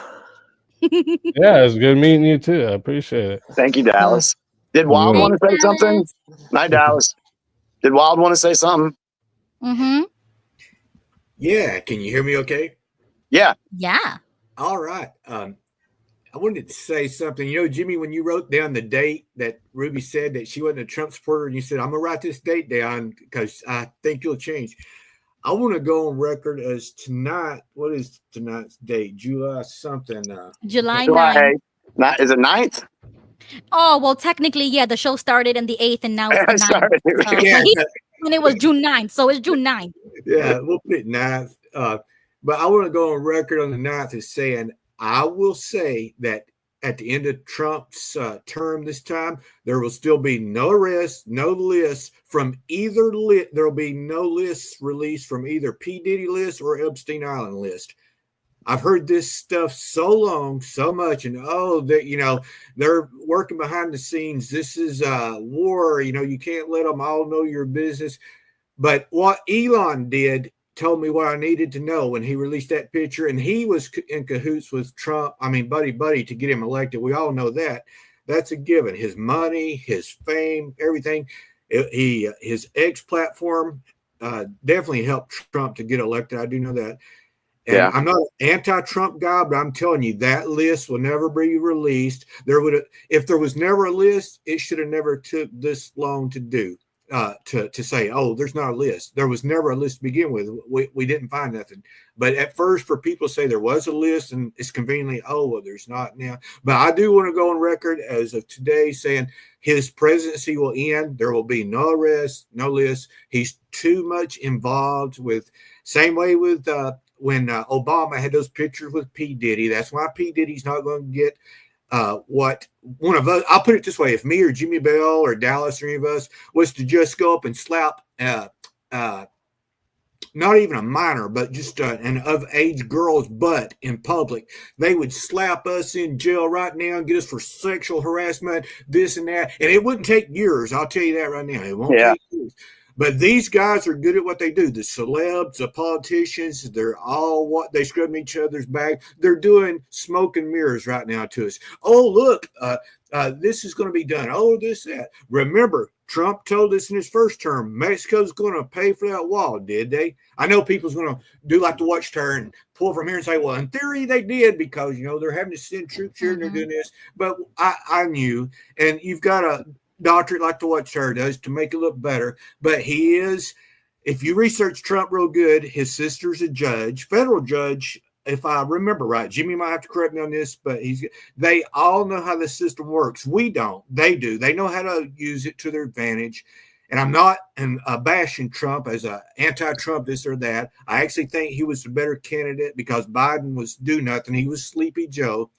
Yeah, it's good meeting you too. I appreciate it. Thank you, Dallas. Did Wild want to say something? Night, Dallas. Did Wild want to say something? Yeah, can you hear me okay? Yeah. Yeah. All right. I wanted to say something. You know, Jimmy, when you wrote down the date that Ruby said that she wasn't a Trump supporter, and you said, I'm going to write this date down because I think you'll change. I want to go on record as tonight. What is tonight's date? July something. July 9th. Is it 9th? Oh, well, technically, yeah, the show started on the 8th and now it's the 9th. Yeah. When it was June 9th. So it's June 9th. Yeah, we'll put it 9th. But I want to go on record on the 9th as saying, I will say that at the end of Trump's term this time, there will still be no arrests, no lists from either there will be no lists released from either P. Diddy list or Epstein Island list. I've heard this stuff so long, so much, and they're working behind the scenes. This is war. You can't let them all know your business. But what Elon did told me what I needed to know when he released that picture, and he was in cahoots with Trump. I mean, buddy to get him elected. We all know that. That's a given. His money, his fame, everything. His X platform definitely helped Trump to get elected. I do know that. And Yeah. I'm not an anti-Trump guy, but I'm telling you that list will never be released. If there was never a list, it should have never took this long to do. To say, oh, there's not a list. There was never a list to begin with. We didn't find nothing. But at first, for people to say there was a list, and it's conveniently, oh, well, there's not now. But I do want to go on record as of today saying his presidency will end. There will be no arrest, no list. He's too much involved with, same way with when Obama had those pictures with P. Diddy. That's why P. Diddy's not going to get what one of us, I'll put it this way, if me or Jimmy Bell or Dallas or any of us was to just go up and slap not even a minor, but just an of age girl's butt in public, they would slap us in jail right now and get us for sexual harassment, this and that. And it wouldn't take years. I'll tell you that right now. It won't take years. But these guys are good at what they do. The celebs, the politicians, they're all they scrub each other's back. They're doing smoke and mirrors right now to us. Oh, look, this is going to be done. Oh, this, that. Remember, Trump told us in his first term, Mexico's going to pay for that wall, did they? I know people's going to do like the watchtower and pull from here and say, well, in theory they did because, they're having to send troops here and they're doing this. But I knew, and you've got a doctorate like the watchtower does to make it look better, but he is if you research Trump real good, his sister's a judge, federal judge. If I remember right, Jimmy might have to correct me on this, but they all know how the system works. We don't. They do. They know how to use it to their advantage. And I'm not bashing Trump as an anti-Trump, this or that. I actually think he was the better candidate because Biden was do nothing. He was Sleepy Joe.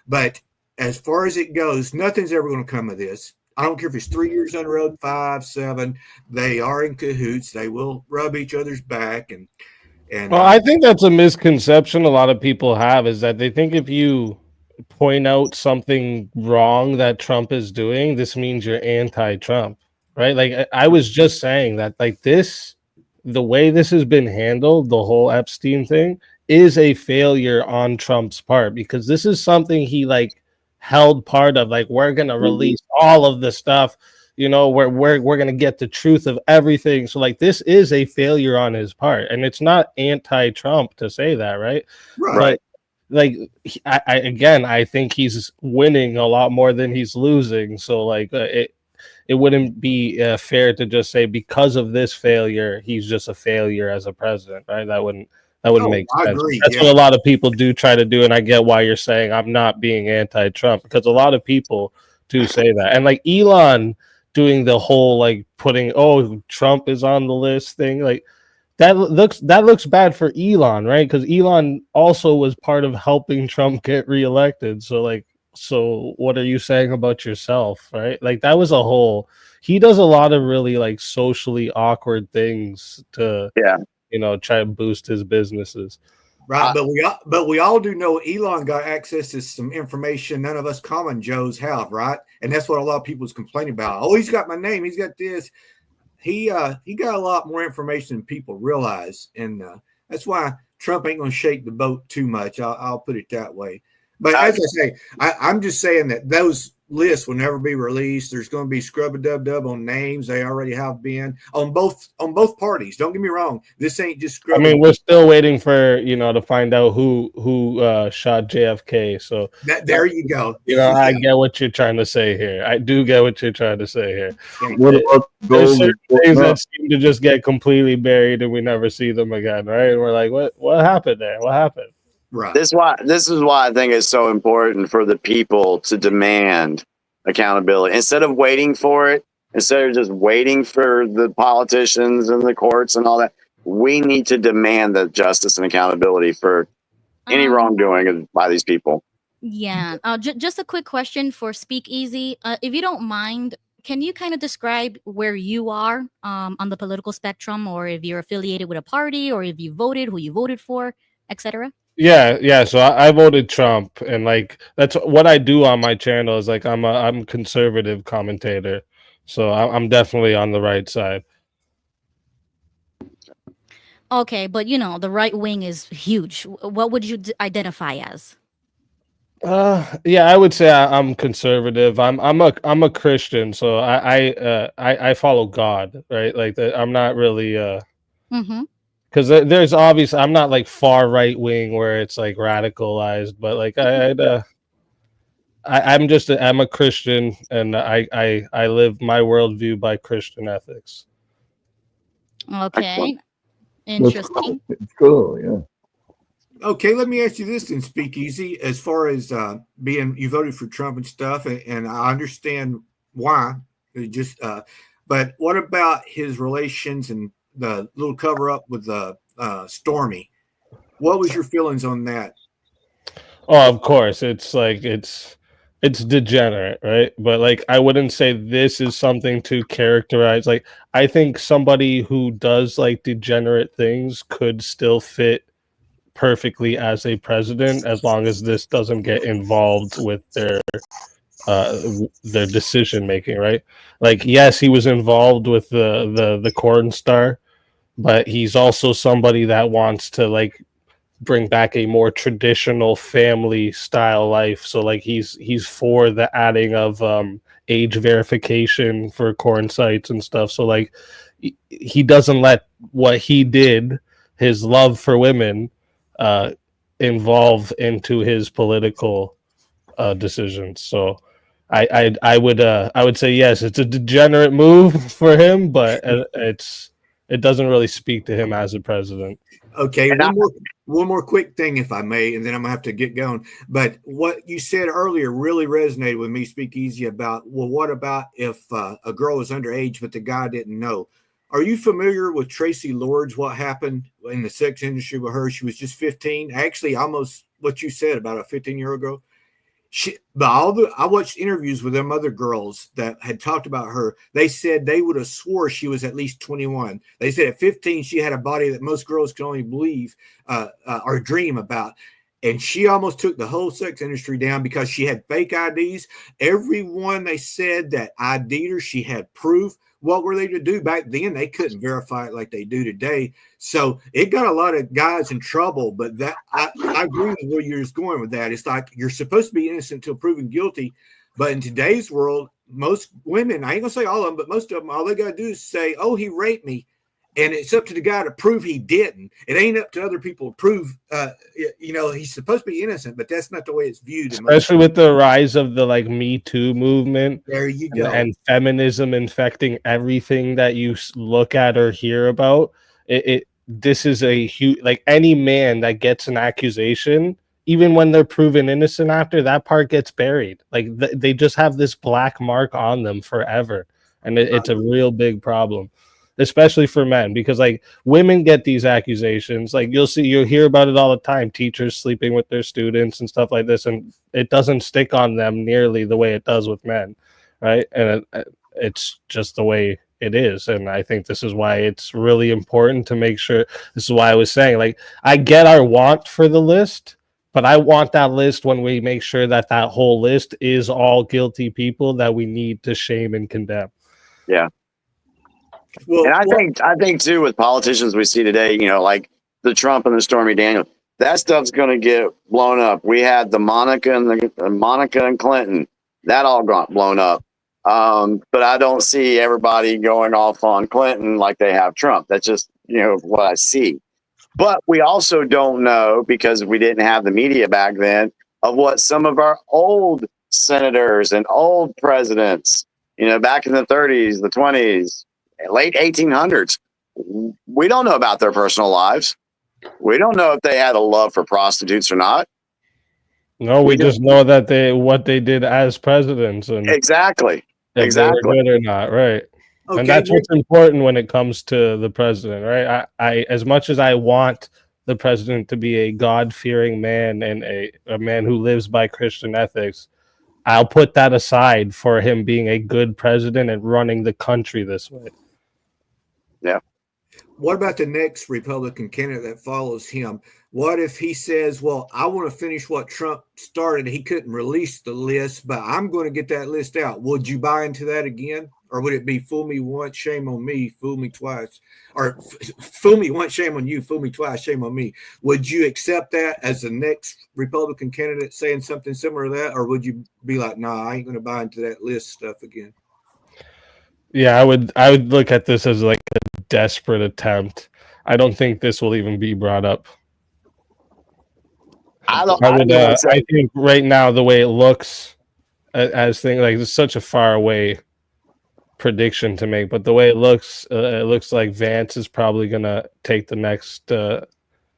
But as far as it goes, nothing's ever going to come of this. I don't care if it's 3 years on the road, 5, 7. They are in cahoots. They will rub each other's back. And well, I think that's a misconception a lot of people have, is that they think if you point out something wrong that Trump is doing, this means you're anti-Trump, right? Like I was just saying that, like this, the way this has been handled, the whole Epstein thing, is a failure on Trump's part, because this is something he like held part of. Like, we're gonna release all of the stuff, you know, we're gonna get the truth of everything. So like this is a failure on his part, and it's not anti-Trump to say that, right? Right. But like I think he's winning a lot more than he's losing. So like it wouldn't be fair to just say because of this failure he's just a failure as a president, right? That wouldn't make sense. Agree, That's what a lot of people do try to do, and I get why you're saying I'm not being anti-Trump, because a lot of people do say that. And like Elon doing the whole like putting Trump is on the list thing, like that looks bad for Elon, right? Because Elon also was part of helping Trump get reelected. So what are you saying about yourself, right? Like that was a whole, he does a lot of really like socially awkward things to try to boost his businesses. Right, but we all do know Elon got access to some information none of us common Joes have, right? And that's what a lot of people's complaining about. Oh, he's got my name, he's got this. He got a lot more information than people realize, and that's why Trump ain't going to shake the boat too much. I'll put it that way. But as I say, I'm just saying that those lists will never be released. There's going to be scrub-a-dub-dub on names. They already have been on both parties. Don't get me wrong. This ain't just scrub. I mean, we're still waiting for to find out who shot JFK. So there you go. I get what you're trying to say here. I do get what you're trying to say here. What about There's certain things that seem to just get completely buried and we never see them again, right? And we're like, what happened there? What happened? Right. This is why I think it's so important for the people to demand accountability instead of waiting for it. Instead of just waiting for the politicians and the courts and all that, we need to demand the justice and accountability for any wrongdoing by these people. Yeah. Just a quick question for Speakeasy. If you don't mind, can you kind of describe where you are on the political spectrum, or if you're affiliated with a party, or if you voted, who you voted for, etc.? Yeah. So I voted Trump, and like that's what I do on my channel. Is like I'm a conservative commentator, so I'm definitely on the right side. Okay, but the right wing is huge. What would you identify as? Yeah, I would say I'm conservative. I'm a Christian, so I follow God, right? Like I'm not really Mm-hmm. because there's obviously I'm not like far right wing where it's like radicalized, but like I'm a Christian, and I live my worldview by Christian ethics. Okay, interesting. It's cool, yeah. Okay, let me ask you this then, Speakeasy. As far as you voted for Trump and stuff, and I understand why. But what about his relations and the little cover up with Stormy? What was your feelings on that? Oh, of course, it's degenerate, right? But like I wouldn't say this is something to characterize. Like I think somebody who does like degenerate things could still fit perfectly as a president, as long as this doesn't get involved with their decision making, right? Like yes, he was involved with the corn star, but he's also somebody that wants to like bring back a more traditional family style life. So like he's for the adding of age verification for corn sites and stuff. So like he doesn't let what he did, his love for women, involve into his political decisions. So I would say yes, it's a degenerate move for him, but it's it doesn't really speak to him as a president. Okay, one more quick thing, if I may, and then I'm gonna have to get going. But what you said earlier really resonated with me, Speakeasy, about, well, what about if a girl was underage but the guy didn't know? Are you familiar with Tracy Lords? What happened in the sex industry with her? She was just 15. Actually, almost what you said about a 15-year-old girl. I watched interviews with them other girls that had talked about her. They said they would have swore she was at least 21. They said at 15 she had a body that most girls can only believe or dream about. And she almost took the whole sex industry down because she had fake IDs. Everyone they said that ID'd her, she had proof. What were they to do back then? They couldn't verify it like they do today. So it got a lot of guys in trouble. But that I agree with where you're just going with that. It's like you're supposed to be innocent until proven guilty. But in today's world, most women, I ain't gonna say all of them, but most of them, all they gotta do is say, "Oh, he raped me," and it's up to the guy to prove he didn't. It ain't up to other people to prove. He's supposed to be innocent, but that's not the way it's viewed. Especially with the rise of the Me Too movement. There you go. And feminism infecting everything that you look at or hear about. This is a huge, any man that gets an accusation, even when they're proven innocent after, that part gets buried. They just have this black mark on them forever. And it's a real big problem, especially for men, because women get these accusations. You'll hear about it all the time, teachers sleeping with their students and stuff like this, and it doesn't stick on them nearly the way it does with men, right? And it's just the way it is. And I think this is why it's really important to make sure. This is why I was saying, I get our want for the list, but I want that list when we make sure that whole list is all guilty people that we need to shame and condemn. Yeah. Well, and I think too, with politicians we see today, like the Trump and the Stormy Daniels, that stuff's going to get blown up. We had the Monica and Clinton, that all got blown up. But I don't see everybody going off on Clinton like they have Trump. That's just, what I see. But we also don't know, because we didn't have the media back then, of what some of our old senators and old presidents, back in the 30s, the 20s, late 1800s, we don't know about their personal lives. We don't know if they had a love for prostitutes or not. No, we just know that what they did as presidents, and exactly. They were good or not, right? Okay, and that's what's important when it comes to the president, right? I as much as I want the president to be a God-fearing man and a man who lives by Christian ethics, I'll put that aside for him being a good president and running the country this way. Yeah. What about the next Republican candidate that follows him? What if he says, well, I want to finish what Trump started. He couldn't release the list, but I'm going to get that list out. Would you buy into that again? Or would it be fool me once, shame on me, fool me twice? Or fool me once, shame on you, fool me twice, shame on me. Would you accept that as the next Republican candidate saying something similar to that? Or would you be like, nah, I ain't going to buy into that list stuff again? Yeah, I would look at this as a desperate attempt. I don't think this will even be brought up. I think right now, the way it looks, as things it's such a far away prediction to make, but the way it looks like Vance is probably gonna take the next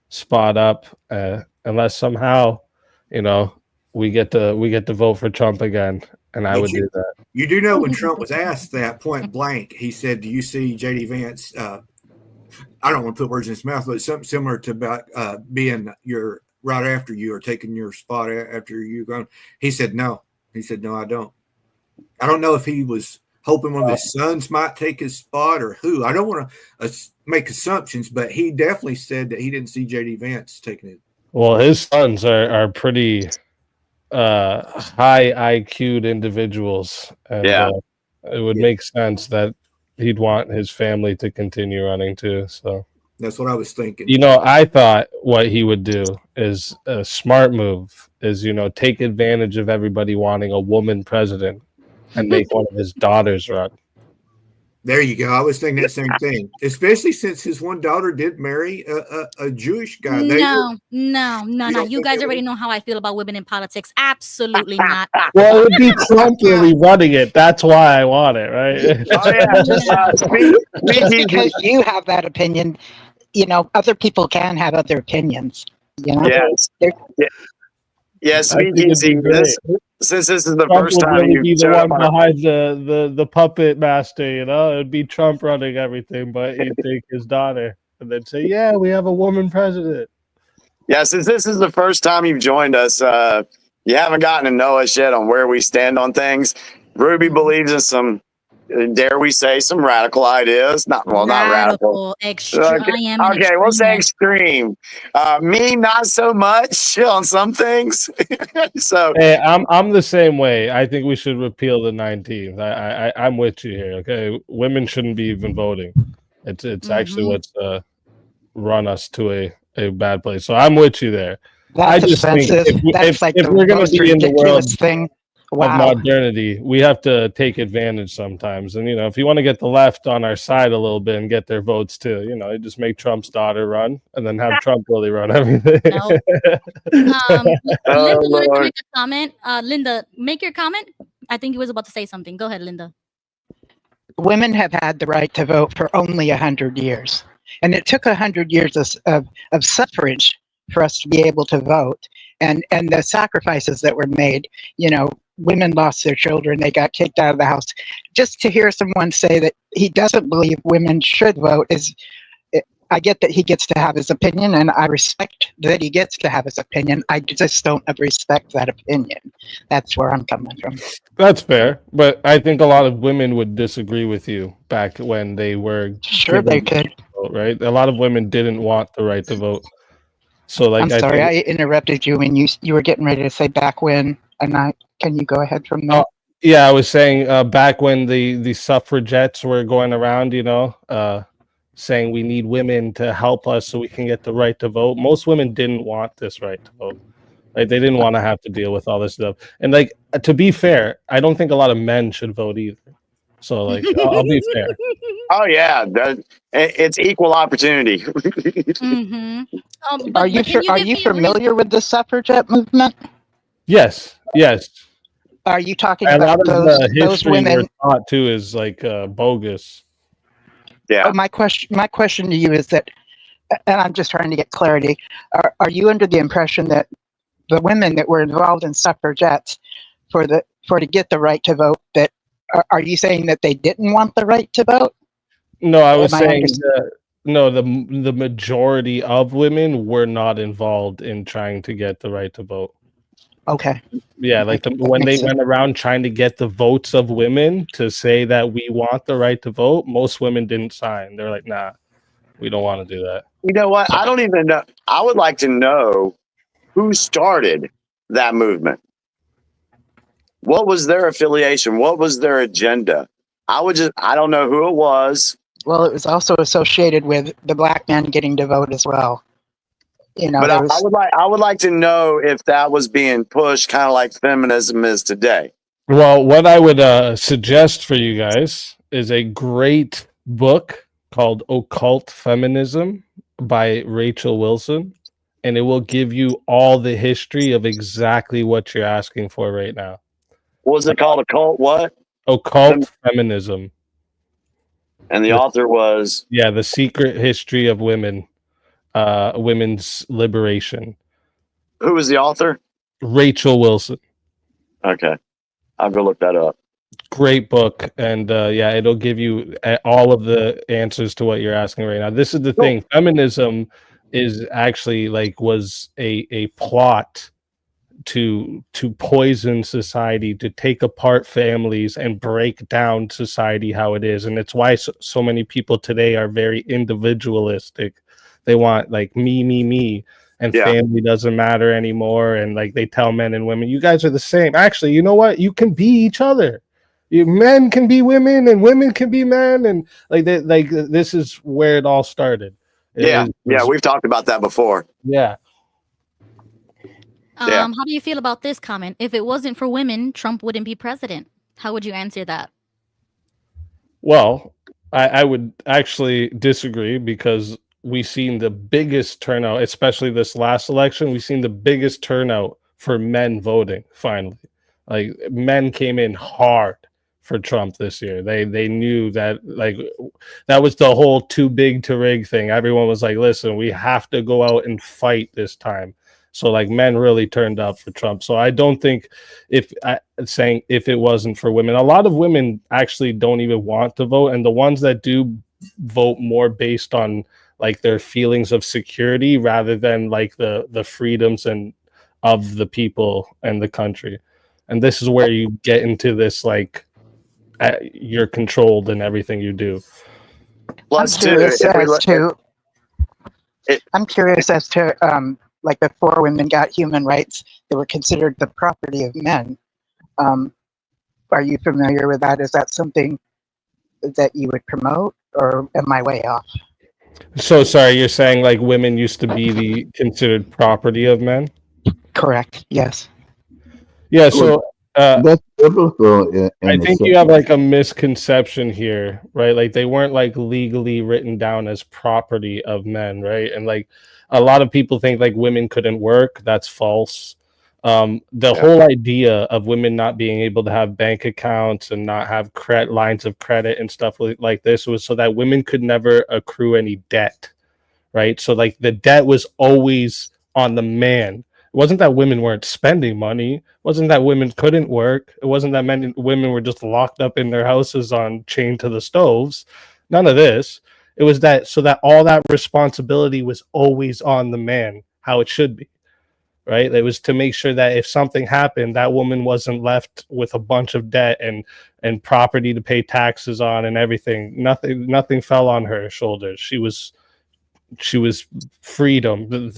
spot up, unless somehow, we get to vote for Trump again, and I would do that. You do know when Trump was asked that point blank, he said, "Do you see J.D. Vance?" I don't want to put words in his mouth, but something similar to about being your right after you or taking your spot after you're gone. He said no. He said no, I don't. I don't know if he was hoping one of his sons might take his spot or who. I don't want to make assumptions, but he definitely said that he didn't see J.D. Vance taking it. Well, his sons are pretty high IQ'd individuals, and it would make sense that he'd want his family to continue running too. So that's what I was thinking. I thought what he would do is a smart move is, take advantage of everybody wanting a woman president and make one of his daughters run. There you go. I was thinking that same thing, especially since his one daughter did marry a Jewish guy. No. You don't You think guys it already was- know how I feel about women in politics. Absolutely not. Well, it would be Trump really running it. That's why I want it, right? Oh yeah. Just because you have that opinion, other people can have other opinions. Yes. Yeah. Yeah, I think it'd speakeasy. be great. Since this is the Trump first would time really you be the showed up one on behind the puppet master, you know? It'd be Trump running everything, but he'd take his daughter and then say, yeah, we have a woman president. Yeah, since this is the first time you've joined us, you haven't gotten to know us yet on where we stand on things. Ruby believes in some, dare we say, some radical ideas. Not radical. Extreme. Okay, I am an okay, we'll say extremist. extreme. Me, not so much on some things. So Hey, I'm the same way. I think we should repeal the 19th. I'm with you here. Okay, women shouldn't be even voting. It's actually what's run us to a bad place. So I'm with you there. I That's just think offensive. That's like if the we're going to most be in the world ridiculous thing. of Wow. modernity, we have to take advantage sometimes. And if you want to get the left on our side a little bit and get their votes too, you just make Trump's daughter run and then have Trump really run everything. No. Linda wanted to Lord. make a comment. Linda, make your comment. I think he was about to say something. Go ahead, Linda. Women have had the right to vote for only 100 years. And it took 100 years of suffrage for us to be able to vote. And the sacrifices that were made, women lost their children, they got kicked out of the house. Just to hear someone say that he doesn't believe women should vote I get that he gets to have his opinion, and I respect that he gets to have his opinion. I just don't respect that opinion. That's where I'm coming from. That's fair, but I think a lot of women would disagree with you back when they were Sure they could. vote, right? A lot of women didn't want the right to vote. So, like, I'm sorry, I think, I interrupted you when you were getting ready to say back when, and can you go ahead from there? yeah, I was saying back when the suffragettes were going around, saying we need women to help us so we can get the right to vote. Most women didn't want this right to vote. Like, they didn't want to have to deal with all this stuff. And like, to be fair, I don't think a lot of men should vote either. So like, I'll be fair. Oh yeah, it's equal opportunity. Are you familiar with the suffragette movement? Yes. Are you talking A about lot of those history women? we're taught too is like bogus. Yeah. My question to you is that, and I'm just trying to get clarity. Are you under the impression that the women that were involved in suffragettes to get the right to vote, that are you saying that they didn't want the right to vote? No, I was saying the majority of women were not involved in trying to get the right to vote. Okay. Yeah, like when they went around trying to get the votes of women to say that we want the right to vote, most women didn't sign. They're like, nah, we don't want to do that. You know what? I don't even know. I would like to know who started that movement. What was their affiliation? What was their agenda? I don't know who it was. Well, it was also associated with the black men getting to vote as well. But I would like to know if that was being pushed kind of like feminism is today. Well, what I would suggest for you guys is a great book called Occult Feminism by Rachel Wilson, and it will give you all the history of exactly what you're asking for right now. What was it called? Occult what? Occult Feminism. And the author was? Yeah, The Secret History of Women, Women's Liberation. Who was the author? Rachel Wilson. Okay. I'll go look that up. Great book, and it'll give you all of the answers to what you're asking right now. This is the thing. Feminism is actually was a plot to poison society, to take apart families and break down society how it is. And it's why so many people today are very individualistic. They want me, and family doesn't matter anymore. And they tell men and women, you guys are the same. Actually, you know what? You can be each other. Men can be women and women can be men. And this is where it all started. We've talked about that before. Yeah. How do you feel about this comment? If it wasn't for women, Trump wouldn't be president. How would you answer that? Well, I would actually disagree because we've seen the biggest turnout, especially this last election. We've seen the biggest turnout for men voting. Finally, like men came in hard for Trump this year. They knew that like that was the whole too big to rig thing. Everyone was like, listen, we have to go out and fight this time. So like men really turned up for Trump. So I don't think if it wasn't for women, a lot of women actually don't even want to vote, and the ones that do vote more based on like their feelings of security rather than like the freedoms and of the people and the country. And this is where you get into this like you're controlled in everything you do. I'm curious as to like before women got human rights, they were considered the property of men. Are you familiar with that? Is that something that you would promote, or am I way off? So sorry, you're saying like women used to be the considered property of men? Correct. Yes. Yeah. So that's biblical. I think you have like a misconception here, right? Like they weren't like legally written down as property of men, right? And like a lot of people think like women couldn't work. That's false. The whole idea of women not being able to have bank accounts and not have lines of credit and stuff like this was so that women could never accrue any debt, right? So like the debt was always on the man. It wasn't that women weren't spending money. It wasn't that women couldn't work. It wasn't that women were just locked up in their houses on chained to the stoves. None of this. It was that so that all that responsibility was always on the man, how it should be. Right? It was to make sure that if something happened, that woman wasn't left with a bunch of debt and property to pay taxes on and everything. Nothing fell on her shoulders. She was freedom.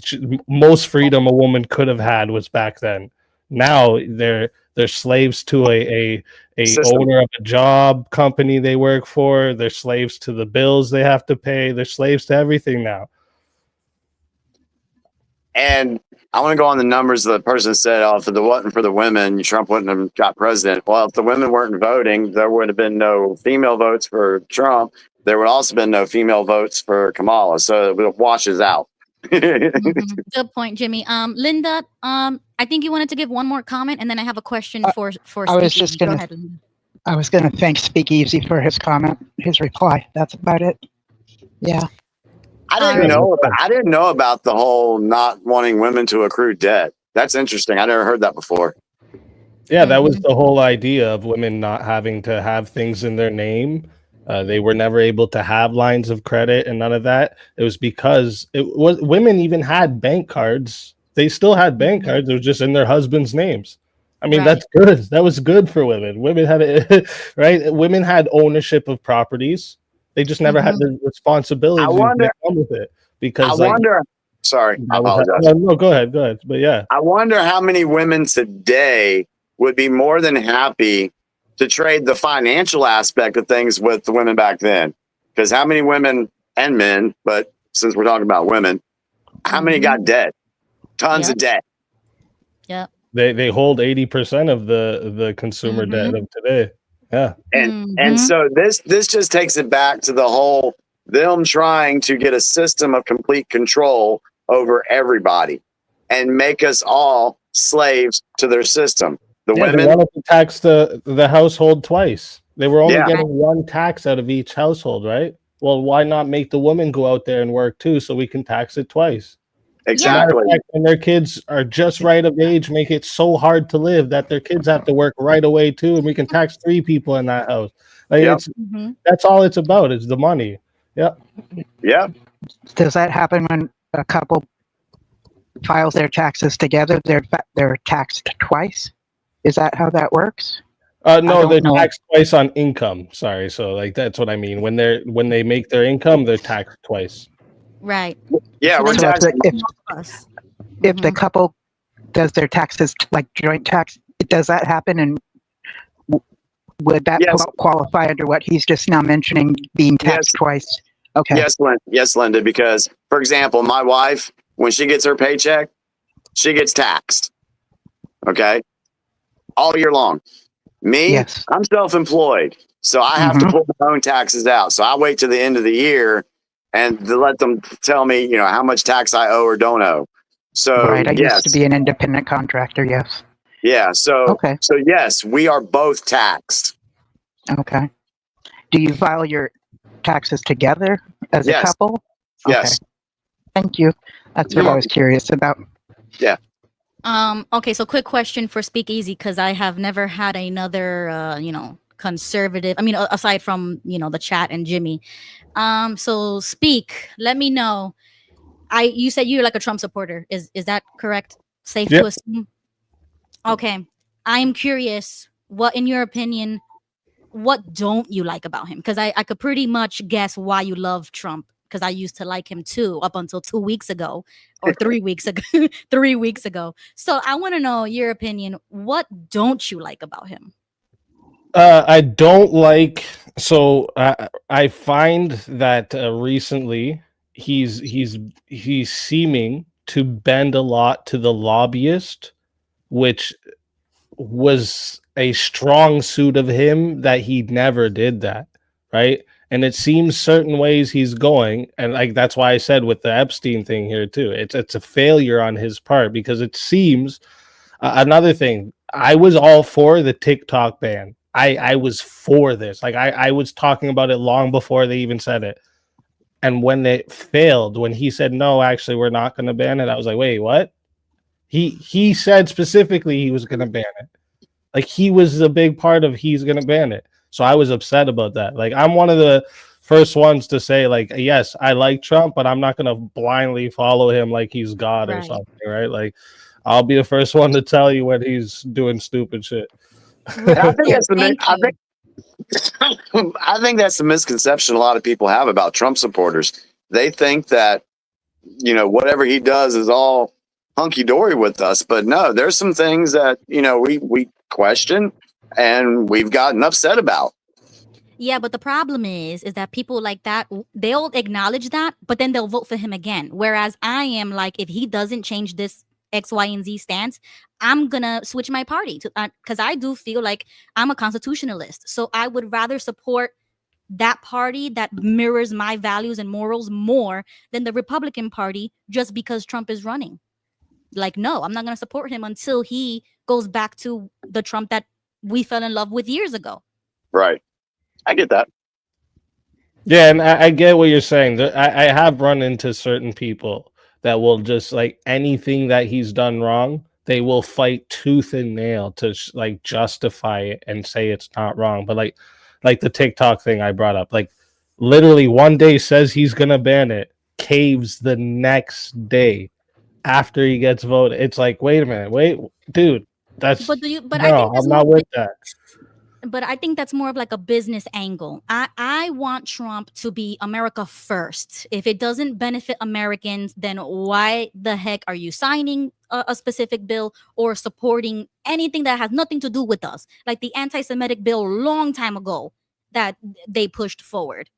Most freedom a woman could have had was back then. Now they're slaves to a owner of a job company they work for. They're slaves to the bills they have to pay. They're slaves to everything now. And I want to go on the numbers. The person said, "Oh, if it wasn't for the women, Trump wouldn't have got president." Well, if the women weren't voting, there would have been no female votes for Trump. There would also been no female votes for Kamala. So it washes out. Good point, Jimmy. Linda, I think you wanted to give one more comment, and then I have a question for I was Speakeasy. just Go gonna, ahead, Linda. I was going to thank Speakeasy for his comment, his reply. That's about it. Yeah. I didn't know about the whole not wanting women to accrue debt. That's interesting. I never heard that before. Yeah, that was the whole idea of women not having to have things in their name. They were never able to have lines of credit and none of that. It was because women even had bank cards. They still had bank cards. It was just in their husbands' names. I mean, that's good. That was good for women. Women had it, right? Women had ownership of properties. They just never had the responsibility that come with it. Because Sorry, I apologize. No, go ahead. But yeah. I wonder how many women today would be more than happy to trade the financial aspect of things with the women back then. Because how many women and men, but since we're talking about women, how many got debt? Tons of debt. Yeah. They hold 80% of the consumer debt of today. Yeah. And so this just takes it back to the whole them trying to get a system of complete control over everybody and make us all slaves to their system. The women they wanted to tax the household twice. They were only getting one tax out of each household, right? Well, why not make the women go out there and work too so we can tax it twice? Exactly. And their kids are just right of age, make it so hard to live that their kids have to work right away too, and we can tax 3 people in that house. Like that's all it's about is the money. Yep. Yep. Does that happen when a couple files their taxes together? They're taxed twice. Is that how that works? No, they're taxed twice on income. Sorry, so like that's what I mean. When they make their income, they're taxed twice. Right. Yeah, we're taxing. If the couple does their taxes like joint tax, does that happen? And would that qualify under what he's just now mentioning, being taxed twice? Okay. Yes, Linda. Because, for example, my wife, when she gets her paycheck, she gets taxed. Okay, all year long. Me, I'm self-employed, So I have to pull my own taxes out. So I wait to the end of the year and to let them tell me, how much tax I owe or don't owe. So Right. I used yes, to be an independent contractor. Yes. yeah. So Okay. so yes, we are both taxed. Okay. Do you file your taxes together as a Yes. couple? Yes. Okay. Thank you. That's what I was curious about. Yeah. Okay, so quick question for Speak Easy, because I have never had another conservative. I mean, aside from the chat and Jimmy. So Speak, let me know. You said you're like a Trump supporter. Is that correct? Safe to assume? Okay. I'm curious, what in your opinion, what don't you like about him? Because I could pretty much guess why you love Trump, because I used to like him too up until 2 weeks ago or 3 weeks ago. 3 weeks ago. So I want to know your opinion. What don't you like about him? I don't like. So I find that recently he's seeming to bend a lot to the lobbyist, which was a strong suit of him that he never did that, right? And it seems certain ways he's going, and like that's why I said with the Epstein thing here too, it's a failure on his part, because it seems another thing. I was all for the TikTok ban. I was for this. Like I was talking about it long before they even said it. And when it failed, when he said no, actually we're not going to ban it, I was like, wait, what? He said specifically he was going to ban it. Like he was a big part of he's going to ban it. So I was upset about that. Like I'm one of the first ones to say, like, yes, I like Trump, but I'm not going to blindly follow him like he's God or something, right? Like I'll be the first one to tell you when he's doing stupid shit. I think that's I think that's the misconception a lot of people have about Trump supporters. They think that whatever he does is all hunky dory with us, but no, there's some things that we question and we've gotten upset about. Yeah, but the problem is that people like that, they'll acknowledge that, but then they'll vote for him again. Whereas I am like, if he doesn't change this X, Y, and Z stance, I'm gonna switch my party to, because I do feel like I'm a constitutionalist. So I would rather support that party that mirrors my values and morals more than the Republican Party just because Trump is running. Like, no, I'm not gonna support him until he goes back to the Trump that we fell in love with years ago. Right. I get that. Yeah, and I get what you're saying. I have run into certain people that will just like anything that he's done wrong, they will fight tooth and nail to like justify it and say it's not wrong. But like the TikTok thing I brought up, like literally one day says he's gonna ban it, caves the next day after he gets voted. It's like, wait a minute, wait, dude, that's But no, I think that's I'm not with that. But I think that's more of like a business angle. I want Trump to be America first. If it doesn't benefit Americans, then why the heck are you signing a specific bill or supporting anything that has nothing to do with us? Like the anti-Semitic bill a long time ago that they pushed forward.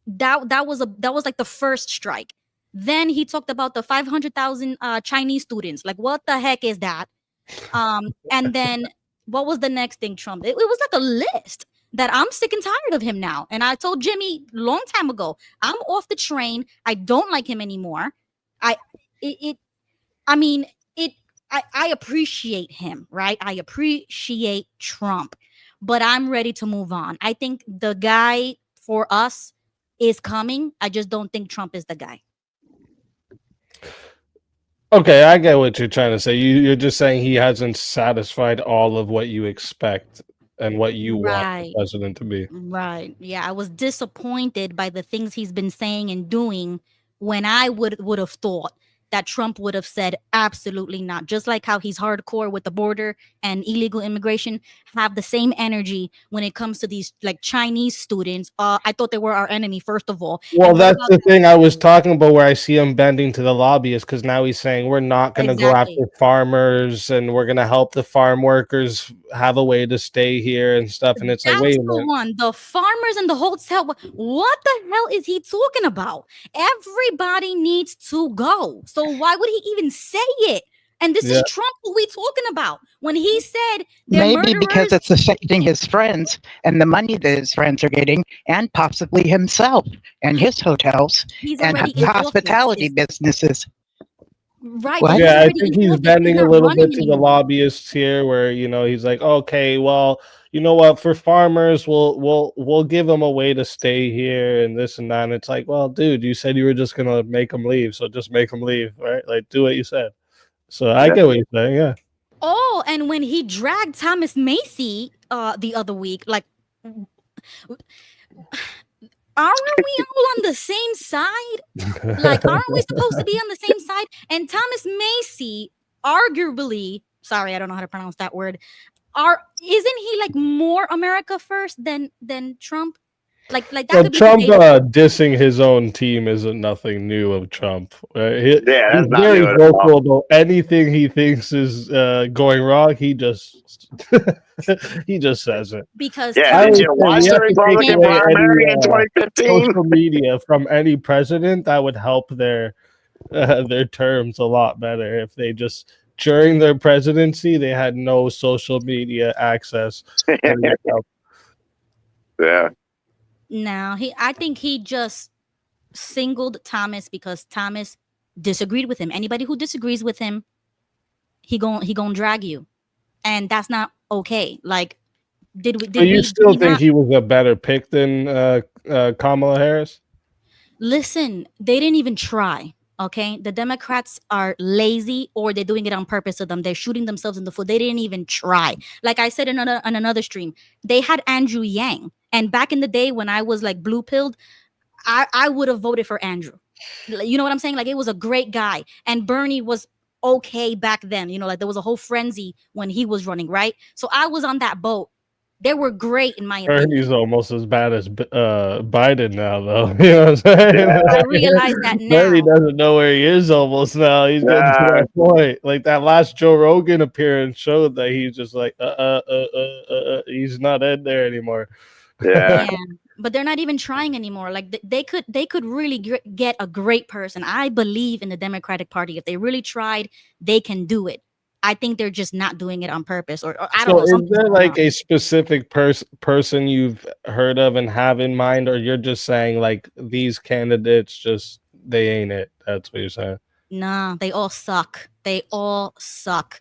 That was like the first strike. Then he talked about the 500,000 Chinese students. Like, what the heck is that? And then what was the next thing, Trump? It was like a list that I'm sick and tired of him now. And I told Jimmy long time ago, I'm off the train. I don't like him anymore. I appreciate him, right? I appreciate Trump, but I'm ready to move on. I think the guy for us is coming. I just don't think Trump is the guy. Okay, I get what you're trying to say. You're just saying he hasn't satisfied all of what you expect and what you want the president to be. Right. Yeah, I was disappointed by the things he's been saying and doing when I would have thought that Trump would have said absolutely not. Just like how he's hardcore with the border and illegal immigration, have the same energy when it comes to these like Chinese students. I thought they were our enemy, first of all. Well, that's the thing I was talking about, where I see him bending to the lobbyists, because now he's saying we're not going to go after farmers and we're going to help the farm workers have a way to stay here and stuff. And it's like, wait a minute. One, the farmers and the hotel. What the hell is he talking about? Everybody needs to go. So why would he even say it? And this Yeah. is Trump who we talking about. When he said they're Maybe because murderers, it's affecting his friends and the money that his friends are getting, and possibly himself and his hotels he's and already in office. hospitality businesses. Right, What? but he's Yeah, I already think in he's office. bending He's a not little running bit to the anymore. lobbyists here, where he's like, okay, well, you know what, for farmers, we'll give them a way to stay here and this and that. And it's like, well, dude, you said you were just gonna make them leave, so just make them leave, right? Like, do what you said. So I get what you're saying, yeah. Oh, and when he dragged Thomas Macy the other week, like, aren't we all on the same side? Like, aren't we supposed to be on the same side? And Thomas Macy, arguably, sorry, I don't know how to pronounce that word. Isn't he like more America first than Trump? Like that Well, could be Trump debatable. dissing his own team isn't nothing new of Trump. Right? Yeah, that's He's not very new at all. vocal about anything he thinks is going wrong. He just he just says it. Because Yeah, I did would you say watch we the have to take Republican away any primary in 2015? social media from any president. That would help their terms a lot better if they just during their presidency they had no social media access. Yeah. No, I think he just singled Thomas because Thomas disagreed with him. Anybody who disagrees with him, he gon' drag you, and that's not okay. Like, So you still think he was a better pick than Kamala Harris? Listen, they didn't even try. Okay, the Democrats are lazy, or they're doing it on purpose to them. They're shooting themselves in the foot. They didn't even try. Like I said on another stream, they had Andrew Yang, and back in the day when I was like blue pilled, I would have voted for Andrew. You know what I'm saying? Like, it was a great guy, and Bernie was okay back then. You know, like there was a whole frenzy when he was running, right? So I was on that boat. They were great in my opinion. Bernie's almost as bad as Biden now, though. You know what I'm saying? Yeah, I realize that now. Bernie doesn't know where he is almost now. He's getting to that point. Like that last Joe Rogan appearance showed that he's just like, he's not in there anymore. Yeah. But they're not even trying anymore. Like they could really get a great person. I believe in the Democratic Party. If they really tried, they can do it. I think they're just not doing it on purpose, or I don't know. So is there like a specific person you've heard of and have in mind, or you're just saying like these candidates just they ain't it? That's what you're saying. Nah, they all suck. They all suck.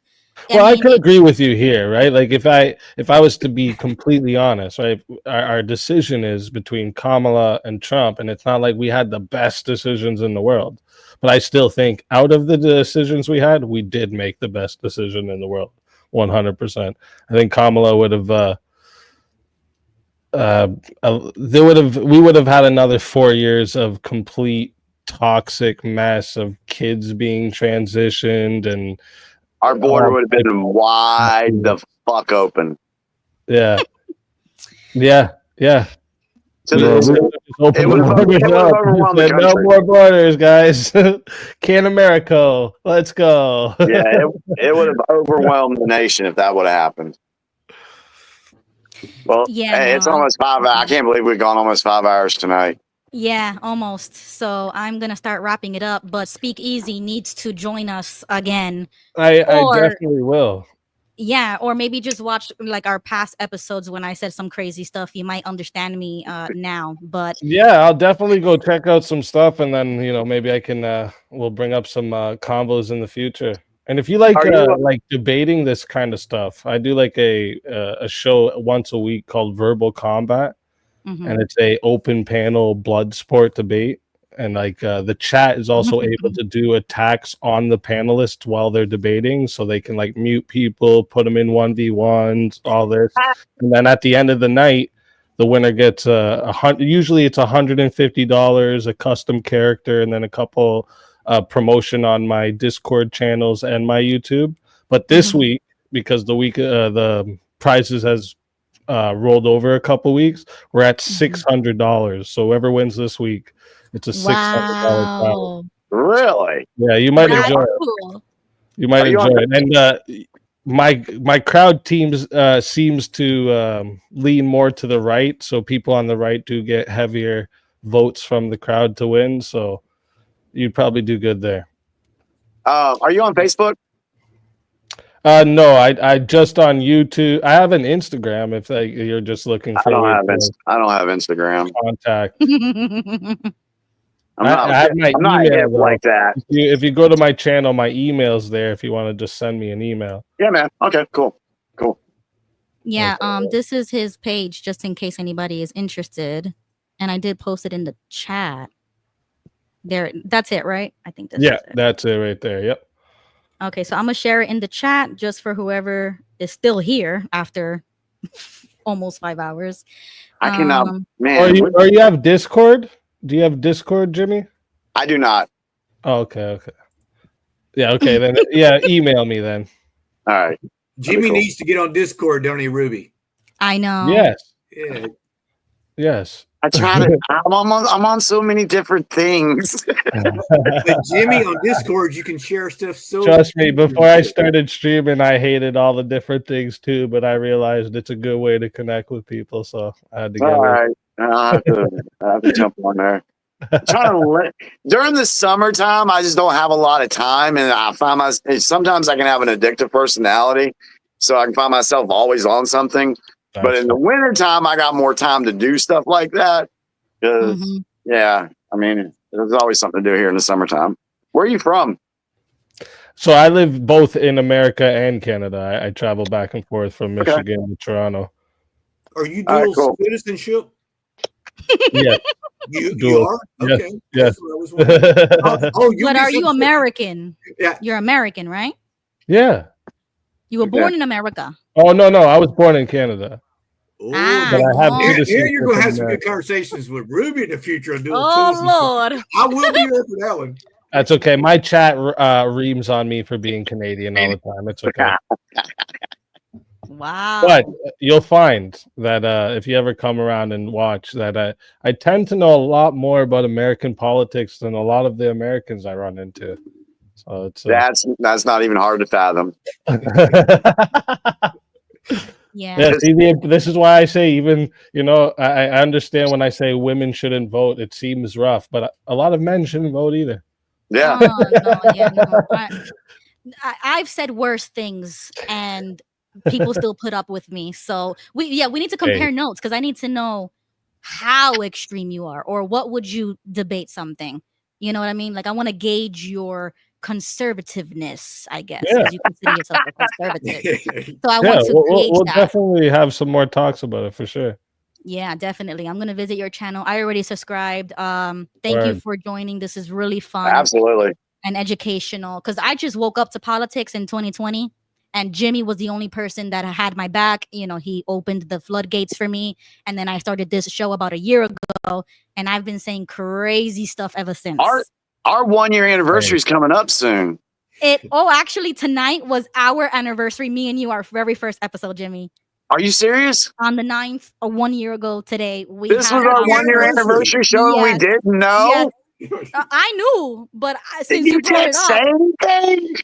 Well, I could agree with you here, right? Like if I was to be completely honest, right, our decision is between Kamala and Trump, and it's not like we had the best decisions in the world. But I still think out of the decisions we had, we did make the best decision in the world, 100%. I think Kamala would have we would have had another 4 years of complete toxic mess of kids being transitioned, and our border would have been wide the fuck open. Yeah. So Open it overwhelmed the no country. more borders, guys. Can America? Let's go. Yeah, it would have overwhelmed the nation if that would have happened. Well, Yeah, hey, it's no. almost 5 hours. I can't believe we've gone almost 5 hours tonight. Yeah, almost. So I'm gonna start wrapping it up. But Speak Easy needs to join us again. I definitely will. Yeah, or maybe just watch like our past episodes when I said some crazy stuff. You might understand me now. But Yeah, I'll definitely go check out some stuff, and then maybe I can we'll bring up some combos in the future. And if you like debating this kind of stuff, I do like a show once a week called Verbal Combat, and it's a open panel blood sport debate. And like the chat is also able to do attacks on the panelists while they're debating, so they can like mute people, put them in 1v1s, all this. And then at the end of the night, the winner gets usually it's $150, a custom character, and then a couple promotion on my Discord channels and my YouTube. But this week, because the prizes has rolled over a couple weeks, we're at $600. So whoever wins this week, it's a $600 prize. Really? Yeah, you might enjoy it. You might enjoy it. And my crowd teams seems to lean more to the right, so people on the right do get heavier votes from the crowd to win. So you'd probably do good there. Are you on Facebook? No, I just on YouTube. I have an Instagram. If you're just looking for I don't have Instagram. Contact. I'm not, I have my I'm not email hip like that. If you go to my channel, my email's there. If you want to just send me an email. Yeah, man. Okay, cool. Yeah, this is his page, just in case anybody is interested. And I did post it in the chat. There, that's it, right? I think that's it. That's it right there. Yep. Okay, so I'm gonna share it in the chat just for whoever is still here after almost 5 hours. I cannot, man. Or you have Discord? Do you have Discord, Jimmy? I do not. Oh, okay. Yeah, okay, then email me then. All right. Jimmy needs to get on Discord, don't he, Ruby? I know. Yes. Yeah. Yes. I try to. I'm on so many different things. But Jimmy, on Discord, you can share stuff. So Trust me, before I started streaming, I hated all the different things too, but I realized it's a good way to connect with people, so I had to get All right. I have to jump on there. During the summertime, I just don't have a lot of time, and I find sometimes I can have an addictive personality, so I can find myself always on something. But in the wintertime, I got more time to do stuff like that. Yeah, I mean, there's always something to do here in the summertime. Where are you from? So I live both in America and Canada. I travel back and forth from Michigan to Toronto. Are you dual citizenship? Yeah. You are? Okay. Yes. But are you American? Yeah. You're American, right? Yeah. You were born in America. Oh, no. I was born in Canada. But I have here you're going to have some good conversations with Ruby in the future. Lord. I will be there for that one. That's okay. My chat reams on me for being Canadian all the time. It's okay. Wow. But you'll find that if you ever come around and watch that I tend to know a lot more about American politics than a lot of the Americans I run into. So it's that's not even hard to fathom. Yeah. See, this is why I say even, I understand when I say women shouldn't vote. It seems rough, but a lot of men shouldn't vote either. Yeah. I've said worse things and people still put up with me. So we need to compare notes because I need to know how extreme you are or what would you debate something. You know what I mean? Like I want to gauge your conservativeness, I guess, because you consider yourself a conservative. So I want to gauge we'll that. definitely have some more talks about it for sure. Yeah, definitely. I'm gonna visit your channel. I already subscribed. Thank you for joining. This is really fun. Absolutely. And educational. Because I just woke up to politics in 2020. And Jimmy was the only person that had my back. He opened the floodgates for me. And then I started this show about a year ago. And I've been saying crazy stuff ever since. Our 1 year anniversary is coming up soon. Actually, tonight was our anniversary. Me and you, our very first episode, Jimmy. Are you serious? On the 9th, 1 year ago today. This was our 1 year anniversary show and we didn't know? Yes. I knew, but since you brought it say up, anything?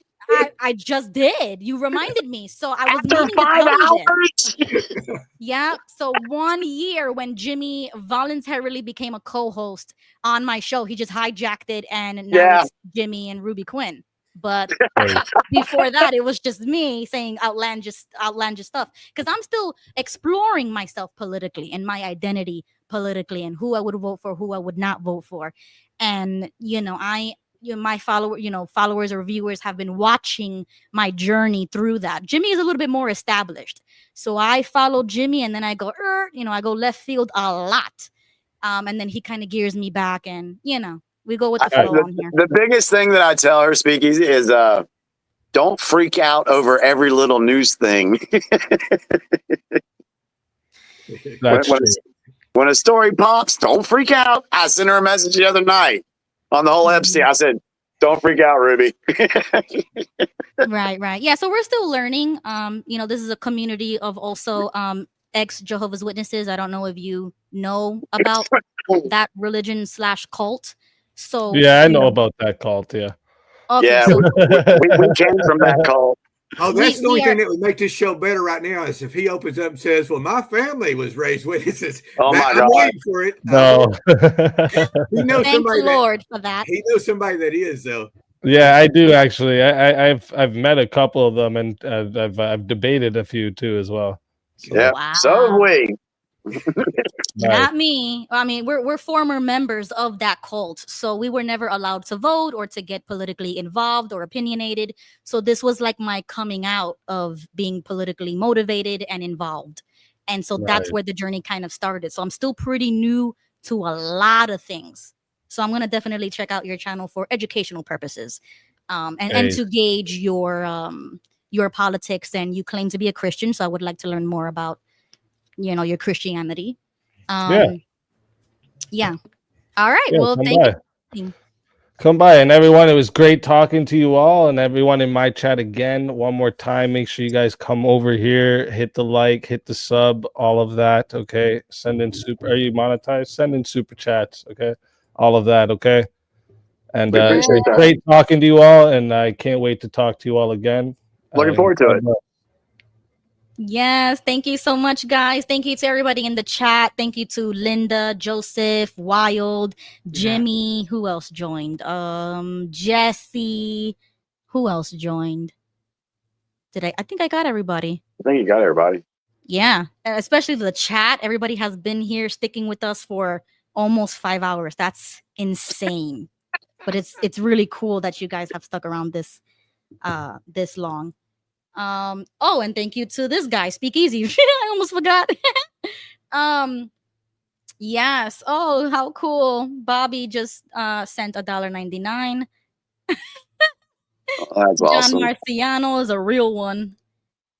I just did. You reminded me. So I was After meaning 5 to tell hours? you. Yeah. So 1 year when Jimmy voluntarily became a co-host on my show, he just hijacked it and now it's Jimmy and Ruby Quinn. But before that, it was just me saying outlandish stuff because I'm still exploring myself politically and my identity politically and who I would vote for, who I would not vote for. And, my followers or viewers have been watching my journey through that. Jimmy is a little bit more established. So I follow Jimmy and then I go, I go left field a lot. And then he kind of gears me back and, we go with the flow on here. The biggest thing that I tell her, Speakeasy, is don't freak out over every little news thing. When a story pops, don't freak out. I sent her a message the other night on the whole Epstein. I said, don't freak out, Ruby. Right. Yeah, so we're still learning. This is a community of also ex-Jehovah's Witnesses. I don't know if you know about that religion / cult. So yeah, I know about that cult. Yeah. Okay, yeah, so we came from that cult. Oh, that's the only thing that would make this show better right now is if he opens up and says, well, my family was raised witnesses. Oh, my God. I'm waiting for it. No. He knows thank somebody the Lord for that. He knows somebody that is, though. Yeah, I do actually. I've met a couple of them, and I've debated a few too as well. So. Yeah, so have we. Not me. I mean, we're former members of that cult, so we were never allowed to vote or to get politically involved or opinionated. So this was like my coming out of being politically motivated and involved. And so that's Right. where the journey kind of started. So I'm still pretty new to a lot of things. So I'm gonna definitely check out your channel for educational purposes, and to gauge your politics. And you claim to be a Christian, so I would like to learn more about your Christianity. Yeah. All right. Yeah, well, come thank by. you. Come by, and everyone, it was great talking to you all, and everyone in my chat again. One more time, make sure you guys come over here, hit the like, hit the sub, all of that. Okay, send in super. Are you monetized? Send in super chats. Okay, all of that. Okay, and We appreciate that. great talking to you all, and I can't wait to talk to you all again. Looking forward to it. Yes. Thank you so much, guys. Thank you to everybody in the chat. Thank you to Linda, Joseph, Wild, Jimmy. Who else joined? Jesse. Who else joined? I think I got everybody. I think you got everybody. Yeah, especially the chat. Everybody has been here sticking with us for almost 5 hours. That's insane. But it's really cool that you guys have stuck around this long. Oh, and thank you to this guy, Speakeasy. I almost forgot. Yes. Oh, how cool. Bobby just sent $1.99. Oh, that's awesome. John Marciano is a real one.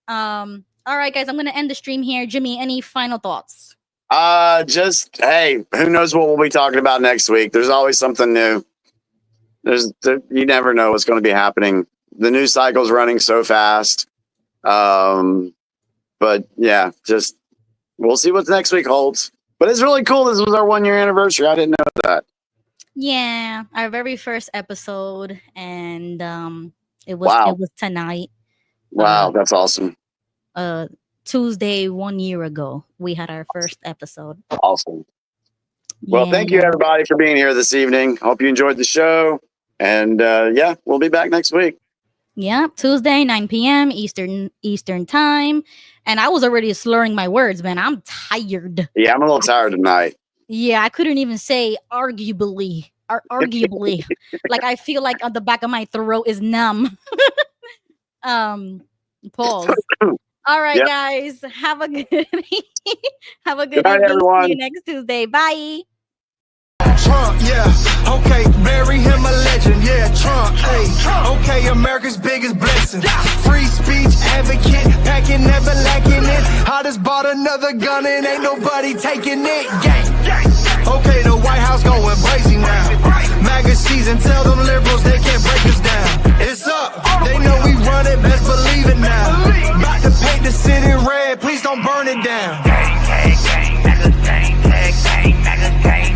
All right, guys, I'm gonna end the stream here. Jimmy, any final thoughts? Hey, who knows what we'll be talking about next week? There's always something new. You never know what's going to be happening. The news cycle's running so fast. But yeah, just we'll see what next week holds. But it's really cool. This was our 1 year anniversary. I didn't know that. Yeah, our very first episode, and it was tonight. Wow, that's awesome. Tuesday 1 year ago, we had our first episode. Awesome. Well, thank you everybody for being here this evening. Hope you enjoyed the show. And yeah, we'll be back next week. Yeah, Tuesday, 9 p.m. Eastern time. And I was already slurring my words, man. I'm tired. Yeah, I'm a little tired tonight. Yeah, I couldn't even say arguably. Arguably. Like I feel like on the back of my throat is numb. Pause. All right, guys. Have a good have a good night, evening. everyone. See you next Tuesday. Bye. Trump, yeah, okay, bury him a legend, yeah, Trump, hey, okay, America's biggest blessing, free speech advocate, packing, never lacking it, I just bought another gun and ain't nobody taking it, gang, okay, the White House going crazy now, MAGA season, tell them liberals they can't break us down, it's up, they know we run it, best believe it now, about to paint the city red, please don't burn it down. Gang, gang, gang, MAGA gang, gang, MAGA gang.